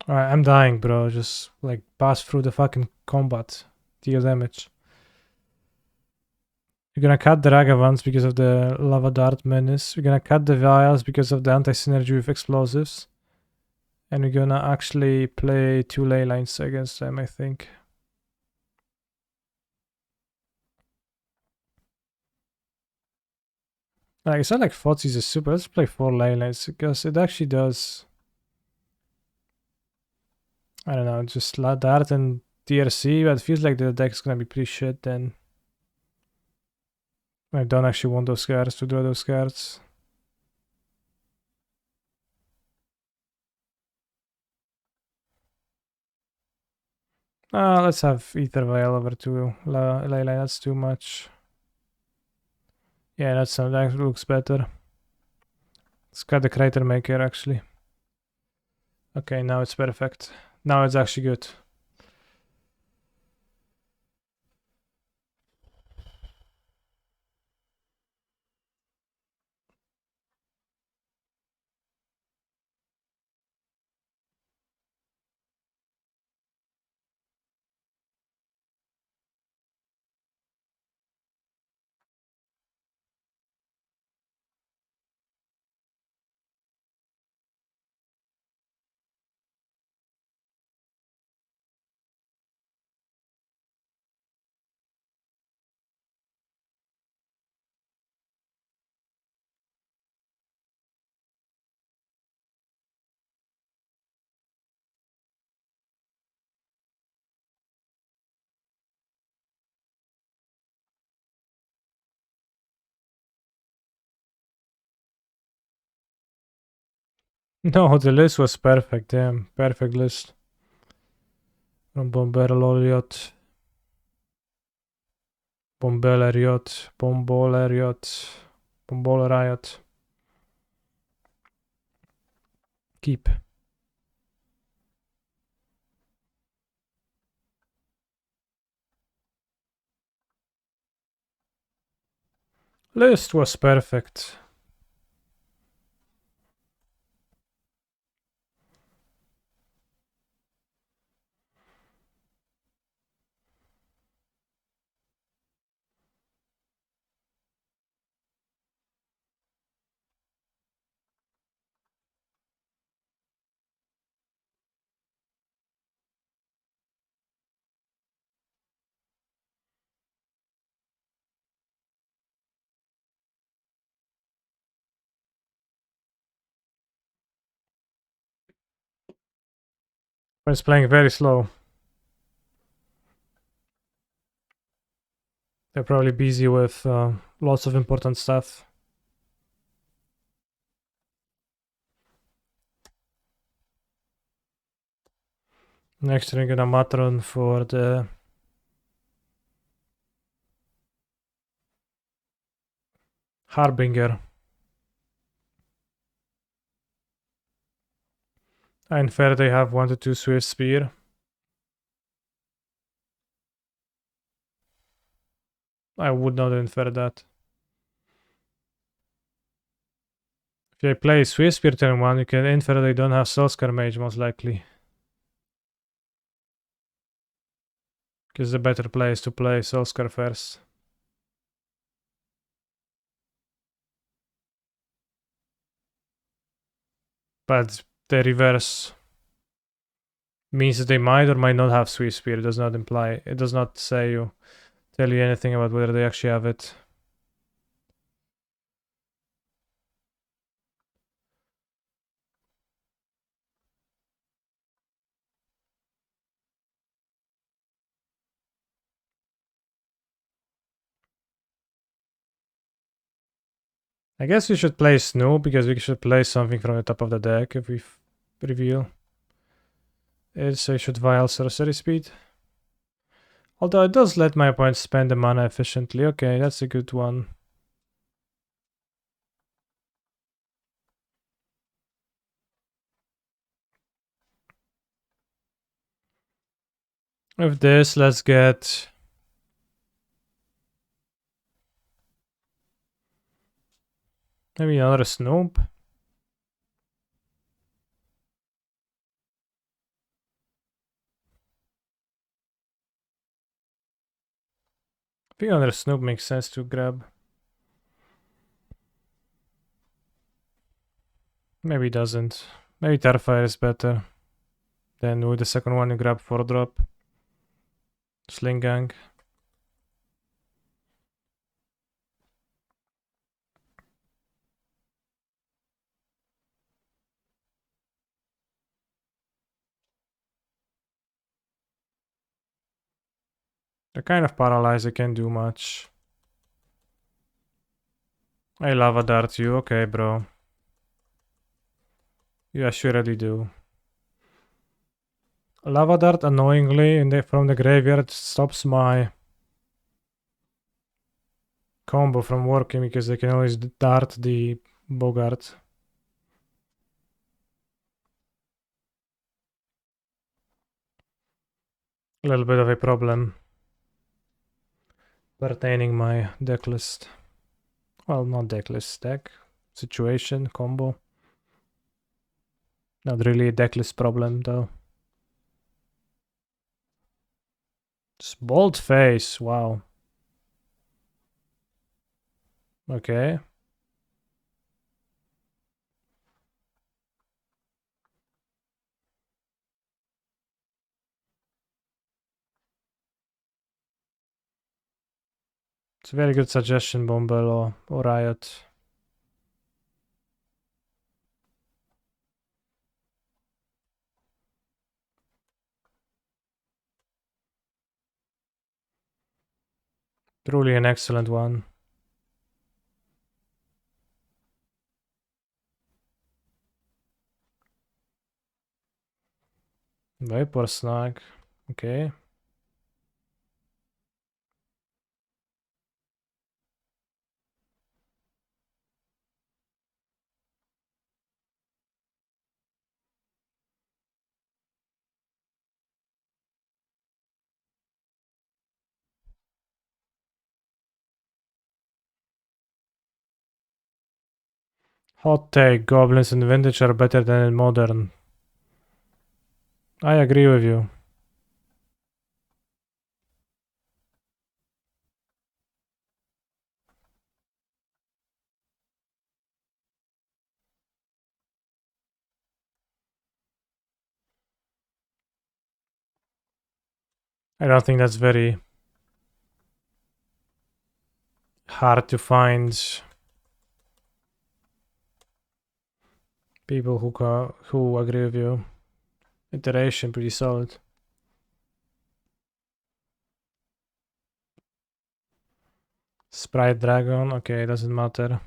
Alright, I'm dying, bro. Just like pass through the fucking combat. Deal damage. You're gonna cut the Ragavans because of the Lava Dart menace. We're gonna cut the Vials because of the anti-synergy with explosives. And we're gonna actually play 2 ley lines against them, I think. Like, it's not like Fotzi's is super. Let's play 4 ley lines because it actually does. I don't know, just Dart and DRC, but it feels like the deck's gonna be pretty shit then. I don't actually want those cards to draw those cards. Let's have Ether Vial over to Leyline, that's too much. Yeah, that looks better. Let's cut the Crater Maker actually. Okay, now it's perfect. Now it's actually good. No, the list was perfect, damn. Perfect list. From Bomberloriot. Bombeleriot. Bomboleriot. Ball Riot. Keep. List was perfect. It's playing very slow. They're probably busy with lots of important stuff. Next we're gonna Matron for the Harbinger. I infer they have 1 to 2 Swift Spear. I would not infer that. If they play Swift Spear turn 1, you can infer they don't have Soulscar Mage most likely. Because the better play is to play Soulscar first. But the reverse means that they might or might not have Swift Spear. It does not imply, it does not tell you anything about whether they actually have it. I guess we should play Snow because we should play something from the top of the deck if we reveal it. So I should vial sorcery speed. Although it does let my opponent spend the mana efficiently. Okay, that's a good one. With this, let's get maybe another Snoop. I think another Snoop makes sense to grab. Maybe it doesn't. Maybe Terrifier is better. Then with the second one you grab 4-drop. Sling Gang. They're kind of paralyzed, they can't do much. I lava dart you, okay bro. You assuredly do. Lava dart annoyingly from the graveyard stops my combo from working because they can always dart the Bogart. A little bit of a problem pertaining my deck list. Well, not deck list, deck situation, combo. Not really a deck list problem though. Just bold face, wow. Okay. It's a very good suggestion, Bombel or Riot. Truly an excellent one. Vapor Snag. Okay. Hot take, goblins in vintage are better than in modern. I agree with you. I don't think that's very hard to find people who agree with you. Iteration pretty solid. Sprite dragon, okay, doesn't matter.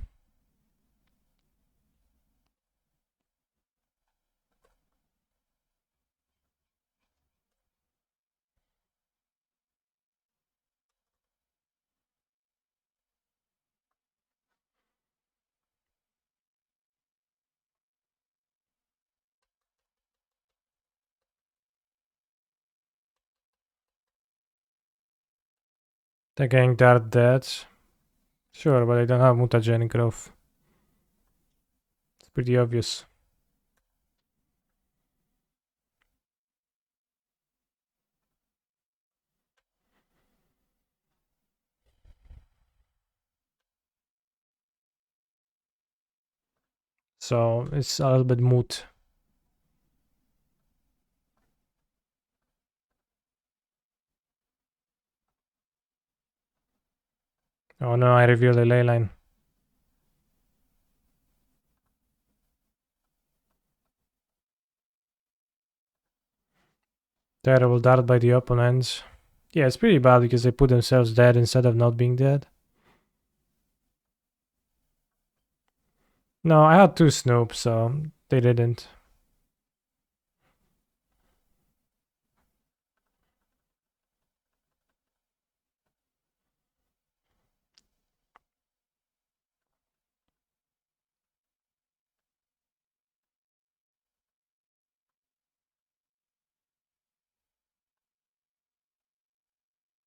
They're getting Dart dead. Sure, but I don't have mutagenic growth. It's pretty obvious. So it's a little bit moot. Oh no, I revealed the ley line. Terrible dart by the opponents. Yeah, it's pretty bad because they put themselves dead instead of not being dead. No, I had two Snoops, so they didn't.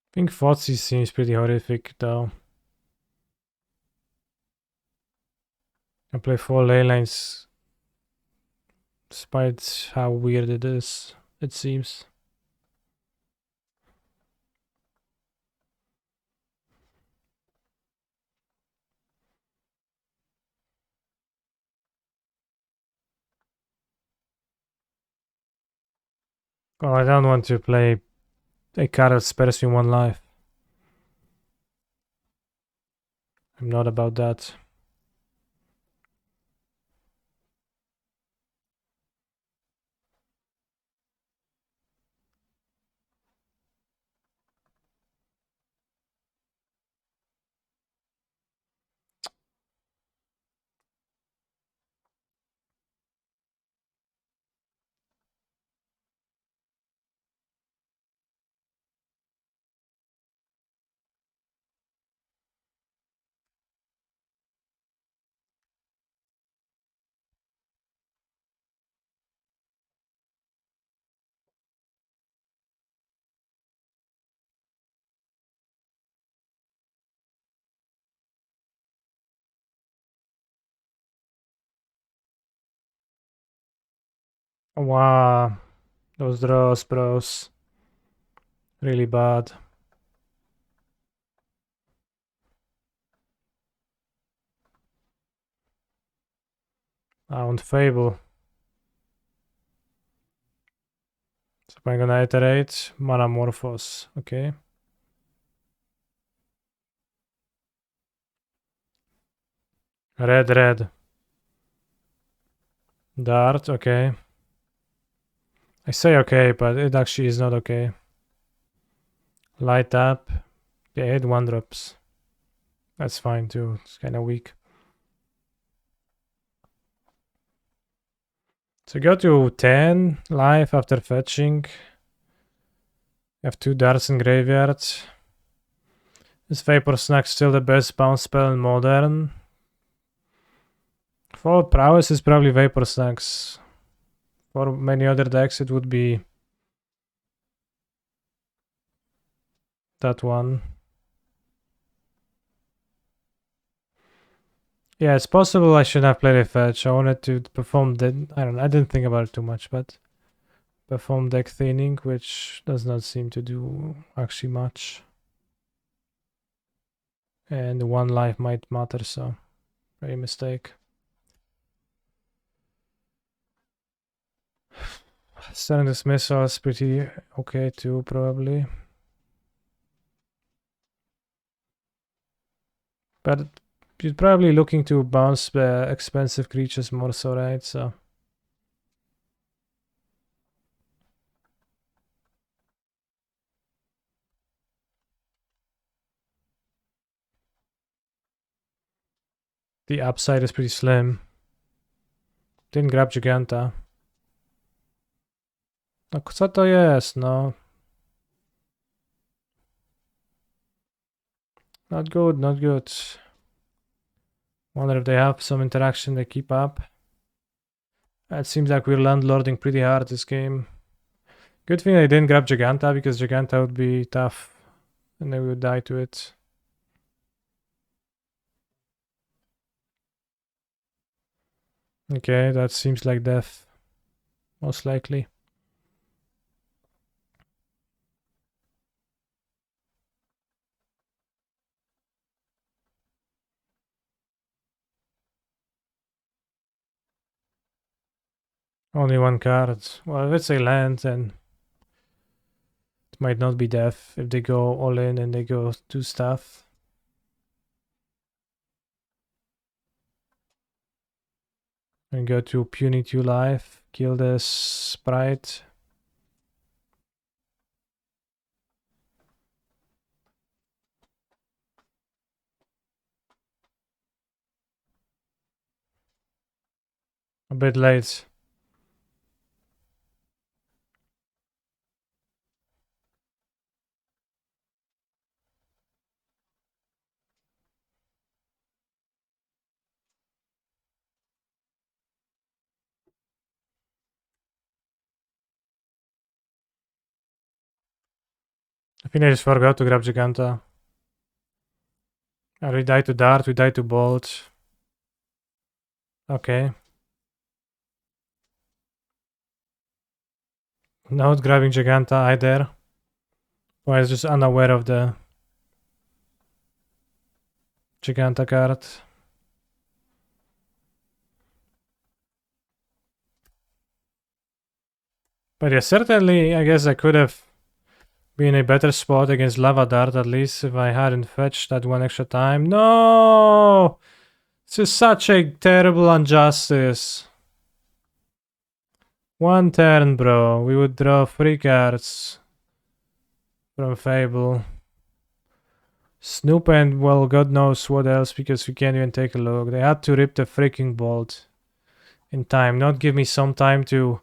I think Fotsy seems pretty horrific though. I play 4 ley lines despite how weird it is, it seems. Well, I don't want to play a card that spares me 1 life. I'm not about that. Wow, those draws, bros. Really bad. I want Fable. So I'm gonna iterate. Manamorphose, okay. Red, red. Dart, okay. I say okay, but it actually is not okay. Light up. Yeah, 8 1-drops. That's fine too. It's kind of weak. So go to 10 life after fetching. You have 2 darts in graveyard. Is Vapor Snack still the best bounce spell in modern? For prowess is probably Vapor Snacks. For many other decks it would be that one. Yeah, it's possible I should have played a fetch. I wanted to perform the... I don't know, I didn't think about it too much, but... Perform deck thinning, which does not seem to do actually much. And one life might matter, so... Very mistake. Stunning Dismissal is pretty okay too, probably. But you're probably looking to bounce expensive creatures more so, right? So... The upside is pretty slim. Didn't grab Giganta. No, co to jest, no? Not good, not good. Wonder if they have some interaction they keep up. It seems like we're landlording pretty hard this game. Good thing I didn't grab Giganta, because Giganta would be tough. And they would die to it. Okay, that seems like death. Most likely. Only one card. Well, if it's a land, then it might not be death if they go all in and they go do stuff. And go to Puny 2 life, kill this sprite. A bit late. I think I just forgot to grab Giganta. We die to Dart, we die to Bolt. Okay. Not grabbing Giganta either. Or I was just unaware of the Giganta card. But yeah, certainly I guess I could have been in a better spot against Lava Dart, at least if I hadn't fetched that one extra time. No! This is such a terrible injustice. One turn, bro. We would draw 3 cards from Fable. Snoop and, well, God knows what else, because we can't even take a look. They had to rip the freaking bolt in time, not give me some time to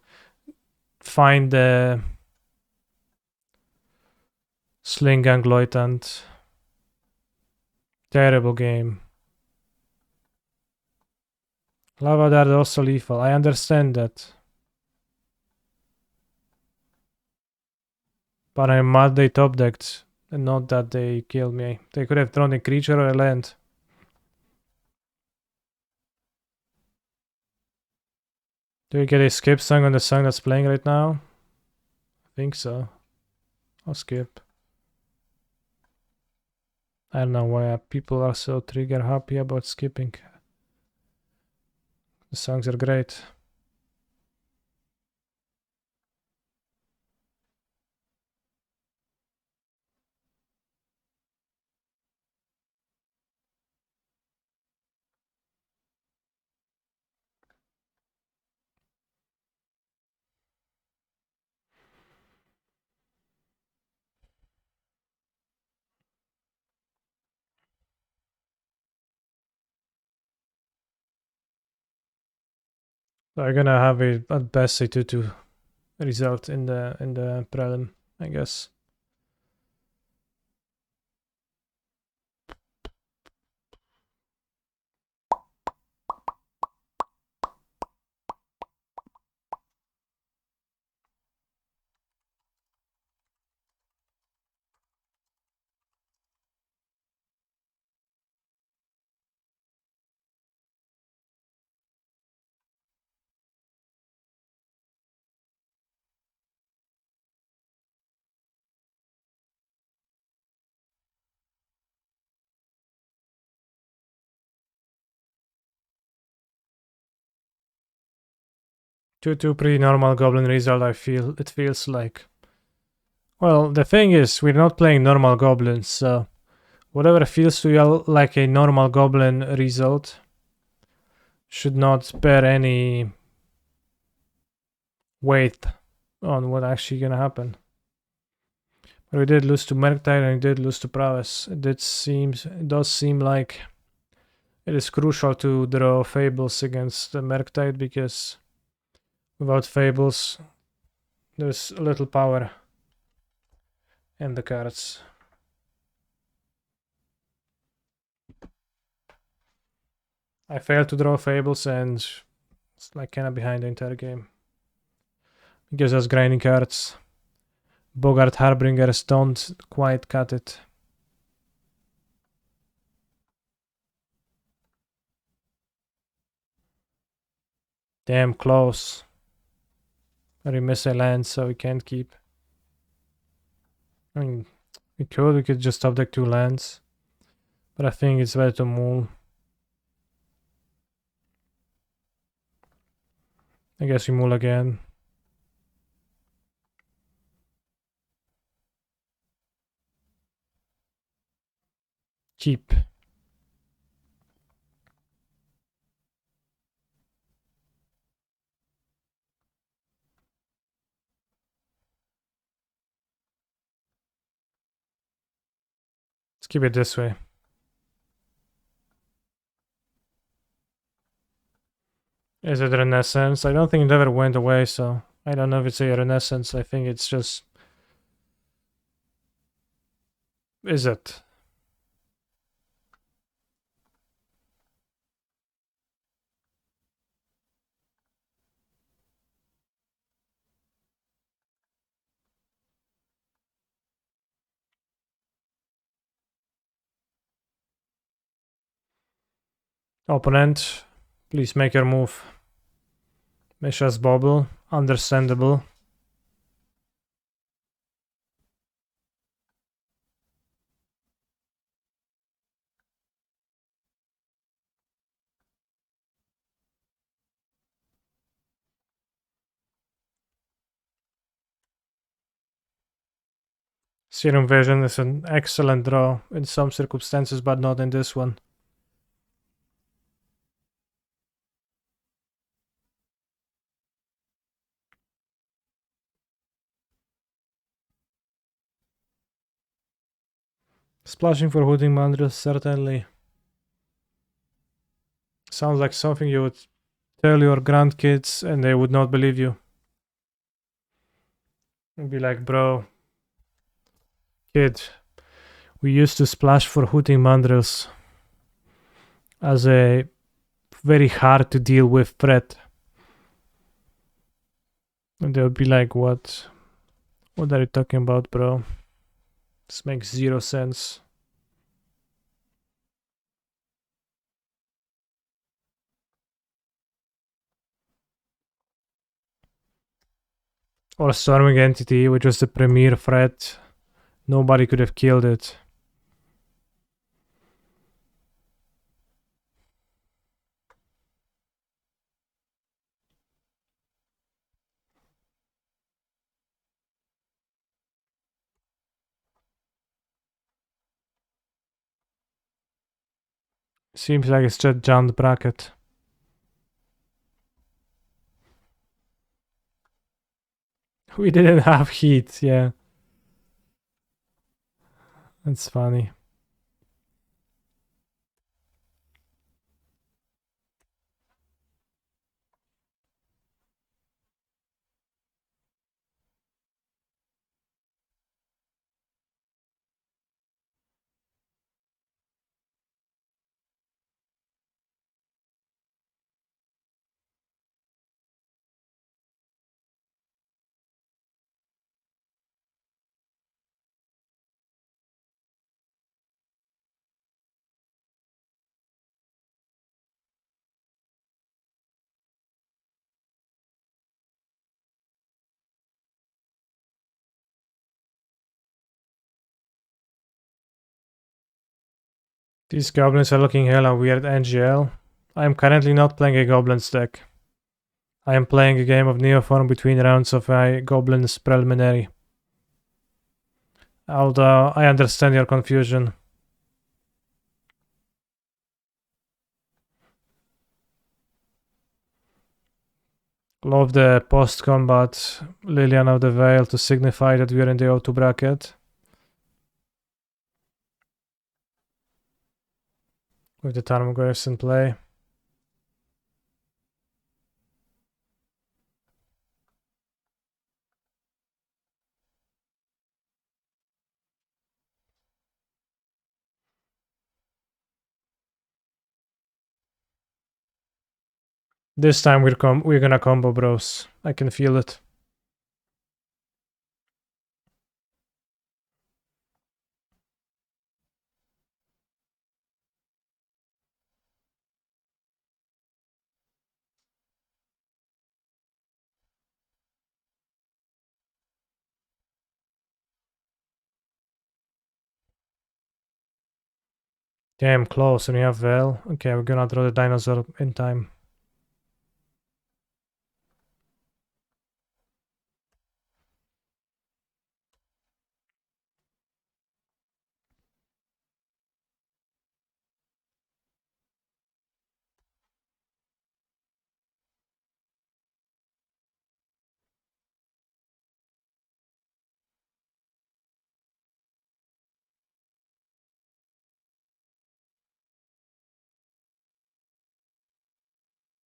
find the Sling Gangloitant. Terrible game. Lava Dart also lethal. I understand that. But I'm mad they top decked, and not that they killed me. They could have thrown a creature or a land. Do we get a skip song on the song that's playing right now? I think so. I'll skip. I don't know why people are so trigger happy about skipping. The songs are great. They're gonna have a at best a 2-2 result in the prelim, I guess. 2-2 pretty normal goblin result, I feel. It feels like. Well, the thing is, we're not playing normal goblins, so whatever feels to you like a normal goblin result should not bear any weight on what actually gonna happen. But we did lose to Merktide and we did lose to Prowess. It does seem like it is crucial to draw Fables against the Merktide, because without Fables there's little power in the cards. I failed to draw Fables and it's like kinda behind the entire game. It gives us grinding cards. Bogart Harbingers don't quite cut it. Damn close. We miss a land, so we can't keep. I mean, we could just top deck 2 lands. But I think it's better to move. I guess we move again. Keep. Let's keep it this way. Is it Renaissance? I don't think it ever went away, so I don't know if it's a Renaissance. I think it's just... Is it? Opponent, please make your move. Misha's bobble, understandable. Serum Vision is an excellent draw in some circumstances, but not in this one. Splashing for Hooting Mandrill certainly sounds like something you would tell your grandkids and they would not believe you. It'd be like, bro, kid, we used to splash for Hooting Mandrills as a very hard to deal with threat. And they would be like, what? What are you talking about, bro? This makes 0 sense. Or Storming Entity, which was the premier threat. Nobody could have killed it. Seems like it's just jammed bracket. We didn't have heat, yeah. That's funny. These goblins are looking hella weird NGL. I am currently not playing a goblins deck. I am playing a game of Neoform between rounds of a Goblins preliminary. Although I understand your confusion. Love the post-combat Lilian of the Veil to signify that we are in the O2 bracket. With the Tarmogoyfs in play. This time we're gonna combo, bros. I can feel it. Damn close, and we have Veil. Okay, we're gonna draw the dinosaur in time.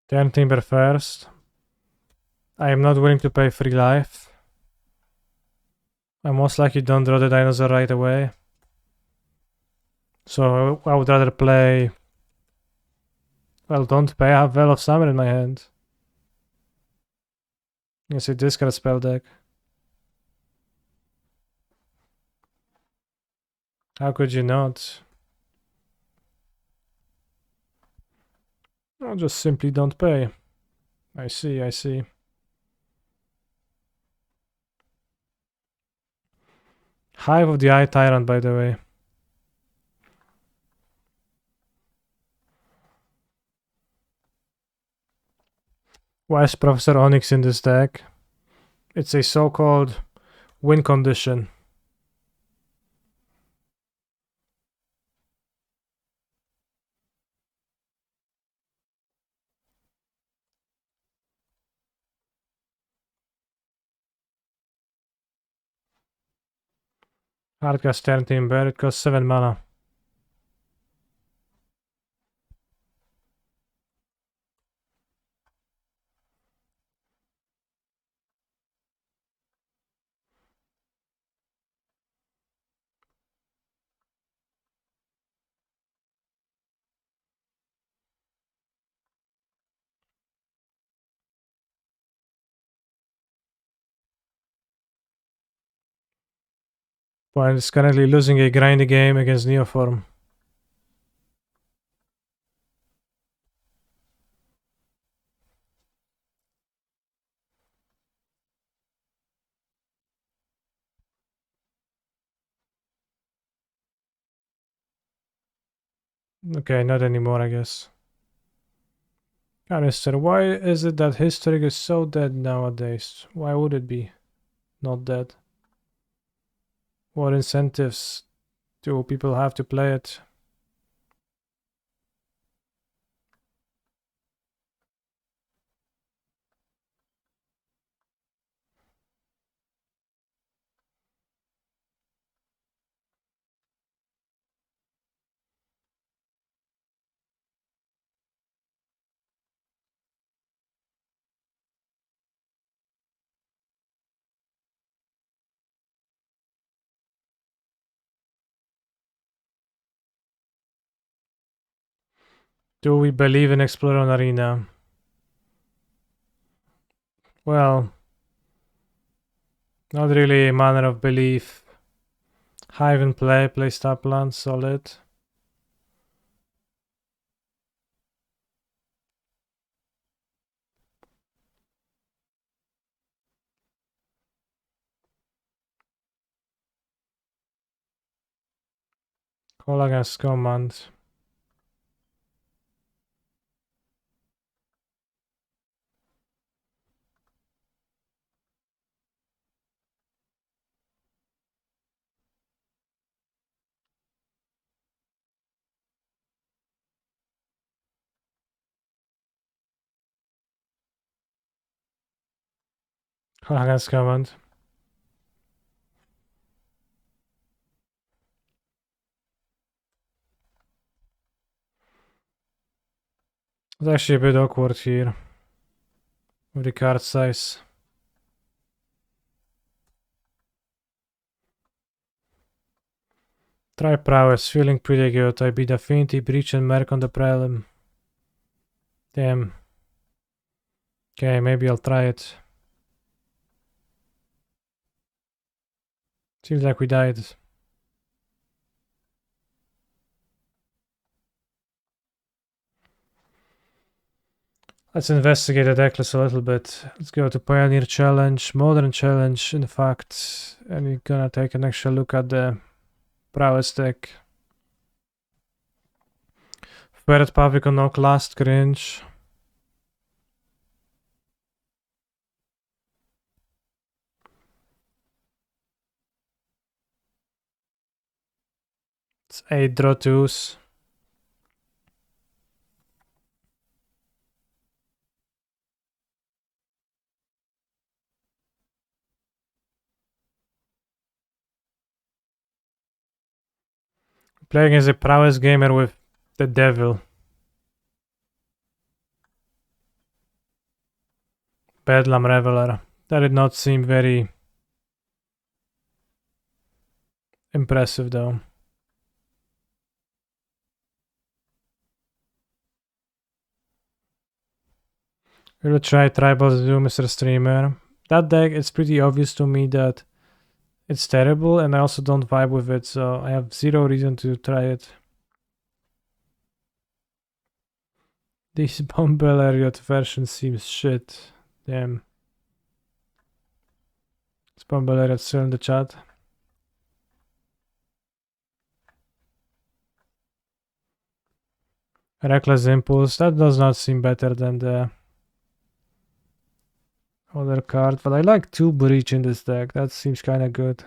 Turn Timber first. I am not willing to pay 3 life. I most likely don't draw the dinosaur right away. So I would rather play... Well, don't pay. I have Veil of Summer in my hand. You see, discard spell deck. How could you not? I'll just simply don't pay. I see, I see. Hive of the Eye Tyrant, by the way. Why is Professor Onyx in this deck? It's a so-called win condition. Hardcast Turn Timber, it costs 7 mana. Point is currently losing a grindy game against Neoform. Okay, not anymore, I guess. Canister, why is it that history is so dead nowadays? Why would it be not dead? What incentives do people have to play it? Do we believe in Explorer Arena? Well, not really a manner of belief. Hive in play star plant, solid. Call against command. Hagens command. It's actually a bit awkward here with the card size. Try prowess, feeling pretty good. I beat Affinity, Breach and Merc on the prelim. Damn. Okay, maybe I'll try it. Seems like we died. Let's investigate the deck list a little bit. Let's go to Pioneer Challenge, Modern Challenge, in fact, and we're gonna take an extra look at the prowess deck. Ferret Paviconok, Last Cringe. It's 8 draw 2s. Playing as a prowess gamer with the devil. Bedlam Reveler. That did not seem very impressive though. We'll try Tribal Zoo, Mr. Streamer. That deck, it's pretty obvious to me that it's terrible, and I also don't vibe with it, so I have zero reason to try it. This Bomb Elliot version seems shit. Damn. Is Bomb Elliot still in the chat? Reckless Impulse, that does not seem better than the other card, but I like 2 Breach in this deck, that seems kinda good.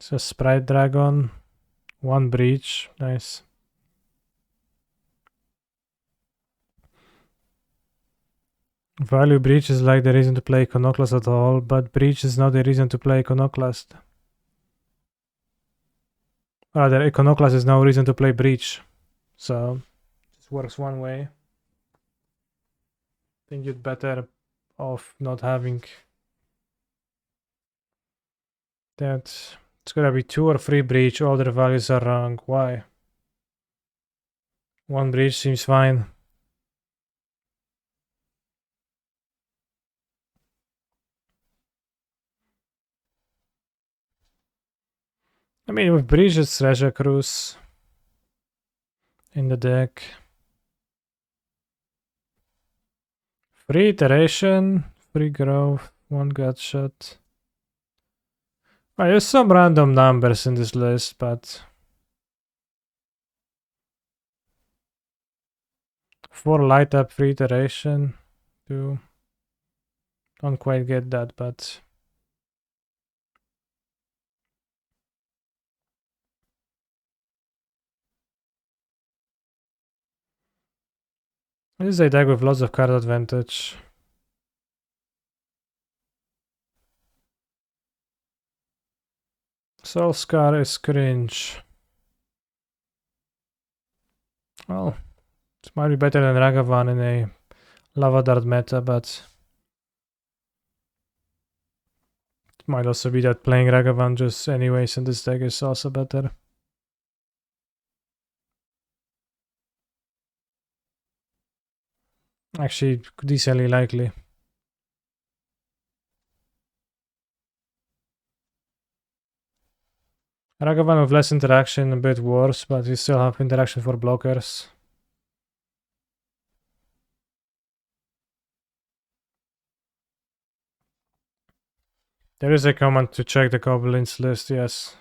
So Sprite Dragon, 1 Breach, nice. Value Breach is like the reason to play Iconoclast at all, but Breach is not the reason to play Iconoclast. Rather, Iconoclast is no reason to play Breach. So, this works one way. I think you'd better off not having that. It's gonna be 2 or 3 Breach, all their values are wrong. Why? 1 Breach seems fine. I mean, with Breach it's Treasure Cruise in the deck. Free Iteration, free Growth, 1 Gutshot. There's some random numbers in this list, but 4 Light Up, free Iteration, 2. Don't quite get that, but this is a deck with lots of card advantage. Soul Scar is cringe. Well, it might be better than Ragavan in a Lava Dart meta, but it might also be that playing Ragavan just anyways in this deck is also better. Actually, decently likely. Ragavan with less interaction, a bit worse, but you still have interaction for blockers. There is a command to check the Goblins list, yes.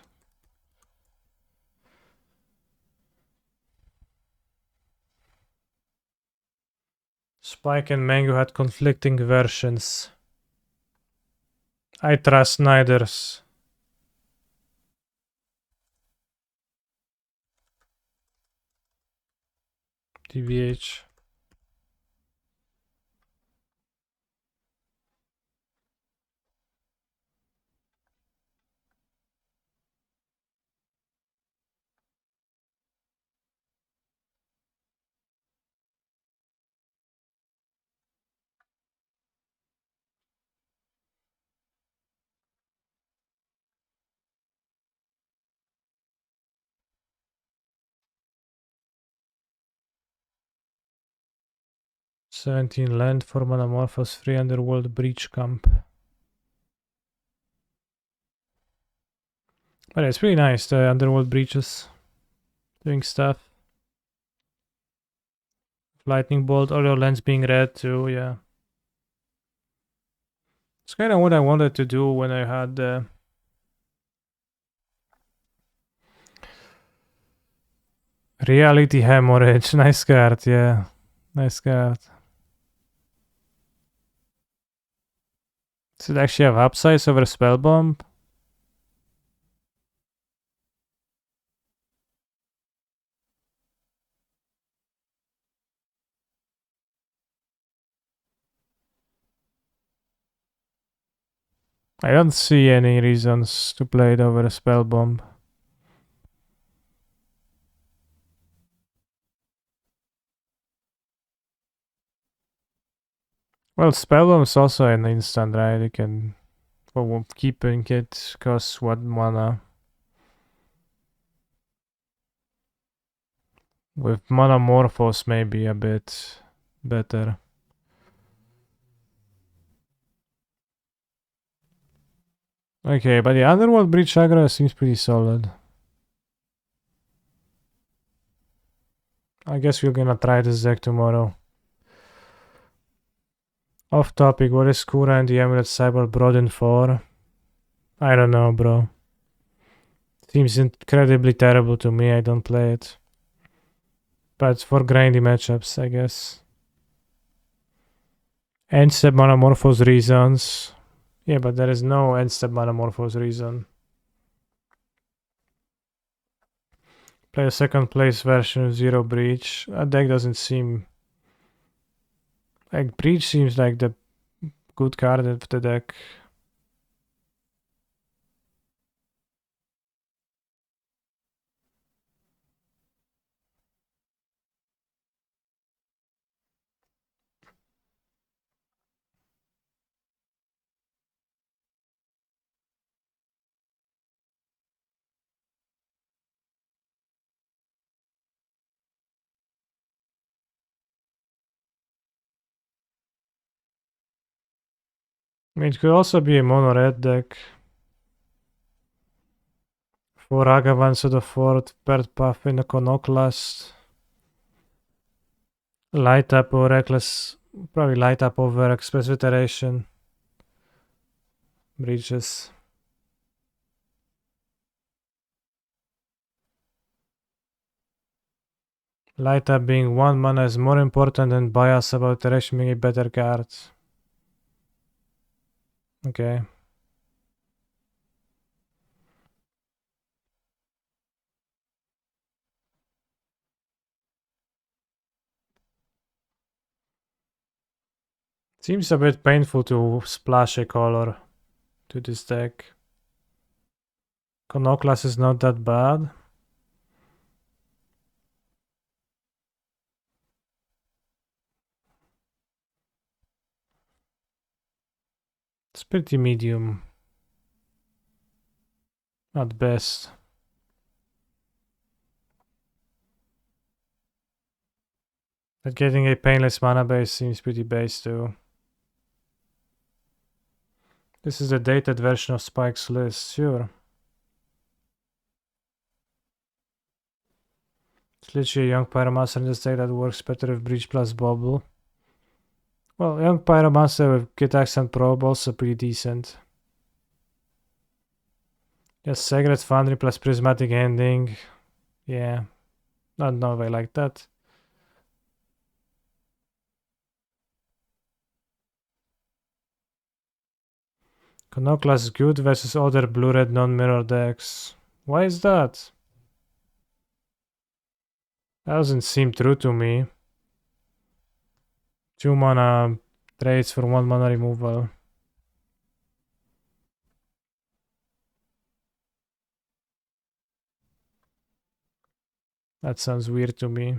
Spike and Mango had conflicting versions. I trust neither's. TBH. $17 land for Manamorphos, 3 Underworld Breach Camp. But it's really nice, the Underworld Breaches. Doing stuff. Lightning Bolt, all your lands being red too, yeah. It's kind of what I wanted to do when I had the Reality Hemorrhage. Nice card, yeah. Nice card. Does it actually have upsize over Spellbomb? I don't see any reasons to play it over a Spellbomb. Well, Spellbomb's also an instant, right? You can... Well, keeping it costs 1 mana. With Manamorphos maybe a bit better. Okay, but the Underworld Breach aggro seems pretty solid. I guess we're gonna try this deck tomorrow. Off topic, what is Kura and the Amulet Cyber brought in for? I don't know, bro. Seems incredibly terrible to me, I don't play it. But for grindy matchups, I guess. End-step Manamorphos reasons. Yeah, but there is no end-step Manamorphos reason. Play a second place version of Zero Breach. That deck doesn't seem... Like, Breach seems like the good card of the deck. I mean, it could also be a mono-red deck. For Ragavan to the 4th, paired buff in a Conoclast. Light up or Reckless, probably light up over Express Iteration. Breaches. Light up being 1 mana is more important than bias about Iteration being a better card. Okay. Seems a bit painful to splash a color to this deck. Conoclast is not that bad. It's pretty medium. At best. But getting a painless mana base seems pretty base too. This is the dated version of Spike's list, sure. It's literally a Young Pyromancer in this deck that works better with Breach plus Bobble. Well, Young Pyromancer with Good Accent Probe also pretty decent. Yes, Sacred Foundry plus Prismatic Ending. Yeah, not know if I like that. Conoclast is good versus other blue-red non-mirror decks. Why is that? That doesn't seem true to me. 2 mana trades for 1 mana removal. That sounds weird to me.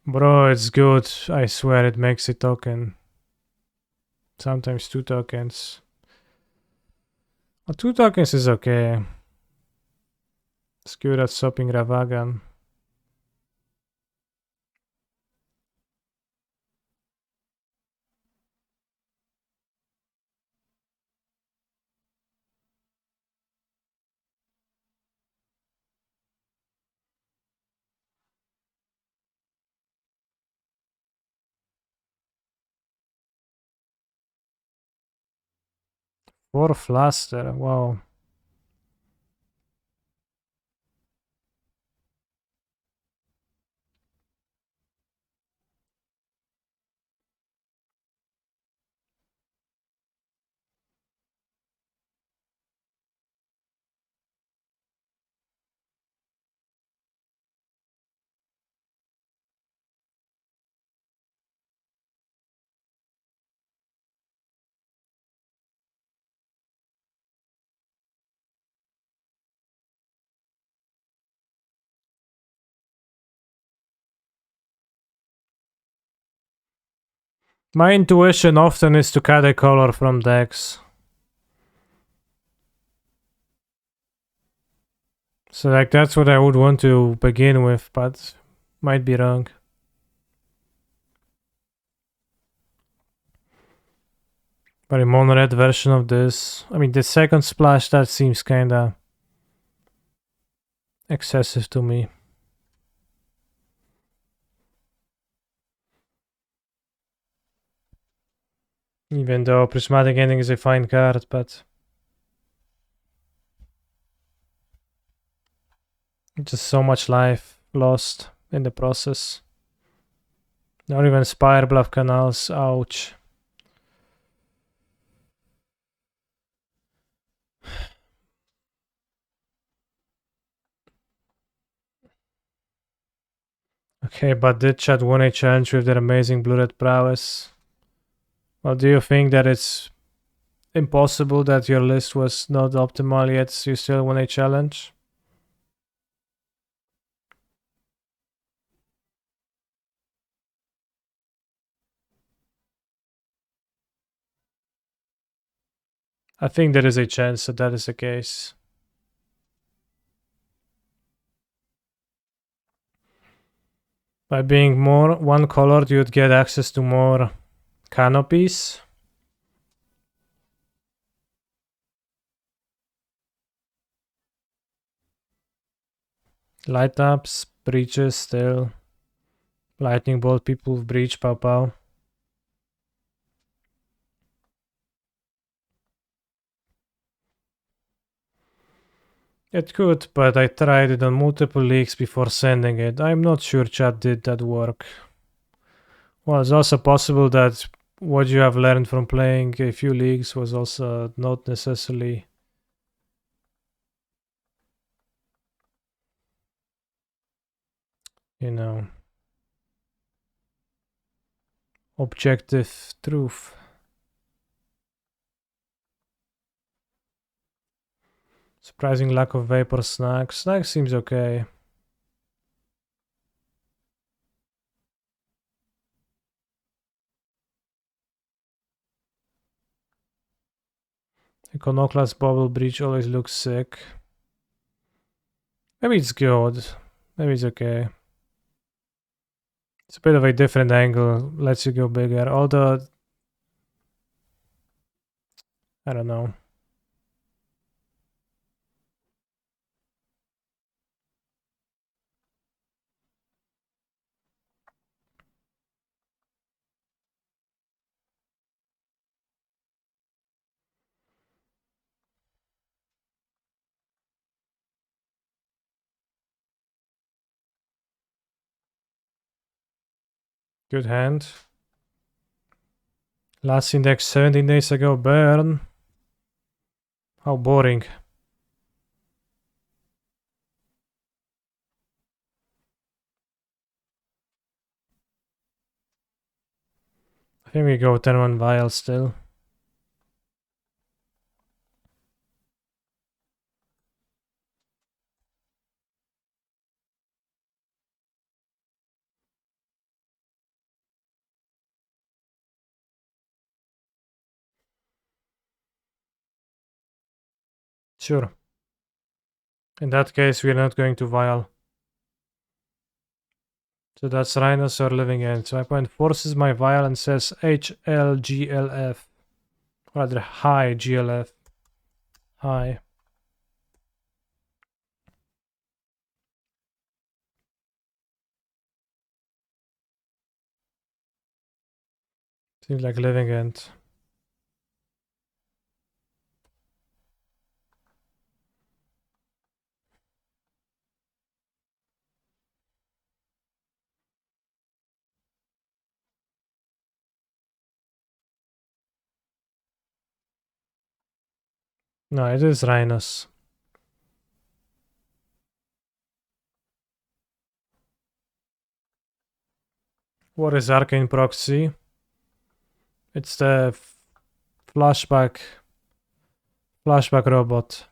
Bro, it's good. I swear it makes a token. Sometimes 2 tokens. Well, 2 tokens is okay. It's good at stopping Ravagan. For Fluster, wow. My intuition often is to cut a color from decks. So like that's what I would want to begin with, but might be wrong. But a mono-red version of this. I mean, the second splash, that seems kinda excessive to me. Even though Prismatic Ending is a fine card, but just so much life lost in the process. Not even Spire Bluff Canals, ouch. Okay, but did Chad win a challenge with their amazing blue-red prowess? Well, do you think that it's impossible that your list was not optimal yet, you still won a challenge? I think there is a chance that that is the case. By being more one colored, you'd get access to more canopies. Light ups, breaches still. Lightning bolt people with breach, pow pow. It could, but I tried it on multiple leagues before sending it. I'm not sure chat did that work. Well, it's also possible that what you have learned from playing a few leagues was also not necessarily objective truth. Surprising lack of vapor snacks. Snacks seems okay. Iconoclast Bubble Breach always looks sick. Maybe it's good. Maybe it's okay. It's a bit of a different angle. Lets you go bigger. Although, I don't know. Good hand. Last index 17 days ago. Burn. How boring. I think we go 10-1 Vial still. Sure. In that case, we're not going to Vial. So that's Rhinos or Living End. So my opponent forces my Vial and says HLGLF. Rather, high GLF. High. Seems like Living End. No, it is Rhinos. What is Arcane Proxy? It's the flashback robot.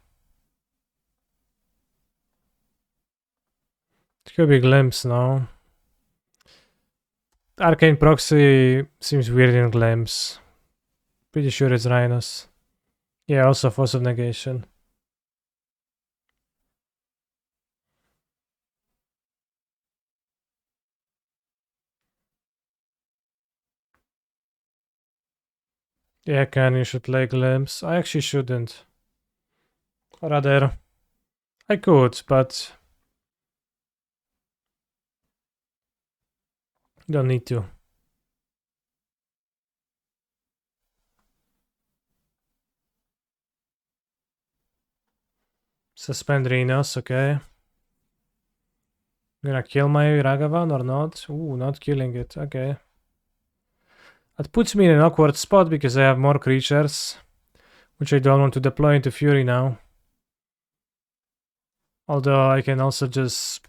It could be Glimpse, no? Arcane Proxy seems weird in Glimpse. Pretty sure it's Rhinos. Yeah, also Force of Negation. Yeah, Ken, you should play Glimpse. I actually shouldn't. Or rather, I could, but don't need to. Suspend Rhinos, okay. Gonna kill my Ragavan or not? Ooh, not killing it, okay. That puts me in an awkward spot because I have more creatures, which I don't want to deploy into Fury now. Although I can also just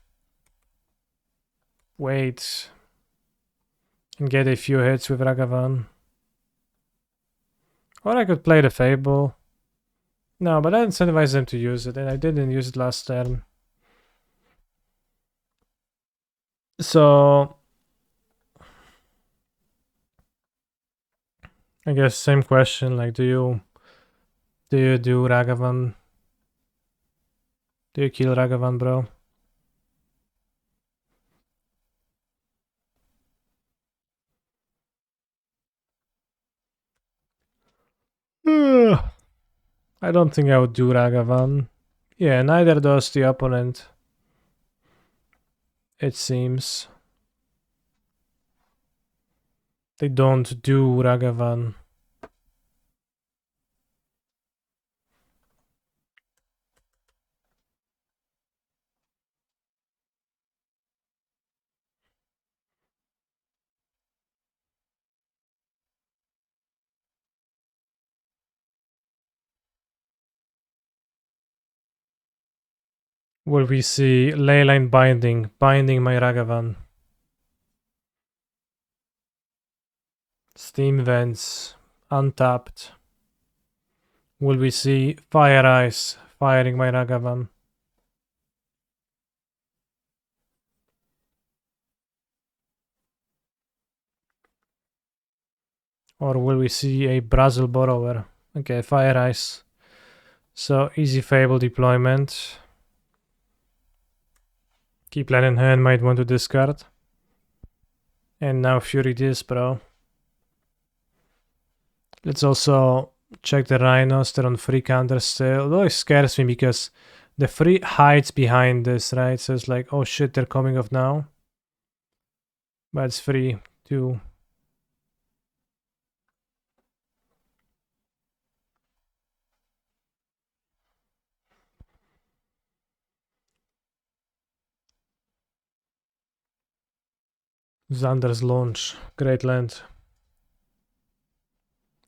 wait and get a few hits with Ragavan. Or I could play the Fable. No, but I incentivized them to use it, and I didn't use it last turn. So I guess same question, like do you do Ragavan? Do you kill Ragavan, bro? I don't think I would do Ragavan. Yeah, neither does the opponent. It seems. They don't do Ragavan. Will we see Leyline binding my Ragavan? Steam Vents, untapped. Will we see Fire Ice firing my Ragavan? Or will we see a Brazil Borrower? Okay, Fire Ice. So easy Fable deployment. Keep land in hand, might want to discard. And now Fury this, bro. Let's also check the Rhinos. They're on free counter still. Although it scares me because the free hides behind this, right? So it's like, oh shit, they're coming off now. But it's free too. Xander's launch. Great land.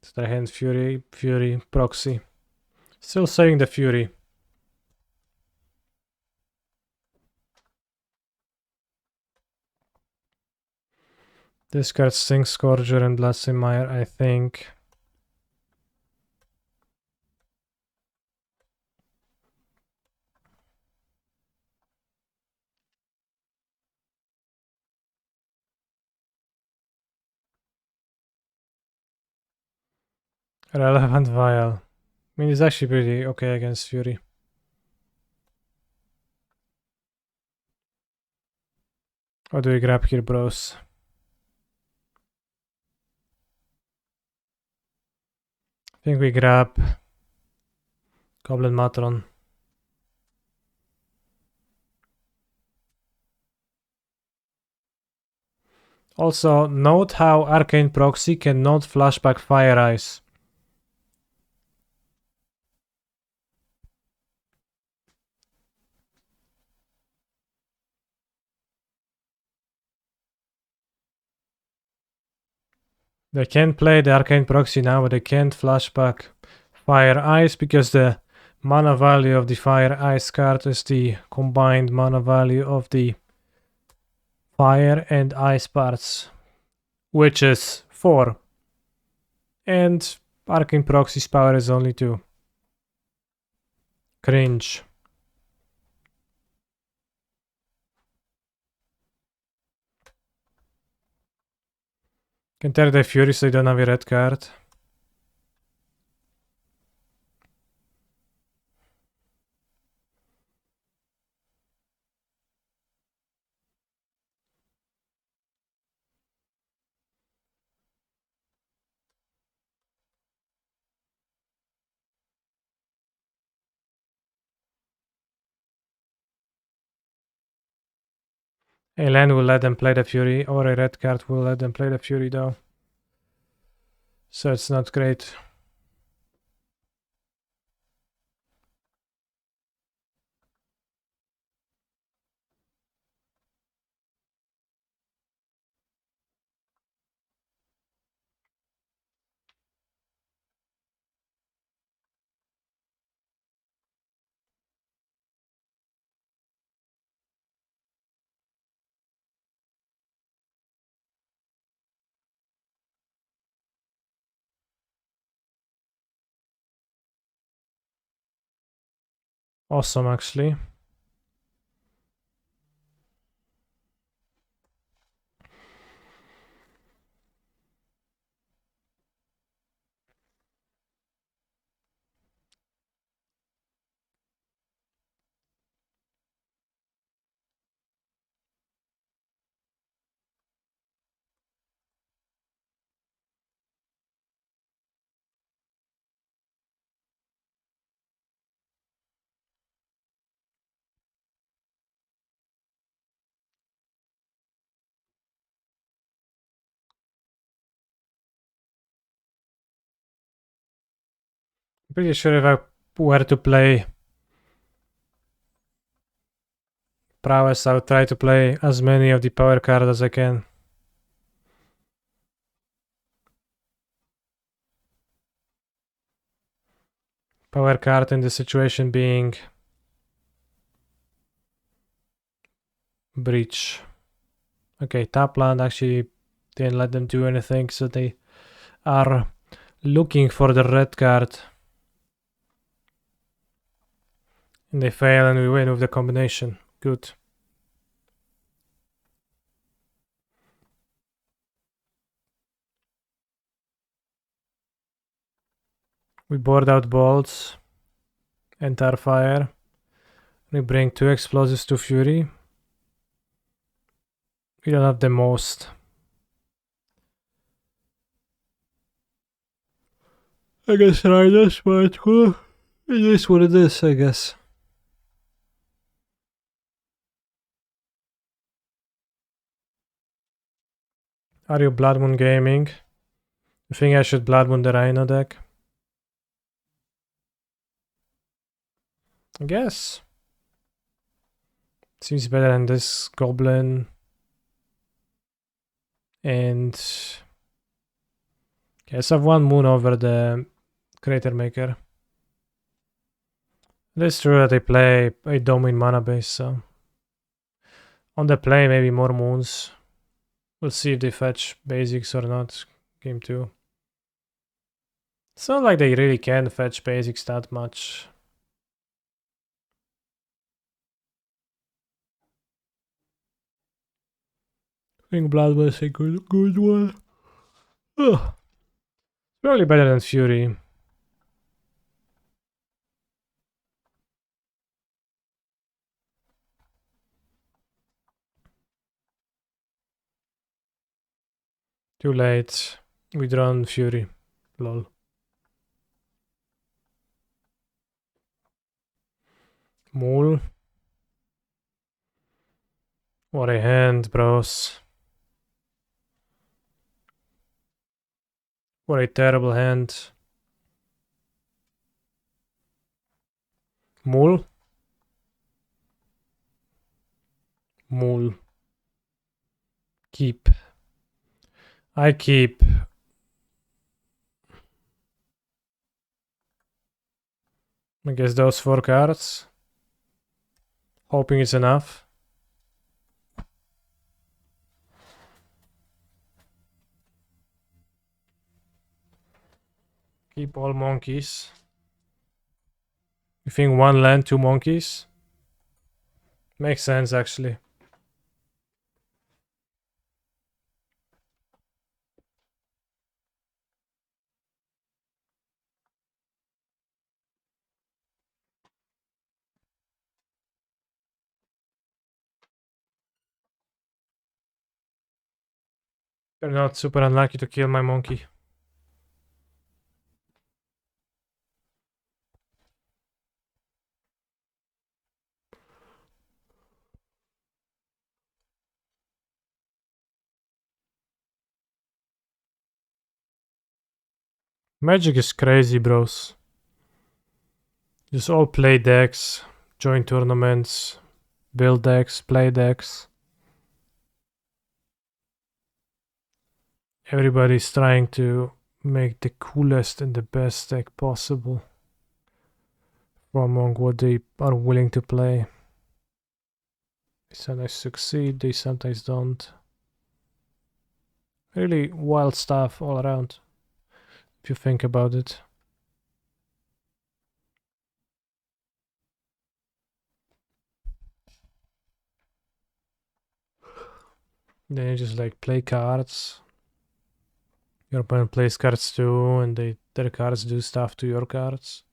It's their hand Fury, Proxy. Still saving the Fury. Discard Stink Scourger and Blasting Mire, I think. Relevant Vial. I mean, it's actually pretty okay against Fury. What do we grab here, bros? I think we grab Goblin Matron. Also, note how Arcane Proxy cannot flashback Fire Eyes. They can play the Arcane Proxy now, but they can't flashback Fire Eyes because the mana value of the Fire Eyes card is the combined mana value of the Fire and Ice parts, which is 4. And Arcane Proxy's power is only 2. Cringe. Can tear the Fury so you don't have a red card. A land will let them play the Fury, or a red card will let them play the Fury though. So it's not great. Awesome, actually. Pretty sure if I were to play Prowess, I would try to play as many of the power cards as I can. Power card in this situation being Breach. Okay, top land actually didn't let them do anything, so they are looking for the red card. And they fail and we win with the combination. Good. We board out bolts and Starfire. We bring 2 explosives to Fury. We don't have the most. I guess Riders, but it is what it is, I guess. Are you Blood Moon Gaming? You think I should Blood Moon the Rhino deck? I guess. Seems better than this Goblin. And guess I've 1 moon over the Crater Maker. It's true that they play a Domain mana base, so on the play maybe more moons. We'll see if they fetch basics or not. Game 2. It's not like they really can fetch basics that much. I think Blood was a good one. Ugh. Probably better than Fury. Too late. We drawn Fury. Lol. Mole. What a hand, bros. What a terrible hand. Mole. Mole. Keep. I keep. I guess those 4 cards. Hoping it's enough. Keep all monkeys. You think 1 land, 2 monkeys? Makes sense, actually. You're not super unlucky to kill my monkey. Magic is crazy, bros. Just all play decks, join tournaments, build decks, play decks. Everybody's trying to make the coolest and the best deck possible from among what they are willing to play. They sometimes succeed, they sometimes don't. Really wild stuff all around, if you think about it. Then you just like play cards. Your opponent plays cards too, and their cards do stuff to your cards.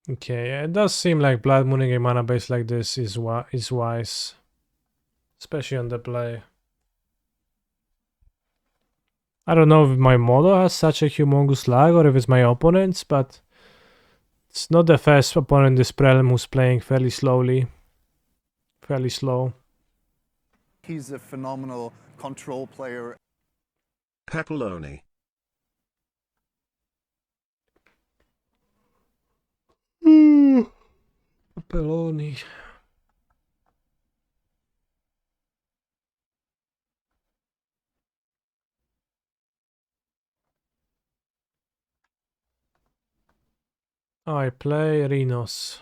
Okay, it does seem like Blood Mooning a mana base like this is wise. Especially on the play. I don't know if my model has such a humongous lag or if it's my opponent's, but it's not the first opponent this prelm who's playing fairly slowly. Fairly slow. He's a phenomenal control player. Pepperoni. Pepperoni. I play Rhinos.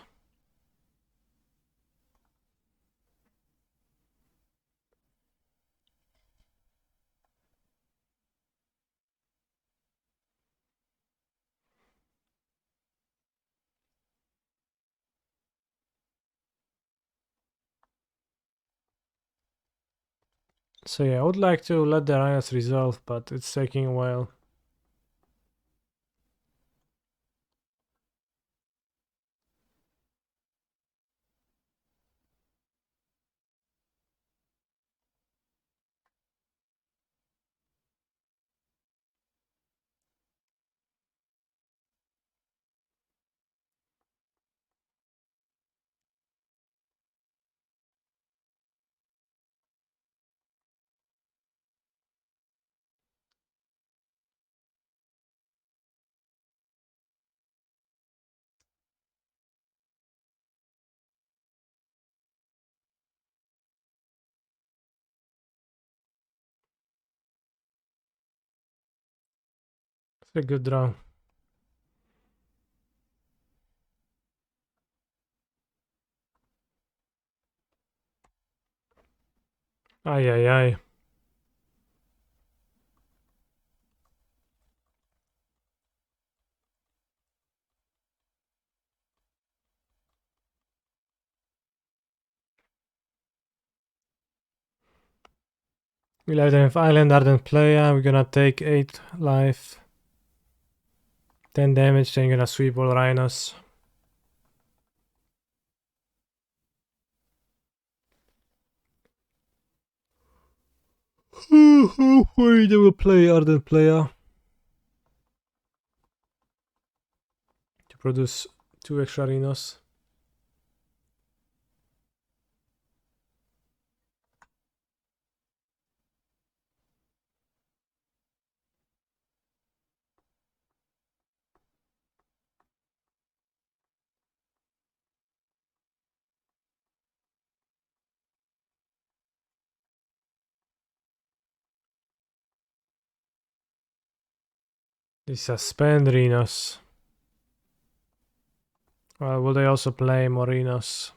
So yeah, I would like to let the Rhinos resolve, but it's taking a while. It's a good draw. Ay, ay, ay. We let them island ardent player. We're gonna take 8 life. 10 damage, then you're gonna sweep all rhinos. Hopefully they will play ardent player. To produce 2 extra rhinos. They suspend rhinos. Well, will they also play more rhinos?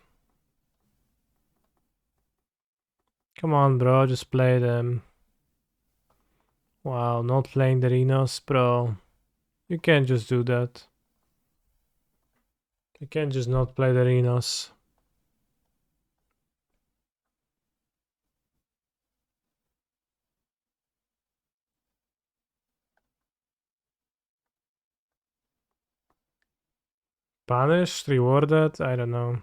Come on, bro, just play them. Wow, not playing the rhinos, bro. You can't just do that. You can't just not play the rhinos. Punished? Rewarded? I don't know.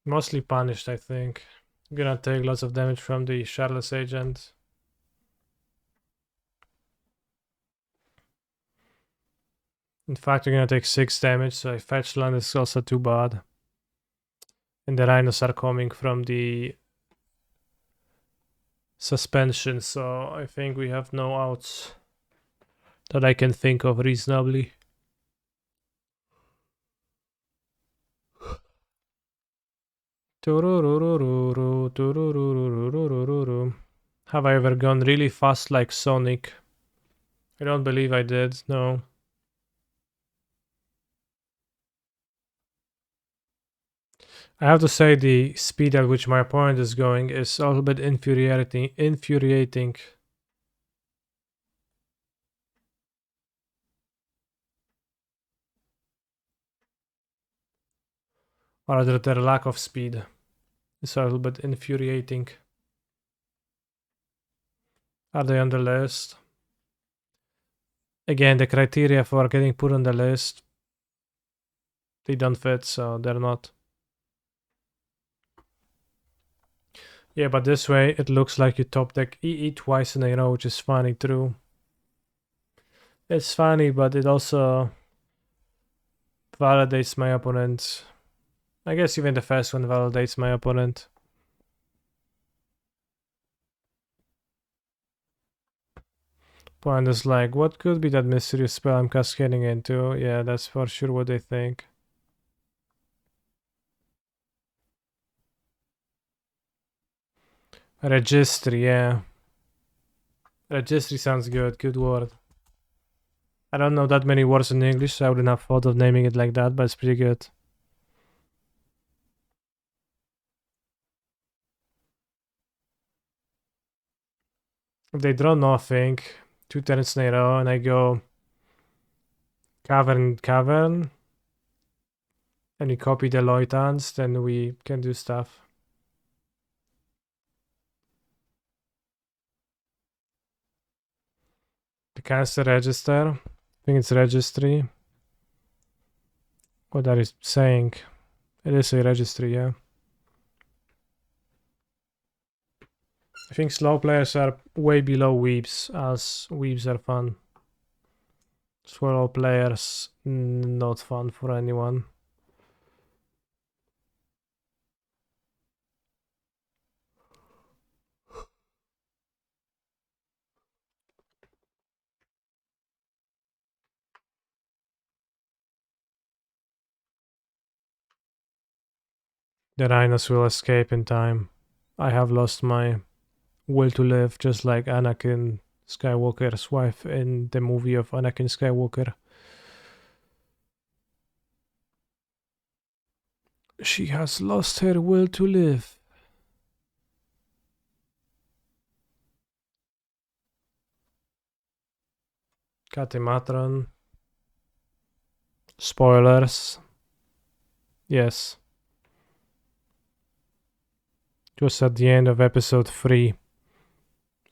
Mostly punished, I think. I'm gonna take lots of damage from the Shardless Agent. In fact, you're gonna take 6 damage, so a fetch land is also too bad. And the rhinos are coming from the suspension, so I think we have no outs that I can think of reasonably. Have I ever gone really fast like Sonic? I don't believe I did, no. I have to say the speed at which my opponent is going is a little bit infuriating. Or rather their lack of speed is a little bit infuriating. Are they on the list? Again, the criteria for getting put on the list, they don't fit, so they're not. Yeah, but this way it looks like you top deck EE twice in a row, which is funny, true. It's funny, but it also validates my opponent. I guess even the first one validates my opponent. Point is like, what could be that mysterious spell I'm cascading into? Yeah, that's for sure what they think. Registry, yeah. Registry sounds good, good word. I don't know that many words in English, so I wouldn't have thought of naming it like that, but it's pretty good. If they draw nothing, 2 turns in a row, and I go cavern, and we copy the Loitans, then we can do stuff. The caster register. I think it's registry. What are you saying? It is a registry, yeah. I think slow players are way below weebs, as weebs are fun. Slow players, not fun for anyone. The rhinos will escape in time. I have lost my will to live, just like Anakin Skywalker's wife in the movie of Anakin Skywalker. She has lost her will to live. Katimatron. Spoilers. Yes. It was at the end of episode 3.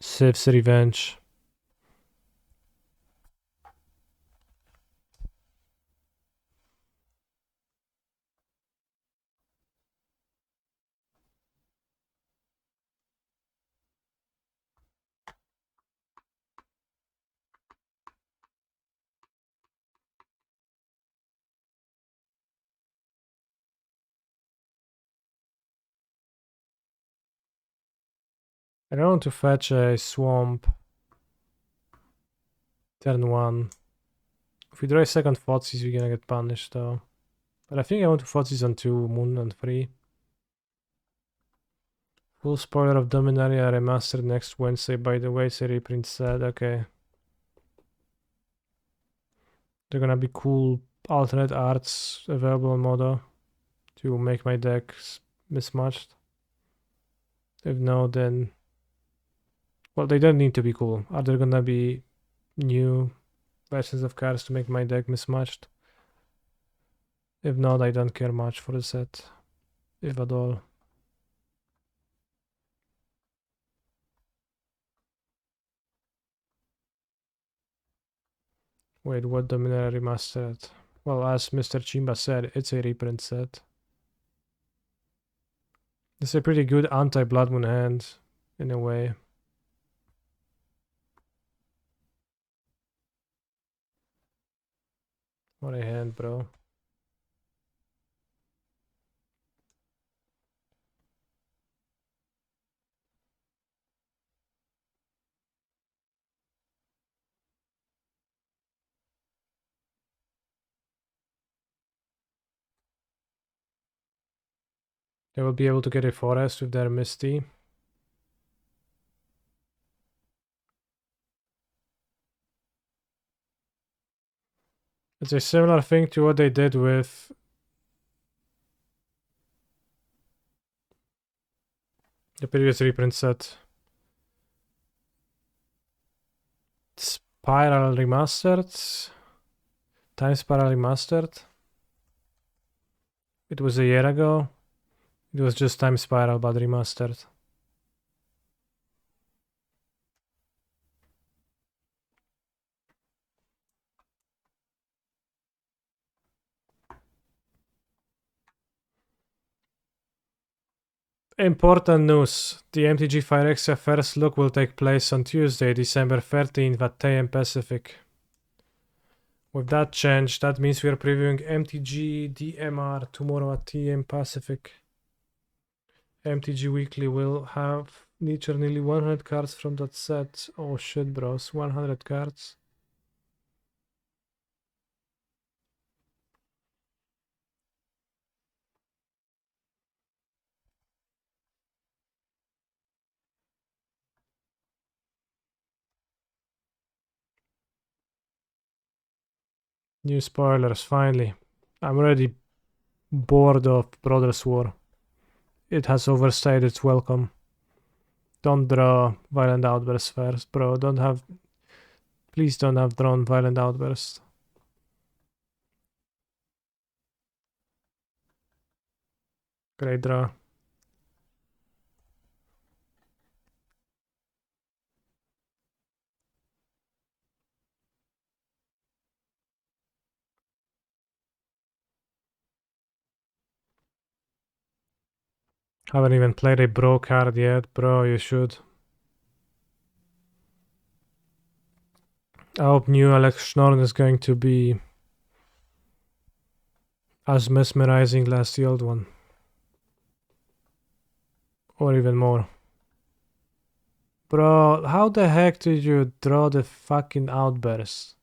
Siv's revenge. I don't want to fetch a swamp. Turn 1. If we draw a second Thoughtseize, we're gonna get punished though. But I think I want to Thoughtseize on 2, Moon on 3. Full spoiler of Dominaria remastered next Wednesday. By the way, it's a reprint set. Okay. They're gonna be cool alternate arts available on Modo to make my deck mismatched. If no, then... Well, they don't need to be cool. Are there gonna be new versions of cards to make my deck mismatched? If not, I don't care much for the set. If at all. Wait, what Dominaria remastered? Well, as Mr. Chimba said, it's a reprint set. It's a pretty good anti-Blood Moon hand, in a way. What a hand, bro. They will be able to get a forest with their Misty. It's a similar thing to what they did with the previous reprint set. Spiral Remastered. Time Spiral Remastered. It was a year ago. It was just Time Spiral but remastered. Important news. The MTG Phyrexia first look will take place on Tuesday, December 13th at 10 AM Pacific. With that change, that means we are previewing MTG DMR tomorrow at 10 AM Pacific. MTG Weekly will have nearly 100 cards from that set. Oh shit, bros. 100 cards. New spoilers, finally. I'm already bored of Brothers War. It has overstayed its welcome. Don't draw Violent Outburst first, bro. Please don't have drawn Violent Outburst. Great draw. Haven't even played a bro card yet, bro. You should. I hope new Alex Schnorn is going to be as mesmerizing as the old one. Or even more. Bro, how the heck did you draw the fucking outburst?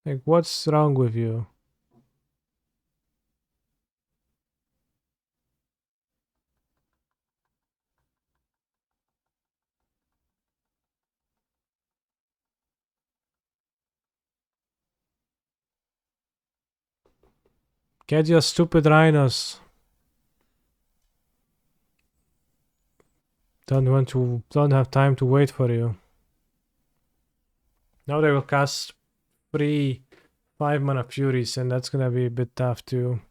Like, what's wrong with you? Get your stupid rhinos. Don't have time to wait for you. Now they will cast 3 5-mana Furies, and that's gonna be a bit tough too.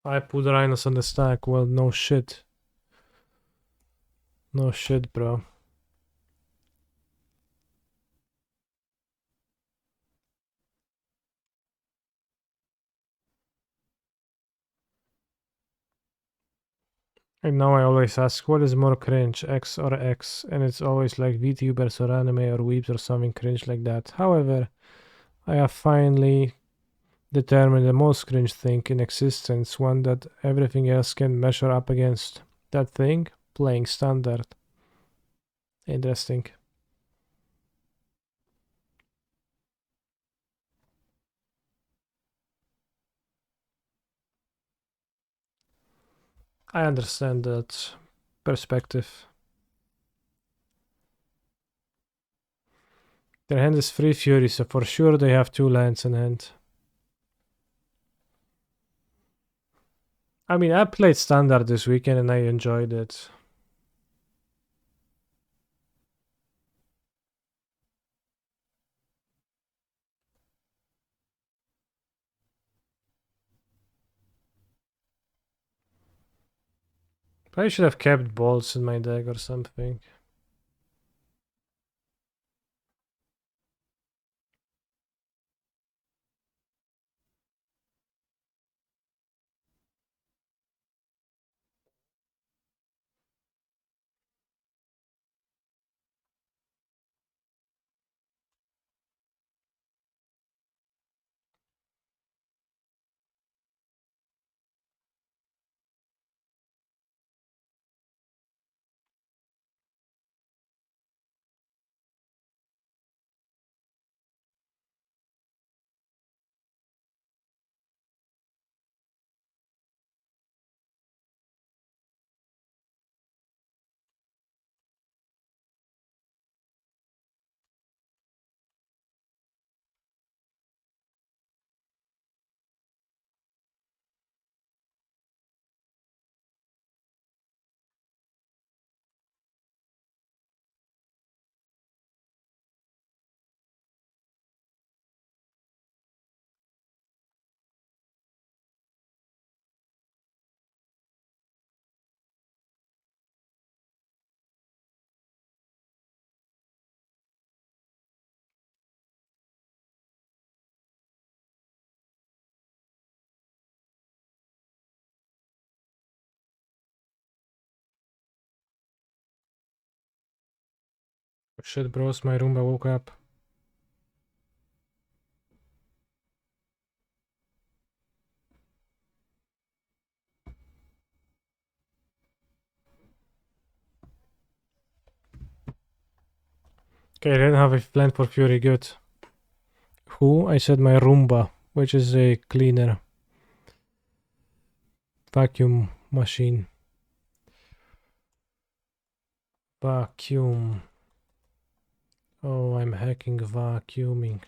I put rhinos on the stack. Well, no shit. No shit, bro. And now I always ask, what is more cringe, X or X? And it's always like VTubers or anime or weebs or something cringe like that. However, I have finally determined the most cringe thing in existence, one that everything else can measure up against. That thing? Playing standard. Interesting. I understand that perspective. Their hand is 3 Fury, so for sure they have 2 lands in hand. I mean, I played standard this weekend and I enjoyed it. I should have kept balls in my deck or something. Oh shit, bros, my Roomba woke up. Okay, I didn't have a plan for Fury, good. Who? I said my Roomba, which is a cleaner. Vacuum machine. Vacuum. Oh, I'm hacking vacuuming.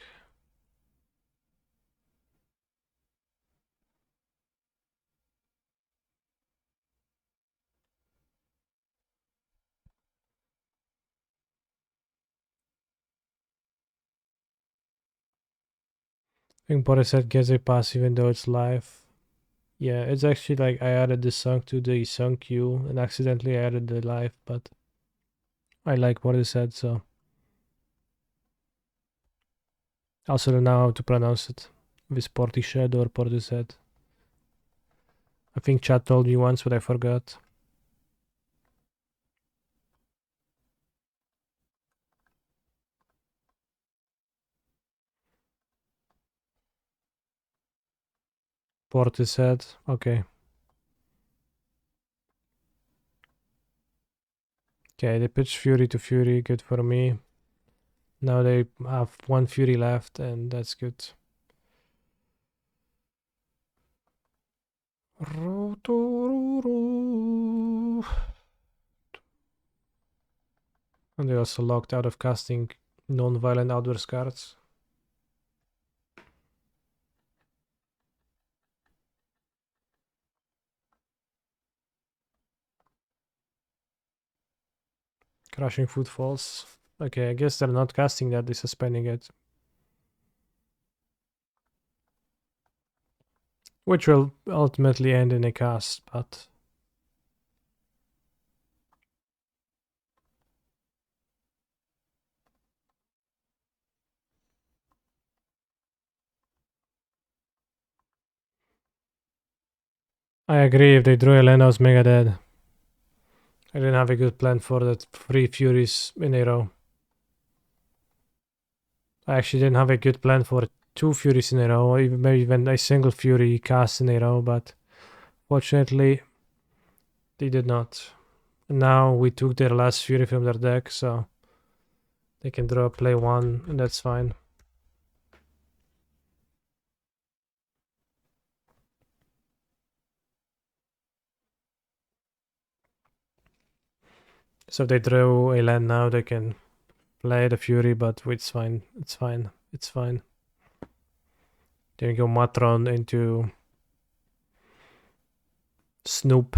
I think Borisat gets a pass even though it's live. Yeah, it's actually like I added the song to the song queue and accidentally I added the live, but I like what it said, so. Also don't know how to pronounce it. With Portishead or Portishead. I think chat told me once, but I forgot. Portishead, okay. Okay, they pitch Fury to Fury, good for me. Now they have 1 Fury left, and that's good. And they also locked out of casting non-violent outburst cards. Crushing Footfalls. Okay, I guess they're not casting that, they're suspending it. Which will ultimately end in a cast, but... I agree, if they drew Elena, I was mega dead. I didn't have a good plan for that 3 Furies in a row. I actually didn't have a good plan for 2 Furies in a row, or even maybe even a single Fury cast in a row, but fortunately they did not. And now we took their last Fury from their deck, so they can draw play 1, and that's fine. So if they draw a land now, they can play the Fury, but it's fine. It's fine. It's fine. Then go Matron into Snoop.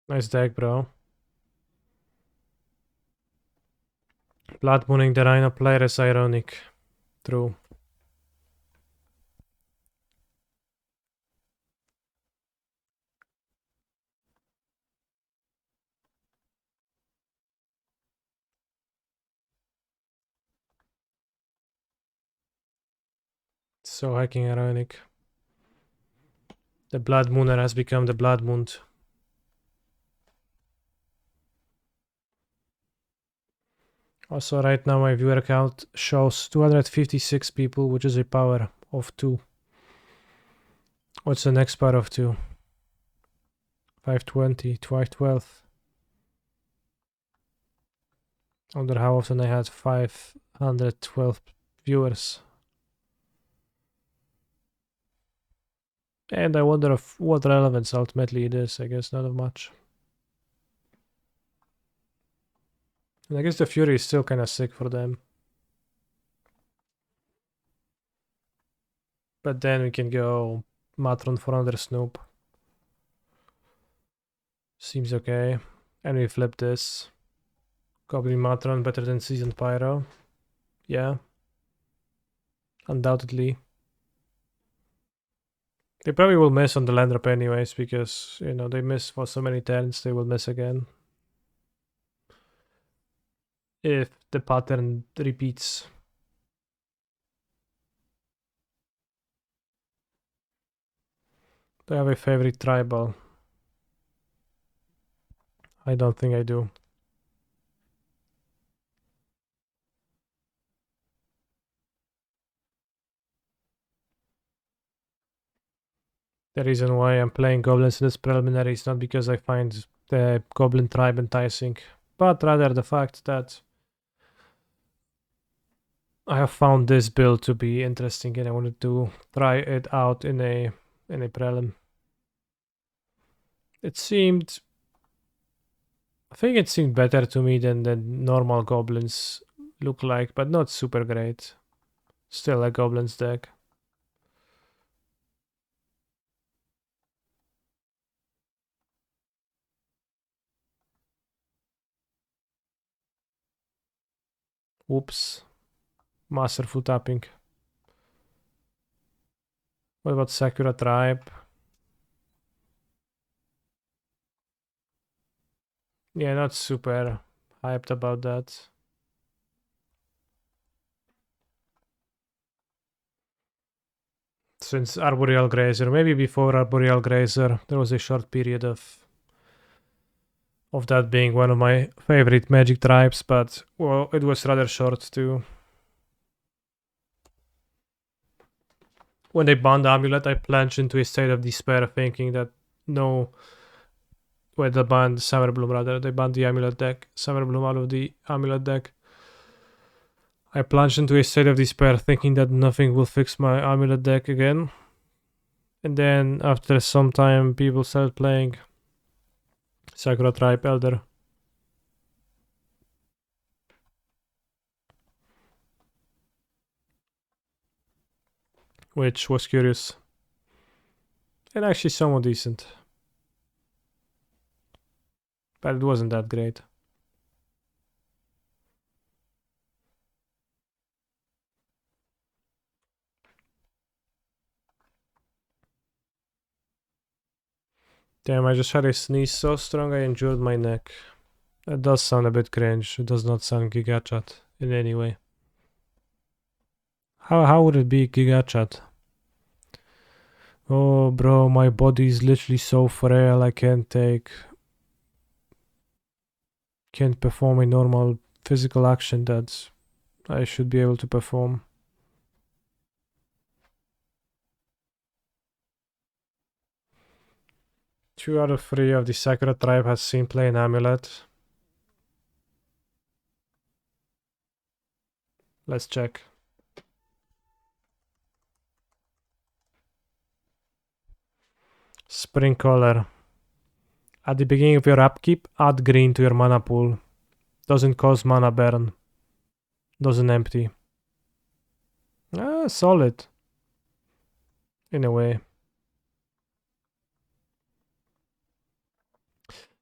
Nice deck, bro. Blood Mooning the Rhino player is ironic. True. So hacking ironic. The Blood Mooner has become the Blood Moon. Also, right now my viewer count shows 256 people, which is a power of 2. What's the next power of 2? 520, 512. I wonder how often I had 512 viewers. And I wonder of what relevance ultimately it is. I guess not of much. And I guess the Fury is still kind of sick for them. But then we can go Matron for another Snoop. Seems okay. And we flip this. Goblin Matron better than Seasoned Pyro. Yeah. Undoubtedly. They probably will miss on the land drop anyways, because, you know, they miss for so many turns, they will miss again. If the pattern repeats. Do I have a favorite tribal? I don't think I do. The reason why I'm playing goblins in this preliminary is not because I find the goblin tribe enticing, but rather the fact that I have found this build to be interesting and I wanted to try it out in a prelim. I think it seemed better to me than the normal goblins look like, but not super great. Still a goblins deck. Whoops. Masterful tapping. What about Sakura Tribe? Yeah, not super hyped about that. since Arboreal Grazer. Maybe before Arboreal Grazer, there was a short period of that being one of my favorite magic tribes, but well, it was rather short too. When they banned the amulet, I plunged into a state of despair, thinking that no. Well, they banned Summerbloom rather. They banned the amulet deck. Summerbloom out of the amulet deck. I plunged into a state of despair, thinking that nothing will fix my amulet deck again. And then after some time, people started playing Sakura Tribe Elder. Which was curious. And actually somewhat decent. But it wasn't that great. Damn, I just had a sneeze so strong I injured my neck. That does sound a bit cringe. It does not sound gigachat in any way. How would it be gigachat? Oh bro, my body is literally so frail I can't perform a normal physical action that I should be able to perform. Two out of three of the Sakura tribe has seen play an amulet. Let's check. Sprinkler. At the beginning of your upkeep, add green to your mana pool. Doesn't cause mana burn. Doesn't empty. Solid. In a way.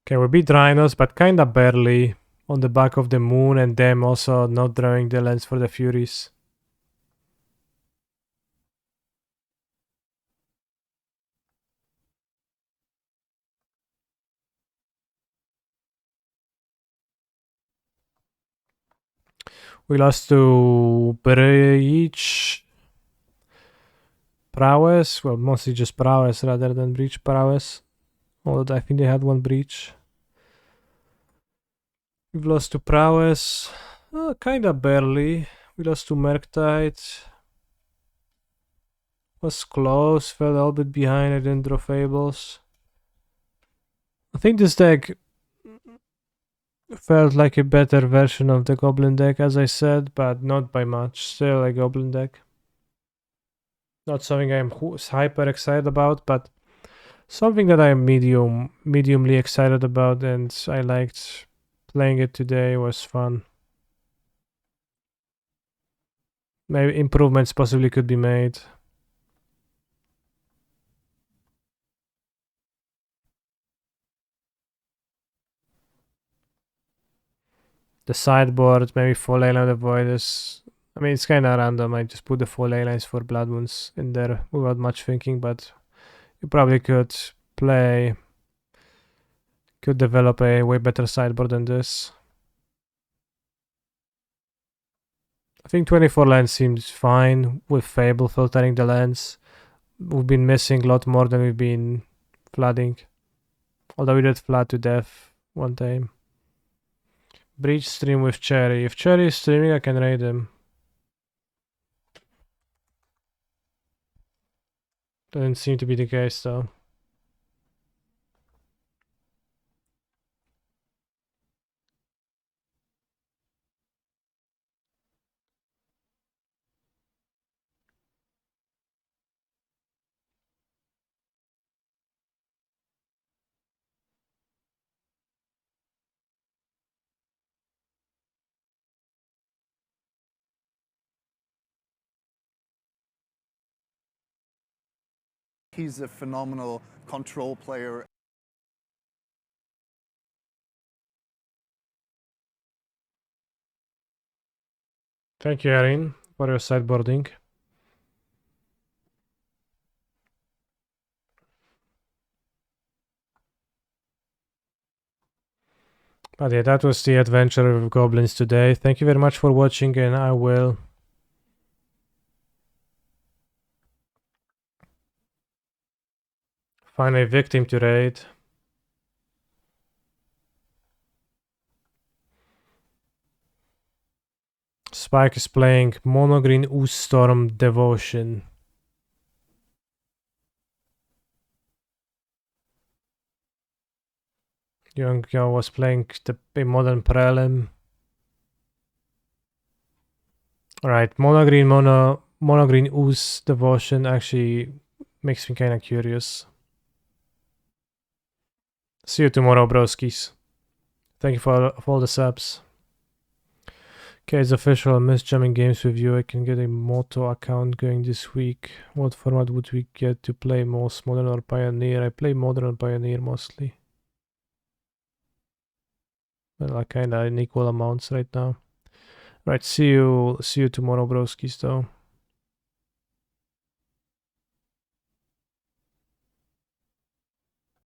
Okay, we beat Rhinos, but kinda barely. On the back of the moon and them also not drawing the lens for the Furies. We lost to Breach Prowess. Well, mostly just Prowess rather than Breach Prowess. Although I think they had one Breach. We've lost to Prowess. Kinda barely. We lost to Murktide. Was close. Fell a little bit behind. I didn't draw Fables. I think this deck felt like a better version of the Goblin deck, as I said, but not by much. Still a Goblin deck. Not something I'm hyper excited about, but something that I'm mediumly excited about, and I liked playing it today. Was fun. Maybe improvements possibly could be made. The sideboard, maybe 4 Leyline of Void is... I mean, it's kind of random. I just put the 4 Leylines for Blood Wounds in there without much thinking, but you probably could develop a way better sideboard than this. I think 24 lands seems fine with Fable filtering the lands. We've been missing a lot more than we've been flooding. Although we did flood to death one time. Breach stream with Cherry. If Cherry is streaming, I can raid him. Doesn't seem to be the case though. He's a phenomenal control player. Thank you, Erin, for your sideboarding. But yeah, that was the adventure of Goblins today. Thank you very much for watching, and I will Find a victim to raid. Spike is playing Mono Green Ooze Storm Devotion. Young Yo was playing a Modern Prelim. Alright, Mono Green Ooze Devotion actually makes me kinda curious. See you tomorrow, broskies. Thank you for all the subs. Okay, it's official. I miss jamming games with you. I can get a Moto account going this week. What format would we get to play most? Modern or Pioneer? I play Modern and Pioneer mostly. But like kinda in equal amounts right now. Right, see you tomorrow, broskies though.